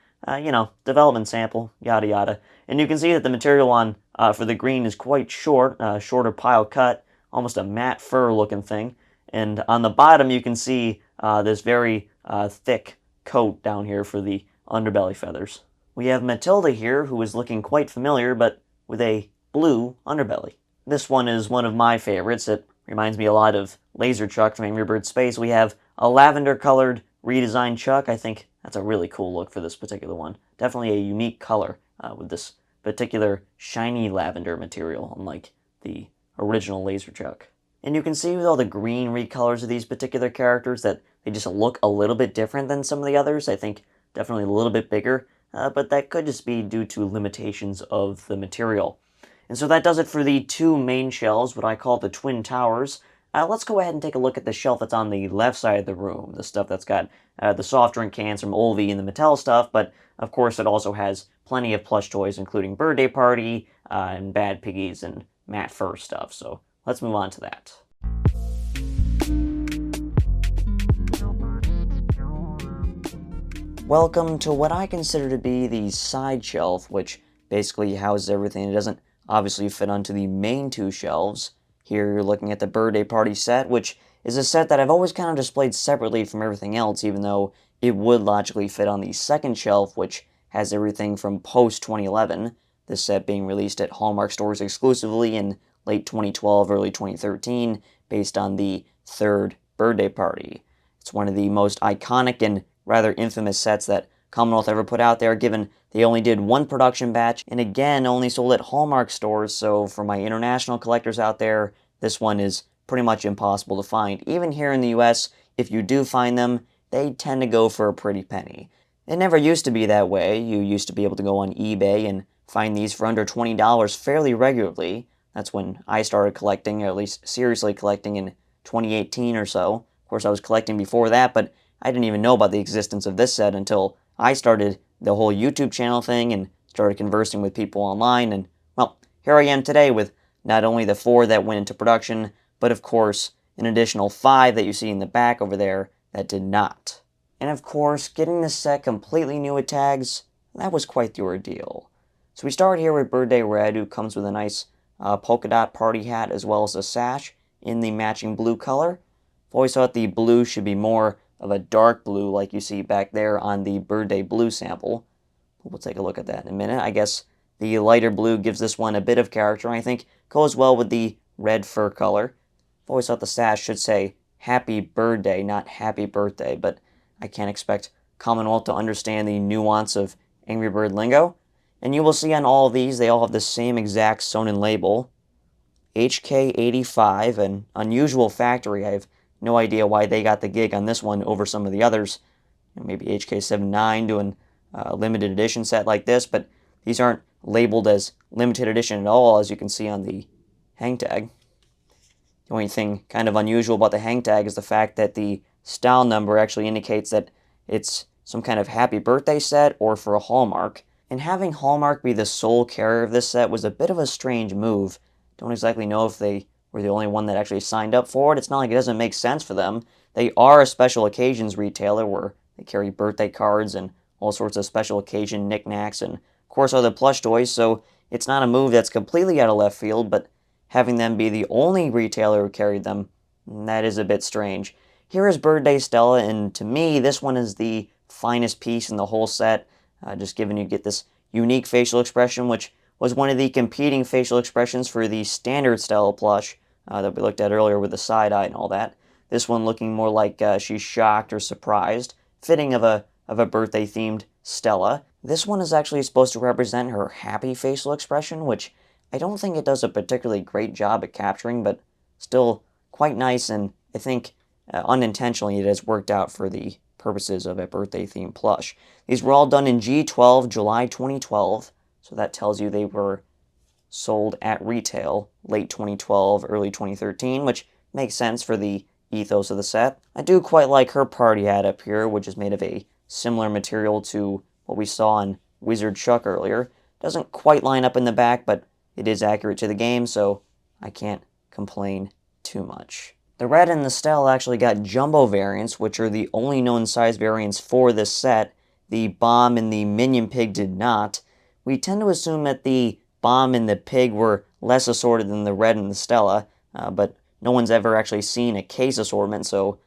development sample, yada yada. And you can see that the material on for the green is quite short, shorter pile cut, almost a matte fur looking thing. And on the bottom you can see this very thick coat down here for the underbelly feathers. We have Matilda here, who is looking quite familiar, but with a blue underbelly. This one is one of my favorites. It reminds me a lot of Laser Chuck from Angry Birds Space. We have a lavender-colored redesigned Chuck, I think that's a really cool look for this particular one. Definitely a unique color with this particular shiny lavender material, unlike the original Laser Chuck. And you can see with all the green recolors of these particular characters that they just look a little bit different than some of the others. I think definitely a little bit bigger, but that could just be due to limitations of the material. And so that does it for the two main shelves, what I call the Twin Towers. Let's go ahead and take a look at the shelf that's on the left side of the room, the stuff that's got the soft drink cans from Olvie and the Mattel stuff, but of course it also has plenty of plush toys, including Birthday Party and Bad Piggies and Matt Fur stuff. So let's move on to that. Welcome to what I consider to be the side shelf, which basically houses everything. It doesn't obviously fit onto the main two shelves. Here you're looking at the Birthday Party set, which is a set that I've always kind of displayed separately from everything else, even though it would logically fit on the second shelf, which has everything from post-2011, this set being released at Hallmark stores exclusively in late 2012, early 2013, based on the third Birthday Party. It's one of the most iconic and rather infamous sets that Commonwealth ever put out there, given they only did one production batch, and again, only sold at Hallmark stores, so for my international collectors out there, this one is pretty much impossible to find. Even here in the US, if you do find them, they tend to go for a pretty penny. It never used to be that way. You used to be able to go on eBay and find these for under $20 fairly regularly. That's when I started collecting, or at least seriously collecting, in 2018 or so. Of course, I was collecting before that, but I didn't even know about the existence of this set until I started the whole YouTube channel thing and started conversing with people online, and, well, here I am today with not only the 4 that went into production, but of course, an additional 5 that you see in the back over there that did not. And of course, getting this set completely new with tags, that was quite the ordeal. So we start here with Birthday Red, who comes with a nice polka dot party hat as well as a sash in the matching blue color. I've always thought the blue should be more of a dark blue like you see back there on the Birthday Blue sample. We'll take a look at that in a minute. I guess the lighter blue gives this one a bit of character, and I think goes well with the red fur color. I've always thought the sash should say Happy Birthday, not Happy Birthday, but I can't expect Commonwealth to understand the nuance of Angry Bird lingo. And you will see on all of these, they all have the same exact sewn-in label. HK85, an unusual factory. I have no idea why they got the gig on this one over some of the others. Maybe HK79 doing a limited edition set like this, but these aren't labeled as limited edition at all, as you can see on the hang tag. The only thing kind of unusual about the hang tag is the fact that the style number actually indicates that it's some kind of happy birthday set or for a Hallmark. And having Hallmark be the sole carrier of this set was a bit of a strange move. Don't exactly know if they were the only one that actually signed up for it. It's not like it doesn't make sense for them. They are a special occasions retailer where they carry birthday cards and all sorts of special occasion knickknacks and, of course, other plush toys, so it's not a move that's completely out of left field, but having them be the only retailer who carried them, that is a bit strange. Here is Birthday Stella, and to me, this one is the finest piece in the whole set, just given you get this unique facial expression, which was one of the competing facial expressions for the standard Stella plush that we looked at earlier with the side eye and all that. This one looking more like she's shocked or surprised, fitting of a birthday-themed Stella. This one is actually supposed to represent her happy facial expression, which I don't think it does a particularly great job at capturing, but still quite nice, and I think unintentionally it has worked out for the purposes of a birthday-themed plush. These were all done in G12, July 2012, so that tells you they were sold at retail late 2012, early 2013, which makes sense for the ethos of the set. I do quite like her party hat up here, which is made of a similar material to what we saw in Wizard Chuck earlier. Doesn't quite line up in the back, but it is accurate to the game, so I can't complain too much. The red and the Stella actually got jumbo variants, which are the only known size variants for this set. The Bomb and the Minion Pig did not. We tend to assume that the Bomb and the Pig were less assorted than the red and the Stella, but no one's ever actually seen a case assortment, so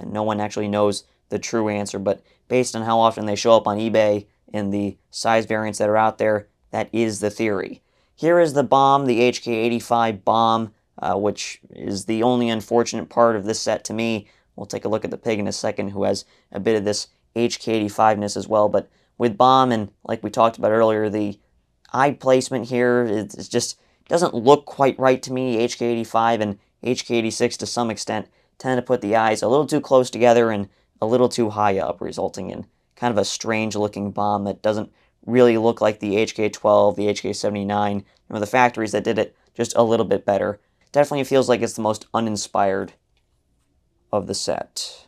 no one actually knows the true answer. But based on how often they show up on eBay and the size variants that are out there, that is the theory. Here is the Bomb, the HK85 Bomb, which is the only unfortunate part of this set to me. we'll take a look at the pig in a second, who has a bit of this HK85-ness as well. But with Bomb, and like we talked about earlier, the eye placement here is just doesn't look quite right to me. HK85 and HK86 to some extent tend to put the eyes a little too close together and a little too high up, resulting in kind of a strange looking bomb that doesn't really look like the HK12, the HK79, the factories that did it just a little bit better. Definitely feels like it's the most uninspired of the set.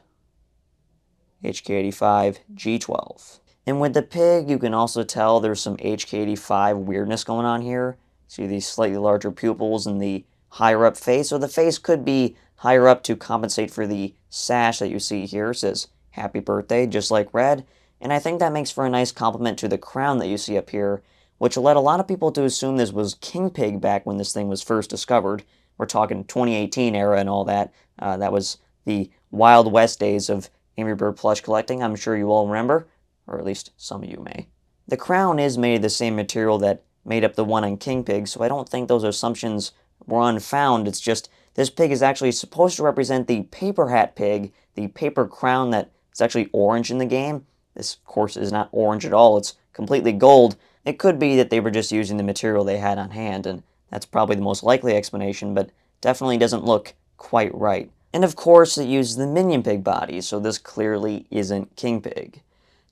HK85 G12. And with the pig, you can also tell there's some HK85 weirdness going on here. See these slightly larger pupils and the higher up face. So the face could be higher up to compensate for the sash that you see here. It says Happy Birthday, just like Red. And I think that makes for a nice compliment to the crown that you see up here, which led a lot of people to assume this was King Pig back when this thing was first discovered. We're talking 2018 era and all that. That was the Wild West days of Angry Bird plush collecting, I'm sure you all remember, or at least some of you may. The crown is made of the same material that made up the one on King Pig, so I don't think those assumptions were unfounded. It's just this pig is actually supposed to represent the paper hat pig, the paper crown that is actually orange in the game. This, of course, is not orange at all. It's completely gold. It could be that they were just using the material they had on hand, and that's probably the most likely explanation, but definitely doesn't look quite right. And of course, it uses the Minion Pig body, so this clearly isn't King Pig.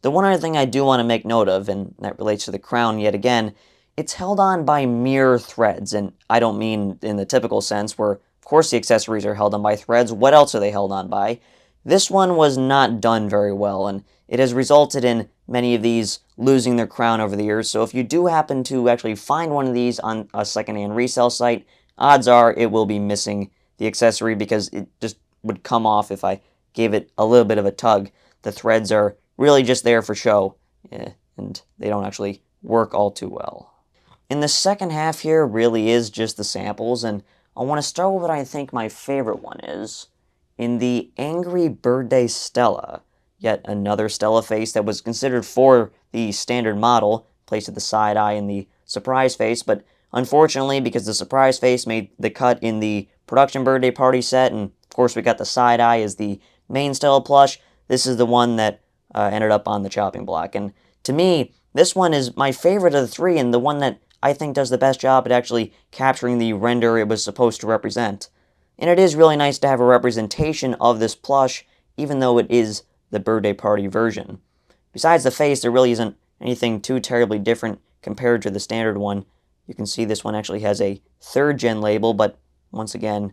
The one other thing I do want to make note of, and that relates to the crown yet again, it's held on by mere threads, and I don't mean in the typical sense where, of course, the accessories are held on by threads. What else are they held on by? This one was not done very well, and it has resulted in many of these losing their crown over the years. So if you do happen to actually find one of these on a secondhand resale site, odds are it will be missing the accessory because it just would come off if I gave it a little bit of a tug. The threads are really just there for show, and they don't actually work all too well. In the second half here really is just the samples, and I want to start with what I think my favorite one is. In the Angry Birthday Stella, yet another Stella face that was considered for the standard model, placed at the side eye and the surprise face, but unfortunately, because the surprise face made the cut in the production Birthday Party set, and of course we got the side eye as the main Stella plush, this is the one that ended up on the chopping block. And to me, this one is my favorite of the three, and the one that I think does the best job at actually capturing the render it was supposed to represent. And it is really nice to have a representation of this plush, even though it is the Birthday Party version. Besides the face, there really isn't anything too terribly different compared to the standard one. You can see this one actually has a 3rd gen label, but once again,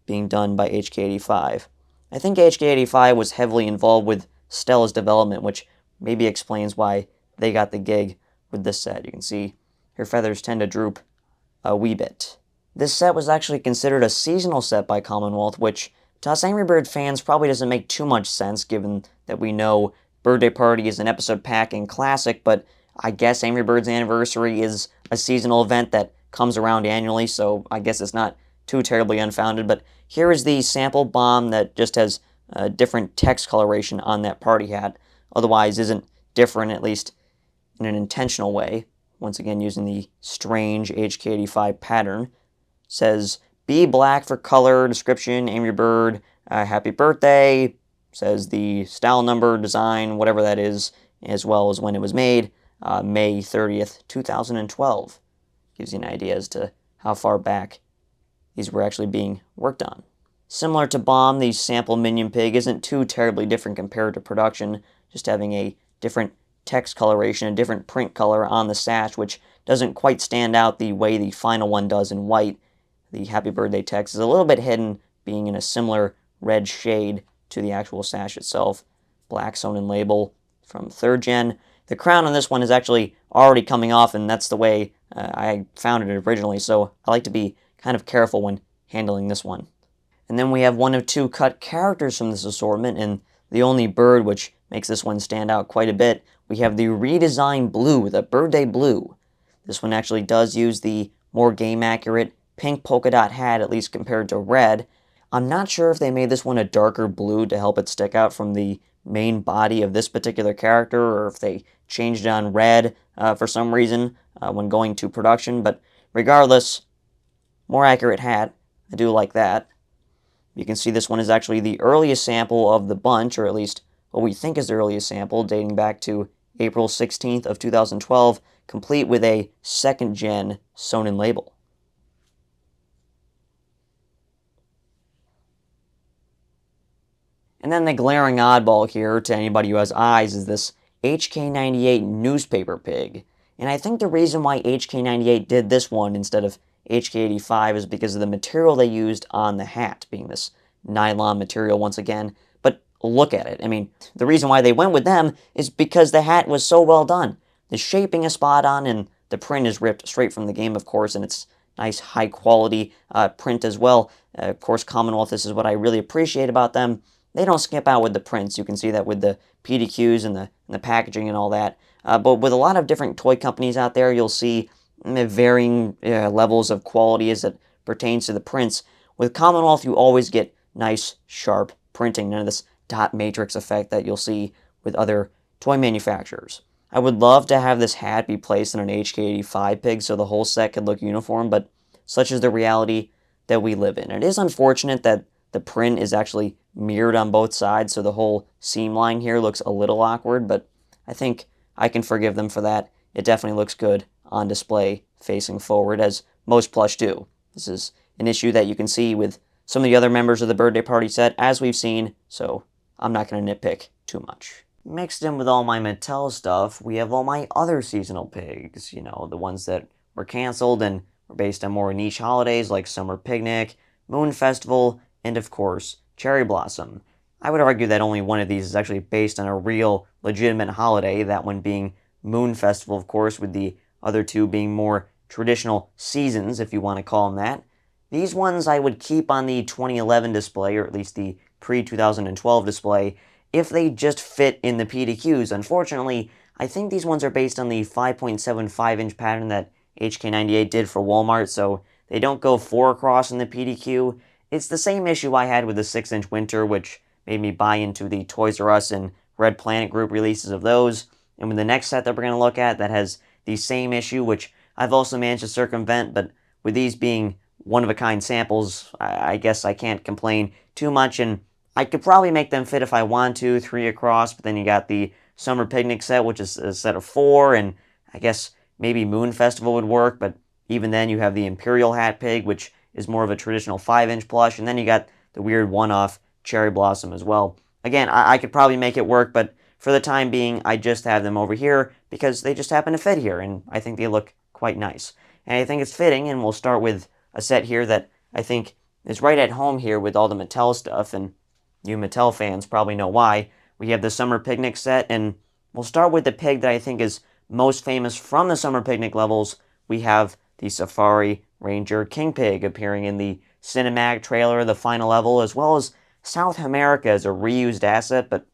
being done by HK85. I think HK85 was heavily involved with Stella's development, which maybe explains why they got the gig with this set. You can see her feathers tend to droop a wee bit. This set was actually considered a seasonal set by Commonwealth, which to us Angry Bird fans probably doesn't make too much sense, given that we know Birthday Party is an episode pack and classic, but I guess Angry Bird's Anniversary is a seasonal event that comes around annually, so I guess it's not too terribly unfounded. But here is the sample bomb that just has a different text coloration on that party hat, otherwise isn't different, at least in an intentional way. Once again, using the strange HK85 pattern. Says, be black for color, description, Angry Bird, happy birthday, says the style number, design, whatever that is, as well as when it was made, May 30th, 2012. Gives you an idea as to how far back these were actually being worked on. Similar to Bomb, the sample Minion Pig isn't too terribly different compared to production, just having a different text coloration, a different print color on the sash, which doesn't quite stand out the way the final one does in white. The Happy Birthday text is a little bit hidden, being in a similar red shade to the actual sash itself. Black sewn in label from 3rd gen. The crown on this one is actually already coming off, and that's the way I found it originally, so I like to be kind of careful when handling this one. And then we have one of 2 cut characters from this assortment, and the only bird which makes this one stand out quite a bit. We have the redesigned blue, the Birthday Blue. This one actually does use the more game-accurate pink polka dot hat, at least compared to red. I'm not sure if they made this one a darker blue to help it stick out from the main body of this particular character, or if they changed it on red for some reason when going to production, but regardless, more accurate hat. I do like that. You can see this one is actually the earliest sample of the bunch, or at least what we think is the earliest sample, dating back to April 16th of 2012, complete with a second-gen sewn-in label. And then the glaring oddball here to anybody who has eyes is this HK98 newspaper pig. And I think the reason why HK98 did this one instead of HK85 is because of the material they used on the hat, being this nylon material once again. But look at it. I mean, the reason why they went with them is because the hat was so well done. The shaping is spot on, and the print is ripped straight from the game, of course, and it's nice high-quality print as well. Of course, Commonwealth, this is what I really appreciate about them. They don't skip out with the prints. You can see that with the PDQs and the packaging and all that. But with a lot of different toy companies out there, you'll see varying levels of quality as it pertains to the prints. With Commonwealth, you always get nice, sharp printing. None of this dot matrix effect that you'll see with other toy manufacturers. I would love to have this hat be placed in an HK85 pig so the whole set could look uniform, but such is the reality that we live in. It is unfortunate that the print is actually mirrored on both sides, so the whole seam line here looks a little awkward, but I think I can forgive them for that. It definitely looks good on display facing forward, as most plush do. This is an issue that you can see with some of the other members of the Birthday Party set, as we've seen, so I'm not going to nitpick too much. Mixed in with all my Mattel stuff, we have all my other seasonal pigs, you know, the ones that were canceled and were based on more niche holidays like Summer Picnic, Moon Festival, and of course, Cherry Blossom. I would argue that only one of these is actually based on a real, legitimate holiday, that one being Moon Festival, of course, with the other two being more traditional seasons, if you want to call them that. These ones I would keep on the 2011 display, or at least the pre-2012 display, if they just fit in the PDQs. Unfortunately, I think these ones are based on the 5.75-inch pattern that HK98 did for Walmart, so they don't go 4 across in the PDQ. It's the same issue I had with the 6-inch Winter, which made me buy into the Toys R Us and Red Planet Group releases of those. And with the next set that we're going to look at that has the same issue, which I've also managed to circumvent, but with these being one-of-a-kind samples, I guess I can't complain too much, and I could probably make them fit if I want to, 3 across, but then you got the Summer Picnic set, which is a set of 4, and I guess maybe Moon Festival would work, but even then you have the Imperial Hat Pig, which is more of a traditional 5-inch plush, and then you got the weird one-off Cherry Blossom as well. Again, I could probably make it work, but for the time being, I just have them over here because they just happen to fit here, and I think they look quite nice. And I think it's fitting, and we'll start with a set here that I think is right at home here with all the Mattel stuff, and you Mattel fans probably know why. We have the Summer Picnic set, and we'll start with the pig that I think is most famous from the Summer Picnic levels. We have the Safari Ranger King Pig appearing in the cinematic trailer, the final level, as well as South America as a reused asset, but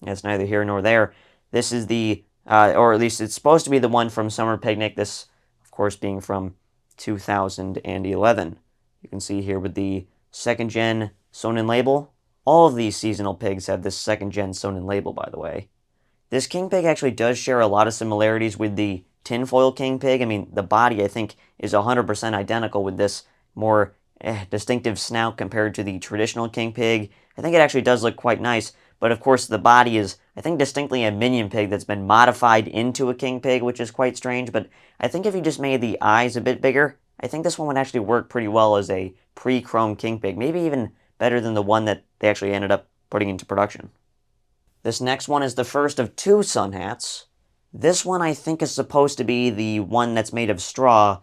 it's neither here nor there. This is the, or at least it's supposed to be the one from Summer Picnic, this, of course, being from 2011. You can see here with the second-gen sewn-in label. All of these seasonal pigs have this second-gen sewn-in label, by the way. This King Pig actually does share a lot of similarities with the tinfoil King Pig. I mean, the body, I think, is 100% identical with this more distinctive snout compared to the traditional King Pig. I think it actually does look quite nice, but of course the body is, I think, distinctly a Minion Pig that's been modified into a King Pig, which is quite strange, but I think if you just made the eyes a bit bigger, I think this one would actually work pretty well as a pre-chrome King Pig, maybe even better than the one that they actually ended up putting into production. This next one is the first of 2 sun hats. This one I think is supposed to be the one that's made of straw.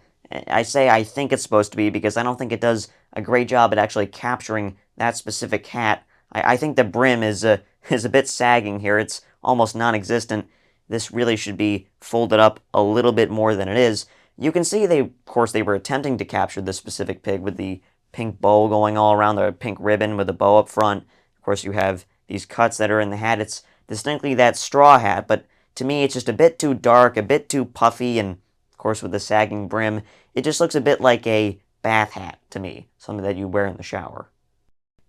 I say I think it's supposed to be because I don't think it does a great job at actually capturing that specific hat. I think the brim is a bit sagging here. It's almost non-existent. This really should be folded up a little bit more than it is. You can see of course, they were attempting to capture this specific pig with the pink bow going all around, the pink ribbon with the bow up front. Of course, you have these cuts that are in the hat. It's distinctly that straw hat, but to me, it's just a bit too dark, a bit too puffy, and of course, with the sagging brim, it just looks a bit like a bath hat to me, something that you wear in the shower.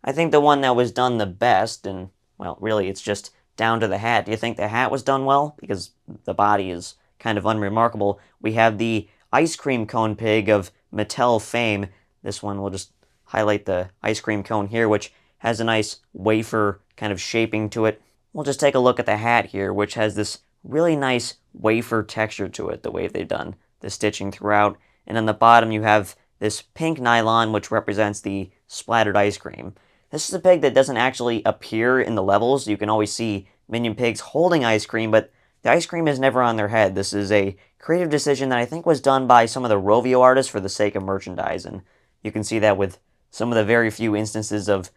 I think the one that was done the best, and, well, really, it's just down to the hat. Do you think the hat was done well? Because the body is kind of unremarkable. We have the ice cream cone pig of Mattel fame. This one will just highlight the ice cream cone here, which has a nice wafer kind of shaping to it. We'll just take a look at the hat here, which has this really nice wafer texture to it, the way they've done the stitching throughout. And on the bottom you have this pink nylon, which represents the splattered ice cream. This is a pig that doesn't actually appear in the levels. You can always see minion pigs holding ice cream, but the ice cream is never on their head. This is a creative decision that I think was done by some of the Rovio artists for the sake of merchandise, and you can see that with some of the very few instances of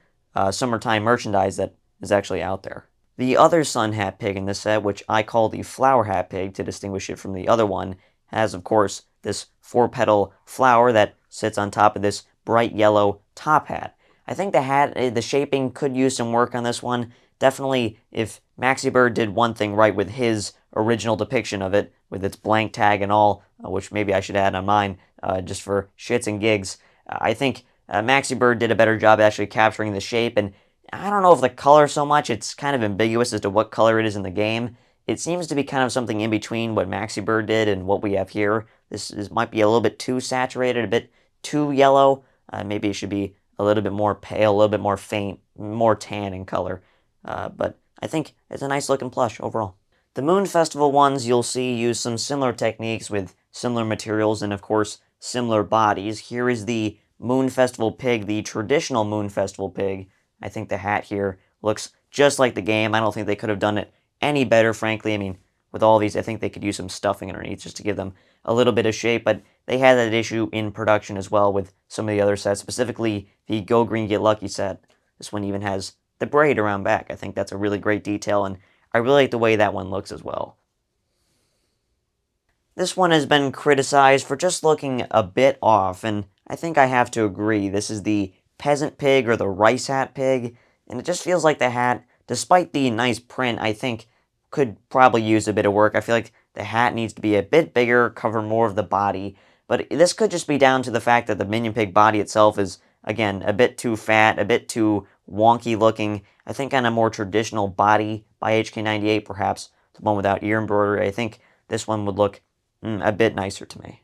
summertime merchandise that is actually out there. The other sun hat pig in this set, which I call the flower hat pig to distinguish it from the other one, has, of course, this 4-petal flower that sits on top of this bright yellow top hat. I think the shaping could use some work on this one. Definitely, if Maxi Bird did one thing right with his original depiction of it, with its blank tag and all, which maybe I should add on mine, just for shits and gigs, I think Maxi Bird did a better job actually capturing the shape, and I don't know if the color so much. It's kind of ambiguous as to what color it is in the game. It seems to be kind of something in between what Maxi Bird did and what we have here. This might be a little bit too saturated, a bit too yellow. Maybe it should be a little bit more pale, a little bit more faint, more tan in color. But I think it's a nice looking plush overall. The Moon Festival ones you'll see use some similar techniques with similar materials and of course similar bodies. Here is the Moon Festival pig, the traditional Moon Festival pig. I think the hat here looks just like the game. I don't think they could have done it any better, frankly. I mean, with all these, I think they could use some stuffing underneath just to give them a little bit of shape, but they had that issue in production as well with some of the other sets, specifically the Go Green Get Lucky set. This one even has the braid around back. I think that's a really great detail, and I really like the way that one looks as well. This one has been criticized for just looking a bit off, and I think I have to agree. This is the peasant pig or the rice hat pig, and it just feels like the hat, despite the nice print, I think could probably use a bit of work. I feel like the hat needs to be a bit bigger, cover more of the body, but this could just be down to the fact that the minion pig body itself is, again, a bit too fat, a bit too wonky looking. I think on a more traditional body by HK98, perhaps the one without ear embroidery, I think this one would look a bit nicer to me.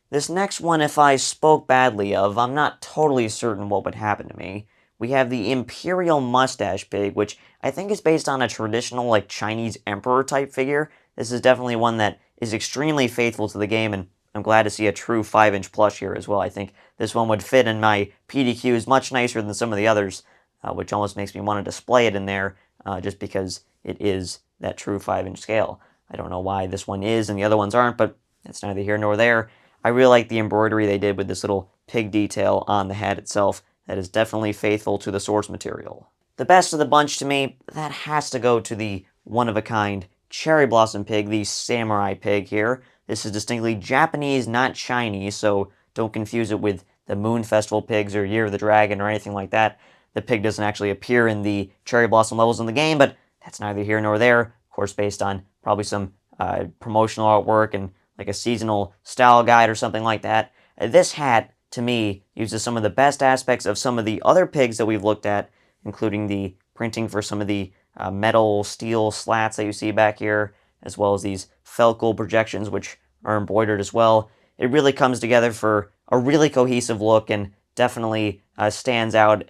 This next one, if I spoke badly of, I'm not totally certain what would happen to me. We have the Imperial Mustache Pig, which I think is based on a traditional, like, Chinese emperor type figure. This is definitely one that is extremely faithful to the game, and I'm glad to see a true 5-inch plush here as well. I think this one would fit in my PDQs much nicer than some of the others, which almost makes me want to display it in there, just because it is that true 5-inch scale. I don't know why this one is and the other ones aren't, but it's neither here nor there. I really like the embroidery they did with this little pig detail on the hat itself. That is definitely faithful to the source material. The best of the bunch to me, that has to go to the one-of-a-kind Cherry Blossom Pig, the Samurai Pig here. This is distinctly Japanese, not Chinese, so don't confuse it with the Moon Festival Pigs or Year of the Dragon or anything like that. The pig doesn't actually appear in the Cherry Blossom levels in the game, but that's neither here nor there. Of course, based on probably some promotional artwork and like a seasonal style guide or something like that. This hat, to me, uses some of the best aspects of some of the other pigs that we've looked at, including the printing for some of the metal steel slats that you see back here, as well as these Felkel projections, which are embroidered as well. It really comes together for a really cohesive look and definitely stands out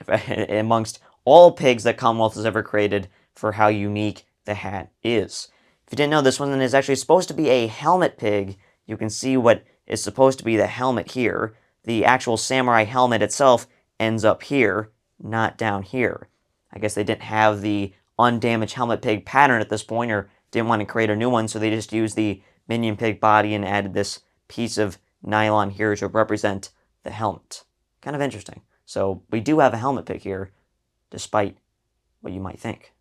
amongst all pigs that Commonwealth has ever created for how unique the hat is. If you didn't know, this one is actually supposed to be a helmet pig. You can see what is supposed to be the helmet here. The actual samurai helmet itself ends up here, not down here. I guess they didn't have the undamaged helmet pig pattern at this point, or didn't want to create a new one, so they just used the minion pig body and added this piece of nylon here to represent the helmet. Kind of interesting. So we do have a helmet pig here, despite what you might think.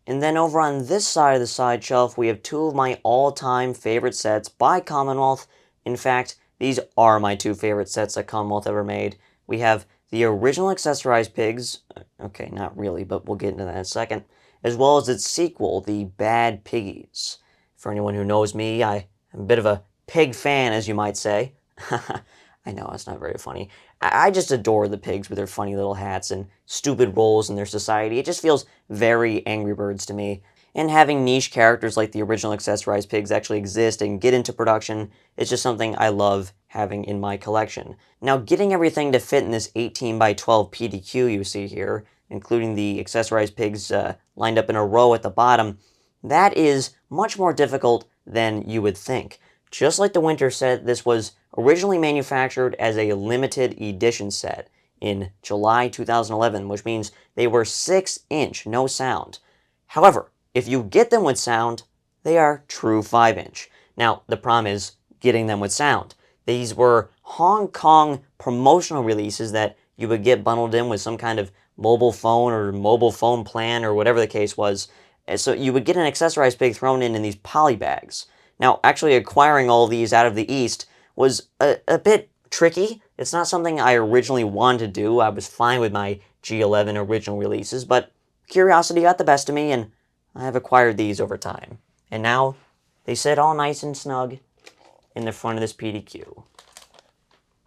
And then over on this side of the side shelf, we have two of my all-time favorite sets by Commonwealth. In fact, these are my two favorite sets that Commonwealth ever made. We have the original Accessorized Pigs, okay, not really, but we'll get into that in a second, as well as its sequel, the Bad Piggies. For anyone who knows me, I am a bit of a pig fan, as you might say. I know, it's not very funny. I just adore the pigs with their funny little hats and stupid roles in their society. It just feels very Angry Birds to me. And having niche characters like the original Accessorized Pigs actually exist and get into production is just something I love having in my collection. Now, getting everything to fit in this 18 by 12 PDQ you see here, including the Accessorized Pigs lined up in a row at the bottom, that is much more difficult than you would think. Just like the winter set, this was originally manufactured as a limited edition set in July 2011, which means they were 6-inch, no sound. However, if you get them with sound, they are true 5-inch. Now, the problem is getting them with sound. These were Hong Kong promotional releases that you would get bundled in with some kind of mobile phone or mobile phone plan or whatever the case was. And so you would get an accessorized pig thrown in these poly bags. Now, actually acquiring all these out of the East was a bit tricky. It's not something I originally wanted to do. I was fine with my G11 original releases, but curiosity got the best of me, and I have acquired these over time. And now they sit all nice and snug in the front of this PDQ.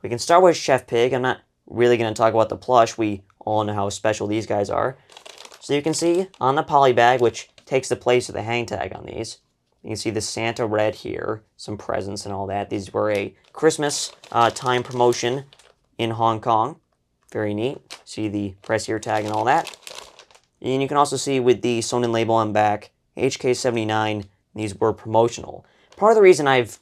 We can start with Chef Pig. I'm not really going to talk about the plush. We all know how special these guys are. So you can see on the poly bag, which takes the place of the hang tag on these, you can see the Santa red here, some presents and all that. These were a Christmas time promotion in Hong Kong. Very neat. See the press ear tag and all that. And you can also see with the sewn in label on back, HK79, these were promotional. Part of the reason I've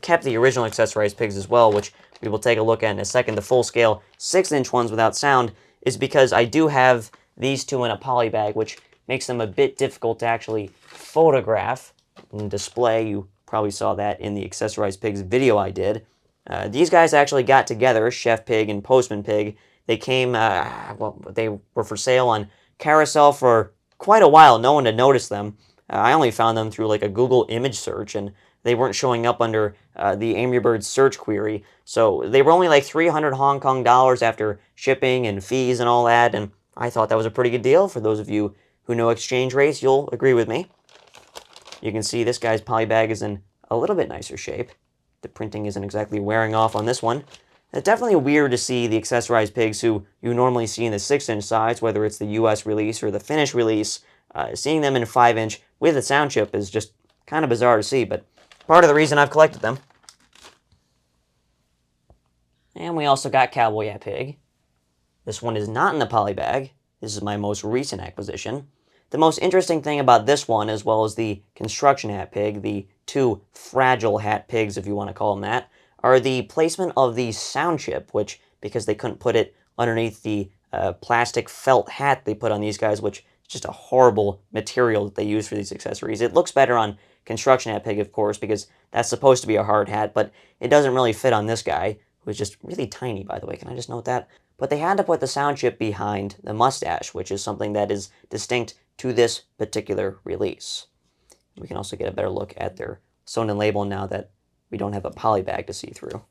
kept the original Accessorized Pigs as well, which we will take a look at in a second, the full-scale 6-inch ones without sound, is because I do have these two in a poly bag, which makes them a bit difficult to actually photograph and display. You probably saw that in the Accessorized Pigs video I did. These guys actually got together, Chef Pig and Postman Pig. They came, they were for sale on Carousel for quite a while. No one had noticed them. I only found them through like a Google image search, and they weren't showing up under the Angry Birds search query. So they were only like 300 Hong Kong dollars after shipping and fees and all that, and I thought that was a pretty good deal. For those of you who know exchange rates, you'll agree with me. You can see this guy's poly bag is in a little bit nicer shape. The printing isn't exactly wearing off on this one. It's definitely weird to see the Accessorized Pigs who you normally see in the 6-inch size, whether it's the US release or the Finnish release. Seeing them in 5-inch with a sound chip is just kind of bizarre to see, but part of the reason I've collected them. And we also got Cowboy Hat Pig. This one is not in the poly bag. This is my most recent acquisition. The most interesting thing about this one, as well as the construction hat pig, the two fragile hat pigs, if you want to call them that, are the placement of the sound chip, which, because they couldn't put it underneath the plastic felt hat they put on these guys, which is just a horrible material that they use for these accessories. It looks better on construction hat pig, of course, because that's supposed to be a hard hat, but it doesn't really fit on this guy, who is just really tiny, by the way. Can I just note that? But they had to put the sound chip behind the mustache, which is something that is distinct to this particular release. We can also get a better look at their sewn-in label now that we don't have a poly bag to see through.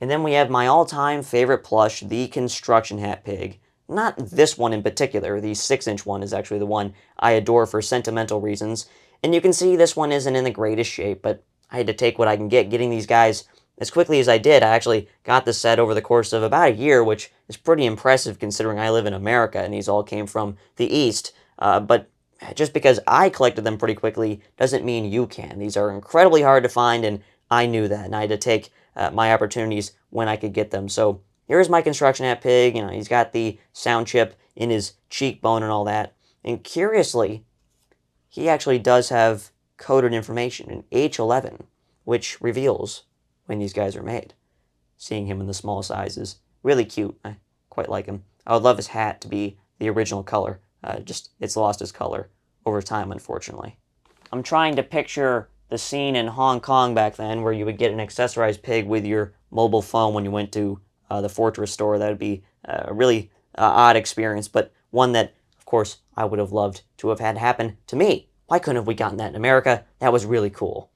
And then we have my all-time favorite plush, the construction hat pig. Not this one in particular. The 6-inch one is actually the one I adore for sentimental reasons. And you can see this one isn't in the greatest shape, but I had to take what I can get. Getting these guys as quickly as I did, I actually got the set over the course of about a year, which is pretty impressive considering I live in America and these all came from the East. But just because I collected them pretty quickly doesn't mean you can. These are incredibly hard to find, and I knew that, and I had to take my opportunities when I could get them. So here's my construction hat pig. You know, he's got the sound chip in his cheekbone and all that. And curiously, he actually does have coded information in H11, which reveals when these guys are made. Seeing him in the small size is really cute. I quite like him. I would love his hat to be the original color. Just it's lost its color over time, unfortunately. I'm trying to picture the scene in Hong Kong back then where you would get an accessorized pig with your mobile phone when you went to the Fortress store. That would be a really odd experience, but one that, of course, I would have loved to have had happen to me. Why couldn't have we gotten that in America? That was really cool.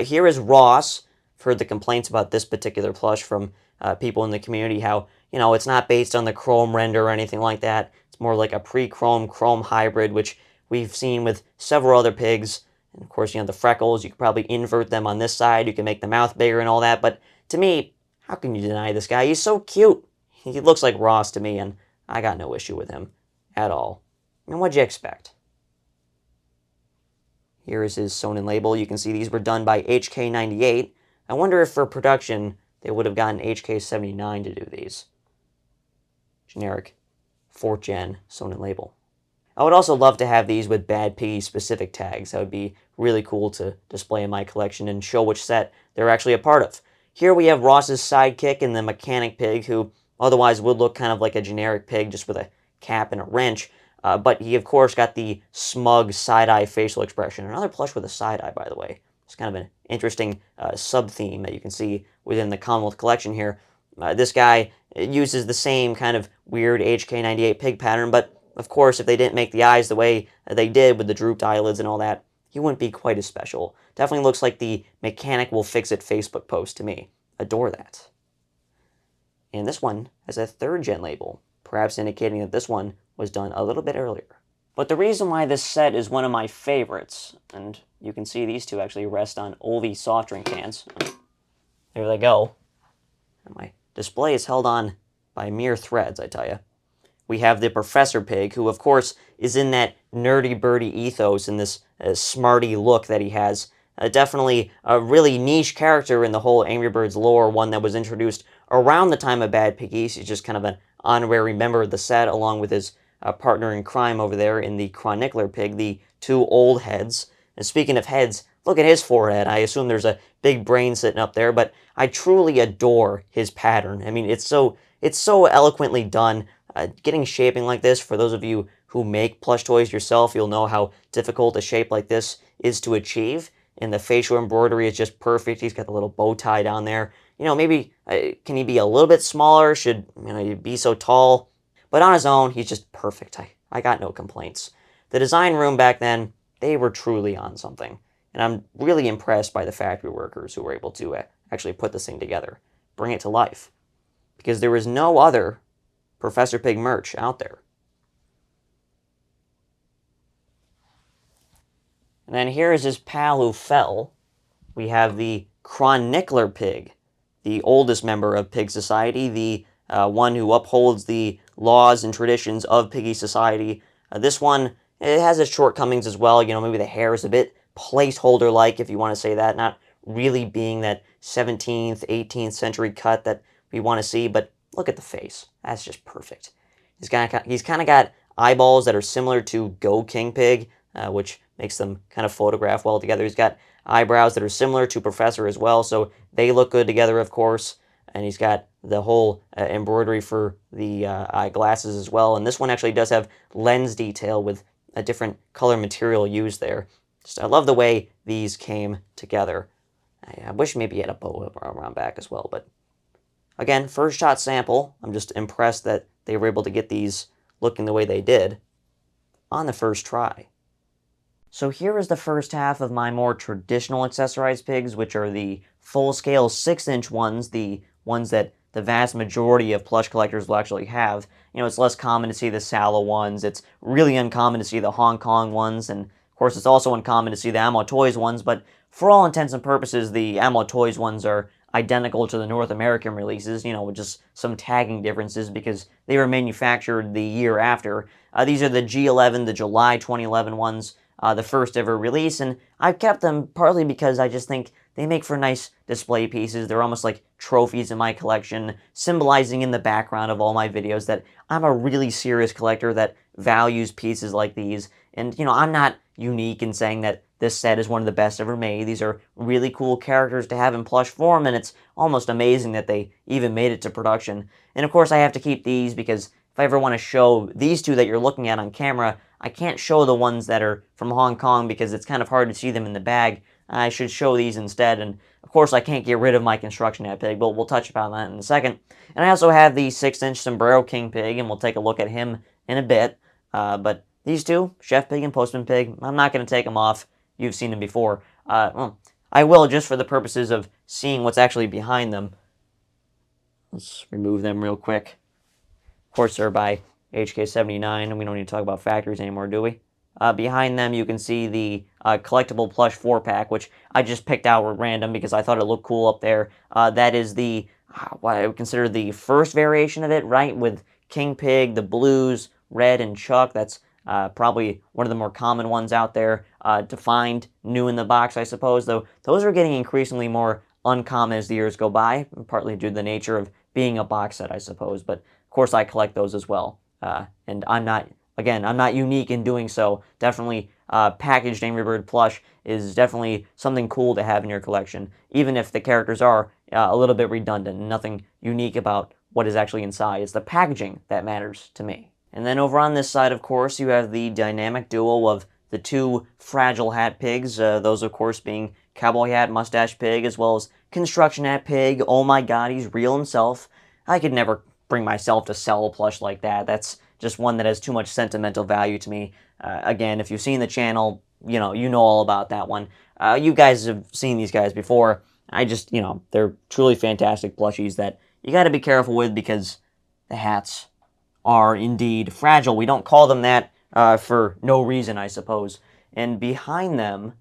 Here is Ross. I've heard the complaints about this particular plush from people in the community, how, you know, it's not based on the chrome render or anything like that. It's more like a pre-chrome chrome hybrid, which we've seen with several other pigs. And of course, you know, the freckles, you could probably invert them on this side. You can make the mouth bigger and all that. But to me, how can you deny this guy? He's so cute. He looks like Ross to me, and I got no issue with him at all. And what'd you expect? Here is his sewn-in label. You can see these were done by HK98. I wonder if for production they would have gotten HK79 to do these. Generic 4th gen Sonnen label. I would also love to have these with Bad Piggy specific tags. That would be really cool to display in my collection and show which set they're actually a part of. Here we have Ross's sidekick and the mechanic pig, who otherwise would look kind of like a generic pig just with a cap and a wrench. But he, of course, got the smug side-eye facial expression. Another plush with a side-eye, by the way. It's kind of an interesting sub-theme that you can see within the Commonwealth collection here. This guy uses the same kind of weird HK98 pig pattern, but of course, if they didn't make the eyes the way they did with the drooped eyelids and all that, he wouldn't be quite as special. Definitely looks like the Mechanic Will Fix It Facebook post to me. Adore that. And this one has a 3rd gen label, perhaps indicating that this one was done a little bit earlier. But the reason why this set is one of my favorites, and you can see these two actually rest on Olvie soft drink cans. There they go. And my display is held on by mere threads, I tell you. We have the Professor Pig, who, of course, is in that nerdy birdie ethos and this smarty look that he has. Definitely a really niche character in the whole Angry Birds lore, one that was introduced around the time of Bad Piggies. He's just kind of an honorary member of the set, along with his partner in crime over there in the Chronicler Pig, the 2 old heads. And speaking of heads, look at his forehead. I assume there's a big brain sitting up there, but I truly adore his pattern. I mean, it's so eloquently done. Getting shaping like this, for those of you who make plush toys yourself, you'll know how difficult a shape like this is to achieve. And the facial embroidery is just perfect. He's got the little bow tie down there. You know, maybe, can he be a little bit smaller? Should, he be so tall? But on his own, he's just perfect. I got no complaints. The design room back then, they were truly on something. And I'm really impressed by the factory workers who were able to actually put this thing together, bring it to life. Because there was no other Professor Pig merch out there. And then here is his pal who fell. We have the Chronicler Pig, the oldest member of Pig Society, the one who upholds the laws and traditions of Piggy Society. This one, it has its shortcomings as well. Maybe the hair is a bit placeholder-like, if you want to say that, not really being that 17th, 18th century cut that we want to see, but look at the face. That's just perfect. He's kind of got eyeballs that are similar to Go King Pig, which makes them kind of photograph well together. He's got eyebrows that are similar to Professor as well, so they look good together, of course. And he's got the whole embroidery for the eyeglasses as well. And this one actually does have lens detail with a different color material used there. I love the way these came together. I wish maybe he had a bow around back as well, but again, first shot sample. I'm just impressed that they were able to get these looking the way they did on the first try. So here is the first half of my more traditional accessorized pigs, which are the full-scale 6-inch ones, the ones that the vast majority of plush collectors will actually have. It's less common to see the Sala ones. It's really uncommon to see the Hong Kong ones, and of course it's also uncommon to see the Ammo Toys ones, but for all intents and purposes, the Ammo Toys ones are identical to the North American releases, with just some tagging differences because they were manufactured the year after. These are the G11, the July 2011 ones, the first ever release, and I've kept them partly because I just think they make for nice display pieces. They're almost like trophies in my collection, symbolizing in the background of all my videos that I'm a really serious collector that values pieces like these. And, I'm not unique in saying that this set is one of the best ever made. These are really cool characters to have in plush form, and it's almost amazing that they even made it to production. And of course, I have to keep these because if I ever want to show these two that you're looking at on camera, I can't show the ones that are from Hong Kong because it's kind of hard to see them in the bag. I should show these instead, and of course I can't get rid of my construction hat pig, but we'll touch upon that in a second. And I also have the 6-inch Sombrero King Pig, and we'll take a look at him in a bit. But these two, Chef Pig and Postman Pig, I'm not going to take them off. You've seen them before. Well, I will just for the purposes of seeing what's actually behind them. Let's remove them real quick. Of course, they're by HK79, and we don't need to talk about factories anymore, do we? Behind them, you can see the collectible plush 4-pack, which I just picked out at random because I thought it looked cool up there. That is the, what I would consider the first variation of it, right? With King Pig, the blues, Red, and Chuck. That's probably one of the more common ones out there to find new in the box, I suppose, though those are getting increasingly more uncommon as the years go by, partly due to the nature of being a box set, I suppose. But of course, I collect those as well. And I'm not unique in doing so. Definitely, packaged Angry Bird plush is definitely something cool to have in your collection, even if the characters are a little bit redundant. Nothing unique about what is actually inside. It's the packaging that matters to me. And then over on this side, of course, you have the dynamic duo of the two Fragile Hat Pigs, those, of course, being Cowboy Hat Mustache Pig, as well as Construction Hat Pig. Oh my god, he's real himself. I could never bring myself to sell a plush like that. That's just one that has too much sentimental value to me. Again, if you've seen the channel, you know all about that one. You guys have seen these guys before. They're truly fantastic plushies that you got to be careful with because the hats are indeed fragile. We don't call them that for no reason, I suppose. And behind them,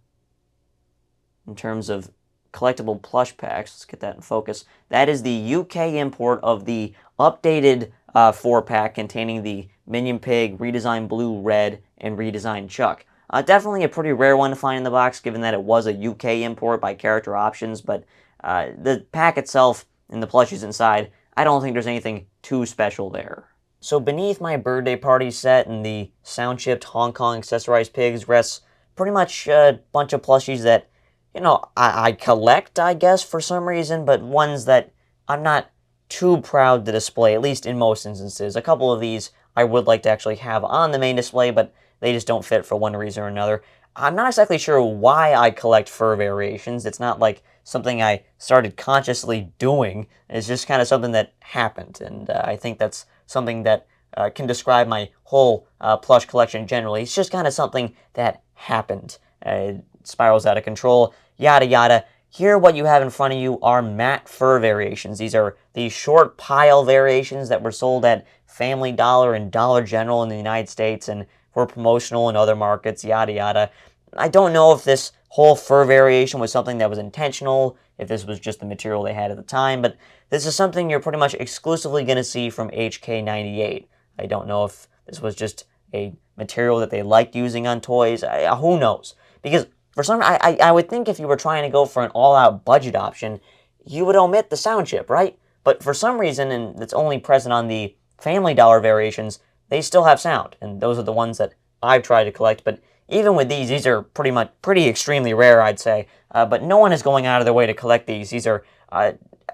in terms of collectible plush packs, let's get that in focus, that is the UK import of the updated 4-pack containing the Minion Pig, redesigned Blue, Red, and redesigned Chuck. Definitely a pretty rare one to find in the box, given that it was a UK import by Character Options, but the pack itself and the plushies inside, I don't think there's anything too special there. So beneath my Birthday Party set and the sound-chipped Hong Kong Accessorized Pigs rests pretty much a bunch of plushies that, I collect, I guess, for some reason, but ones that I'm not too proud to display, at least in most instances. A couple of these I would like to actually have on the main display, but they just don't fit for one reason or another. I'm not exactly sure why I collect fur variations. It's not like something I started consciously doing. It's just kind of something that happened, and I think that's something that can describe my whole plush collection generally. It's just kind of something that happened. It spirals out of control, yada yada. Here, what you have in front of you are matte fur variations. These are the short pile variations that were sold at Family Dollar and Dollar General in the United States and were promotional in other markets, yada yada. I don't know if this whole fur variation was something that was intentional, if this was just the material they had at the time, but this is something you're pretty much exclusively going to see from HK98. I don't know if this was just a material that they liked using on toys. Who knows? Because for some, I would think if you were trying to go for an all-out budget option, you would omit the sound chip, right? But for some reason, and it's only present on the Family Dollar variations, they still have sound, and those are the ones that I've tried to collect. But even with these are pretty extremely rare, I'd say. But no one is going out of their way to collect these. These are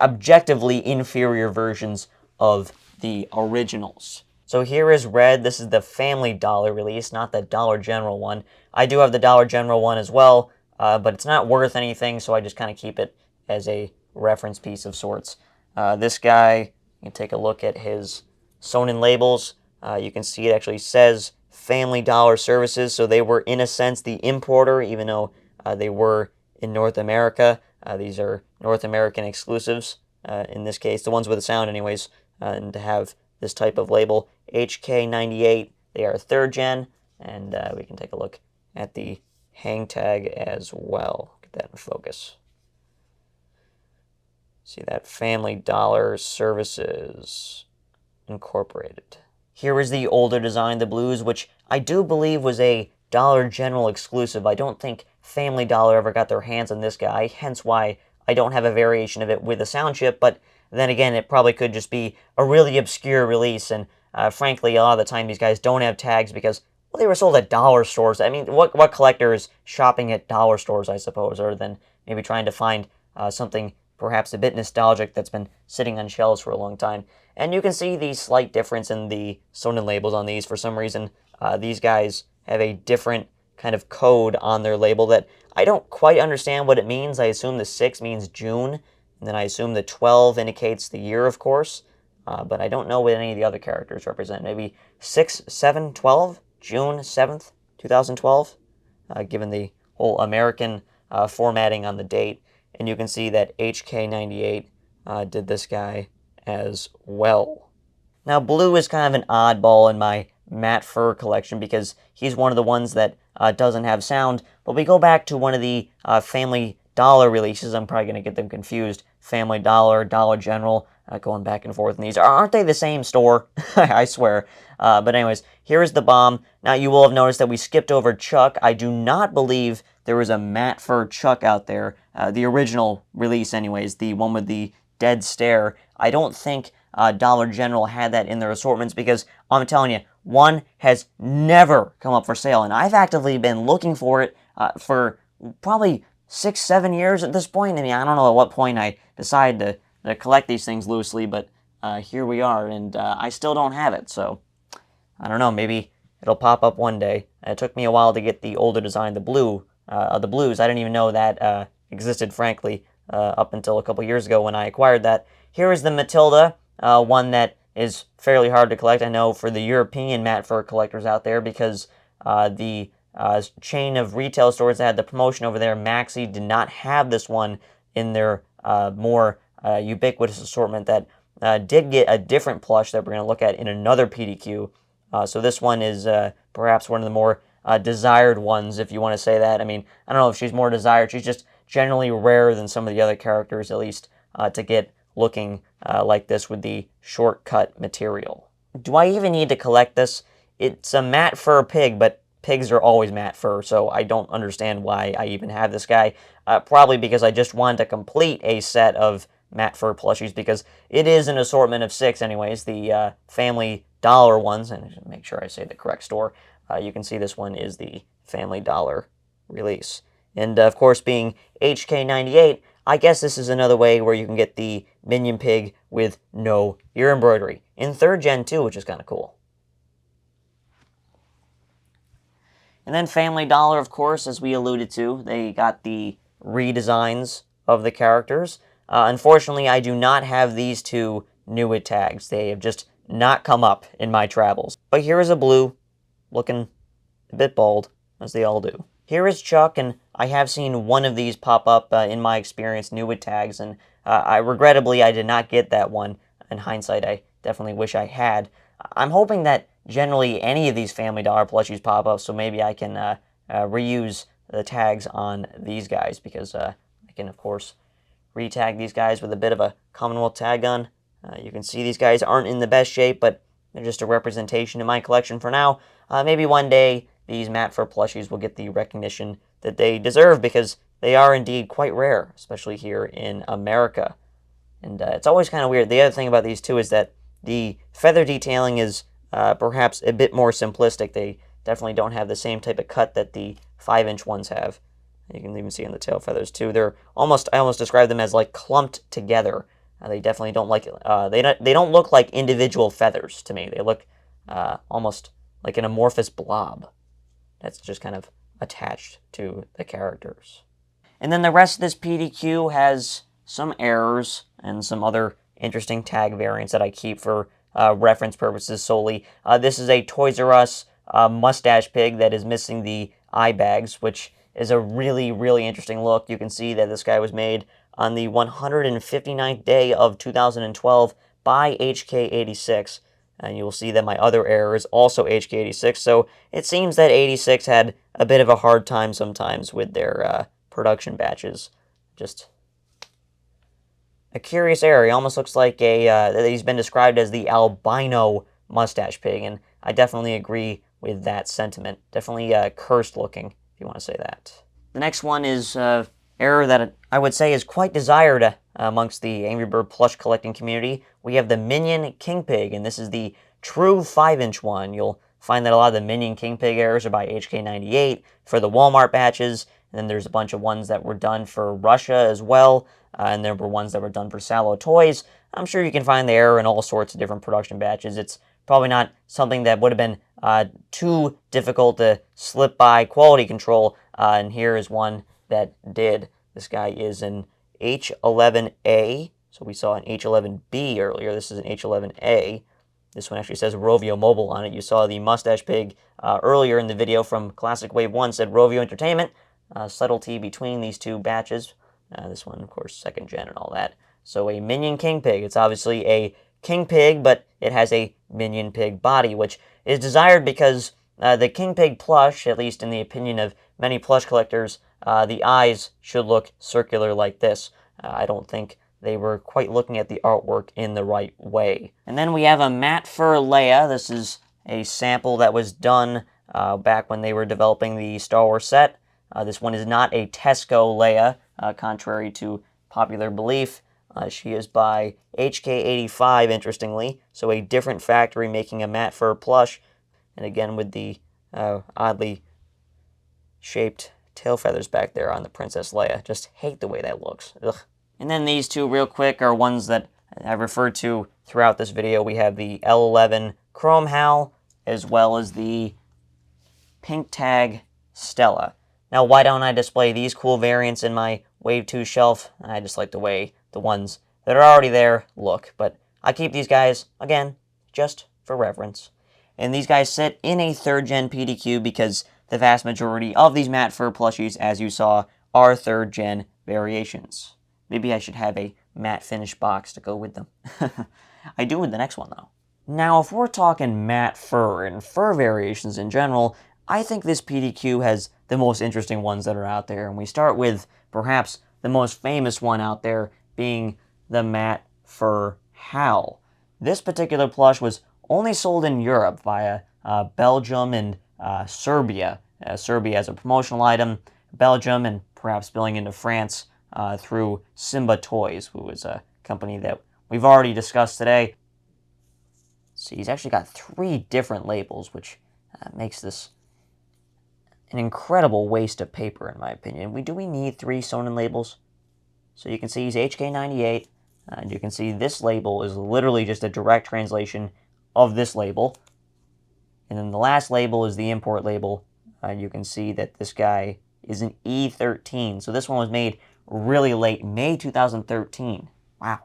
objectively inferior versions of the originals. So here is Red. This is the Family Dollar release, not the Dollar General one. I do have the Dollar General one as well, but it's not worth anything, so I just kind of keep it as a reference piece of sorts. This guy, you can take a look at his sewn-in labels. You can see it actually says Family Dollar Services, so they were, in a sense, the importer, even though they were in North America. These are North American exclusives, in this case, the ones with the sound anyways, and to have this type of label. HK98, they are 3rd gen, and we can take a look at the hang tag as well. Get that in focus. See that Family Dollar Services Incorporated. Here is the older design, the blues, which I do believe was a Dollar General exclusive. I don't think Family Dollar ever got their hands on this guy, hence why I don't have a variation of it with a sound chip, but then again, it probably could just be a really obscure release, and frankly, a lot of the time these guys don't have tags because, well, they were sold at dollar stores. I mean, what collector is shopping at dollar stores, I suppose, other than maybe trying to find something perhaps a bit nostalgic that's been sitting on shelves for a long time. And you can see the slight difference in the sewn-in labels on these. For some reason, these guys have a different kind of code on their label that I don't quite understand what it means. I assume the 6 means June, and then I assume the 12 indicates the year, of course, but I don't know what any of the other characters represent. Maybe 6, 7, 12? June 7th, 2012, given the whole American formatting on the date. And you can see that HK98 did this guy as well. Now, Blue is kind of an oddball in my matte fur collection because he's one of the ones that doesn't have sound, but we go back to one of the Family Dollar releases. I'm probably going to get them confused. Family Dollar, Dollar General, going back and forth in these. Aren't they the same store? I swear. But anyways, here is the Bomb. Now, you will have noticed that we skipped over Chuck. I do not believe there is a matte fur Chuck out there. the original release anyways, the one with the dead stare. I don't think Dollar General had that in their assortments because I'm telling you, one has never come up for sale, and I've actively been looking for it for probably 6-7 years at this point. I mean, I don't know at what point I decided to collect these things loosely, but here we are, and I still don't have it, so I don't know, maybe it'll pop up one day. It took me a while to get the older design, the blue, the blues. I didn't even know that existed, frankly, up until a couple years ago when I acquired that. Here is the Matilda, one that is fairly hard to collect, I know, for the European matte fur collectors out there, because the chain of retail stores that had the promotion over there, Maxi, did not have this one in their more ubiquitous assortment that did get a different plush that we're going to look at in another PDQ. So this one is perhaps one of the more desired ones, if you want to say that. I mean, I don't know if she's more desired. She's just generally rarer than some of the other characters, at least, to get looking like this with the shortcut material. Do I even need to collect this? It's a matte fur pig, but pigs are always matte fur, so I don't understand why I even have this guy. Probably because I just wanted to complete a set of matte fur plushies, because it is an assortment of 6 anyways, the Family Dollar ones, and make sure I say the correct store. You can see this one is the Family Dollar release. And of course, being HK98, I guess this is another way where you can get the Minion Pig with no ear embroidery. In 3rd Gen too, which is kind of cool. And then Family Dollar, of course, as we alluded to, they got the redesigns of the characters. Unfortunately, I do not have these 2 Newit tags. They have just not come up in my travels. But here is a blue, looking a bit bald, as they all do. Here is Chuck, and I have seen one of these pop up in my experience, Newit tags, and regrettably, I did not get that one. In hindsight, I definitely wish I had. I'm hoping that generally any of these Family Dollar plushies pop up, so maybe I can reuse the tags on these guys, because I can, of course, retag these guys with a bit of a Commonwealth tag gun. You can see these guys aren't in the best shape, but they're just a representation in my collection for now. Maybe one day these matte fur plushies will get the recognition that they deserve, because they are indeed quite rare, especially here in America. And it's always kind of weird. The other thing about these too is that the feather detailing is perhaps a bit more simplistic. They definitely don't have the same type of cut that the 5-inch ones have. You can even see on the tail feathers too. They're almost, I almost describe them as like clumped together. They definitely don't like, they don't look like individual feathers to me. They look almost like an amorphous blob that's just kind of attached to the characters. And then the rest of this PDQ has some errors and some other interesting tag variants that I keep for reference purposes solely. This is a Toys R Us mustache pig that is missing the eye bags, which is a really, really interesting look. You can see that this guy was made on the 159th day of 2012 by HK86. And you will see that my other error is also HK86. So it seems that 86 had a bit of a hard time sometimes with their production batches. Just a curious error. He almost looks like he's been described as the albino mustache pig. And I definitely agree with that sentiment. Definitely cursed looking, if you want to say that. The next one is error that I would say is quite desired amongst the Angry Bird plush collecting community. We have the Minion King Pig, and this is the true 5-inch one. You'll find that a lot of the Minion King Pig errors are by HK98 for the Walmart batches, and then there's a bunch of ones that were done for Russia as well, and there were ones that were done for Sallow Toys. I'm sure you can find the error in all sorts of different production batches. It's probably not something that would have been too difficult to slip by quality control, and here is one that did. This guy is an H11A, so we saw an H11B earlier. This is an H11A. This one actually says Rovio Mobile on it. You saw the mustache pig earlier in the video from Classic Wave 1 said Rovio Entertainment. Subtlety between these two batches. This one, of course, 2nd gen and all that. So a Minion King Pig. It's obviously a King Pig, but it has a Minion Pig body, which is desired because the King Pig plush, at least in the opinion of many plush collectors, the eyes should look circular like this. I don't think they were quite looking at the artwork in the right way. And then we have a matte fur Leia. This is a sample that was done back when they were developing the Star Wars set. This one is not a Tesco Leia. contrary to popular belief. She is by HK85, interestingly, so a different factory making a matte fur plush, and again with the oddly shaped tail feathers back there on the Princess Leia. Just hate the way that looks. Ugh. And then these two real quick are ones that I referred to throughout this video. We have the L11 Chrome Howl, as well as the Pink Tag Stella. Now, why don't I display these cool variants in my Wave 2 shelf? I just like the way the ones that are already there look. But I keep these guys, again, just for reference. And these guys sit in a 3rd gen PDQ because the vast majority of these matte fur plushies, as you saw, are 3rd gen variations. Maybe I should have a matte finish box to go with them. I do with the next one, though. Now, if we're talking matte fur and fur variations in general, I think this PDQ has the most interesting ones that are out there. And we start with perhaps the most famous one out there being the matte fur howl. This particular plush was only sold in Europe via Belgium and Serbia. Serbia as a promotional item, Belgium, and perhaps spilling into France through Simba Toys, who is a company that we've already discussed today. So he's actually got 3 different labels, which makes this an incredible waste of paper, in my opinion. Do we need 3 sewn-in labels? So you can see he's HK98, and you can see this label is literally just a direct translation of this label. And then the last label is the import label. You can see that this guy is an E13. So this one was made really late, May 2013. Wow.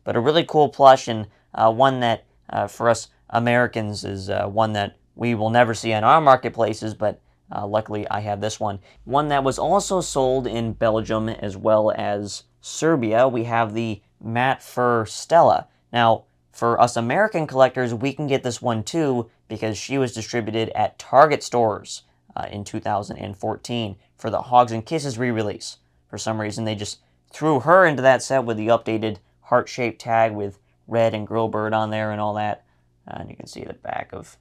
But a really cool plush, and one that, for us Americans, is one that we will never see on our marketplaces, but luckily I have this one. One that was also sold in Belgium as well as Serbia. We have the matte fur Stella. Now, for us American collectors, we can get this one too, because she was distributed at Target stores in 2014 for the Hogs and Kisses re-release. For some reason, they just threw her into that set with the updated heart-shaped tag with red and grill bird on there and all that. And you can see the back of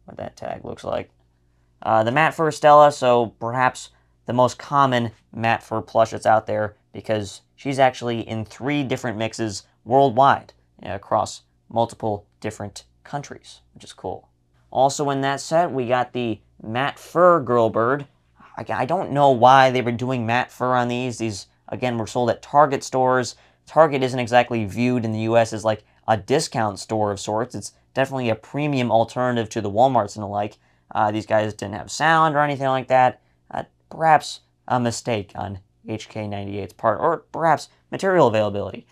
what that tag looks like. The matte fur Stella, so perhaps the most common matte fur plush that's out there, because she's actually in 3 different mixes worldwide across multiple different countries, which is cool. Also in that set, we got the matte fur girl bird. I don't know why they were doing matte fur on these. These, again, were sold at Target stores. Target isn't exactly viewed in the US as like a discount store of sorts. It's definitely a premium alternative to the Walmarts and the like. These guys didn't have sound or anything like that. Perhaps a mistake on HK98's part, or perhaps material availability.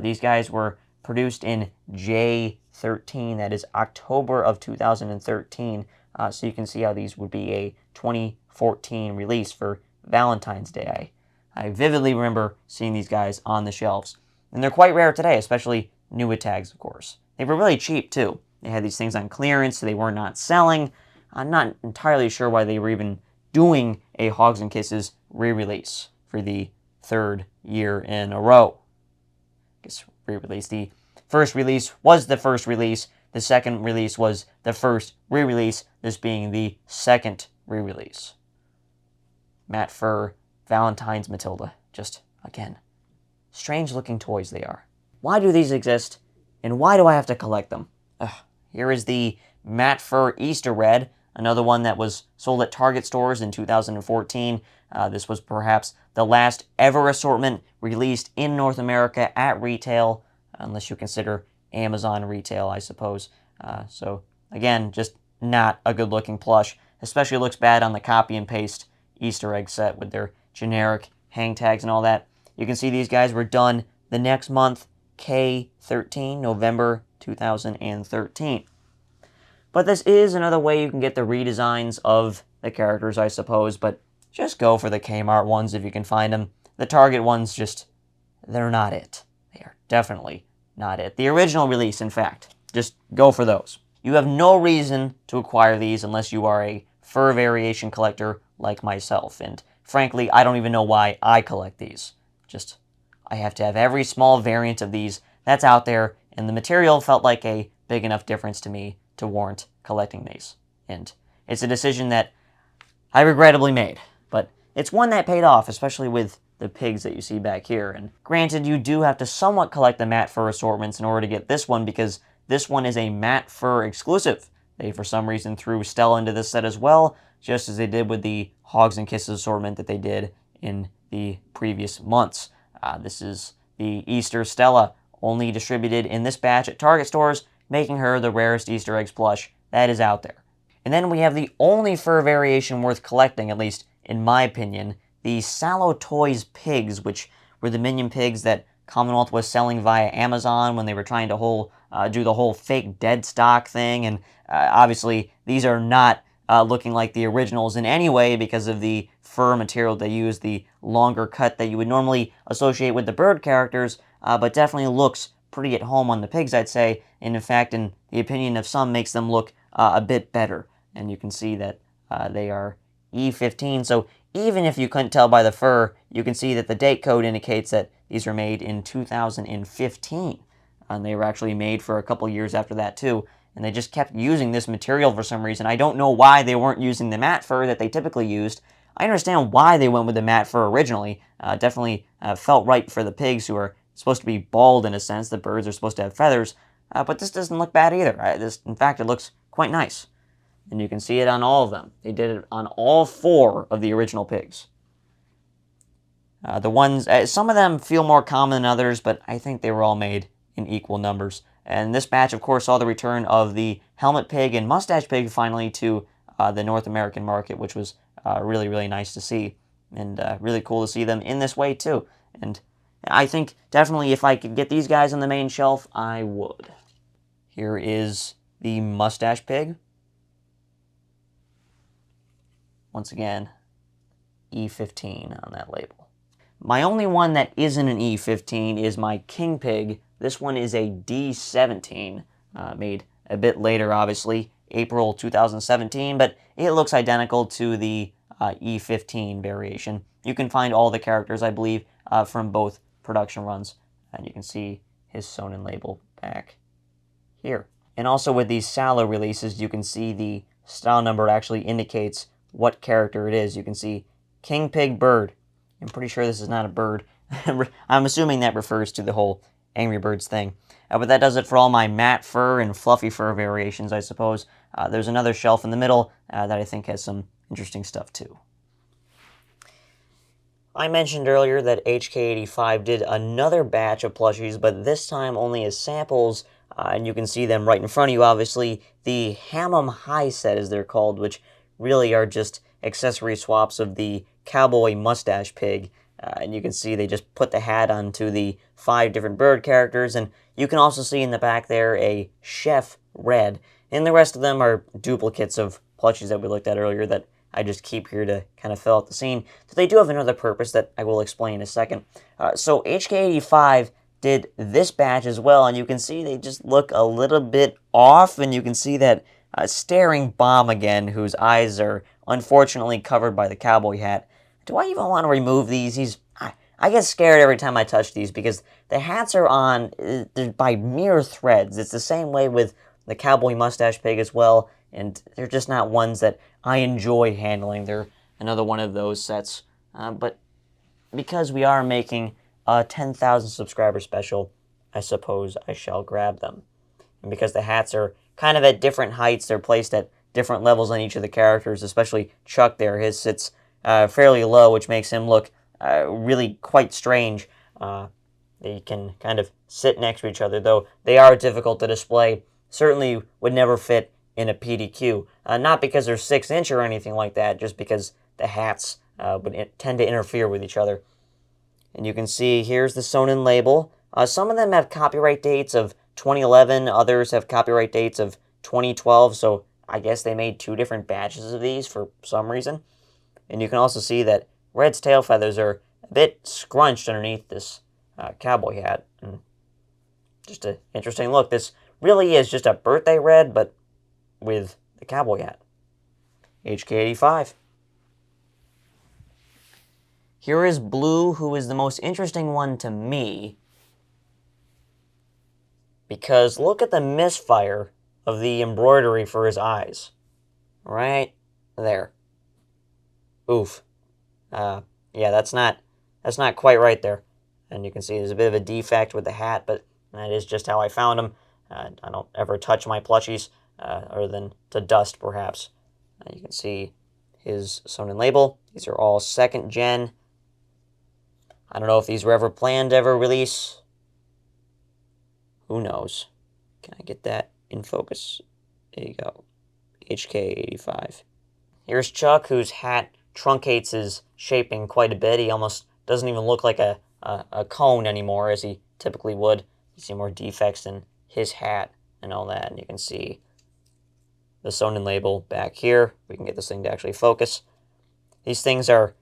These guys were produced in J13, that is October of 2013. So you can see how these would be a 2014 release for Valentine's Day. I vividly remember seeing these guys on the shelves. And they're quite rare today, especially new with tags, of course. They were really cheap, too. They had these things on clearance, so they were not selling. I'm not entirely sure why they were even doing a Hogs and Kisses re-release for the 3rd year in a row. I guess re-release. The first release was the first release. The second release was the first re-release, this being the second re-release. Matte fur, Valentine's Matilda. Just, again, strange-looking toys they are. Why do these exist, and why do I have to collect them? Here is the matte fur Easter Red, another one that was sold at Target stores in 2014. This was perhaps the last ever assortment released in North America at retail, unless you consider Amazon retail, I suppose. So, again, just not a good-looking plush. Especially looks bad on the copy and paste Easter egg set with their generic hang tags and all that. You can see these guys were done the next month, K13, November 2013. But this is another way you can get the redesigns of the characters, I suppose, but just go for the Kmart ones if you can find them. The Target ones just, they're not it. They are definitely not it. The original release, in fact. Just go for those. You have no reason to acquire these unless you are a fur variation collector like myself, and frankly, I don't even know why I collect these. Just, I have to have every small variant of these that's out there, and the material felt like a big enough difference to me to warrant collecting these. And it's a decision that I regrettably made, but it's one that paid off, especially with the pigs that you see back here. And granted, you do have to somewhat collect the matte fur assortments in order to get this one, because this one is a matte fur exclusive. They, for some reason, threw Stella into this set as well, just as they did with the Hogs and Kisses assortment that they did in the previous months. This is the Easter Stella, only distributed in this batch at Target stores, making her the rarest Easter eggs plush that is out there. And then we have the only fur variation worth collecting, at least in my opinion, the Sallow Toys Pigs, which were the minion pigs that Commonwealth was selling via Amazon when they were trying to do the whole fake dead stock thing. And obviously, these are not looking like the originals in any way because of the fur material they use, the longer cut that you would normally associate with the bird characters, but definitely looks pretty at home on the pigs, I'd say. And in fact, in the opinion of some, makes them look a bit better. And you can see that they are E15, so even if you couldn't tell by the fur, you can see that the date code indicates that these were made in 2015. And they were actually made for a couple years after that too. And they just kept using this material for some reason. I don't know why they weren't using the matte fur that they typically used. I understand why they went with the matte fur originally. Definitely felt right for the pigs, who are supposed to be bald in a sense. The birds are supposed to have feathers. But this doesn't look bad either. In fact, it looks quite nice. And you can see it on all of them. They did it on all 4 of the original pigs. The ones, some of them feel more common than others, but I think they were all made in equal numbers. And this batch, of course, saw the return of the helmet pig and mustache pig finally to the North American market, which was really, really nice to see. And really cool to see them in this way, too. And I think definitely if I could get these guys on the main shelf, I would. Here is the mustache pig. Once again, E15 on that label. My only one that isn't an E15 is my king pig. This one is a D17, made a bit later, obviously, April 2017, but it looks identical to the E15 variation. You can find all the characters, I believe, from both production runs, and you can see his sewn-in label back here. And also with these Sallow releases, you can see the style number actually indicates what character it is. You can see King Pig Bird. I'm pretty sure this is not a bird. I'm assuming that refers to the whole Angry Birds thing. But that does it for all my matte fur and fluffy fur variations, I suppose. There's another shelf in the middle that I think has some interesting stuff too. I mentioned earlier that HK85 did another batch of plushies, but this time only as samples, and you can see them right in front of you, obviously. The Hammam High set, as they're called, which really are just accessory swaps of the cowboy mustache pig. And you can see they just put the hat onto the 5 different bird characters, and you can also see in the back there a chef red. And the rest of them are duplicates of plushies that we looked at earlier that I just keep here to kind of fill out the scene. So they do have another purpose that I will explain in a second. So HK85 did this batch as well, and you can see they just look a little bit off, and you can see that staring bomb again, whose eyes are unfortunately covered by the cowboy hat. Do I even want to remove these? I get scared every time I touch these because the hats are on by mere threads. It's the same way with the cowboy mustache pig as well, and they're just not ones that I enjoy handling. They're another one of those sets. But because we are making a 10,000 subscriber special, I suppose I shall grab them. And because the hats are kind of at different heights, they're placed at different levels on each of the characters, especially Chuck there. His sits fairly low, which makes him look really quite strange. They can kind of sit next to each other, though they are difficult to display. Certainly would never fit in a PDQ. Not because they're 6-inch or anything like that, just because the hats would tend to interfere with each other. And you can see here's the sewn-in label. Some of them have copyright dates of 2011, others have copyright dates of 2012, so I guess they made 2 different batches of these for some reason. And you can also see that Red's tail feathers are a bit scrunched underneath this cowboy hat. And just an interesting look. This really is just a birthday red, but with the cowboy hat. HK85. Here is Blue, who is the most interesting one to me, because look at the misfire of the embroidery for his eyes. Right there. Oof. Yeah, that's not that's not quite right there. And you can see there's a bit of a defect with the hat, but that is just how I found them. I don't ever touch my plushies, other than to dust, perhaps. You can see his sewn-in label. These are all 2nd gen. I don't know if these were ever planned to ever release. Who knows? Can I get that in focus? There you go. HK85. Here's Chuck, whose hat truncates his shaping quite a bit. He almost doesn't even look like a cone anymore, as he typically would. You see more defects in his hat and all that. And you can see the sewn-in label back here. We can get this thing to actually focus. These things are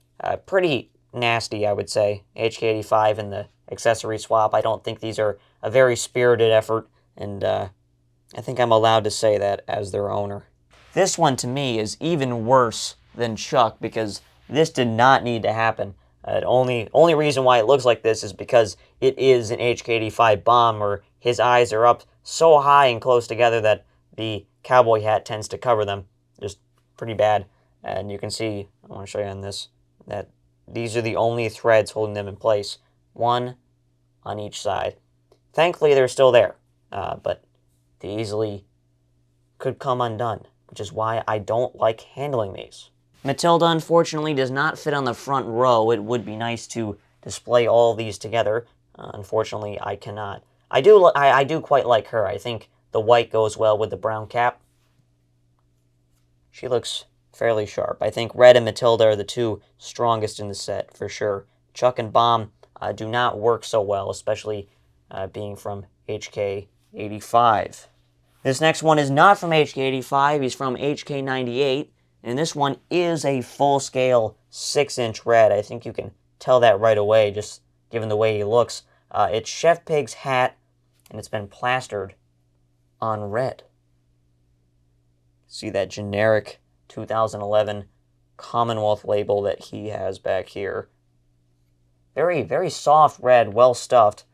pretty nasty, I would say. HK85 and the accessory swap. I don't think these are a very spirited effort, and I think I'm allowed to say that as their owner. This one, to me, is even worse than Chuck, because this did not need to happen. The only reason why it looks like this is because it is an HK85 bomb, where his eyes are up so high and close together that the cowboy hat tends to cover them. Just pretty bad. And you can see, I want to show you on this, that these are the only threads holding them in place. One on each side. Thankfully, they're still there, but they easily could come undone, which is why I don't like handling these. Matilda, unfortunately, does not fit on the front row. It would be nice to display all of these together. Unfortunately, I cannot. I do quite like her. I think the white goes well with the brown cap. She looks fairly sharp. I think Red and Matilda are the two strongest in the set, for sure. Chuck and Bomb do not work so well, especially being from HK85. This next one is not from HK85. He's from HK98. And this one is a full-scale 6-inch red. I think you can tell that right away, just given the way he looks. It's Chef Pig's hat, and it's been plastered on red. See that generic 2011 Commonwealth label that he has back here. Very, very soft red, well stuffed.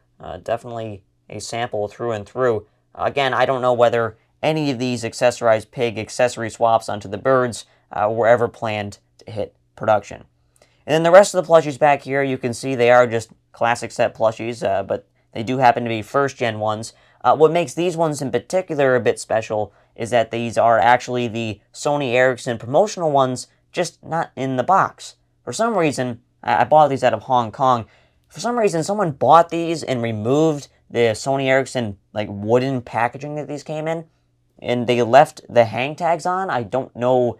Definitely a sample through and through. Again, I don't know whether any of these Accessorized Pig accessory swaps onto the birds were ever planned to hit production. And then the rest of the plushies back here, you can see they are just classic set plushies, but they do happen to be first-gen ones. What makes these ones in particular a bit special is that these are actually the Sony Ericsson promotional ones, just not in the box. For some reason, I bought these out of Hong Kong. For some reason, someone bought these and removed the Sony Ericsson wooden packaging that these came in, and they left the hang tags on. I don't know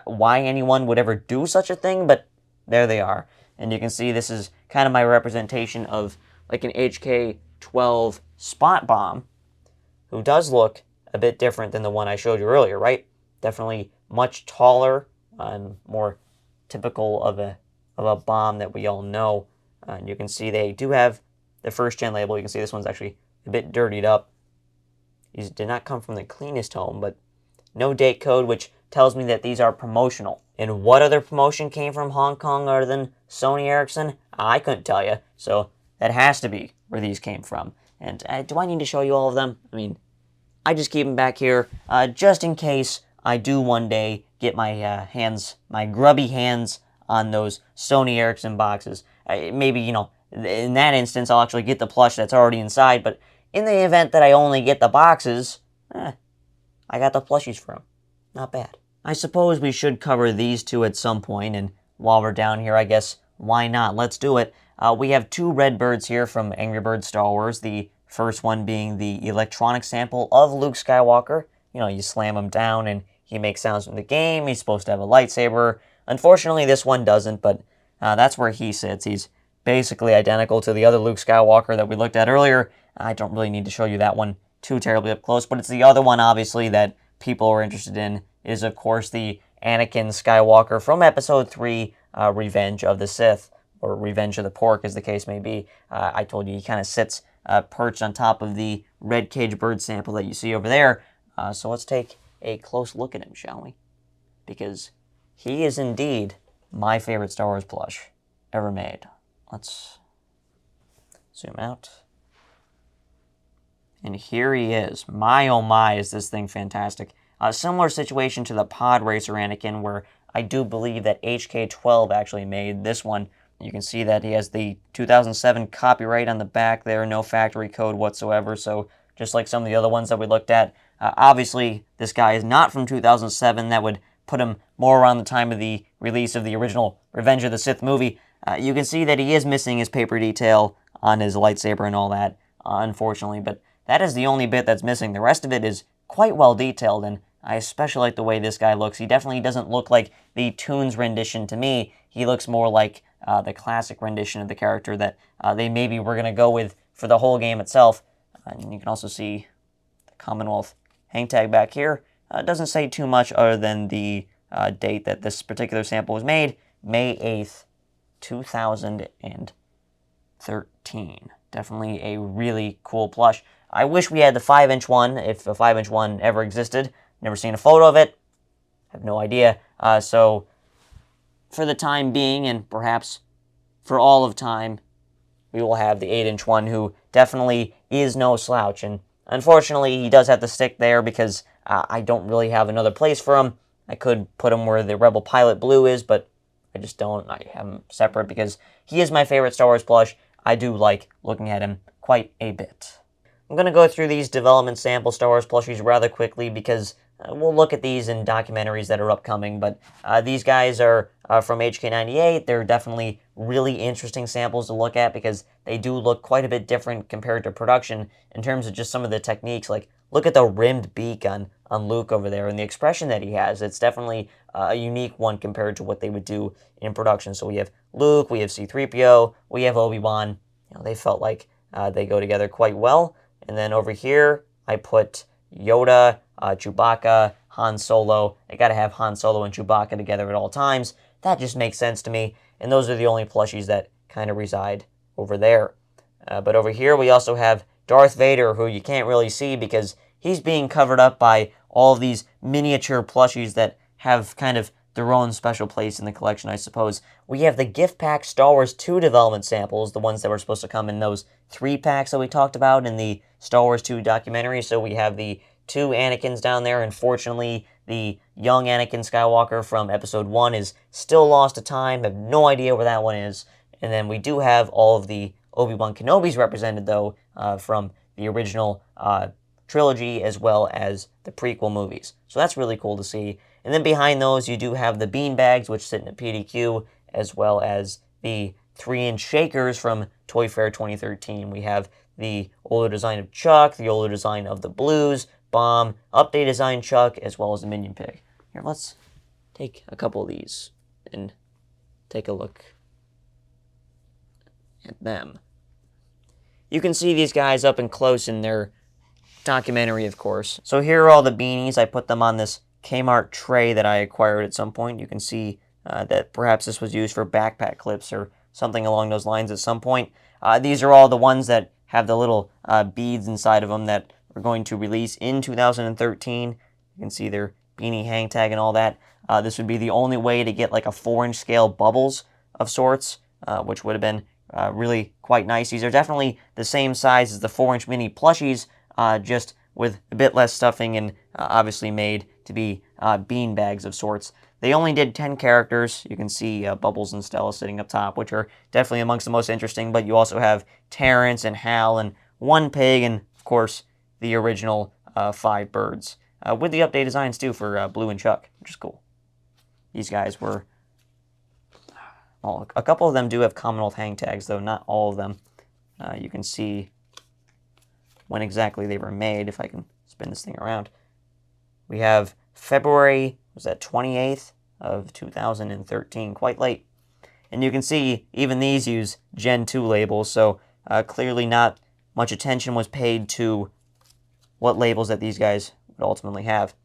why anyone would ever do such a thing, but there they are. And you can see this is kind of my representation of an HK12 Spot Bomb, who does look a bit different than the one I showed you earlier, right? Definitely much taller and more typical of a bomb that we all know. And you can see they do have the first-gen label. You can see this one's actually a bit dirtied up. These did not come from the cleanest home, but no date code, which tells me that these are promotional. And what other promotion came from Hong Kong other than Sony Ericsson? I couldn't tell you, so that has to be where these came from. And do I need to show you all of them? I mean, I just keep them back here just in case I do one day get my my grubby hands on those Sony Ericsson boxes. Maybe, in that instance, I'll actually get the plush that's already inside, but in the event that I only get the boxes, I got the plushies for them. Not bad. I suppose we should cover these two at some point, and while we're down here, I guess, why not? Let's do it. We have two red birds here from Angry Birds Star Wars, the first one being the electronic sample of Luke Skywalker. You slam him down and he makes sounds from the game. He's supposed to have a lightsaber. Unfortunately, this one doesn't, but that's where he sits. He's basically identical to the other Luke Skywalker that we looked at earlier. I don't really need to show you that one too terribly up close, but it's the other one, obviously, that people are interested in, is, of course, the Anakin Skywalker from Episode 3, Revenge of the Sith, or Revenge of the Pork, as the case may be. I told you he kind of sits perched on top of the red cage bird sample that you see over there. So let's take a close look at him, shall we? Because he is indeed my favorite Star Wars plush ever made. Let's zoom out. And here he is. My oh my, is this thing fantastic. A similar situation to the Pod Racer Anakin, where I do believe that HK12 actually made this one. You can see that he has the 2007 copyright on the back there, no factory code whatsoever, so just like some of the other ones that we looked at. Obviously, this guy is not from 2007. That would put him more around the time of the release of the original Revenge of the Sith movie. You can see that he is missing his paper detail on his lightsaber and all that, unfortunately, but that is the only bit that's missing. The rest of it is quite well detailed, and I especially like the way this guy looks. He definitely doesn't look like the Toons rendition to me. He looks more like the classic rendition of the character that they maybe were going to go with for the whole game itself. And you can also see the Commonwealth hang tag back here. It doesn't say too much other than the date that this particular sample was made, May 8th, 2013. Definitely a really cool plush. I wish we had the 5-inch one, if a 5-inch one ever existed. Never seen a photo of it. Have no idea. So, for the time being, and perhaps for all of time, we will have the 8-inch one, who definitely is no slouch. And unfortunately, he does have to stick there because I don't really have another place for him. I could put him where the Rebel Pilot Blue is, but I just don't. I have him separate because he is my favorite Star Wars plush. I do like looking at him quite a bit. I'm going to go through these development sample Star Wars plushies rather quickly because we'll look at these in documentaries that are upcoming, but these guys are from HK98. They're definitely really interesting samples to look at because they do look quite a bit different compared to production in terms of just some of the techniques. Like, look at the rimmed beak on Luke over there and the expression that he has. It's definitely a unique one compared to what they would do in production. So we have Luke, we have C-3PO, we have Obi-Wan. You know, they felt like they go together quite well. And then over here, I put Yoda, Chewbacca, Han Solo. I gotta have Han Solo and Chewbacca together at all times. That just makes sense to me. And those are the only plushies that kind of reside over there. But over here, we also have Darth Vader, who you can't really see because he's being covered up by all of these miniature plushies that have kind of their own special place in the collection, I suppose. We have the gift pack Star Wars 2 development samples, the ones that were supposed to come in those 3 packs that we talked about in the Star Wars 2 documentary. So we have the 2 Anakins down there. Unfortunately, the young Anakin Skywalker from Episode 1 is still lost to time. I have no idea where that one is. And then we do have all of the Obi-Wan Kenobis represented, though, from the original trilogy as well as the prequel movies. So that's really cool to see. And then behind those, you do have the bean bags, which sit in a PDQ, as well as the 3-inch Shakerz from Toy Fair 2013. We have the older design of Chuck, the older design of the Blues, Bomb, update design Chuck, as well as the Minion Pig. Here, let's take a couple of these and take a look at them. You can see these guys up and close in their documentary, of course. So here are all the beanies. I put them on this Kmart tray that I acquired at some point. You can see that perhaps this was used for backpack clips or something along those lines at some point. These are all the ones that have the little beads inside of them that we're going to release in 2013. You can see their beanie hang tag and all that. This would be the only way to get like a 4-inch scale bubbles of sorts, which would have been really quite nice. These are definitely the same size as the 4-inch mini plushies, just with a bit less stuffing and obviously made to be bean bags of sorts. They only did 10 characters. You can see Bubbles and Stella sitting up top, which are definitely amongst the most interesting, but you also have Terrence and Hal and one pig and, of course, the original 5 birds, with the update designs, too, for Blue and Chuck, which is cool. These guys were... Well, a couple of them do have Commonwealth hang tags, though not all of them. You can see when exactly they were made, if I can spin this thing around. We have February, was that 28th of 2013, quite late. And you can see even these use Gen 2 labels, so clearly not much attention was paid to what labels that these guys would ultimately have.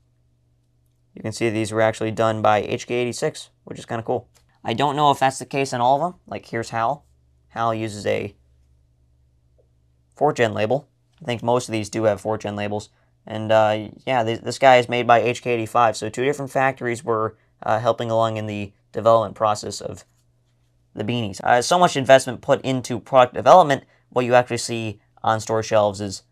You can see these were actually done by HK86, which is kind of cool. I don't know if that's the case on all of them. Like, here's Hal. Hal uses a 4th-gen label. I think most of these do have 4th-gen labels. And, yeah, this guy is made by HK85, so 2 different factories were helping along in the development process of the beanies. So much investment put into product development, what you actually see on store shelves is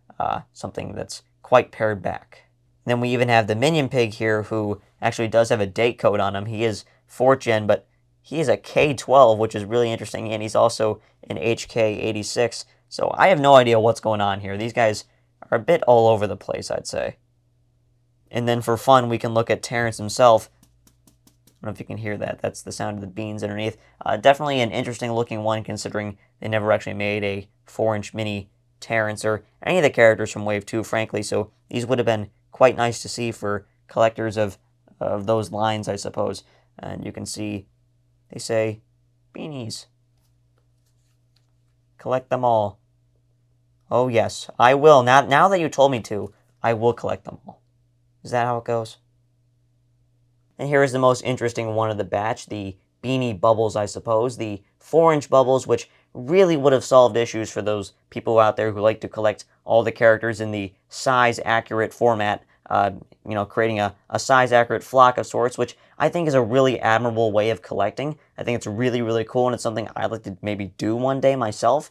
something that's quite pared back. Then we even have the Minion Pig here, who actually does have a date code on him. He is 4th gen, but he is a K12, which is really interesting, and he's also an HK86. So I have no idea what's going on here. These guys are a bit all over the place, I'd say. And then for fun, we can look at Terrence himself. I don't know if you can hear that. That's the sound of the beans underneath. Definitely an interesting looking one, considering they never actually made a 4-inch mini Terrence or any of the characters from Wave 2, frankly. So these would have been quite nice to see for collectors of those lines, I suppose. And you can see they say, Beanies. Collect them all. Oh yes, I will. Now that you told me to, I will collect them all. Is that how it goes? And here is the most interesting one of the batch, the Beanie Bubbles, I suppose. The 4-inch bubbles, which really would have solved issues for those people out there who like to collect all the characters in the size-accurate format, creating a size-accurate flock of sorts, which I think is a really admirable way of collecting. I think it's really, really cool, and it's something I'd like to maybe do one day myself,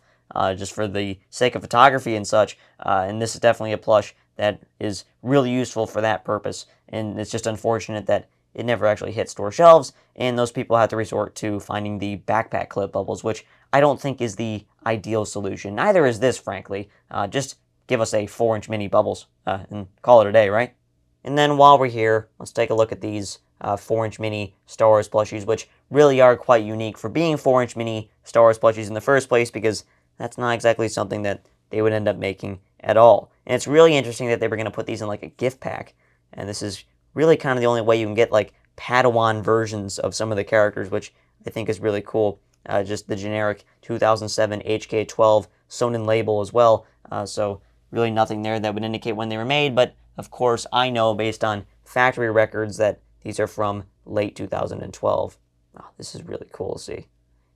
just for the sake of photography and such. And this is definitely a plush that is really useful for that purpose. And it's just unfortunate that it never actually hit store shelves, and those people had to resort to finding the backpack clip bubbles, which I don't think is the ideal solution. Neither is this, frankly. Just give us a 4-inch mini bubbles and call it a day, right? And then while we're here, let's take a look at these 4-inch mini Star Wars plushies, which really are quite unique for being 4-inch mini Star Wars plushies in the first place, because that's not exactly something that they would end up making at all. And it's really interesting that they were going to put these in like a gift pack, and this is really kind of the only way you can get like Padawan versions of some of the characters, which I think is really cool. Just the generic 2007 HK12 Sonin label as well. So really nothing there that would indicate when they were made, but of course I know based on factory records that these are from late 2012. Oh, this is really cool to see.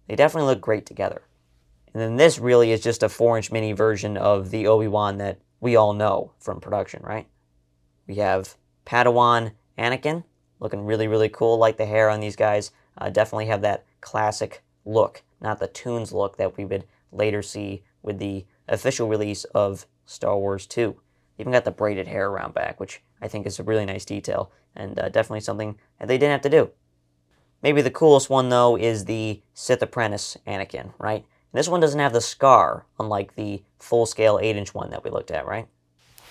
They definitely look great together. And then this really is just a 4-inch mini version of the Obi-Wan that we all know from production, right? We have Padawan Anakin, looking really, really cool. Like the hair on these guys. Definitely have that classic look, not the Toons look that we would later see with the official release of Star Wars 2. Even got the braided hair around back, which I think is a really nice detail, and definitely something that they didn't have to do. Maybe the coolest one, though, is the Sith Apprentice Anakin, right? And this one doesn't have the scar, unlike the full-scale 8-inch one that we looked at, right?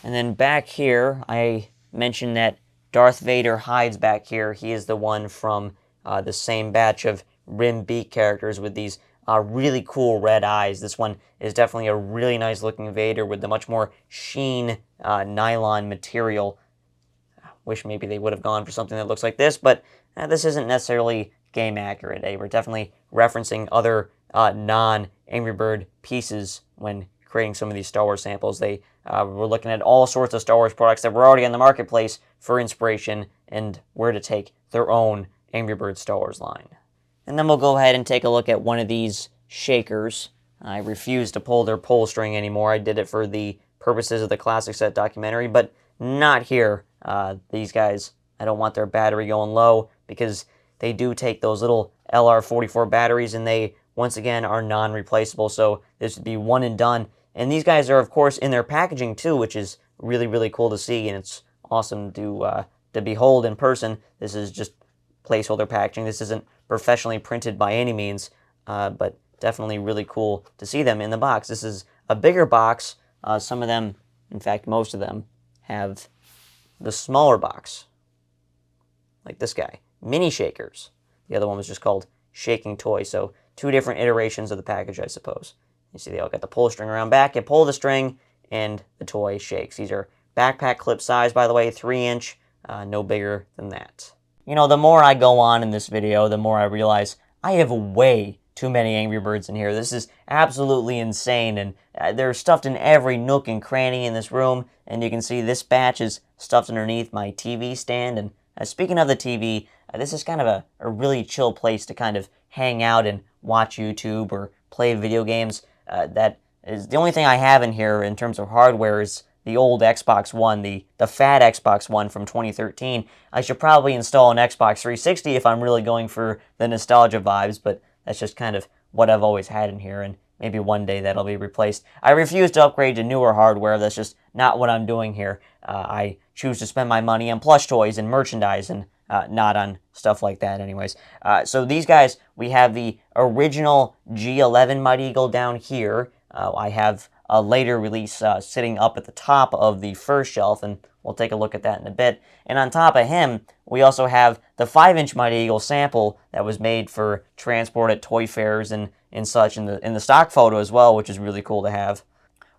And then back here, I mentioned that Darth Vader hides back here. He is the one from the same batch of Rim Beak characters with these really cool red eyes. This one is definitely a really nice looking Vader with the much more sheen nylon material. I wish maybe they would have gone for something that looks like this, but this isn't necessarily game accurate. They were definitely referencing other non-Angry Bird pieces when creating some of these Star Wars samples. They were looking at all sorts of Star Wars products that were already on the marketplace for inspiration and where to take their own Angry Bird Star Wars line. And then we'll go ahead and take a look at one of these Shakerz. I refuse to pull their pull string anymore. I did it for the purposes of the Classic Set documentary, but not here. These guys, I don't want their battery going low because they do take those little LR44 batteries and they, once again, are non-replaceable, so this would be one and done. And these guys are, of course, in their packaging too, which is really, really cool to see, and it's awesome to behold in person. This is just placeholder packaging. This isn't professionally printed by any means, but definitely really cool to see them in the box. This is a bigger box. Some of them, in fact, most of them, have the smaller box, like this guy, Mini Shakerz. The other one was just called Shaking Toy, so two different iterations of the package, I suppose. You see they all got the pull string around back. You pull the string, and the toy shakes. These are backpack clip size, by the way, 3-inch, no bigger than that. You know, the more I go on in this video, the more I realize I have way too many Angry Birds in here. This is absolutely insane, and they're stuffed in every nook and cranny in this room, and you can see this batch is stuffed underneath my TV stand, and speaking of the TV, this is kind of a really chill place to kind of hang out and watch YouTube or play video games. That is the only thing I have in here in terms of hardware is the old Xbox One, the fat Xbox One from 2013. I should probably install an Xbox 360 if I'm really going for the nostalgia vibes, but that's just kind of what I've always had in here, and maybe one day that'll be replaced. I refuse to upgrade to newer hardware. That's just not what I'm doing here. I choose to spend my money on plush toys and merchandise and not on stuff like that anyways. So these guys, we have the original G11 Mighty Eagle down here. I have a later release sitting up at the top of the first shelf, and we'll take a look at that in a bit. And on top of him, we also have the 5-inch Mighty Eagle sample that was made for transport at toy fairs and such in the stock photo as well, which is really cool to have.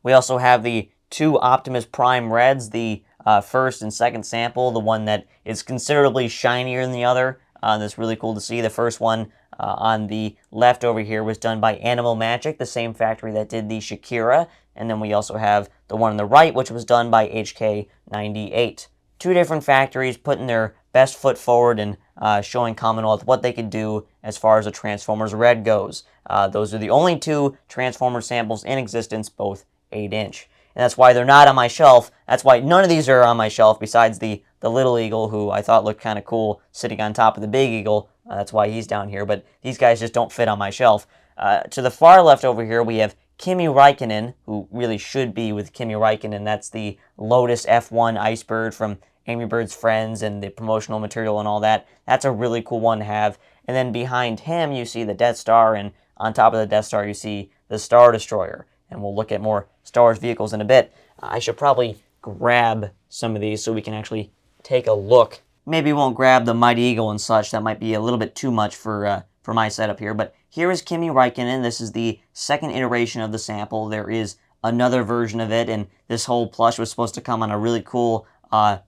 We also have the 2 Optimus Prime Reds, the first and second sample, the one that is considerably shinier than the other. That's really cool to see. The first one on the left over here was done by Animal Magic, the same factory that did the Shakira. And then we also have the one on the right, which was done by HK98. 2 different factories putting their best foot forward and showing Commonwealth what they could do as far as the Transformers Red goes. Those are the only 2 Transformers samples in existence, both 8-inch. And that's why they're not on my shelf. That's why none of these are on my shelf besides the Little Eagle, who I thought looked kind of cool sitting on top of the Big Eagle. That's why he's down here, but these guys just don't fit on my shelf. To the far left over here, we have Kimi Räikkönen, who really should be with Kimi Räikkönen. That's the Lotus F1 Icebird from Angry Birds Friends and the promotional material and all that. That's a really cool one to have. And then behind him, you see the Death Star, and on top of the Death Star, you see the Star Destroyer. And we'll look at more Star Wars vehicles in a bit. I should probably grab some of these so we can actually take a look. Maybe we won't grab the Mighty Eagle and such. That might be a little bit too much for my setup here. But here is Kimi Räikkönen. This is the second iteration of the sample. There is another version of it, and this whole plush was supposed to come on a really cool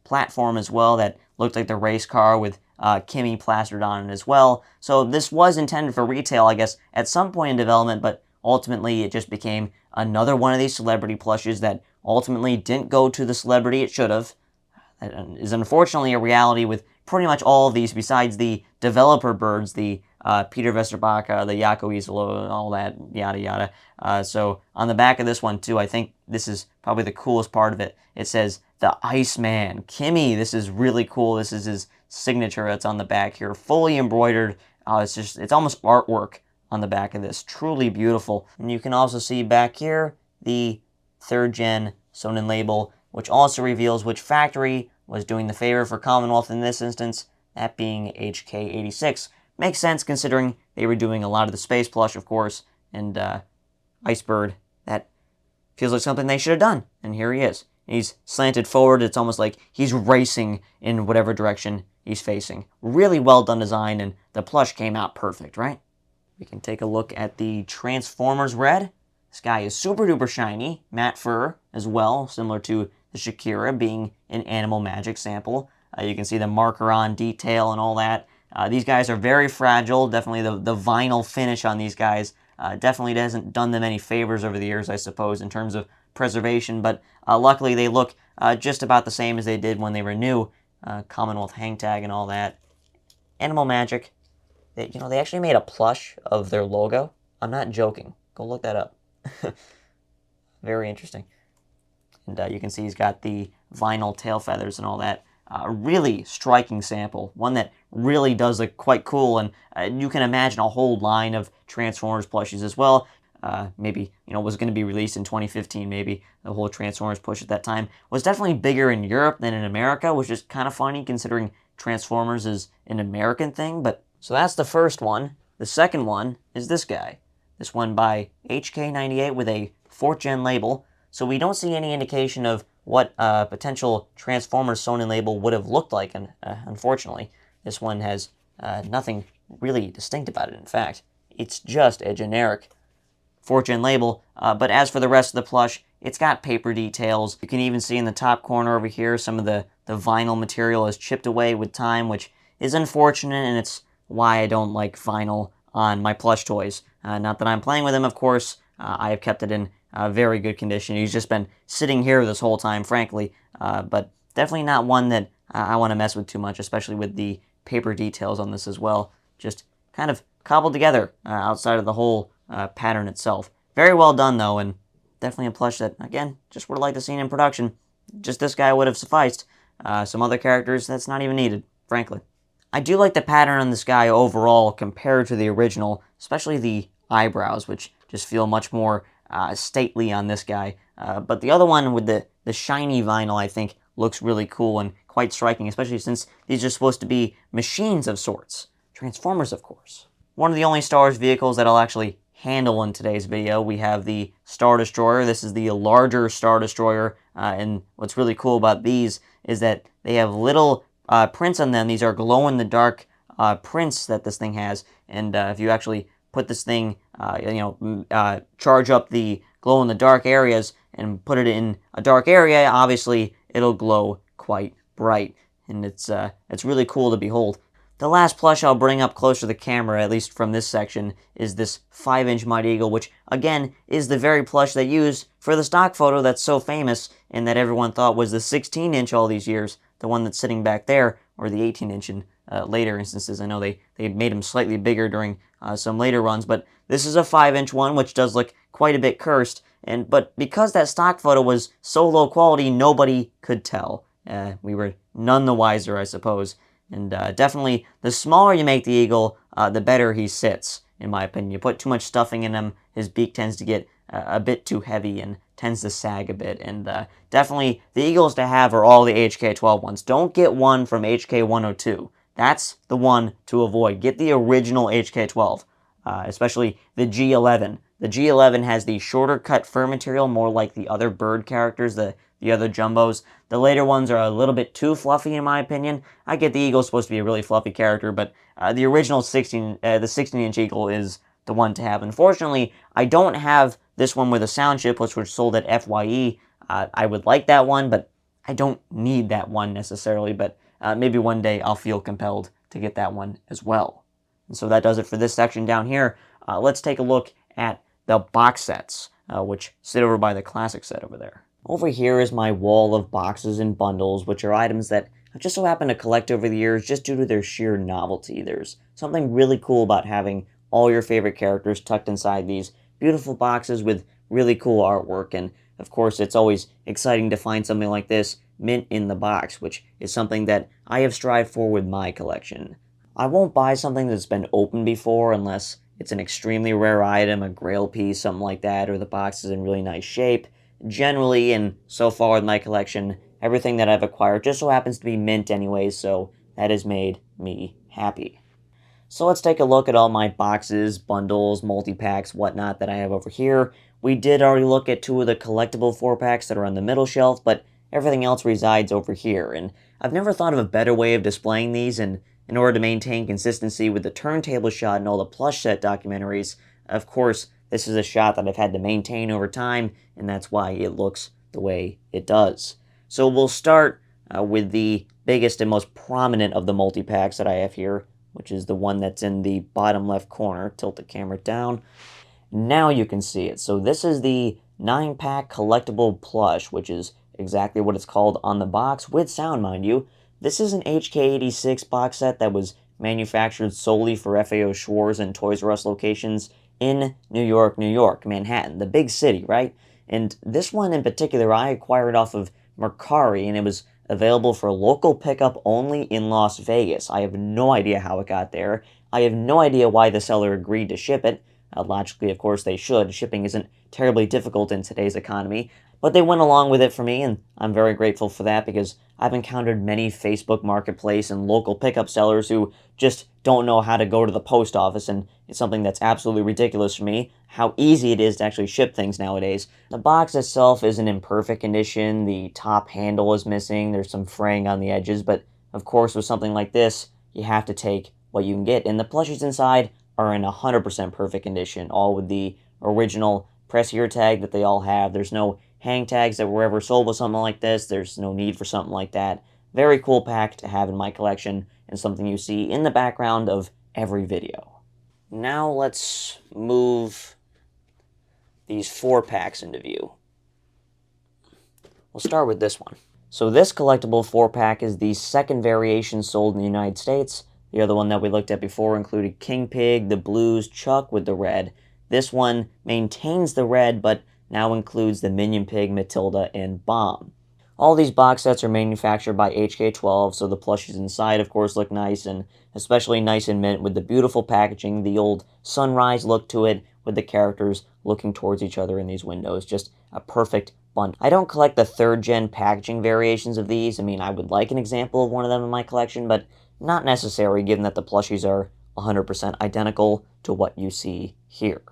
platform as well that looked like the race car with Kimi plastered on it as well. So this was intended for retail, I guess, at some point in development, but ultimately it just became another one of these celebrity plushes that ultimately didn't go to the celebrity it should have. That is unfortunately a reality with pretty much all of these besides the developer birds, the Peter Vesterbaka, the Jaco Isolo, all that, yada yada. So on the back of this one too, I think this is probably the coolest part of it. It says, the Iceman, Kimi. This is really cool. This is his signature that's on the back here, fully embroidered. It's almost artwork on the back of this. Truly beautiful. And you can also see back here the 3rd gen Sonnen label, which also reveals which factory was doing the favor for Commonwealth in this instance, that being HK86. Makes sense considering they were doing a lot of the space plush, of course, and Icebird. That feels like something they should have done. And here he is. He's slanted forward. It's almost like he's racing in whatever direction he's facing. Really well done design, and the plush came out perfect, right? We can take a look at the Transformers Red. This guy is super duper shiny, matte fur as well, similar to the Shakira being an Animal Magic sample. You can see the marker on detail and all that. These guys are very fragile. Definitely the vinyl finish on these guys definitely hasn't done them any favors over the years, I suppose, in terms of preservation, but luckily they look just about the same as they did when they were new. Commonwealth hang tag and all that. Animal Magic. They actually made a plush of their logo. I'm not joking. Go look that up. Very interesting. And you can see he's got the vinyl tail feathers and all that. Really striking sample. One that really does look quite cool, and you can imagine a whole line of Transformers plushes as well. Maybe, was going to be released in 2015, maybe. The whole Transformers push at that time was definitely bigger in Europe than in America, which is kind of funny considering Transformers is an American thing. But so that's the first one. The second one is this guy. This one by HK98 with a 4th gen label. So we don't see any indication of what a potential Transformers Sonnen label would have looked like, and unfortunately, this one has nothing really distinct about it. In fact, it's just a generic 4th gen label, but as for the rest of the plush, it's got paper details. You can even see in the top corner over here some of the vinyl material has chipped away with time, which is unfortunate, and it's why I don't like vinyl on my plush toys. Not that I'm playing with them, of course. I have kept it in very good condition. He's just been sitting here this whole time, frankly, but definitely not one that I want to mess with too much, especially with the paper details on this as well. Just kind of cobbled together outside of the whole pattern itself. Very well done, though, and definitely a plush that, again, just would have liked to see in production. Just this guy would have sufficed. Some other characters, that's not even needed, frankly. I do like the pattern on this guy overall compared to the original, especially the eyebrows, which just feel much more stately on this guy. But the other one with the shiny vinyl, I think, looks really cool and quite striking, especially since these are supposed to be machines of sorts. Transformers, of course. One of the only Star Wars vehicles that I'll actually handle in today's video, we have the Star Destroyer. This is the larger Star Destroyer, and what's really cool about these is that they have little prints on them. These are glow-in-the-dark prints that this thing has, and if you actually put this thing, charge up the glow-in-the-dark areas and put it in a dark area, obviously it'll glow quite bright, and it's really cool to behold. The last plush I'll bring up closer to the camera, at least from this section, is this 5-inch Mighty Eagle, which, again, is the very plush they used for the stock photo that's so famous and that everyone thought was the 16-inch all these years, the one that's sitting back there, or the 18-inch in later instances. I know they made them slightly bigger during some later runs, but this is a 5-inch one, which does look quite a bit cursed, but because that stock photo was so low quality, nobody could tell. We were none the wiser, I suppose. And definitely, the smaller you make the eagle, the better he sits, in my opinion. You put too much stuffing in him, his beak tends to get a bit too heavy and tends to sag a bit. And definitely, the eagles to have are all the HK12 ones. Don't get one from HK102. That's the one to avoid. Get the original HK12, especially the G11. The G11 has the shorter cut fur material, more like the other bird characters, the other jumbos. The later ones are a little bit too fluffy, in my opinion. I get the eagle's supposed to be a really fluffy character, but the original the 16-inch eagle is the one to have. Unfortunately, I don't have this one with a sound chip, which was sold at FYE. I would like that one, but I don't need that one necessarily, but maybe one day I'll feel compelled to get that one as well. And so that does it for this section down here. Let's take a look at the box sets, which sit over by the classic set over there. Over here is my wall of boxes and bundles, which are items that I've just so happened to collect over the years just due to their sheer novelty. There's something really cool about having all your favorite characters tucked inside these beautiful boxes with really cool artwork, and of course it's always exciting to find something like this mint in the box, which is something that I have strived for with my collection. I won't buy something that's been opened before unless it's an extremely rare item, a grail piece, something like that, or the box is in really nice shape. Generally, and so far with my collection, everything that I've acquired just so happens to be mint anyways, so that has made me happy. So let's take a look at all my boxes, bundles, multi-packs, whatnot that I have over here. We did already look at 2 of the collectible 4-packs that are on the middle shelf, but everything else resides over here, and I've never thought of a better way of displaying these, and in order to maintain consistency with the turntable shot and all the plush set documentaries, of course, this is a shot that I've had to maintain over time, and that's why it looks the way it does. So we'll start with the biggest and most prominent of the multi-packs that I have here, which is the one that's in the bottom left corner. Tilt the camera down. Now you can see it. So this is the 9-pack collectible plush, which is exactly what it's called on the box, with sound, mind you. This is an HK86 box set that was manufactured solely for FAO Schwarz and Toys R Us locations in New York, Manhattan, the big city, right? And this one in particular I acquired off of Mercari, and it was available for local pickup only in Las Vegas. I have no idea how it got there. I have no idea why the seller agreed to ship it. Logically, of course, they should. Shipping isn't terribly difficult in today's economy. But they went along with it for me, and I'm very grateful for that because I've encountered many Facebook Marketplace and local pickup sellers who just don't know how to go to the post office, and it's something that's absolutely ridiculous for me, how easy it is to actually ship things nowadays. The box itself isn't in perfect condition, the top handle is missing, there's some fraying on the edges, but of course with something like this, you have to take what you can get, and the plushies inside are in 100% perfect condition, all with the original press here tag that they all have. There's no hang tags that were ever sold with something like this. There's no need for something like that. Very cool pack to have in my collection, and something you see in the background of every video. Now let's move these 4-packs into view. We'll start with this one. So this collectible 4-pack is the second variation sold in the United States. The other one that we looked at before included King Pig, the blues, Chuck with the red. This one maintains the red, but now includes the Minion Pig, Matilda, and Bomb. All these box sets are manufactured by HK12, so the plushies inside, of course, look nice, and especially nice in mint with the beautiful packaging, the old sunrise look to it, with the characters looking towards each other in these windows. Just a perfect bundle. I don't collect the 3rd gen packaging variations of these. I mean, I would like an example of one of them in my collection, but not necessary given that the plushies are 100% identical to what you see here.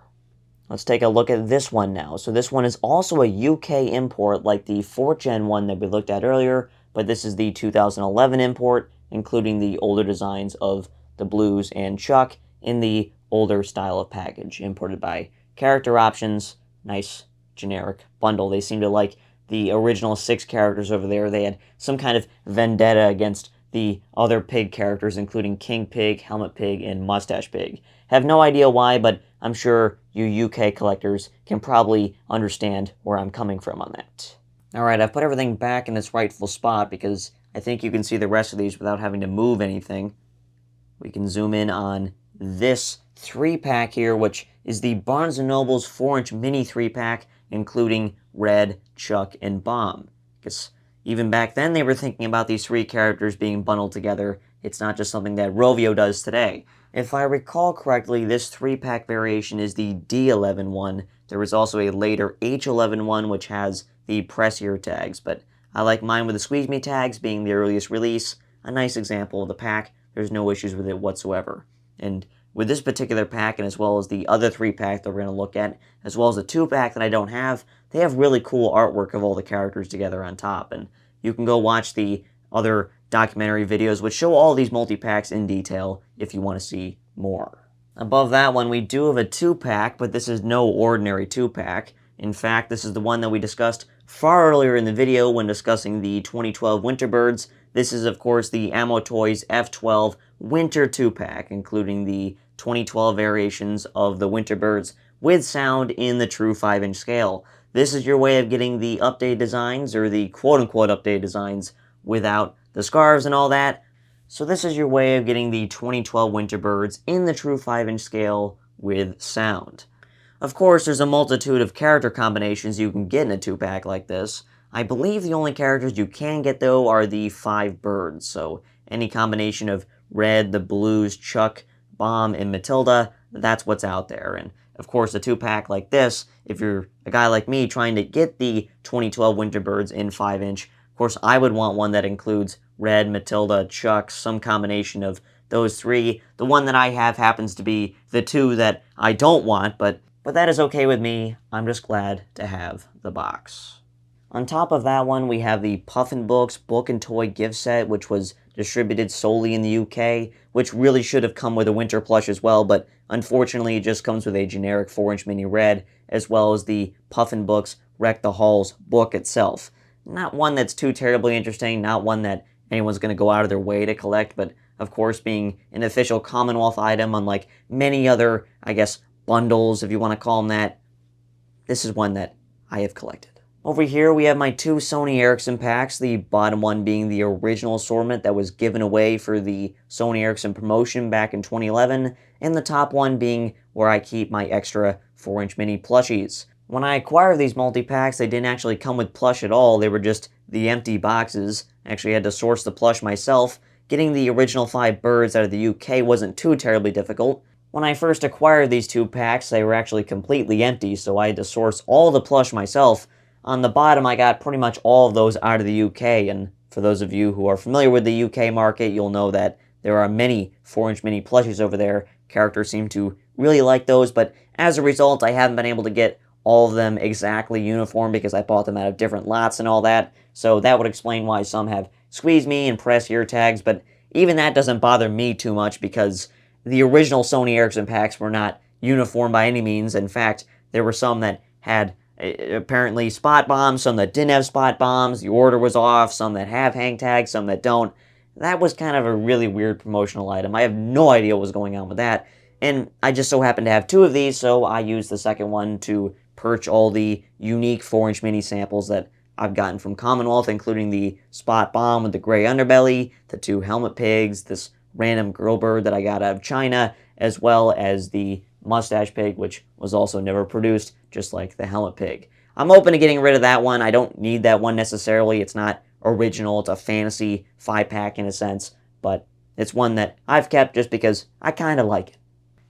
Let's take a look at this one now. So this one is also a UK import like the 4th gen one that we looked at earlier, but this is the 2011 import, including the older designs of the Blues and Chuck in the older style of package, imported by Character Options. Nice generic bundle. They seem to like the original 6 characters over there. They had some kind of vendetta against the other pig characters, including King Pig, Helmet Pig, and Mustache Pig. Have no idea why, but I'm sure you UK collectors can probably understand where I'm coming from on that. Alright, I've put everything back in its rightful spot because I think you can see the rest of these without having to move anything. We can zoom in on this 3-pack here, which is the Barnes & Noble's 4-inch mini 3-pack, including Red, Chuck, and Bomb. Because even back then they were thinking about these 3 characters being bundled together. It's not just something that Rovio does today. If I recall correctly, this 3-pack variation is the D11 one. There was also a later H11 one which has the press ear tags, but I like mine with the squeeze me tags being the earliest release. A nice example of the pack. There's no issues with it whatsoever. And with this particular pack, and as well as the other 3-pack that we're going to look at, as well as the 2-pack that I don't have, they have really cool artwork of all the characters together on top. And you can go watch the other documentary videos which show all these multi-packs in detail if you want to see more. Above that one, we do have a 2-pack, but this is no ordinary 2-pack. In fact, this is the one that we discussed far earlier in the video when discussing the 2012 Winter Birds. This is, of course, the Ammo Toys F12 Winter 2-pack, including the 2012 variations of the Winter Birds with sound in the true 5-inch scale. This is your way of getting the updated designs, or the quote-unquote updated designs, without the scarves and all that. So this is your way of getting the 2012 Winter Birds in the true 5-inch scale with sound. Of course, there's a multitude of character combinations you can get in a 2-pack like this. I believe the only characters you can get, though, are the 5 birds, so any combination of Red, the Blues, Chuck, Bomb, and Matilda, that's what's out there. And of course, a 2-pack like this, if you're a guy like me trying to get the 2012 Winter Birds in 5-inch, of course, I would want one that includes Red, Matilda, Chuck, some combination of those 3. The one that I have happens to be the 2 that I don't want, but that is okay with me. I'm just glad to have the box. On top of that one, we have the Puffin Books Book and Toy gift set, which was distributed solely in the UK, which really should have come with a winter plush as well, but unfortunately it just comes with a generic 4-inch mini red, as well as the Puffin Books Wreck the Halls book itself. Not one that's too terribly interesting, not one that anyone's going to go out of their way to collect, but of course being an official Commonwealth item, unlike many other, I guess, bundles, if you want to call them that, this is one that I have collected. Over here, we have my 2 Sony Ericsson packs, the bottom one being the original assortment that was given away for the Sony Ericsson promotion back in 2011, and the top one being where I keep my extra 4-inch mini plushies. When I acquired these multi-packs, they didn't actually come with plush at all, they were just the empty boxes. I actually had to source the plush myself. Getting the original 5 birds out of the UK wasn't too terribly difficult. When I first acquired these 2 packs, they were actually completely empty, so I had to source all the plush myself. On the bottom, I got pretty much all of those out of the UK, and for those of you who are familiar with the UK market, you'll know that there are many 4-inch mini plushies over there. Characters seem to really like those, but as a result, I haven't been able to get all of them exactly uniform because I bought them out of different lots and all that, so that would explain why some have squeeze me and press ear tags, but even that doesn't bother me too much because the original Sony Ericsson packs were not uniform by any means. In fact, there were some that had apparently spot bombs, some that didn't have spot bombs, the order was off, some that have hang tags, some that don't. That was kind of a really weird promotional item. I have no idea what was going on with that, and I just so happened to have 2 of these, so I used the second one to perch all the unique 4-inch mini samples that I've gotten from Commonwealth, including the spot bomb with the gray underbelly, the 2 helmet pigs, this random girl bird that I got out of China, as well as the mustache pig, which was also never produced, just like the helmet pig. I'm open to getting rid of that one. I don't need that one necessarily. It's not original. It's a fantasy 5-pack in a sense, but it's one that I've kept just because I kind of like it.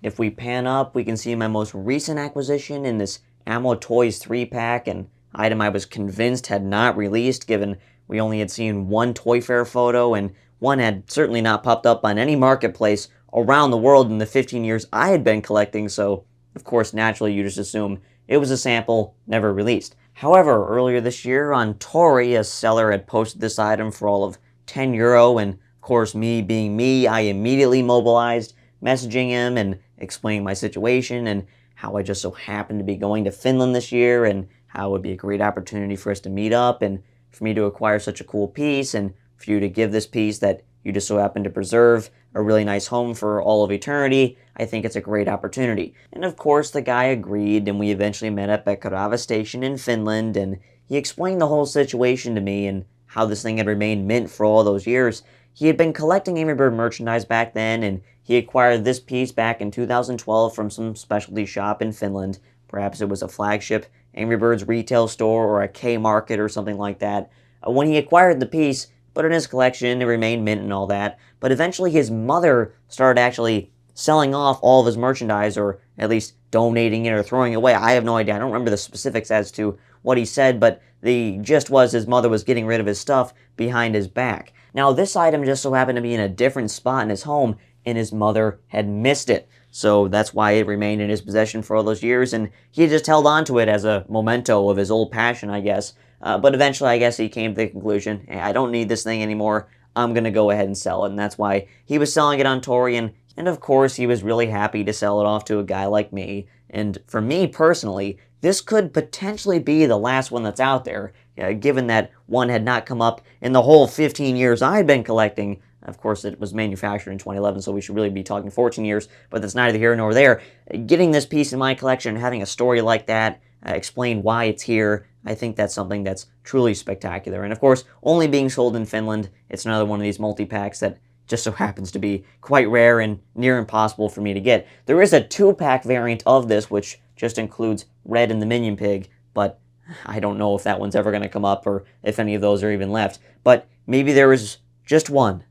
If we pan up, we can see my most recent acquisition in this Ammo Toys 3-pack, and item I was convinced had not released, given we only had seen one Toy Fair photo, and one had certainly not popped up on any marketplace around the world in the 15 years I had been collecting, so of course naturally you just assume it was a sample, never released. However, earlier this year on Tori, a seller had posted this item for all of €10, and of course me being me, I immediately mobilized, messaging him and explaining my situation and how I just so happened to be going to Finland this year and how it would be a great opportunity for us to meet up and for me to acquire such a cool piece and for you to give this piece that you just so happen to preserve a really nice home for all of eternity. I think it's a great opportunity. And of course the guy agreed, and we eventually met up at Kerava Station in Finland, and he explained the whole situation to me and how this thing had remained mint for all those years. He had been collecting Angry Bird merchandise back then, and he acquired this piece back in 2012 from some specialty shop in Finland. Perhaps it was a flagship Angry Birds retail store or a K-Market or something like that. When he acquired the piece, put it in his collection, it remained mint and all that, but eventually his mother started actually selling off all of his merchandise, or at least donating it or throwing it away. I have no idea. I don't remember the specifics as to what he said, but the gist was his mother was getting rid of his stuff behind his back. Now, this item just so happened to be in a different spot in his home, and his mother had missed it. So that's why it remained in his possession for all those years, and he just held on to it as a memento of his old passion, I guess. But eventually, I guess he came to the conclusion, hey, I don't need this thing anymore. I'm going to go ahead and sell it, and that's why he was selling it on Tori, and of course, he was really happy to sell it off to a guy like me. And for me personally, this could potentially be the last one that's out there, given that one had not come up in the whole 15 years I'd been collecting. Of course, it was manufactured in 2011, so we should really be talking 14 years, but that's neither here nor there. Getting this piece in my collection and having a story like that, explain why it's here, I think that's something that's truly spectacular. And of course, only being sold in Finland, it's another one of these multi-packs that just so happens to be quite rare and near impossible for me to get. There is a 2-pack variant of this, which just includes Red and the Minion Pig, but I don't know if that one's ever going to come up or if any of those are even left. But maybe there is just one,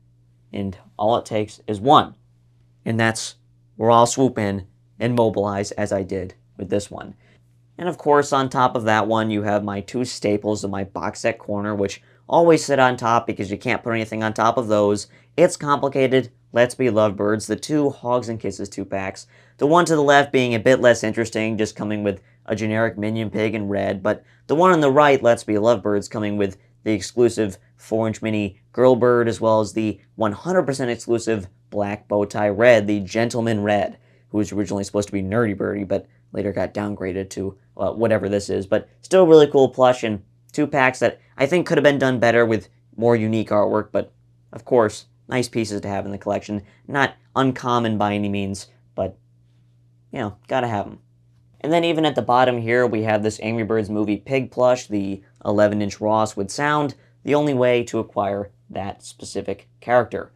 and all it takes is one. And that's where I'll swoop in and mobilize as I did with this one. And of course, on top of that one, you have my 2 staples of my box set corner, which always sit on top because you can't put anything on top of those. It's complicated. Let's Be Lovebirds, the 2 Hogs and Kisses 2-packs. The one to the left being a bit less interesting, just coming with a generic Minion Pig in red, but the one on the right, Let's Be Lovebirds, coming with the exclusive 4-inch mini Girl Bird, as well as the 100% exclusive black bowtie red, the Gentleman Red, who was originally supposed to be Nerdy Birdie, but later got downgraded to whatever this is. But still really cool plush, and 2 packs that I think could have been done better with more unique artwork, but of course, nice pieces to have in the collection. Not uncommon by any means, but, you know, gotta have them. And then even at the bottom here, we have this Angry Birds movie Pig plush, the 11-inch Ross with sound, the only way to acquire that specific character.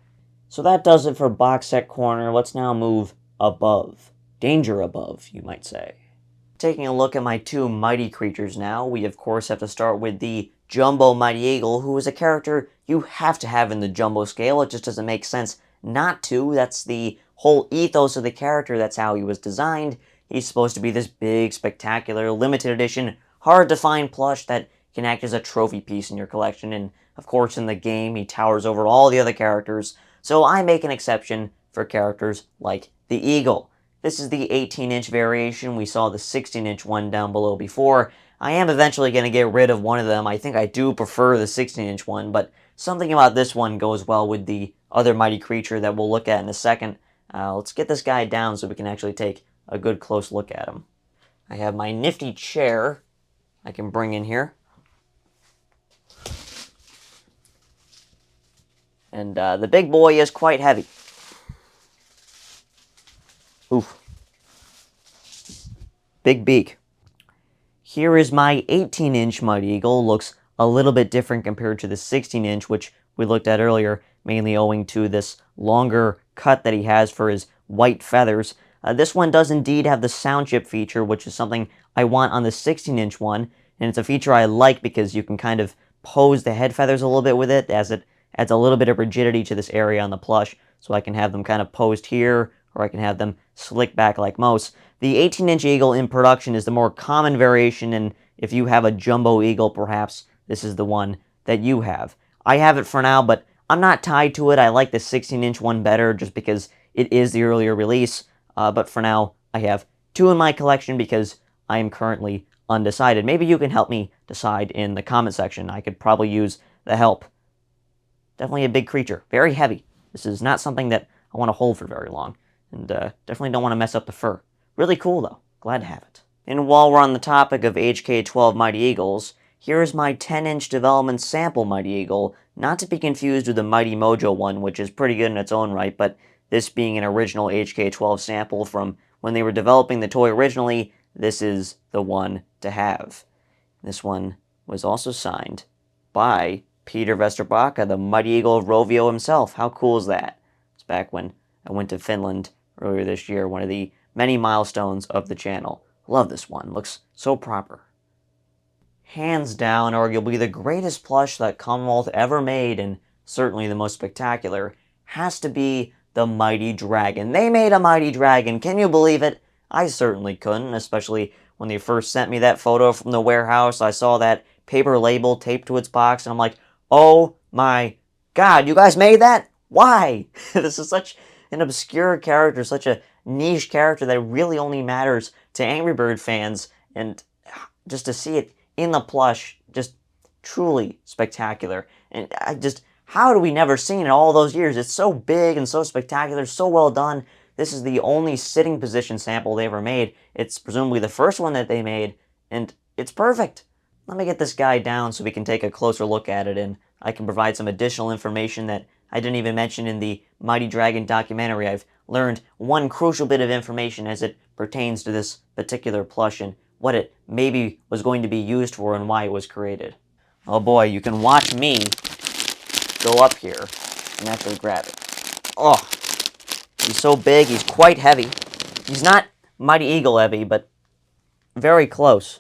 So that does it for box set corner. Let's now move above. Danger above, you might say. Taking a look at my 2 mighty creatures now, we of course have to start with the Jumbo Mighty Eagle, who is a character you have to have in the Jumbo scale. It just doesn't make sense not to. That's the whole ethos of the character. That's how he was designed. He's supposed to be this big, spectacular, limited edition, hard-to-find plush that can act as a trophy piece in your collection. And of course, in the game, he towers over all the other characters. So I make an exception for characters like the Eagle. This is the 18-inch variation. We saw the 16-inch one down below before. I am eventually going to get rid of one of them. I think I do prefer the 16-inch one, but something about this one goes well with the other mighty creature that we'll look at in a second. Let's get this guy down so we can actually take a good close look at him. I have my nifty chair I can bring in here. And the big boy is quite heavy. Oof. Big beak. Here is my 18-inch Mighty Eagle. Looks a little bit different compared to the 16-inch, which we looked at earlier, mainly owing to this longer cut that he has for his white feathers. This one does indeed have the sound chip feature, which is something I want on the 16-inch one, and it's a feature I like because you can kind of pose the head feathers a little bit with it, as it adds a little bit of rigidity to this area on the plush, so I can have them kind of posed here, or I can have them slick back like most. The 18-inch Eagle in production is the more common variation, and if you have a jumbo eagle, perhaps this is the one that you have. I have it for now, but I'm not tied to it. I like the 16-inch one better just because it is the earlier release. But for now, I have two in my collection because I am currently undecided. Maybe you can help me decide in the comment section. I could probably use the help. Definitely a big creature. Very heavy. This is not something that I want to hold for very long. And definitely don't want to mess up the fur. Really cool, though. Glad to have it. And while we're on the topic of HK12 Mighty Eagles, here's my 10-inch development sample Mighty Eagle, not to be confused with the Mighty Mojo one, which is pretty good in its own right, but this being an original HK12 sample from when they were developing the toy originally, this is the one to have. This one was also signed by Peter Vesterbacka, the Mighty Eagle of Rovio himself. How cool is that? It's back when I went to Finland earlier this year, one of the many milestones of the channel. Love this one. Looks so proper. Hands down, arguably the greatest plush that Commonwealth ever made, and certainly the most spectacular, has to be the Mighty Dragon. They made a Mighty Dragon. Can you believe it? I certainly couldn't, especially when they first sent me that photo from the warehouse. I saw that paper label taped to its box, and I'm like, oh my god, you guys made that? Why? This is such an obscure character, such a niche character that really only matters to Angry Bird fans, and just to see it in the plush, just truly spectacular. And how do we never seen it all those years? It's so big and so spectacular, so well done. This is the only sitting position sample they ever made. It's presumably the first one that they made, and it's perfect. Let me get this guy down so we can take a closer look at it, and I can provide some additional information that I didn't even mention in the Mighty Dragon documentary. I've learned one crucial bit of information as it pertains to this particular plush and what it maybe was going to be used for and why it was created. Oh boy, you can watch me go up here and actually grab it. Oh, he's so big, he's quite heavy. He's not Mighty Eagle heavy, but very close.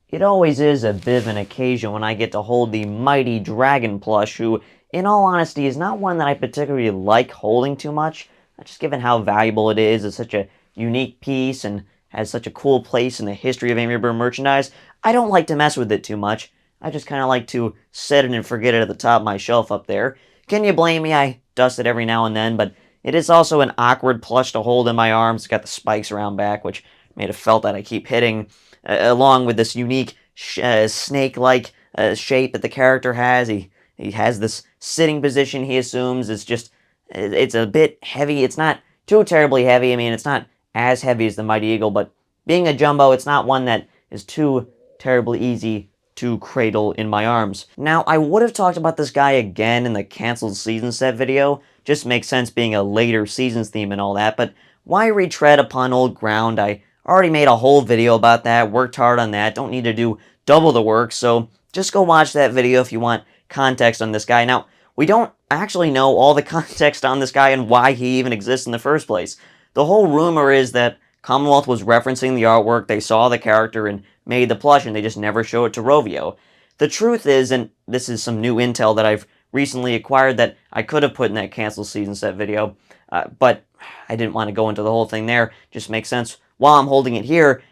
It always is a bit of an occasion when I get to hold the Mighty Dragon plush, who, in all honesty, is not one that I particularly like holding too much, just given how valuable it is. It's such a unique piece and has such a cool place in the history of Angry Bird merchandise. I don't like to mess with it too much. I just kind of like to set it and forget it at the top of my shelf up there. Can you blame me? I dust it every now and then, but it is also an awkward plush to hold in my arms. It's got the spikes around back, which made a felt that I keep hitting, along with this unique snake-like shape that the character has. He has this sitting position he assumes. It's a bit heavy. It's not too terribly heavy. I mean, it's not as heavy as the Mighty Eagle, but being a jumbo, it's not one that is too terribly easy to cradle in my arms. Now, I would have talked about this guy again in the canceled season set video. Just makes sense being a later seasons theme and all that, but why retread upon old ground? I already made a whole video about that, worked hard on that, don't need to do double the work, so just go watch that video if you want context on this guy. Now, we don't actually know all the context on this guy and why he even exists in the first place. The whole rumor is that Commonwealth was referencing the artwork, they saw the character and made the plush, and they just never show it to Rovio. The truth is, and this is some new intel that I've recently acquired that I could have put in that cancel season set video, but I didn't want to go into the whole thing there. Just makes sense while I'm holding it here.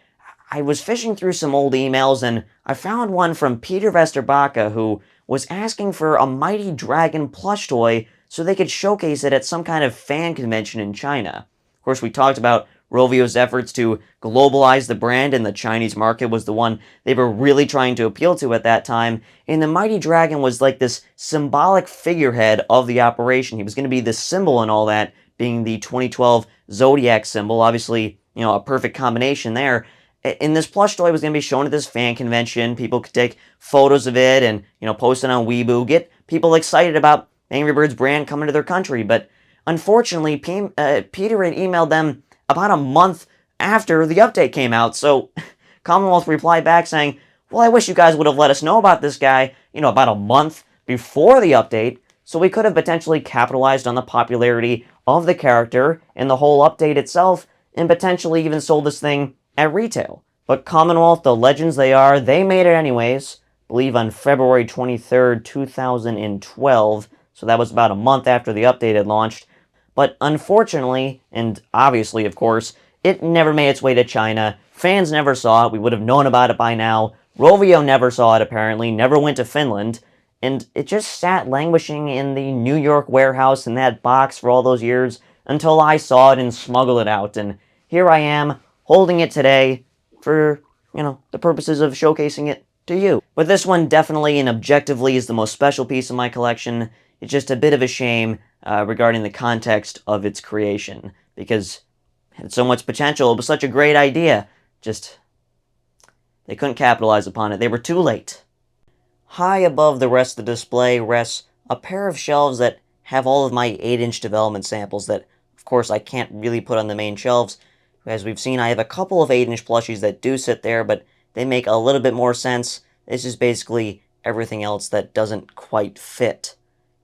I was fishing through some old emails, and I found one from Peter Vesterbacka, who was asking for a Mighty Dragon plush toy so they could showcase it at some kind of fan convention in China. Of course, we talked about Rovio's efforts to globalize the brand, and the Chinese market was the one they were really trying to appeal to at that time, and the Mighty Dragon was like this symbolic figurehead of the operation. He was going to be the symbol and all that, being the 2012 Zodiac symbol, obviously, you know, a perfect combination there. And this plush toy was going to be shown at this fan convention. People could take photos of it and, you know, post it on Weibo, get people excited about Angry Birds brand coming to their country. But unfortunately, Peter had emailed them about a month after the update came out. So Commonwealth replied back saying, well, I wish you guys would have let us know about this guy, you know, about a month before the update, so we could have potentially capitalized on the popularity of the character and the whole update itself, and potentially even sold this thing at retail. But Commonwealth, the legends they are, they made it anyways. I believe on February 23rd, 2012. So that was about a month after the update had launched. But unfortunately, and obviously, of course, it never made its way to China. Fans never saw it. We would have known about it by now. Rovio never saw it, apparently, never went to Finland, and it just sat languishing in the New York warehouse in that box for all those years until I saw it and smuggled it out, and here I am, holding it today for, the purposes of showcasing it to you. But this one definitely and objectively is the most special piece of my collection. It's just a bit of a shame regarding the context of its creation, because it had so much potential, it was such a great idea, just they couldn't capitalize upon it. They were too late. High above the rest of the display rests a pair of shelves that have all of my 8-inch development samples that, of course, I can't really put on the main shelves. As we've seen, I have a couple of 8-inch plushies that do sit there, but they make a little bit more sense. This is basically everything else that doesn't quite fit.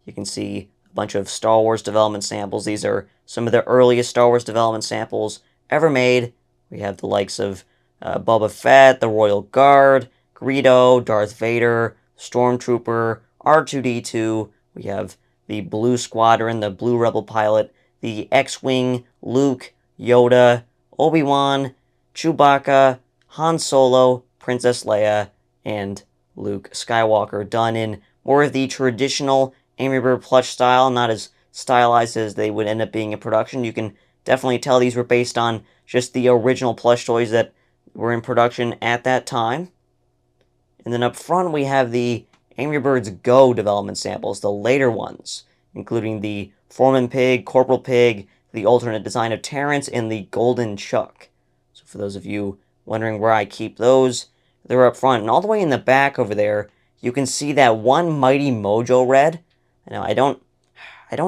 You can see a bunch of Star Wars development samples. These are some of the earliest Star Wars development samples ever made. We have the likes of Boba Fett, the Royal Guard, Greedo, Darth Vader, Stormtrooper, R2-D2. We have the Blue Squadron, the Blue Rebel pilot, the X-Wing, Luke, Yoda, Obi-Wan, Chewbacca, Han Solo, Princess Leia, and Luke Skywalker, done in more of the traditional Angry Bird plush style, not as stylized as they would end up being in production. You can definitely tell these were based on just the original plush toys that were in production at that time. And then up front we have the Angry Birds Go development samples, the later ones, including the Foreman Pig, Corporal Pig, the alternate design of Terrence, and the Golden Chuck. So for those of you wondering where I keep those, they're up front. And all the way in the back over there, you can see that one Mighty Mojo red. Now, I don't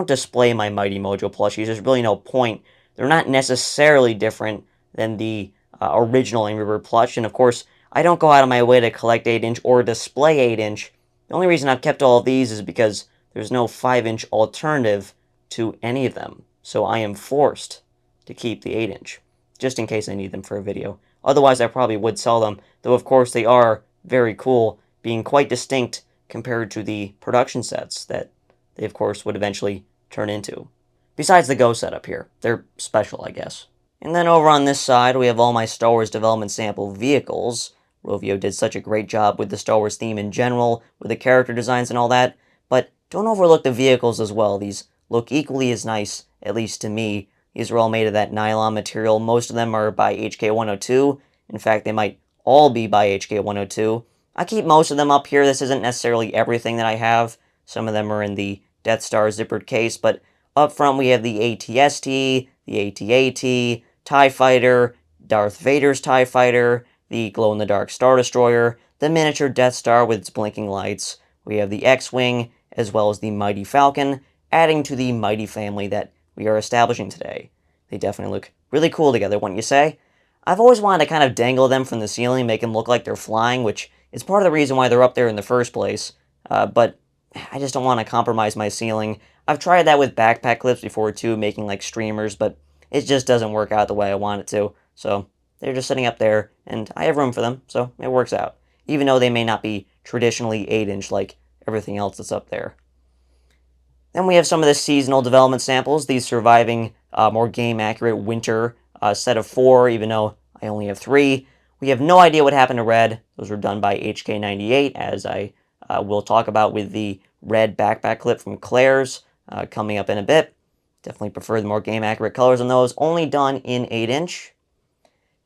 display my Mighty Mojo plushies. There's really no point. They're not necessarily different than the original Angry Bird plush. And of course, I don't go out of my way to collect 8-inch or display 8-inch. The only reason I've kept all of these is because there's no 5-inch alternative to any of them. So I am forced to keep the 8-inch, just in case I need them for a video. Otherwise, I probably would sell them, though of course they are very cool, being quite distinct compared to the production sets that they of course would eventually turn into. Besides the Go setup here. They're special, I guess. And then over on this side, we have all my Star Wars development sample vehicles. Rovio did such a great job with the Star Wars theme in general, with the character designs and all that, but don't overlook the vehicles as well. These look equally as nice, at least to me. These are all made of that nylon material. Most of them are by HK102. In fact, they might all be by HK102. I keep most of them up here. This isn't necessarily everything that I have. Some of them are in the Death Star zippered case, but up front we have the ATST, the AT-AT, TIE Fighter, Darth Vader's TIE Fighter, the glow-in-the-dark Star Destroyer, the miniature Death Star with its blinking lights. We have the X-Wing, as well as the Mighty Falcon, adding to the mighty family that we are establishing today. They definitely look really cool together, wouldn't you say? I've always wanted to kind of dangle them from the ceiling, make them look like they're flying, which is part of the reason why they're up there in the first place. But I just don't want to compromise my ceiling. I've tried that with backpack clips before too, making like streamers, but it just doesn't work out the way I want it to. So they're just sitting up there, and I have room for them, so it works out. Even though they may not be traditionally 8-inch like everything else that's up there. Then we have some of the seasonal development samples, these surviving more game-accurate winter set of 4, even though I only have 3. We have no idea what happened to Red. Those were done by HK98, as I will talk about with the red backpack clip from Claire's coming up in a bit. Definitely prefer the more game-accurate colors on those, only done in 8-inch.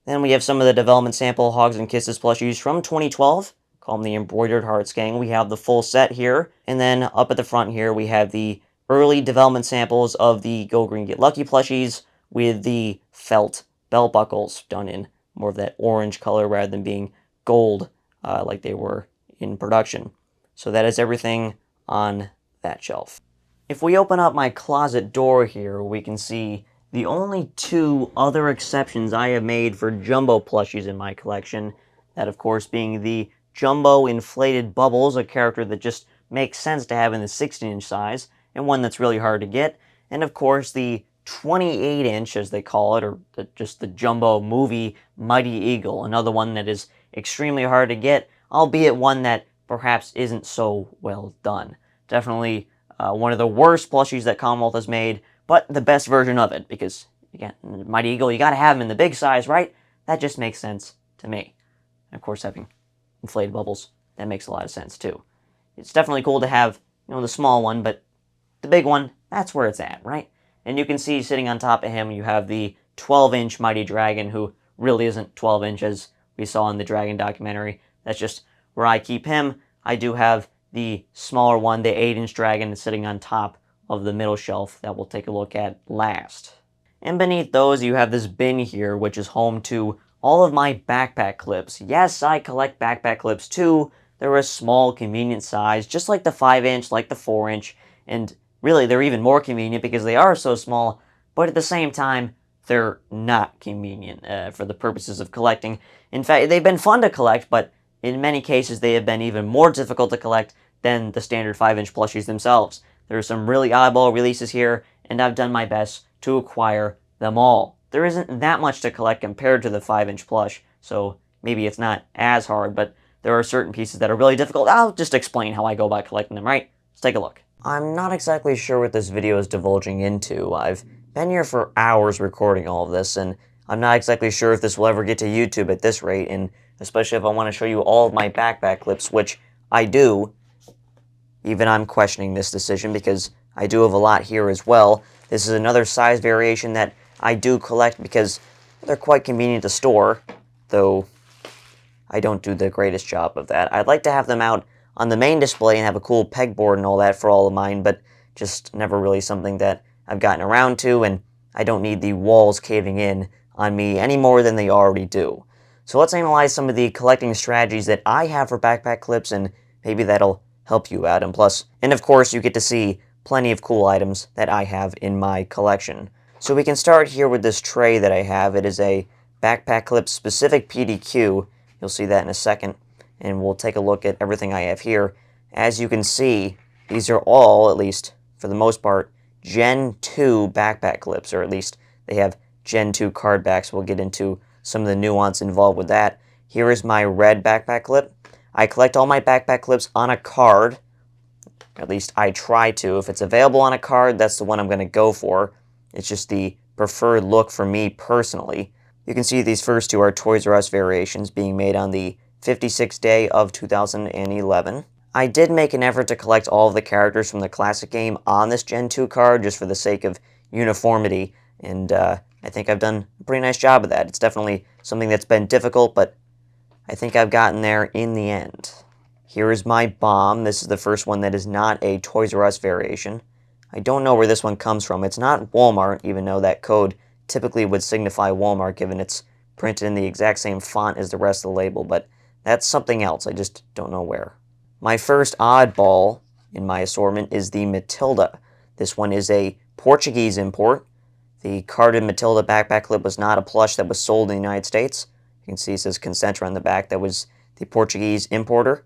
Then we have some of the development sample Hogs and Kisses plushies from 2012. Call them the Embroidered Hearts gang. We have the full set here. And then up at the front here, we have the early development samples of the Go Green Get Lucky plushies with the felt belt buckles done in more of that orange color rather than being gold like they were in production. So that is everything on that shelf. If we open up my closet door here, we can see the only 2 other exceptions I have made for jumbo plushies in my collection. That, of course, being the Jumbo Inflated Bubbles, a character that just makes sense to have in the 16-inch size, and one that's really hard to get. And, of course, the 28-inch, as they call it, or just the Jumbo Movie Mighty Eagle, another one that is extremely hard to get, albeit one that perhaps isn't so well done. Definitely one of the worst plushies that Commonwealth has made, but the best version of it, because, again, Mighty Eagle, you gotta have him in the big size, right? That just makes sense to me. And of course, having inflated bubbles. That makes a lot of sense too. It's definitely cool to have, the small one, but the big one, that's where it's at, right? And you can see sitting on top of him, you have the 12-inch Mighty Dragon, who really isn't 12 inches, we saw in the Dragon documentary. That's just where I keep him. I do have the smaller one, the 8-inch Dragon, sitting on top of the middle shelf that we'll take a look at last. And beneath those, you have this bin here, which is home to all of my backpack clips. Yes, I collect backpack clips too. They're a small, convenient size, just like the 5-inch, like the 4-inch, and really, they're even more convenient because they are so small, but at the same time, they're not convenient for the purposes of collecting. In fact, they've been fun to collect, but in many cases, they have been even more difficult to collect than the standard 5-inch plushies themselves. There are some really oddball releases here, and I've done my best to acquire them all. There isn't that much to collect compared to the 5-inch plush, so maybe it's not as hard, but there are certain pieces that are really difficult. I'll just explain how I go about collecting them, right? Let's take a look. I'm not exactly sure what this video is divulging into. I've been here for hours recording all of this, and I'm not exactly sure if this will ever get to YouTube at this rate, and especially if I want to show you all of my backpack clips, which I do. Even I'm questioning this decision because I do have a lot here as well. This is another size variation that I do collect because they're quite convenient to store, though I don't do the greatest job of that. I'd like to have them out on the main display and have a cool pegboard and all that for all of mine, but just never really something that I've gotten around to, and I don't need the walls caving in on me any more than they already do. So let's analyze some of the collecting strategies that I have for backpack clips, and maybe that'll help you out. And of course, you get to see plenty of cool items that I have in my collection. So we can start here with this tray that I have. It is a backpack clip specific PDQ. You'll see that in a second. And we'll take a look at everything I have here. As you can see, these are all, at least for the most part, Gen 2 backpack clips, or at least they have Gen 2 card backs. We'll get into some of the nuance involved with that. Here is my red backpack clip. I collect all my backpack clips on a card. At least I try to. If it's available on a card, that's the one I'm going to go for. It's just the preferred look for me personally. You can see these first two are Toys R Us variations being made on the 56th day of 2011. I did make an effort to collect all of the characters from the classic game on this Gen 2 card just for the sake of uniformity, and I think I've done a pretty nice job of that. It's definitely something that's been difficult, but I think I've gotten there in the end. Here is my bomb. This is the first one that is not a Toys R Us variation. I don't know where this one comes from. It's not Walmart, even though that code typically would signify Walmart given it's printed in the exact same font as the rest of the label, but that's something else. I just don't know where. My first oddball in my assortment is the Matilda. This one is a Portuguese import. The carded Matilda backpack clip was not a plush that was sold in the United States. You can see it says Concentra on the back. That was the Portuguese importer.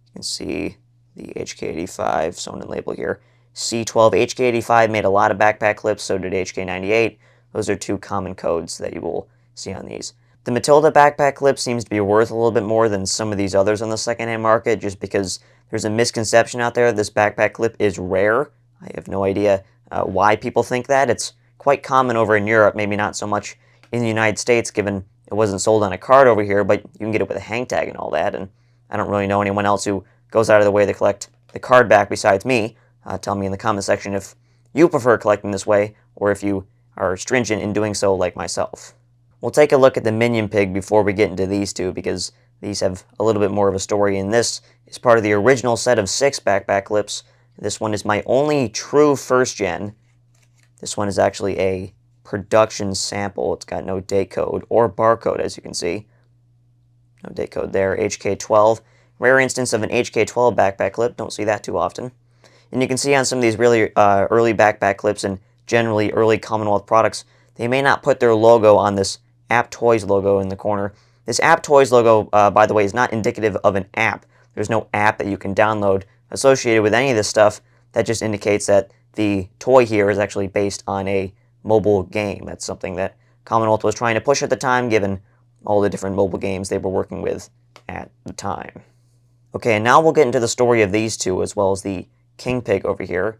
You can see the HK85 sewn in label here. C12 HK85 made a lot of backpack clips, so did HK98. Those are two common codes that you will see on these. The Matilda backpack clip seems to be worth a little bit more than some of these others on the secondhand market, just because there's a misconception out there this backpack clip is rare. I have no idea why people think that. It's quite common over in Europe, maybe not so much in the United States, given it wasn't sold on a card over here, but you can get it with a hang tag and all that, and I don't really know anyone else who goes out of the way to collect the card back besides me. Tell me in the comment section if you prefer collecting this way, or if you are stringent in doing so like myself. We'll take a look at the Minion Pig before we get into these two, because these have a little bit more of a story, and this is part of the original set of 6 backpack clips. This one is my only true first gen. This one is actually a production sample. It's got no date code or barcode, as you can see. No date code there. HK12. Rare instance of an HK12 backpack clip. Don't see that too often. And you can see on some of these really early backpack clips and generally early Commonwealth products, they may not put their logo on this App Toys logo in the corner. This App Toys logo, by the way, is not indicative of an app. There's no app that you can download associated with any of this stuff. That just indicates that the toy here is actually based on a mobile game. That's something that Commonwealth was trying to push at the time, given all the different mobile games they were working with at the time. Okay, and now we'll get into the story of these two, as well as the King Pig over here.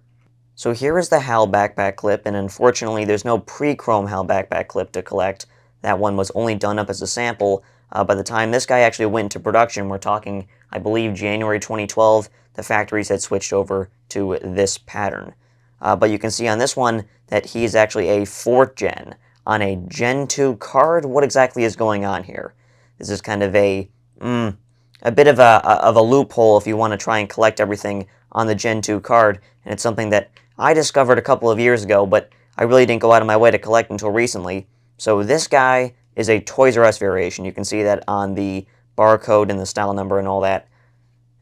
So here is the HAL backpack clip, and unfortunately there's no pre-chrome HAL backpack clip to collect. That one was only done up as a sample. By the time this guy actually went into production, we're talking, I believe, January 2012, the factories had switched over to this pattern. But you can see on this one that he's actually a 4th gen on a Gen 2 card. What exactly is going on here? This is kind of a bit of a loophole if you want to try and collect everything on the Gen 2 card, and it's something that I discovered a couple of years ago, but I really didn't go out of my way to collect until recently. So this guy is a Toys R Us variation. You can see that on the barcode and the style number and all that.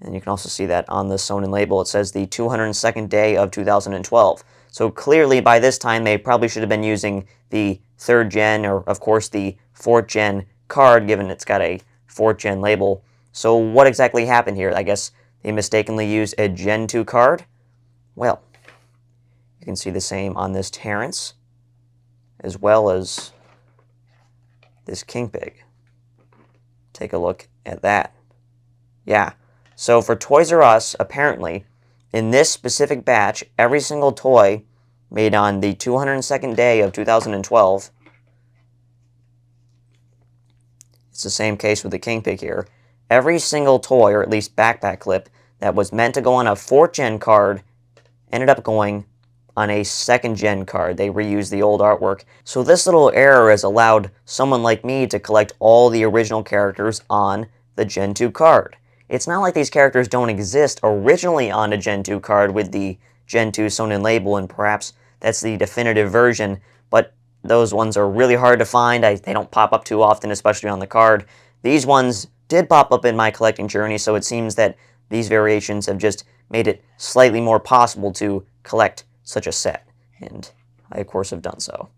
And you can also see that on the sewn in label. It says the 202nd day of 2012. So clearly by this time they probably should have been using the 3rd gen, or of course the 4th gen card, given it's got a 4th gen label. So what exactly happened here? I guess they mistakenly used a Gen 2 card? Well, you can see the same on this Terrence, as well as this King Pig. Take a look at that. Yeah. So for Toys R Us, apparently, in this specific batch, every single toy made on the 202nd day of 2012, it's the same case with the King Pig here, every single toy, or at least backpack clip, that was meant to go on a 4th gen card ended up going on a 2nd gen card. They reused the old artwork. So this little error has allowed someone like me to collect all the original characters on the Gen 2 card. It's not like these characters don't exist originally on a Gen 2 card with the Gen 2 sewn in label, and perhaps that's the definitive version, but those ones are really hard to find. They don't pop up too often, especially on the card. These ones did pop up in my collecting journey, so it seems that these variations have just made it slightly more possible to collect such a set, and I of course have done so.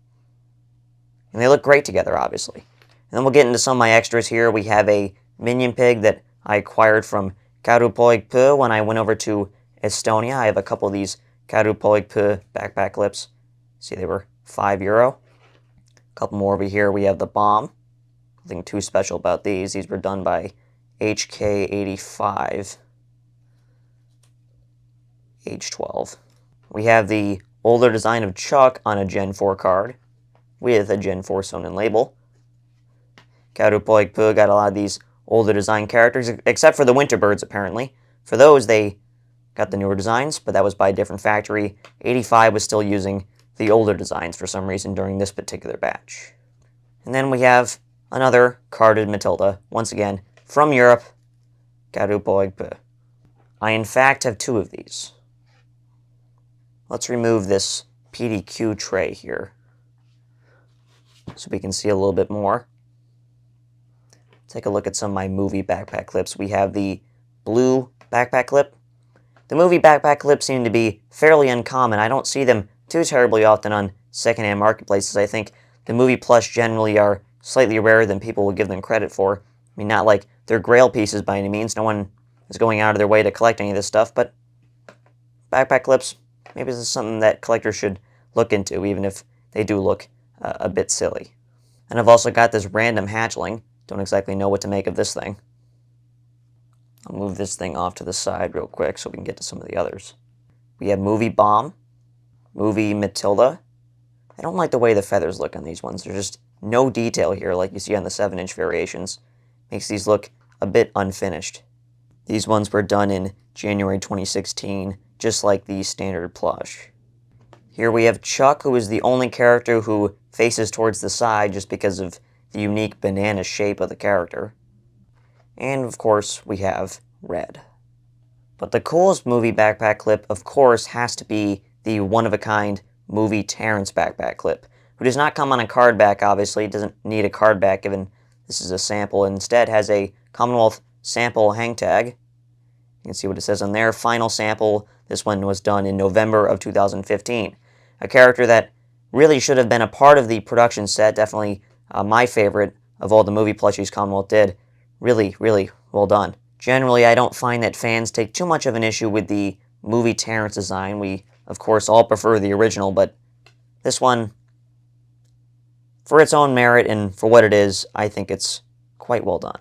And they look great together, obviously. And then we'll get into some of my extras here. We have a minion pig that I acquired from Kaurupoigpuu when I went over to Estonia. I have a couple of these Kaurupoigpuu backpack clips. See, they were €5. A couple more over here. We have the bomb. Nothing too special about these. These were done by HK85 H12. We have the older design of Chuck on a Gen 4 card with a Gen 4 sewn in label. Kaurupoigpuu got a lot of these older design characters, except for the winter birds, apparently. For those, they got the newer designs, but that was by a different factory. 85 was still using the older designs for some reason during this particular batch. And then we have another carded Matilda, once again, from Europe, Kaurupoigpuu. I, in fact, have 2 of these. Let's remove this PDQ tray here so we can see a little bit more. Take a look at some of my movie backpack clips. We have the blue backpack clip. The movie backpack clips seem to be fairly uncommon. I don't see them too terribly often on secondhand marketplaces. I think the movie Plush generally are slightly rarer than people will give them credit for. I mean, not like they're grail pieces by any means. No one is going out of their way to collect any of this stuff, but backpack clips, maybe this is something that collectors should look into, even if they do look a bit silly. And I've also got this random hatchling. Don't exactly know what to make of this thing. I'll move this thing off to the side real quick so we can get to some of the others. We have Movie Bomb, Movie Matilda. I don't like the way the feathers look on these ones. There's just no detail here like you see on the 7-inch variations. Makes these look a bit unfinished. These ones were done in January 2016, just like the standard Plush. Here we have Chuck, who is the only character who faces towards the side just because of the unique banana shape of the character. And of course, we have Red. But the coolest movie backpack clip, of course, has to be the one-of-a-kind movie Terrence backpack clip, who does not come on a card back, obviously. It doesn't need a card back, given this is a sample. Instead, has a Commonwealth sample hang tag. You can see what it says on there. Final sample. This one was done in November of 2015. A character that really should have been a part of the production set. Definitely my favorite of all the movie plushies Commonwealth did. Really, really well done. Generally, I don't find that fans take too much of an issue with the movie Terrence design. We, of course, all prefer the original, but this one, for its own merit and for what it is, I think it's quite well done.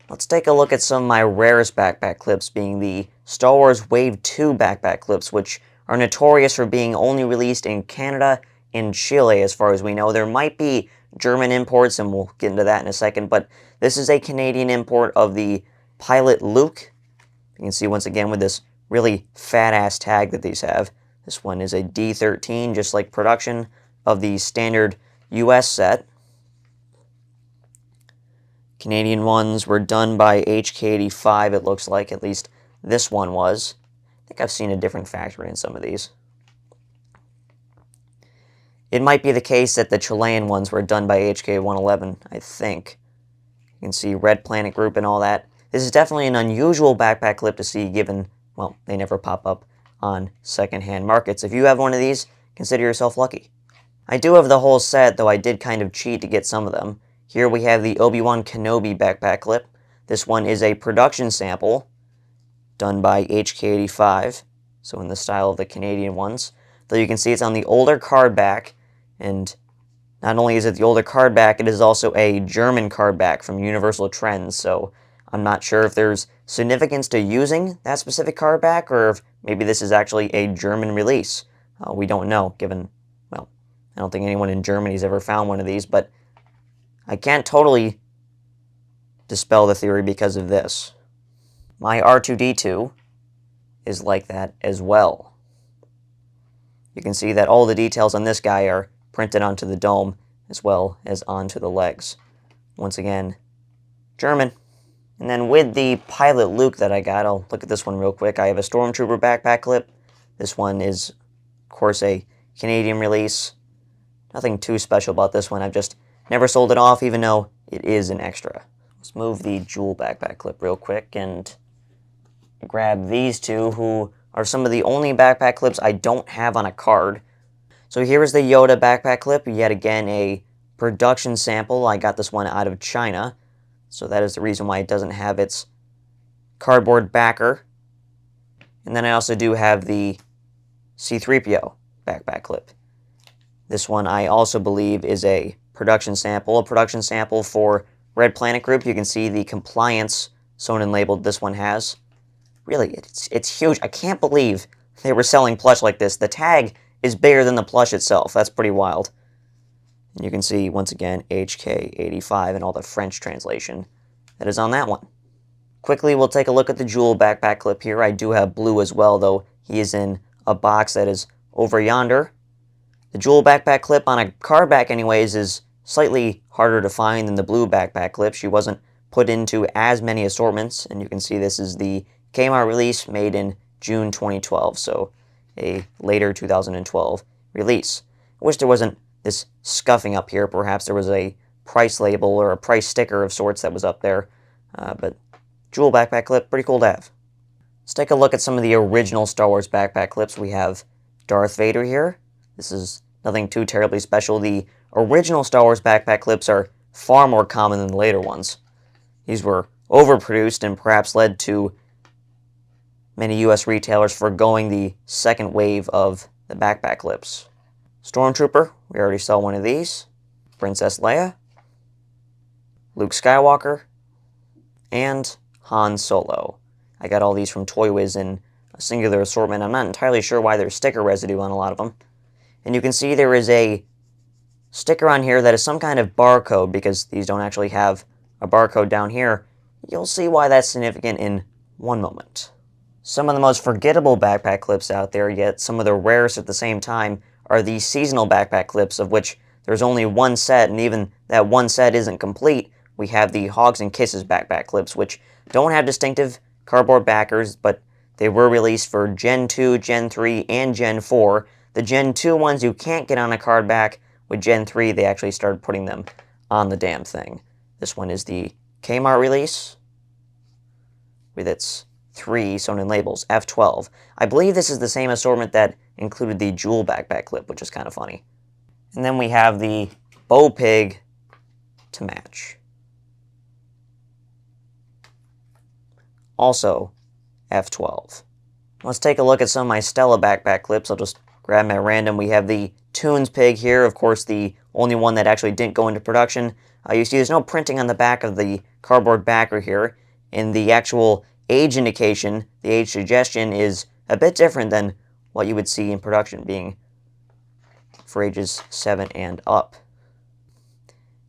Let's take a look at some of my rarest backpack clips, being the Star Wars Wave 2 backpack clips, which are notorious for being only released in Canada and Chile, as far as we know. There might be German imports, and we'll get into that in a second, but this is a Canadian import of the Pilot Luke. You can see once again with this really fat-ass tag that these have. This one is a D13, just like production of the standard US set. Canadian ones were done by HK85, it looks like. At least this one was. I think I've seen a different factory in some of these. It might be the case that the Chilean ones were done by HK111, I think. You can see Red Planet Group and all that. This is definitely an unusual backpack clip to see given, well, they never pop up on secondhand markets. If you have one of these, consider yourself lucky. I do have the whole set, though I did kind of cheat to get some of them. Here we have the Obi-Wan Kenobi backpack clip. This one is a production sample done by HK85, so in the style of the Canadian ones. Though you can see it's on the older card back, and not only is it the older card back, it is also a German card back from Universal Trends, so I'm not sure if there's significance to using that specific card back, or if maybe this is actually a German release. We don't know, given, well, I don't think anyone in Germany's ever found one of these, but I can't totally dispel the theory because of this. My R2-D2 is like that as well. You can see that all the details on this guy are printed onto the dome as well as onto the legs. Once again, German. And then with the Pilot Luke that I got, I'll look at this one real quick. I have a Stormtrooper backpack clip. This one is, of course, a Canadian release. Nothing too special about this one. I've just never sold it off, even though it is an extra. Let's move the Jewel backpack clip real quick and grab these two, who are some of the only backpack clips I don't have on a card. So here is the Yoda backpack clip, yet again a production sample. I got this one out of China, so that is the reason why it doesn't have its cardboard backer. And then I also do have the C-3PO backpack clip. This one I also believe is a production sample for Red Planet Group. You can see the compliance sewn and labeled this one has. Really, it's huge. I can't believe they were selling plush like this. The tag is bigger than the plush itself. That's pretty wild. And you can see, once again, HK85 and all the French translation that is on that one. Quickly, we'll take a look at the Jewel backpack clip here. I do have Blue as well, though he is in a box that is over yonder. The Jewel backpack clip on a card back anyways is slightly harder to find than the Blue backpack clip. She wasn't put into as many assortments, and you can see this is the Kmart release made in June 2012, so a later 2012 release. I wish there wasn't this scuffing up here. Perhaps there was a price label or a price sticker of sorts that was up there, but Jewel backpack clip, pretty cool to have. Let's take a look at some of the original Star Wars backpack clips. We have Darth Vader here. This is nothing too terribly special. The original Star Wars backpack clips are far more common than the later ones. These were overproduced and perhaps led to many US retailers foregoing the second wave of the backpack clips. Stormtrooper, we already saw one of these. Princess Leia, Luke Skywalker, and Han Solo. I got all these from Toy Wiz in a singular assortment. I'm not entirely sure why there's sticker residue on a lot of them. And you can see there is a sticker on here that is some kind of barcode, because these don't actually have a barcode down here. You'll see why that's significant in one moment. Some of the most forgettable backpack clips out there, yet some of the rarest at the same time, are the seasonal backpack clips, of which there's only one set, and even that one set isn't complete. We have the Hogs and Kisses backpack clips, which don't have distinctive cardboard backers, but they were released for Gen 2, Gen 3, and Gen 4. The Gen 2 ones you can't get on a card back. With Gen 3, they actually started putting them on the damn thing. This one is the Kmart release, with its 3 sewn in labels, F12. I believe this is the same assortment that included the Jewel backpack clip, which is kind of funny. And then we have the Bo Pig to match. Also, F12. Let's take a look at some of my Stella backpack clips. I'll just grab them at random. We have the Toons Pig here, of course the only one that actually didn't go into production. You see there's no printing on the back of the cardboard backer here, and the actual age indication, the age suggestion, is a bit different than what you would see in production, being for ages 7 and up.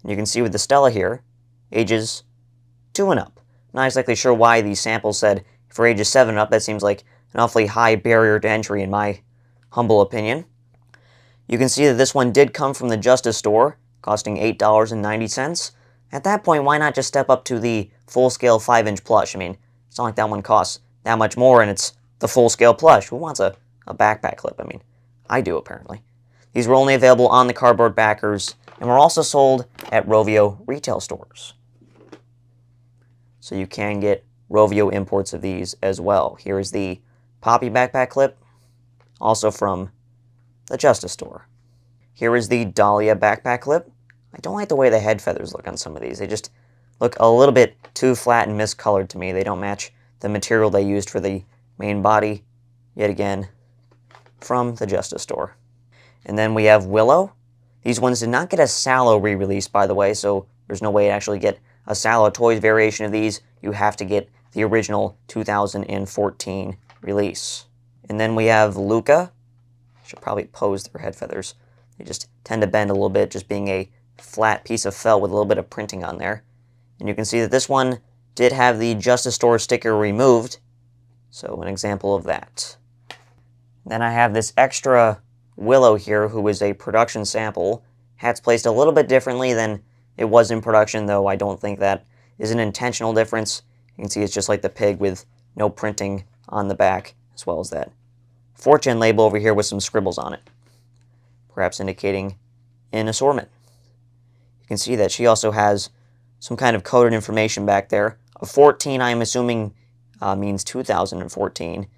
And you can see with the Stella here, ages 2 and up. Not exactly sure why the sample said for ages 7 and up. That seems like an awfully high barrier to entry in my humble opinion. You can see that this one did come from the Justice store, costing $8.90. At that point, why not just step up to the full-scale 5-inch plush? I mean, it's not like that one costs that much more, and it's the full-scale plush. Who wants a backpack clip? I mean, I do, apparently. These were only available on the cardboard backers, and were also sold at Rovio retail stores. So you can get Rovio imports of these as well. Here is the Poppy backpack clip, also from the Justice store. Here is the Dahlia backpack clip. I don't like the way the head feathers look on some of these. They just look a little bit too flat and miscolored to me. They don't match the material they used for the main body, yet again, from the Justice store. And then we have Willow. These ones did not get a Sallow re-release, by the way, so there's no way to actually get a Sallow Toys variation of these. You have to get the original 2014 release. And then we have Luca. I should probably pose their head feathers. They just tend to bend a little bit, just being a flat piece of felt with a little bit of printing on there. And you can see that this one did have the Justice Store sticker removed, so an example of that. Then I have this extra Willow here, who is a production sample. Hat's placed a little bit differently than it was in production, though I don't think that is an intentional difference. You can see it's just like the pig with no printing on the back, as well as that Fortune label over here with some scribbles on it, perhaps indicating an assortment. You can see that she also has some kind of coded information back there. A 14, I'm assuming, means 2014. You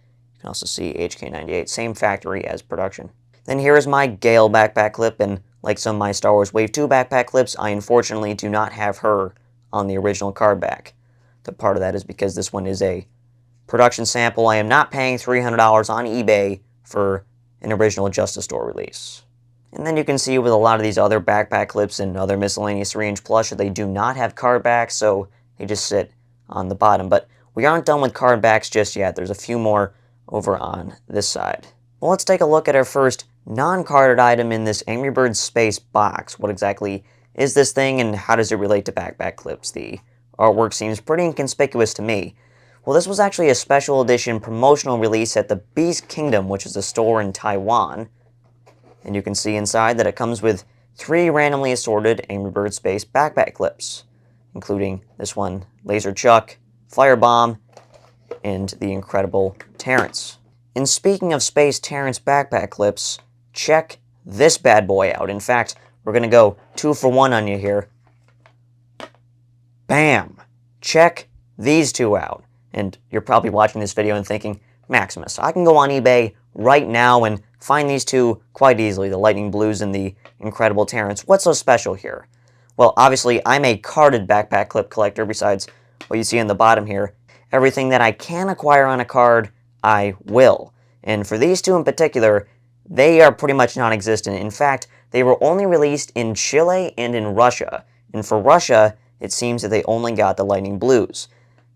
can also see HK98, same factory as production. Then here is my Gale backpack clip, and like some of my Star Wars Wave 2 backpack clips, I unfortunately do not have her on the original card back. The part of that is because this one is a production sample. I am not paying $300 on eBay for an original Justice Store release. And then you can see with a lot of these other backpack clips and other miscellaneous 3-inch plush that they do not have card backs, so they just sit on the bottom. But we aren't done with card backs just yet. There's a few more over on this side. Well, let's take a look at our first non-carded item in this Angry Birds Space box. What exactly is this thing, and how does it relate to backpack clips? The artwork seems pretty inconspicuous to me. Well, this was actually a special edition promotional release at the Beast Kingdom, which is a store in Taiwan. And you can see inside that it comes with 3 randomly assorted Angry Birds Space backpack clips, including this one, Laser Chuck, Firebomb, and the incredible Terrence. And speaking of Space Terrence backpack clips, check this bad boy out. In fact, we're going to go 2 for 1 on you here. Bam! Check these 2 out. And you're probably watching this video and thinking, Maximus, I can go on eBay right now and find these 2 quite easily, the Lightning Blues and the incredible Terrence. What's so special here? Well, obviously, I'm a carded backpack clip collector, besides what you see on the bottom here. Everything that I can acquire on a card, I will. And for these 2 in particular, they are pretty much non-existent. In fact, they were only released in Chile and in Russia. And for Russia, it seems that they only got the Lightning Blues.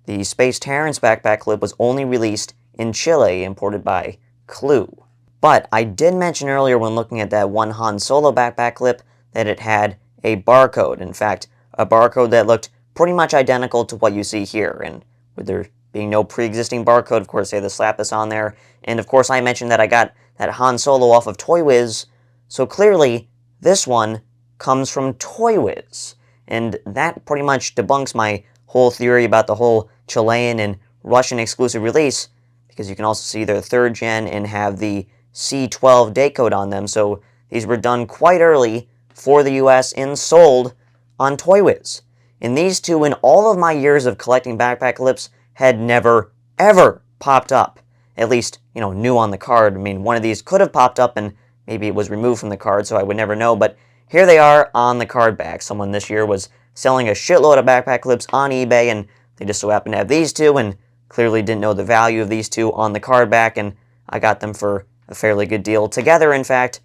The Space Terrence backpack clip was only released in Chile, imported by Clue. But I did mention earlier when looking at that one Han Solo backpack clip that it had a barcode. In fact, a barcode that looked pretty much identical to what you see here. And with there being no pre-existing barcode, of course, they had to slap this on there. And of course, I mentioned that I got that Han Solo off of Toy Wiz. So clearly, this one comes from Toy Wiz. And that pretty much debunks my whole theory about the whole Chilean and Russian exclusive release, because you can also see they're 3rd gen and have the C12 date code on them, so these were done quite early for the US and sold on Toy Wiz. And these 2, in all of my years of collecting backpack clips, had never, ever popped up. At least, new on the card. I mean, one of these could have popped up and maybe it was removed from the card, so I would never know, but here they are on the card back. Someone this year was selling a shitload of backpack clips on eBay, and they just so happened to have these 2, and clearly didn't know the value of these 2 on the card back, and I got them for a fairly good deal together, in fact.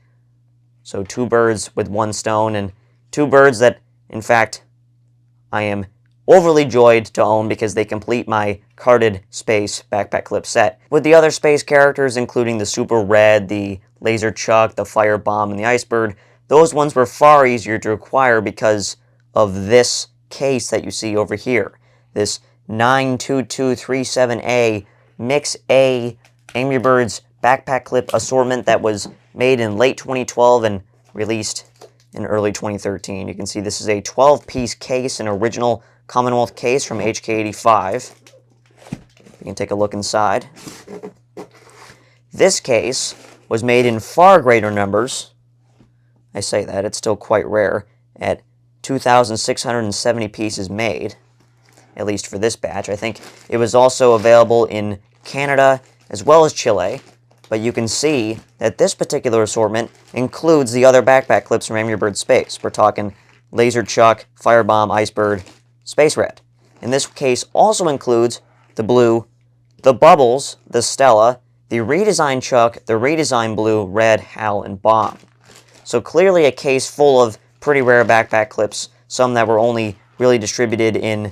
So 2 birds with 1 stone, and 2 birds that, in fact, I am overly joyed to own because they complete my carded Space backpack clip set. With the other Space characters, including the Super Red, the Laser Chuck, the Firebomb, and the Icebird, those ones were far easier to acquire because of this case that you see over here. This 92237A Mix A Angry Birds backpack clip assortment that was made in late 2012 and released in early 2013. You can see this is a 12-piece case, an original Commonwealth case from HK85. You can take a look inside. This case was made in far greater numbers. I say that, it's still quite rare, at 2,670 pieces made, at least for this batch. I think it was also available in Canada as well as Chile, but you can see that this particular assortment includes the other backpack clips from Angry Birds Space. We're talking Laser Chuck, Firebomb, Icebird, Space Red. And this case also includes the blue, the Bubbles, the Stella, the redesigned Chuck, the redesigned blue, Red, Hal, and Bomb. So clearly a case full of pretty rare backpack clips, some that were only really distributed in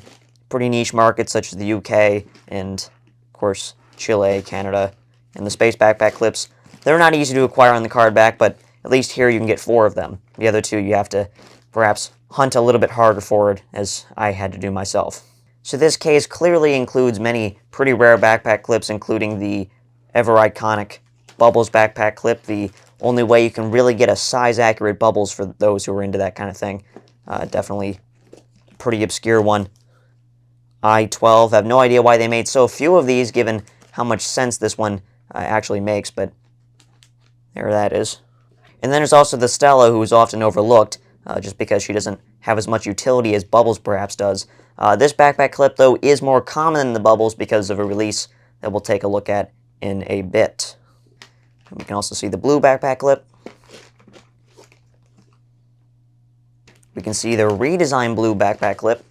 pretty niche markets such as the UK and, of course, Chile, Canada, and the Space backpack clips. They're not easy to acquire on the card back, but at least here you can get 4 of them. The other 2 you have to perhaps hunt a little bit harder for it, as I had to do myself. So this case clearly includes many pretty rare backpack clips, including the ever-iconic Bubbles backpack clip, the only way you can really get a size-accurate Bubbles for those who are into that kind of thing. Definitely a pretty obscure one. I-12, I have no idea why they made so few of these, given how much sense this one actually makes, but there that is. And then there's also the Stella, who is often overlooked, just because she doesn't have as much utility as Bubbles perhaps does. This backpack clip, though, is more common than the Bubbles because of a release that we'll take a look at in a bit. And we can also see the blue backpack clip. We can see the redesigned blue backpack clip.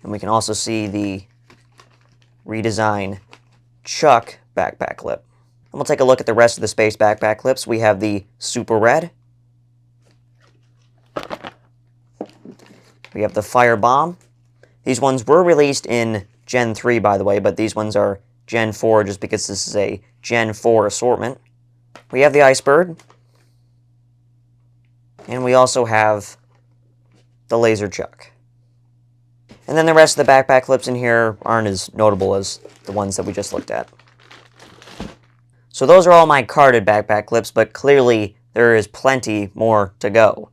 And we can also see the redesigned Chuck backpack clip. And we'll take a look at the rest of the Space backpack clips. We have the Super Red. We have the Firebomb. These ones were released in Gen 3, by the way, but these ones are Gen 4 just because this is a Gen 4 assortment. We have the Icebird. And we also have the Laser Chuck. And then the rest of the backpack clips in here aren't as notable as the ones that we just looked at. So those are all my carded backpack clips, but clearly there is plenty more to go.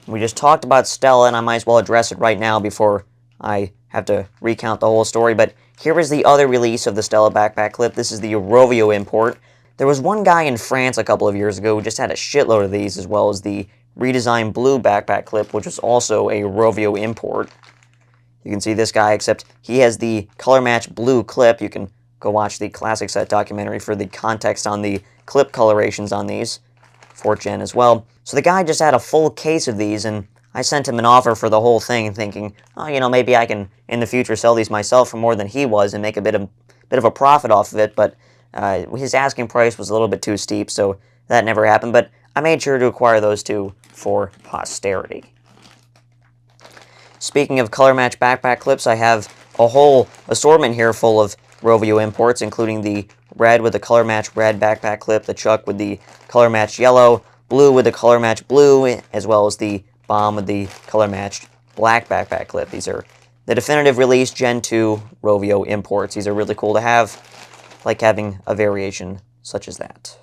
We just talked about Stella, and I might as well address it right now before I have to recount the whole story, but here is the other release of the Stella backpack clip. This is the Rovio import. There was one guy in France a couple of years ago who just had a shitload of these, as well as the redesigned blue backpack clip, which was also a Rovio import. You can see this guy, except he has the color match blue clip. You can go watch the Classic Set documentary for the context on the clip colorations on these. 4th Gen as well. So the guy just had a full case of these, and I sent him an offer for the whole thing, thinking, oh, you know, maybe I can, in the future, sell these myself for more than he was and make a bit of a profit off of it, but his asking price was a little bit too steep, so that never happened, but I made sure to acquire those 2 for posterity. Speaking of color match backpack clips, I have a whole assortment here full of Rovio imports, including the red with the color match red backpack clip, the Chuck with the color match yellow, blue with the color match blue, as well as the Bomb with the color matched black backpack clip. These are the definitive release Gen 2 Rovio imports. These are really cool to have, like having a variation such as that.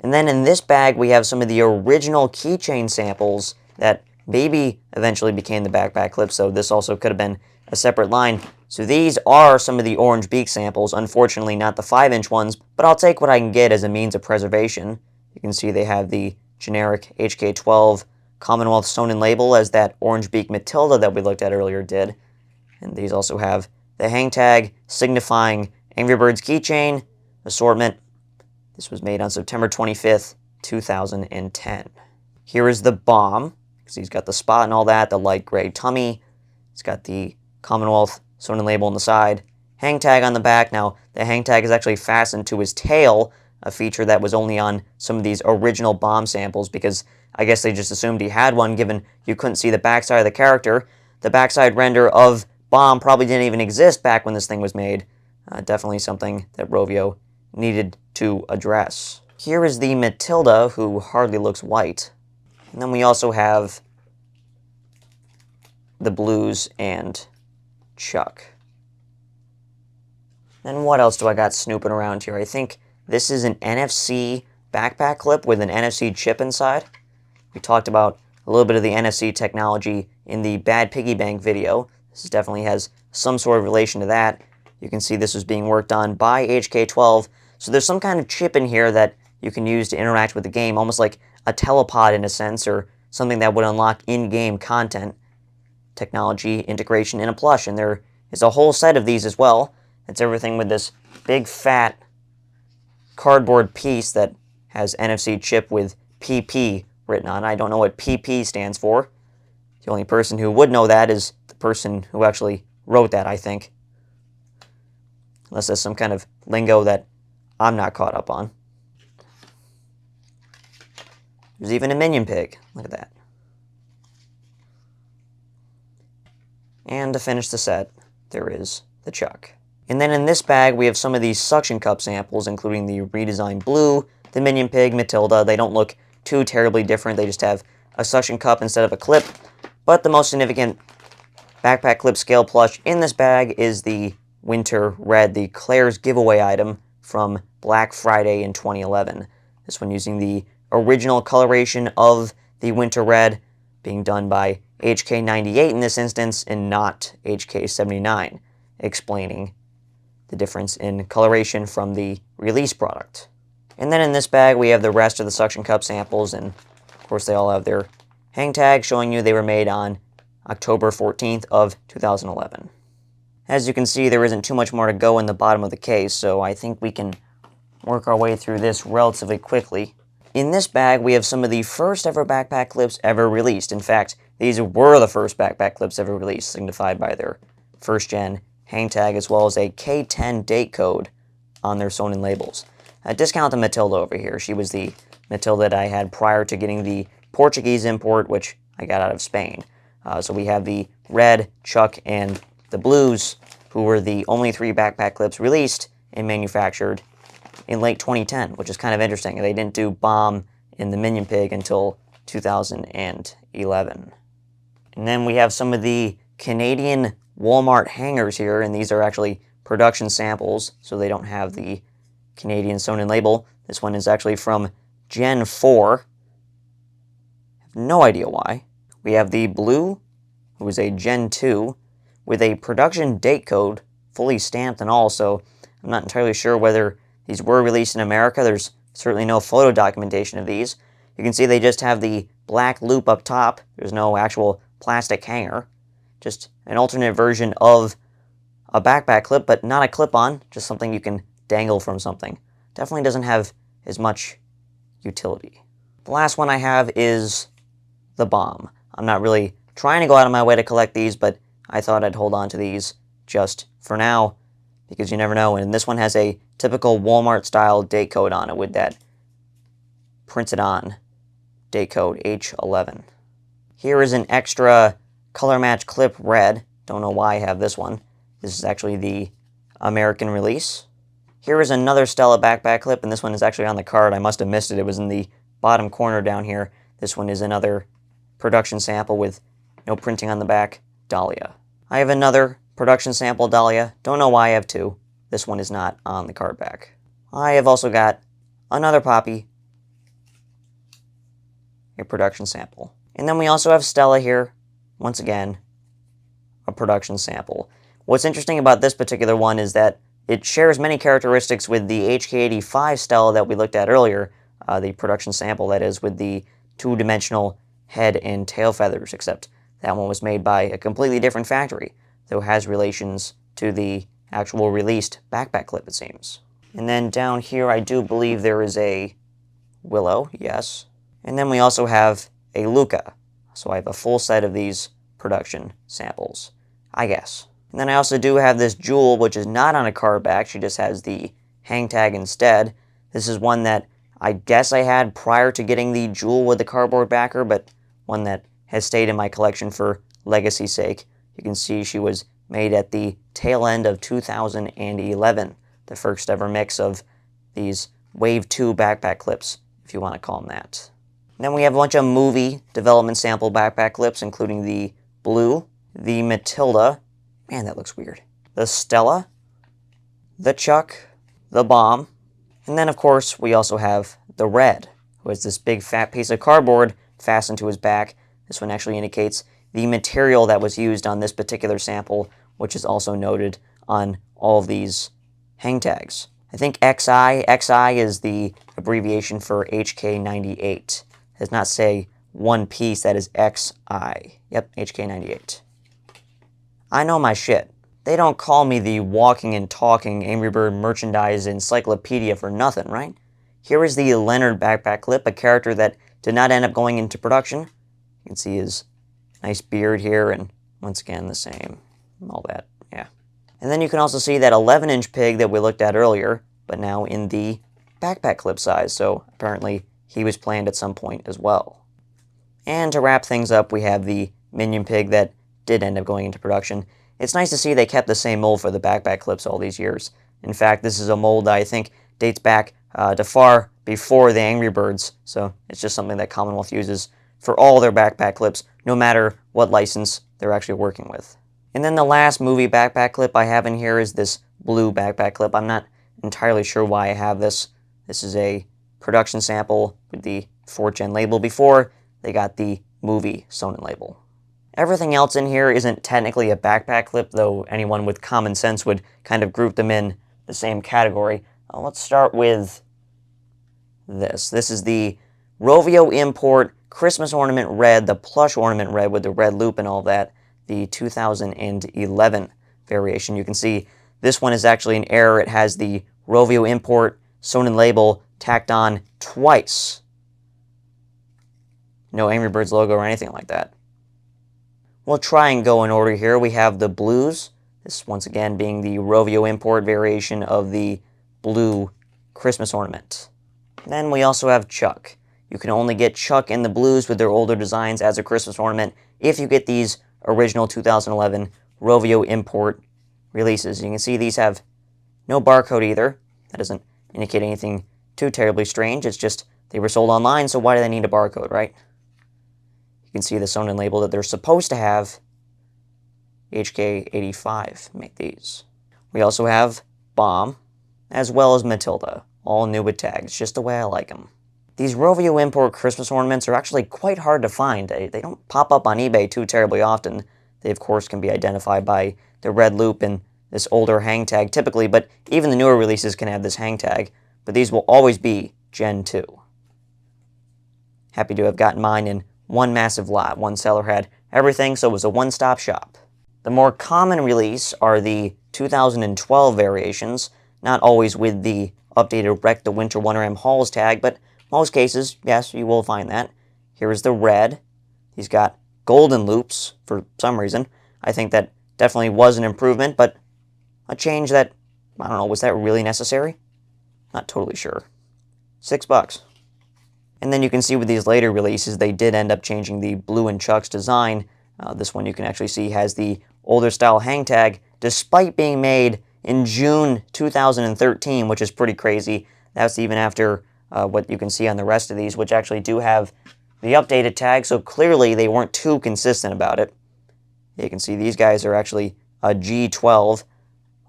And then in this bag we have some of the original keychain samples that maybe eventually became the backpack clip, so this also could have been a separate line. So these are some of the orange beak samples, unfortunately not the 5-inch ones, but I'll take what I can get as a means of preservation. You can see they have the generic HK12 Commonwealth sewn in label, as that orange beak Matilda that we looked at earlier did. And these also have the hang tag signifying Angry Birds keychain assortment. This was made on September 25th, 2010. Here is the Bomb, because he's got the spot and all that, the light gray tummy. It's got the Commonwealth sewn in label on the side, hang tag on the back. Now, the hang tag is actually fastened to his tail, a feature that was only on some of these original Bomb samples, because I guess they just assumed he had one, given you couldn't see the backside of the character. The backside render of Bomb probably didn't even exist back when this thing was made. Definitely something that Rovio needed to address. Here is the Matilda, who hardly looks white. And then we also have the Blues, and Chuck. Then what else do I got snooping around here? I think this is an NFC backpack clip with an NFC chip inside. We talked about a little bit of the NFC technology in the Bad Piggy Bank video. This definitely has some sort of relation to that. You can see this was being worked on by HK12. So there's some kind of chip in here that you can use to interact with the game, almost like a telepod in a sense, or something that would unlock in-game content technology integration in a plush. And there is a whole set of these as well. It's everything with this big fat cardboard piece that has NFC chip with PP written on. I don't know what PP stands for. The only person who would know that is the person who actually wrote that, I think. Unless that's some kind of lingo that I'm not caught up on. There's even a minion pig. Look at that. And to finish the set, there is the Chuck. And then in this bag, we have some of these suction cup samples, including the redesigned Blue, the minion pig, Matilda. They don't look too terribly different. They just have a suction cup instead of a clip. But the most significant backpack clip scale plush in this bag is the Winter Red, the Claire's giveaway item from Black Friday in 2011. This one using the original coloration of the Winter Red, being done by HK98 in this instance and not HK79, explaining the difference in coloration from the release product. And then in this bag we have the rest of the suction cup samples, and of course they all have their hang tag showing you they were made on October 14th of 2011. As you can see, there isn't too much more to go in the bottom of the case, so I think we can work our way through this relatively quickly. In this bag we have some of the first ever backpack clips ever released. In fact, these were the first backpack clips ever released, signified by their first gen hang tag as well as a K10 date code on their sewn-in labels. Discount to Matilda over here. She was the Matilda that I had prior to getting the Portuguese import, which I got out of Spain. So we have the Red, Chuck, and the Blues, who were the only 3 backpack clips released and manufactured in late 2010, which is kind of interesting. They didn't do Bomb in the Minion Pig until 2011. And then we have some of the Canadian Walmart hangers here, and these are actually production samples, so they don't have the Canadian sewn-in label. This one is actually from Gen 4. I have no idea why. We have the Blue, who is a Gen 2, with a production date code, fully stamped and all, so I'm not entirely sure whether these were released in America. There's certainly no photo documentation of these. You can see they just have the black loop up top. There's no actual plastic hanger. Just an alternate version of a backpack clip, but not a clip-on, just something you can dangle from something. Definitely doesn't have as much utility. The last one I have is the Bomb. I'm not really trying to go out of my way to collect these, but I thought I'd hold on to these just for now, because you never know. And this one has a typical Walmart-style date code on it with that printed-on date code H11. Here is an extra color match clip red. Don't know why I have this one. This is actually the American release. Here is another Stella backpack clip, and this one is actually on the card. I must have missed it. It was in the bottom corner down here. This one is another production sample with no printing on the back, Dahlia. I have another production sample Dahlia. Don't know why I have 2. This one is not on the card back. I have also got another Poppy, a production sample. And then we also have Stella here, once again, a production sample. What's interesting about this particular one is that it shares many characteristics with the HK85 Stella that we looked at earlier, the production sample that is, with the 2-dimensional head and tail feathers, except that one was made by a completely different factory, though has relations to the actual released backpack clip, it seems. And then down here I do believe there is a Willow, yes. And then we also have a Luca. So I have a full set of these production samples, I guess. And then I also do have this Jewel, which is not on a card back. She just has the hang tag instead. This is one that I guess I had prior to getting the Jewel with the cardboard backer, but one that has stayed in my collection for legacy's sake. You can see she was made at the tail end of 2011, the first ever mix of these Wave 2 backpack clips, if you want to call them that. And then we have a bunch of movie development sample backpack clips, including the Blue, the Matilda. Man, that looks weird. The Stella, the Chuck, the Bomb, and then, of course, we also have the Red, who has this big fat piece of cardboard fastened to his back. This one actually indicates the material that was used on this particular sample, which is also noted on all of these hang tags. I think XI is the abbreviation for HK98. It does not say one piece, that is XI. Yep, HK98. I know my shit. They don't call me the walking and talking Angry Bird merchandise encyclopedia for nothing, right? Here is the Leonard backpack clip, a character that did not end up going into production. You can see his nice beard here, and once again the same, all that, yeah. And then you can also see that 11-inch pig that we looked at earlier, but now in the backpack clip size, so apparently he was planned at some point as well. And to wrap things up, we have the Minion pig that did end up going into production. It's nice to see they kept the same mold for the backpack clips all these years. In fact, this is a mold that I think dates back to far before the Angry Birds, so it's just something that Commonwealth uses for all their backpack clips, no matter what license they're actually working with. And then the last movie backpack clip I have in here is this blue backpack clip. I'm not entirely sure why I have this. This is a production sample with the 4th Gen label before they got the movie sewn in label. Everything else in here isn't technically a backpack clip, though anyone with common sense would kind of group them in the same category. Let's start with this. This is the Rovio Import Christmas Ornament Red, the Plush Ornament Red with the red loop and all that, the 2011 variation. You can see this one is actually an error. It has the Rovio Import sewn in label tacked on twice. No Angry Birds logo or anything like that. We'll try and go in order here. We have the blues. This, once again, being the Rovio Import variation of the blue Christmas ornament. Then we also have Chuck. You can only get Chuck in the blues with their older designs as a Christmas ornament if you get these original 2011 Rovio Import releases. You can see these have no barcode either. That doesn't indicate anything too terribly strange. It's just they were sold online, so why do they need a barcode, right? You can see the sewn in label that they're supposed to have. HK85 make these. We also have Bomb, as well as Matilda, all new with tags, just the way I like them. These Rovio Import Christmas ornaments are actually quite hard to find. They don't pop up on eBay too terribly often. They, of course, can be identified by the red loop and this older hang tag typically, but even the newer releases can have this hang tag. But these will always be Gen 2. Happy to have gotten mine in one massive lot. One seller had everything, so it was a one-stop shop. The more common release are the 2012 variations, not always with the updated Wreck the Winter Wonderland Halls tag, but most cases, yes, you will find that. Here is the red. He's got golden loops for some reason. I think that definitely was an improvement, but a change that, I don't know, was that really necessary? Not totally sure. $6. And then you can see with these later releases, they did end up changing the blue and Chuck's design. This one you can actually see has the older style hang tag, despite being made in June 2013, which is pretty crazy. That's even after what you can see on the rest of these, which actually do have the updated tag, so clearly they weren't too consistent about it. You can see these guys are actually a G12.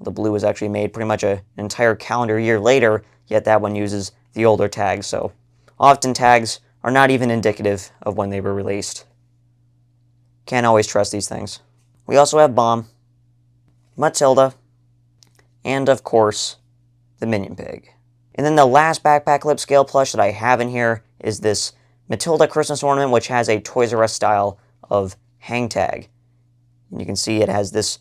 The blue was actually made pretty much an entire calendar year later, yet that one uses the older tags, so often tags are not even indicative of when they were released. Can't always trust these things. We also have Bomb, Matilda, and of course, the Minion Pig. And then the last backpack clip scale plush that I have in here is this Matilda Christmas ornament, which has a Toys R Us style of hang tag. And you can see it has this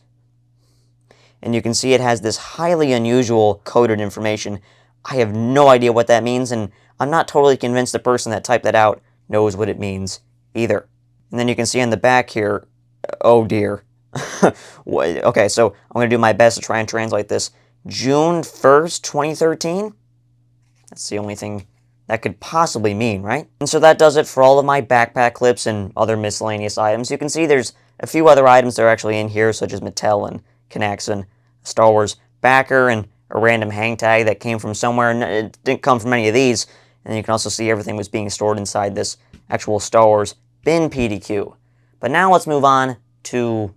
highly unusual coded information. I have no idea what that means, and I'm not totally convinced the person that typed that out knows what it means either. And then you can see on the back here, oh dear. Okay, so I'm going to do my best to try and translate this. June 1st, 2013? That's the only thing that could possibly mean, right? And so that does it for all of my backpack clips and other miscellaneous items. You can see there's a few other items that are actually in here, such as Mattel and K'NEX and Star Wars backer and a random hang tag that came from somewhere, and it didn't come from any of these. And you can also see everything was being stored inside this actual Star Wars bin PDQ. But now let's move on to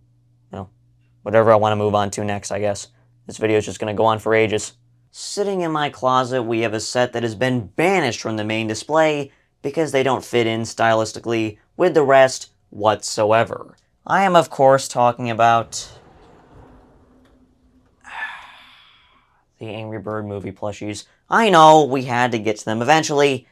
whatever I want to move on to next, I guess. This video is just going to go on for ages. Sitting in my closet, we have a set that has been banished from the main display because they don't fit in stylistically with the rest whatsoever. I am, of course, talking about the Angry Bird movie plushies. I know, we had to get to them eventually.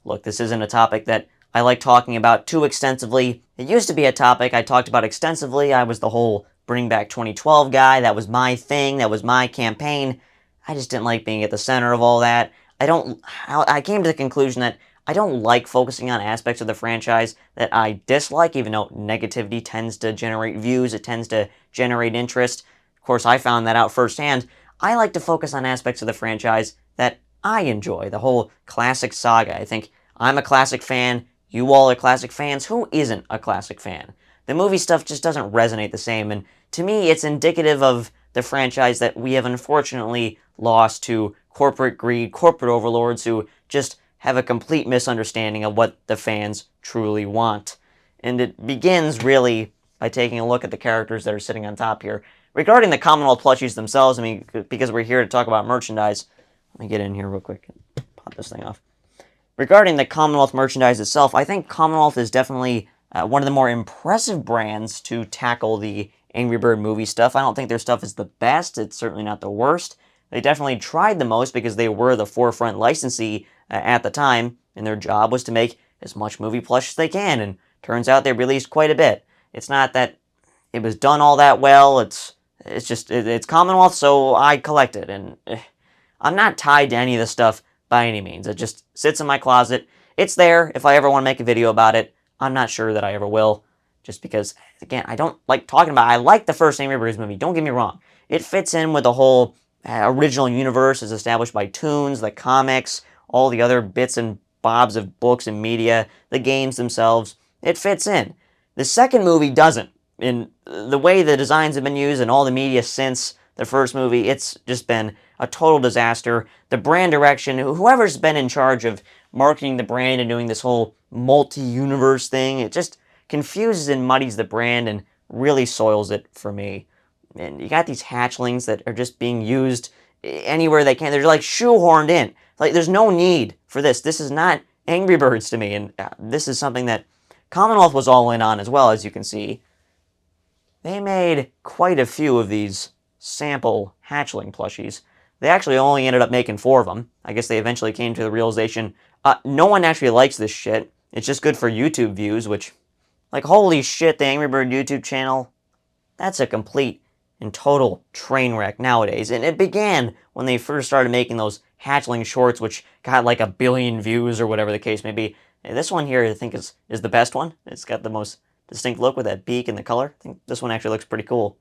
Look, this isn't a topic that I like talking about too extensively. It used to be a topic I talked about extensively. I was the whole Bring Back 2012 guy. That was my thing. That was my campaign. I just didn't like being at the center of all that. I came to the conclusion that I don't like focusing on aspects of the franchise that I dislike, even though negativity tends to generate views, it tends to generate interest. Of course, I found that out firsthand. I like to focus on aspects of the franchise that I enjoy, the whole classic saga. I think I'm a classic fan, you all are classic fans. Who isn't a classic fan? The movie stuff just doesn't resonate the same, and to me, it's indicative of the franchise that we have unfortunately lost to corporate greed, corporate overlords who just have a complete misunderstanding of what the fans truly want. And it begins, really, by taking a look at the characters that are sitting on top here. Regarding the Commonwealth plushies themselves, I mean, because we're here to talk about merchandise, let me get in here real quick and pop this thing off. Regarding the Commonwealth merchandise itself, I think Commonwealth is definitely one of the more impressive brands to tackle the Angry Bird movie stuff. I don't think their stuff is the best. It's certainly not the worst. They definitely tried the most because they were the forefront licensee at the time, and their job was to make as much movie plush as they can, and turns out they released quite a bit. It's not that it was done all that well. It's Commonwealth, so I collect it, and I'm not tied to any of this stuff by any means. It just sits in my closet. It's there if I ever want to make a video about it. I'm not sure that I ever will, just because, again, I don't like talking about it. I like the first Angry Birds movie, don't get me wrong. It fits in with the whole original universe as established by Toons, the comics, all the other bits and bobs of books and media, the games themselves. It fits in. The second movie doesn't. In the way the designs have been used and all the media since the first movie, it's just been a total disaster. The brand direction, whoever's been in charge of marketing the brand and doing this whole multi-universe thing, it just confuses and muddies the brand and really soils it for me. And you got these hatchlings that are just being used anywhere they can. They're like shoehorned in. Like, there's no need for this. This is not Angry Birds to me, and this is something that Commonwealth was all in on as well, as you can see. They made quite a few of these sample hatchling plushies. They actually only ended up making 4 of them. I guess they eventually came to the realization, no one actually likes this shit. It's just good for YouTube views, which, like, holy shit, the Angry Bird YouTube channel, that's a complete and total train wreck nowadays. And it began when they first started making those hatchling shorts, which got like 1 billion views or whatever the case may be. And this one here, I think, is the best one. It's got the most distinct look with that beak and the color. I think this one actually looks pretty cool.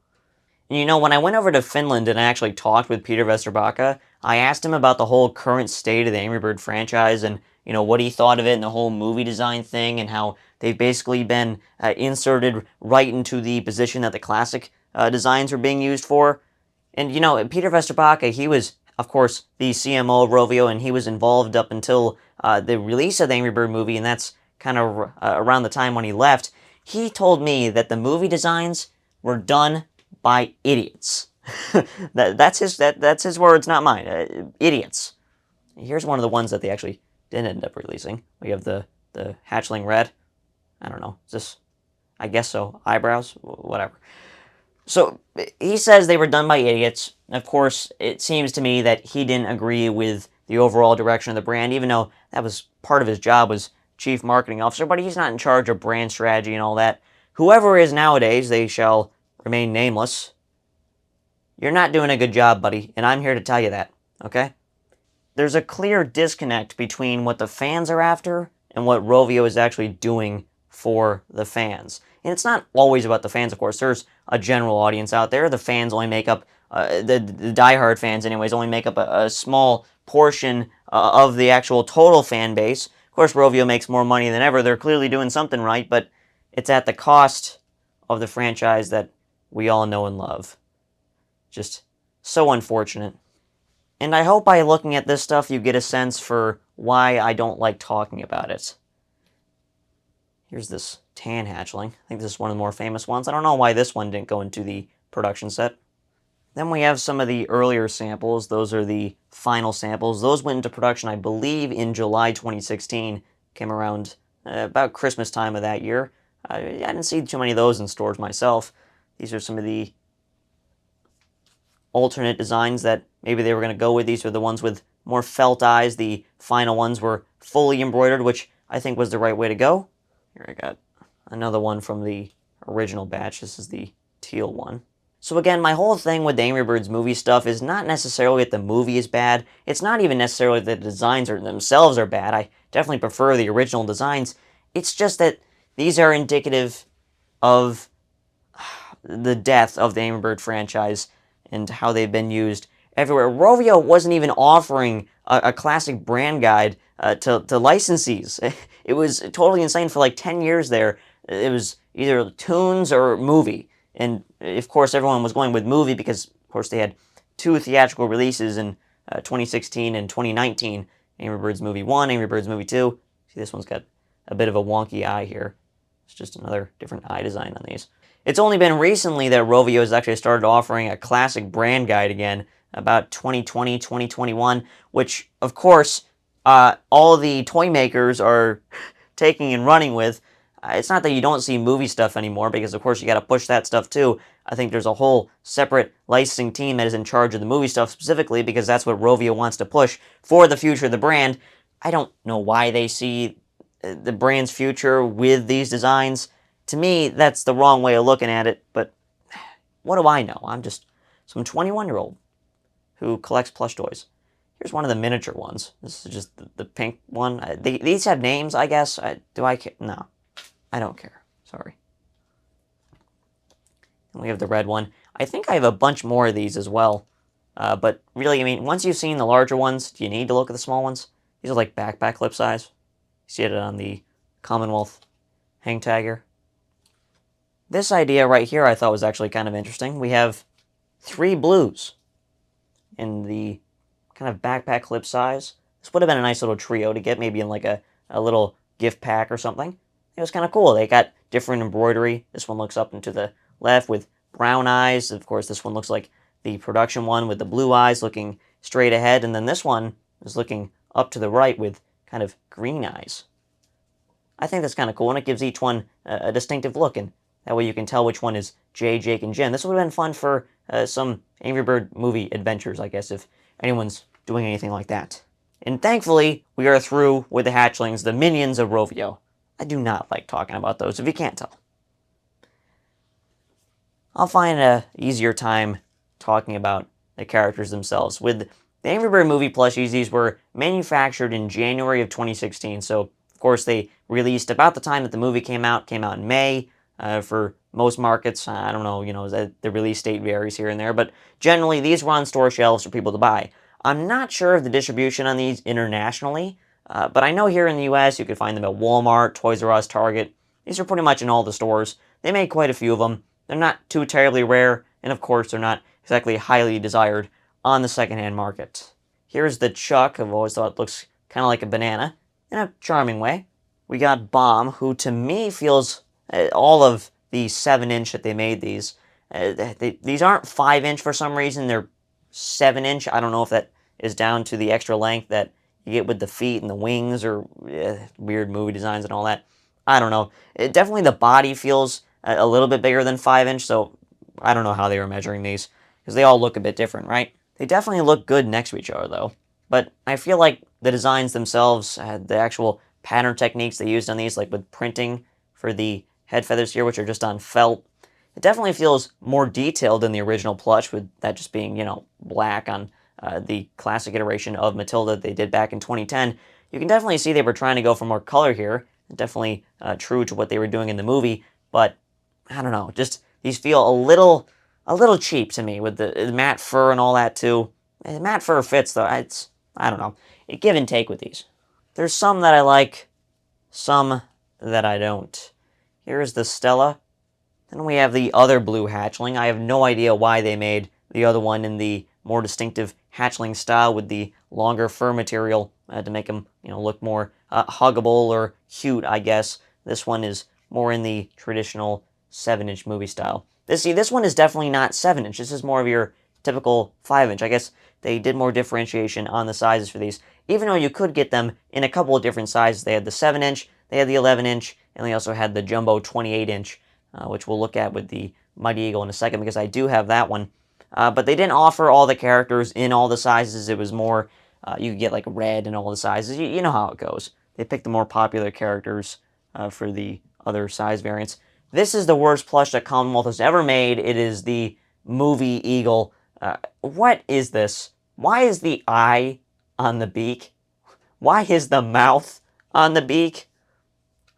And you know, when I went over to Finland and I actually talked with Peter Vesterbacka, I asked him about the whole current state of the Angry Bird franchise and, you know, what he thought of it and the whole movie design thing and how they've basically been inserted right into the position that the classic designs were being used for. And, you know, Peter Vesterbacka, he was, of course, the CMO of Rovio, and he was involved up until the release of the Angry Bird movie, and that's kind of around the time when he left. He told me that the movie designs were done by idiots. that's his words, not mine. Idiots. Here's one of the ones that they actually didn't end up releasing. We have the hatchling red. I don't know. Is this? I guess so. Eyebrows? Whatever. So he says they were done by idiots. Of course, it seems to me that he didn't agree with the overall direction of the brand, even though that was part of his job was chief marketing officer, but he's not in charge of brand strategy and all that. Whoever is nowadays, they shall remain nameless. You're not doing a good job, buddy, and I'm here to tell you that, okay? There's a clear disconnect between what the fans are after and what Rovio is actually doing for the fans. And it's not always about the fans, of course. There's a general audience out there. The fans only make up, the diehard fans anyways, only make up a small portion of the actual total fan base. Of course, Rovio makes more money than ever. They're clearly doing something right, but it's at the cost of the franchise that we all know and love. Just so unfortunate. And I hope by looking at this stuff you get a sense for why I don't like talking about it. Here's this tan hatchling. I think this is one of the more famous ones. I don't know why this one didn't go into the production set. Then we have some of the earlier samples. Those are the final samples. Those went into production, I believe, in July 2016. Came around about Christmas time of that year. I didn't see too many of those in stores myself. These are some of the alternate designs that maybe they were going to go with. These are the ones with more felt eyes. The final ones were fully embroidered, which I think was the right way to go. Here I got another one from the original batch. This is the teal one. So again, my whole thing with the Angry Birds movie stuff is not necessarily that the movie is bad. It's not even necessarily that the designs themselves are bad. I definitely prefer the original designs. It's just that these are indicative of the death of the Angry Bird franchise and how they've been used everywhere. Rovio wasn't even offering a classic brand guide to licensees. It was totally insane for like 10 years there. It was either Toons or movie. And, of course, everyone was going with movie because, of course, they had 2 theatrical releases in 2016 and 2019. Angry Birds Movie 1, Angry Birds Movie 2. See, this one's got a bit of a wonky eye here. It's just another different eye design on these. It's only been recently that Rovio has actually started offering a classic brand guide again, about 2020, 2021, which, of course, all the toy makers are taking and running with. It's not that you don't see movie stuff anymore, because of course you got to push that stuff too. I think there's a whole separate licensing team that is in charge of the movie stuff specifically, because that's what Rovio wants to push for the future of the brand. I don't know why they see the brand's future with these designs. To me, that's the wrong way of looking at it, but what do I know? I'm just some 21-year-old who collects plush toys. Here's one of the miniature ones. This is just the pink one. These have names, I guess. Do I care? No. I don't care. Sorry. And we have the red one. I think I have a bunch more of these as well. But really, I mean, once you've seen the larger ones, do you need to look at the small ones? These are like backpack clip size. You see it on the Commonwealth hang tag here. This idea right here I thought was actually kind of interesting. We have 3 blues in the kind of backpack clip size. This would have been a nice little trio to get, maybe in like a little gift pack or something. It was kind of cool. They got different embroidery. This one looks up and to the left with brown eyes. Of course, this one looks like the production one with the blue eyes looking straight ahead. And then this one is looking up to the right with kind of green eyes. I think that's kind of cool, and it gives each one a distinctive look, and that way you can tell which one is Jay, Jake, and Jim. This would have been fun for some Angry Bird movie adventures, I guess, if anyone's doing anything like that. And thankfully, we are through with the hatchlings, the minions of Rovio. I do not like talking about those, if you can't tell. I'll find an easier time talking about the characters themselves. With the Angry Bird movie plushies, these were manufactured in January of 2016, so of course they released about the time that the movie came out in May. For most markets, I don't know, the release date varies here and there, but generally these were on store shelves for people to buy. I'm not sure of the distribution on these internationally, but I know here in the US you could find them at Walmart, Toys R Us, Target. These are pretty much in all the stores. They make quite a few of them. They're not too terribly rare, and of course they're not exactly highly desired on the secondhand market. Here's the Chuck. I've always thought it looks kind of like a banana in a charming way. We got Bomb, who to me feels all of the 7-inch that they made these. These aren't 5-inch for some reason. They're 7-inch. I don't know if that is down to the extra length that you get with the feet and the wings, or weird movie designs and all that. I don't know. Definitely the body feels a little bit bigger than 5-inch, so I don't know how they were measuring these, because they all look a bit different, right? They definitely look good next to each other, though. But I feel like the designs themselves, the actual pattern techniques they used on these, like with printing for the head feathers here, which are just on felt, it definitely feels more detailed than the original plush, with that just being, black on the classic iteration of Matilda they did back in 2010. You can definitely see they were trying to go for more color here, definitely true to what they were doing in the movie, but I don't know, just these feel a little cheap to me with the matte fur and all that too. The matte fur fits though. I don't know. Give and take with these. There's some that I like, some that I don't. Here's the Stella. Then we have the other blue hatchling. I have no idea why they made the other one in the more distinctive hatchling style with the longer fur material to make them, look more huggable or cute, I guess. This one is more in the traditional 7-inch movie style. This one is definitely not 7-inch. This is more of your typical 5-inch. I guess they did more differentiation on the sizes for these, even though you could get them in a couple of different sizes. They had the 7-inch, they had the 11-inch, and they also had the jumbo 28-inch, which we'll look at with the Mighty Eagle in a second, because I do have that one. But they didn't offer all the characters in all the sizes. It was more, you could get like red in all the sizes. You know how it goes. They picked the more popular characters for the other size variants. This is the worst plush that Commonwealth has ever made. It is the movie eagle. What is this? Why is the eye on the beak? Why is the mouth on the beak?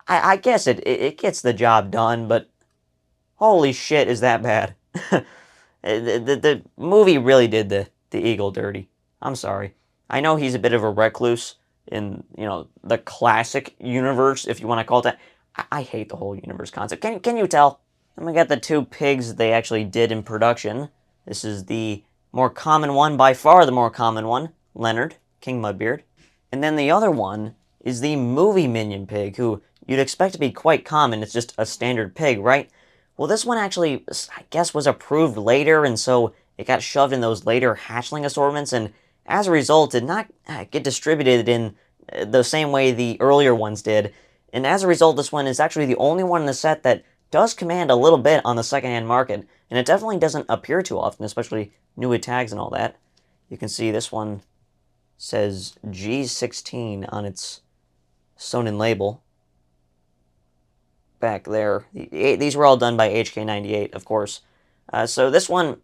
I guess it gets the job done, but holy shit, is that bad. The movie really did the eagle dirty. I'm sorry. I know he's a bit of a recluse in, the classic universe, if you want to call it that. I hate the whole universe concept. Can you tell? And we got the 2 pigs they actually did in production. This is the more common one, by far the more common one, Leonard, King Mudbeard. And then the other one is the movie minion pig, who you'd expect to be quite common. It's just a standard pig, right? Well, this one actually, I guess, was approved later, and so it got shoved in those later hatchling assortments, and as a result, did not get distributed in the same way the earlier ones did. And as a result, this one is actually the only one in the set that does command a little bit on the secondhand market, and it definitely doesn't appear too often, especially new with tags and all that. You can see this one says G16 on its sewn-in label. Back there. These were all done by HK98, of course. So this one,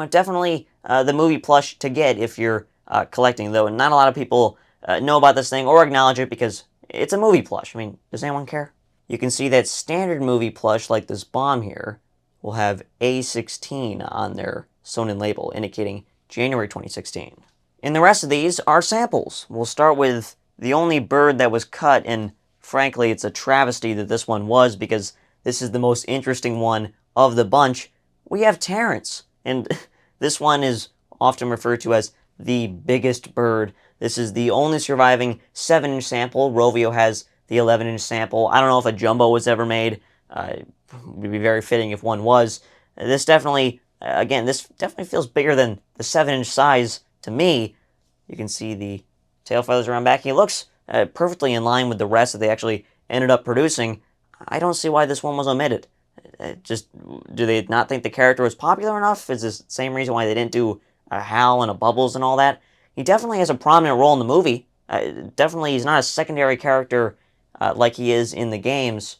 definitely the movie plush to get if you're collecting, though. And not a lot of people know about this thing or acknowledge it because it's a movie plush. I mean, does anyone care? You can see that standard movie plush, like this bomb here, will have A16 on their sewn-in label, indicating January 2016. And the rest of these are samples. We'll start with the only bird that was cut, and frankly, it's a travesty that this one was, because this is the most interesting one of the bunch. We have Terrence, and this one is often referred to as the biggest bird. This is the only surviving 7-inch sample. Rovio has the 11-inch sample. I don't know if a jumbo was ever made. It would be very fitting if one was. This definitely, this definitely feels bigger than the 7-inch size to me. You can see the tail feathers around back. He looks perfectly in line with the rest that they actually ended up producing. I don't see why this one was omitted. Do they not think the character was popular enough? Is this the same reason why they didn't do a Hal and a Bubbles and all that? He definitely has a prominent role in the movie. Definitely, he's not a secondary character like he is in the games.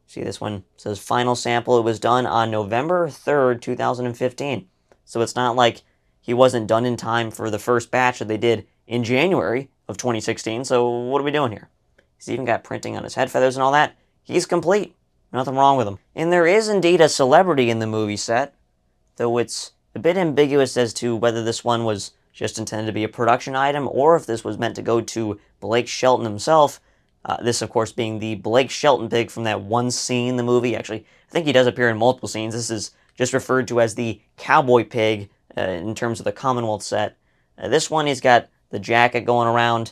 See, this one says final sample. It was done on November 3rd, 2015. So it's not like he wasn't done in time for the first batch that they did in January of 2016. So what are we doing here? He's even got printing on his head feathers and all that. He's complete. Nothing wrong with him. And there is indeed a celebrity in the movie set, though it's a bit ambiguous as to whether this one was just intended to be a production item or if this was meant to go to Blake Shelton himself. This, of course, being the Blake Shelton pig from that one scene in the movie. Actually, I think he does appear in multiple scenes. This is just referred to as the cowboy pig in terms of the Commonwealth set. This one, he's got the jacket going around.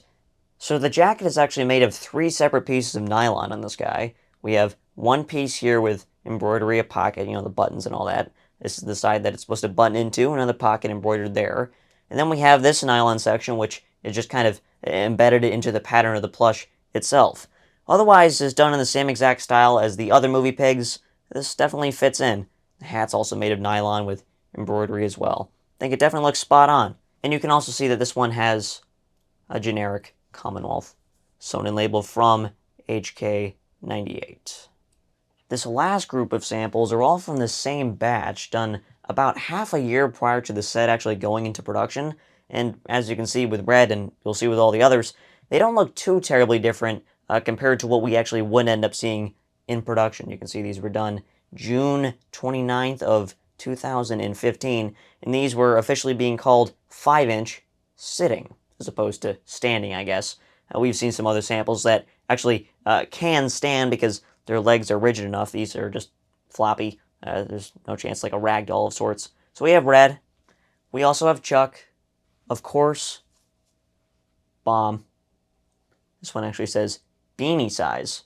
So the jacket is actually made of 3 separate pieces of nylon on this guy. We have one piece here with embroidery, a pocket, the buttons and all that. This is the side that it's supposed to button into, another pocket embroidered there. And then we have this nylon section, which is just kind of embedded into the pattern of the plush itself. Otherwise, it's done in the same exact style as the other movie pigs. This definitely fits in. The hat's also made of nylon with embroidery as well. I think it definitely looks spot on. And you can also see that this one has a generic Commonwealth sewn-in label from HK98. This last group of samples are all from the same batch, done about half a year prior to the set actually going into production. And as you can see with Red, and you'll see with all the others, they don't look too terribly different compared to what we actually would end up seeing in production. You can see these were done June 29th of 2015, and these were officially being called 5-inch sitting, as opposed to standing, I guess. We've seen some other samples that actually can stand because their legs are rigid enough. These are just floppy. There's no chance, like a rag doll of sorts. So we have Red. We also have Chuck. Of course, Bomb. This one actually says beanie size.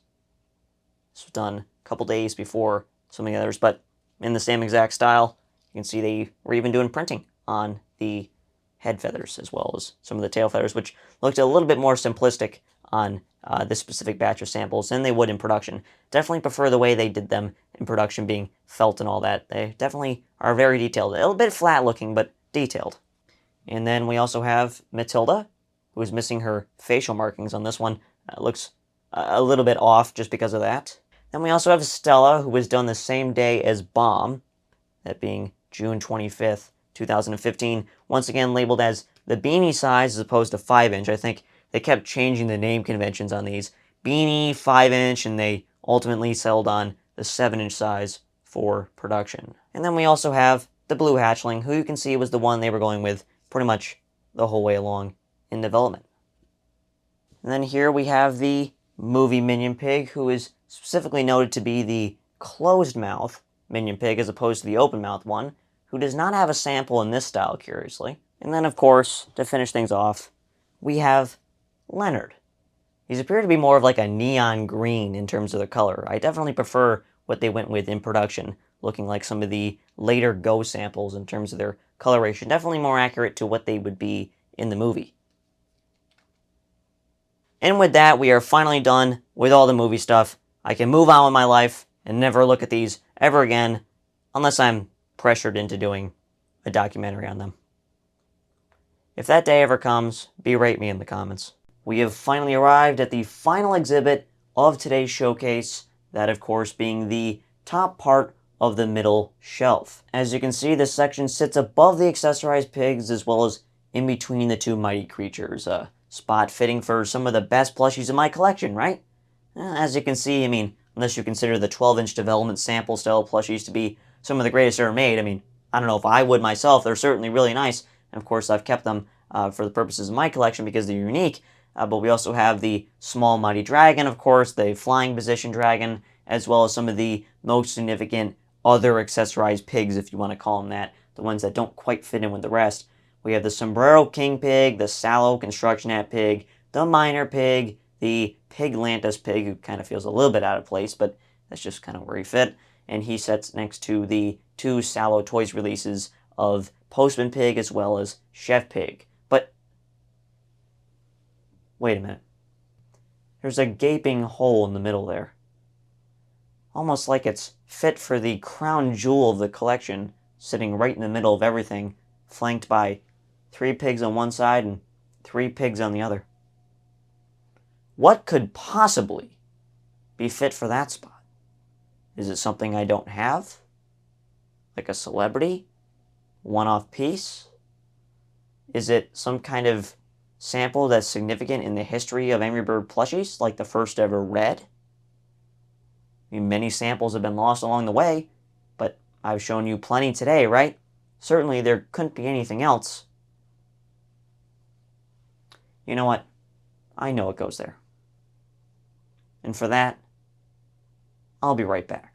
This was done a couple days before some of the others, but in the same exact style. You can see they were even doing printing on the head feathers as well as some of the tail feathers, which looked a little bit more simplistic on this specific batch of samples than they would in production. Definitely prefer the way they did them in production, being felt and all that. They definitely are very detailed. A little bit flat looking, but detailed. And then we also have Matilda, who is missing her facial markings on this one. Looks a little bit off just because of that. Then we also have Stella, who was done the same day as Bomb, that being June 25th, 2015. Once again labeled as the beanie size as opposed to 5-inch. I think they kept changing the name conventions on these. Beanie, 5-inch, and they ultimately settled on the 7-inch size for production. And then we also have the blue hatchling, who you can see was the one they were going with pretty much the whole way along in development. And then here we have the movie Minion Pig, who is specifically noted to be the closed mouth Minion Pig as opposed to the open mouth one, who does not have a sample in this style, curiously. And then, of course, to finish things off, we have Leonard. These appear to be more of like a neon green in terms of the color. I definitely prefer what they went with in production, looking like some of the later Go samples in terms of their coloration. Definitely more accurate to what they would be in the movie. And with that, we are finally done with all the movie stuff. I can move on with my life and never look at these ever again, unless I'm pressured into doing a documentary on them. If that day ever comes, berate me in the comments. We have finally arrived at the final exhibit of today's showcase, that of course being the top part of the middle shelf. As you can see, this section sits above the accessorized pigs as well as in between the two mighty creatures. A spot fitting for some of the best plushies in my collection, right? As you can see, I mean, unless you consider the 12-inch development sample style plushies to be some of the greatest ever made, I mean, I don't know if I would myself. They're certainly really nice. And of course, I've kept them for the purposes of my collection because they're unique. But we also have the small mighty dragon, of course, the flying position dragon, as well as some of the most significant other accessorized pigs, if you want to call them that, the ones that don't quite fit in with the rest. We have the sombrero king pig, the sallow construction hat pig, the miner pig, the piglantus pig, who kind of feels a little bit out of place, but that's just kind of where he fit. And he sits next to the two Sallow Toys releases of Postman Pig as well as Chef Pig. But wait a minute. There's a gaping hole in the middle there. Almost like it's fit for the crown jewel of the collection, sitting right in the middle of everything, flanked by 3 pigs on one side and 3 pigs on the other. What could possibly be fit for that spot? Is it something I don't have? Like a celebrity? One-off piece? Is it some kind of sample that's significant in the history of Angry Bird plushies, like the first ever red? I mean, many samples have been lost along the way, but I've shown you plenty today, right? Certainly there couldn't be anything else. You know what? I know it goes there. And for that, I'll be right back.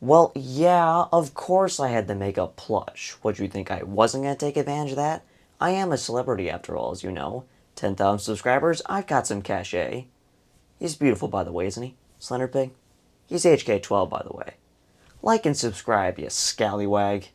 Well, yeah, of course I had to make a plush. What, you think I wasn't gonna take advantage of that? I am a celebrity after all, as you know. 10,000 subscribers, I've got some cachet. He's beautiful, by the way, isn't he? Slender Pig? He's HK12, by the way. Like and subscribe, you scallywag.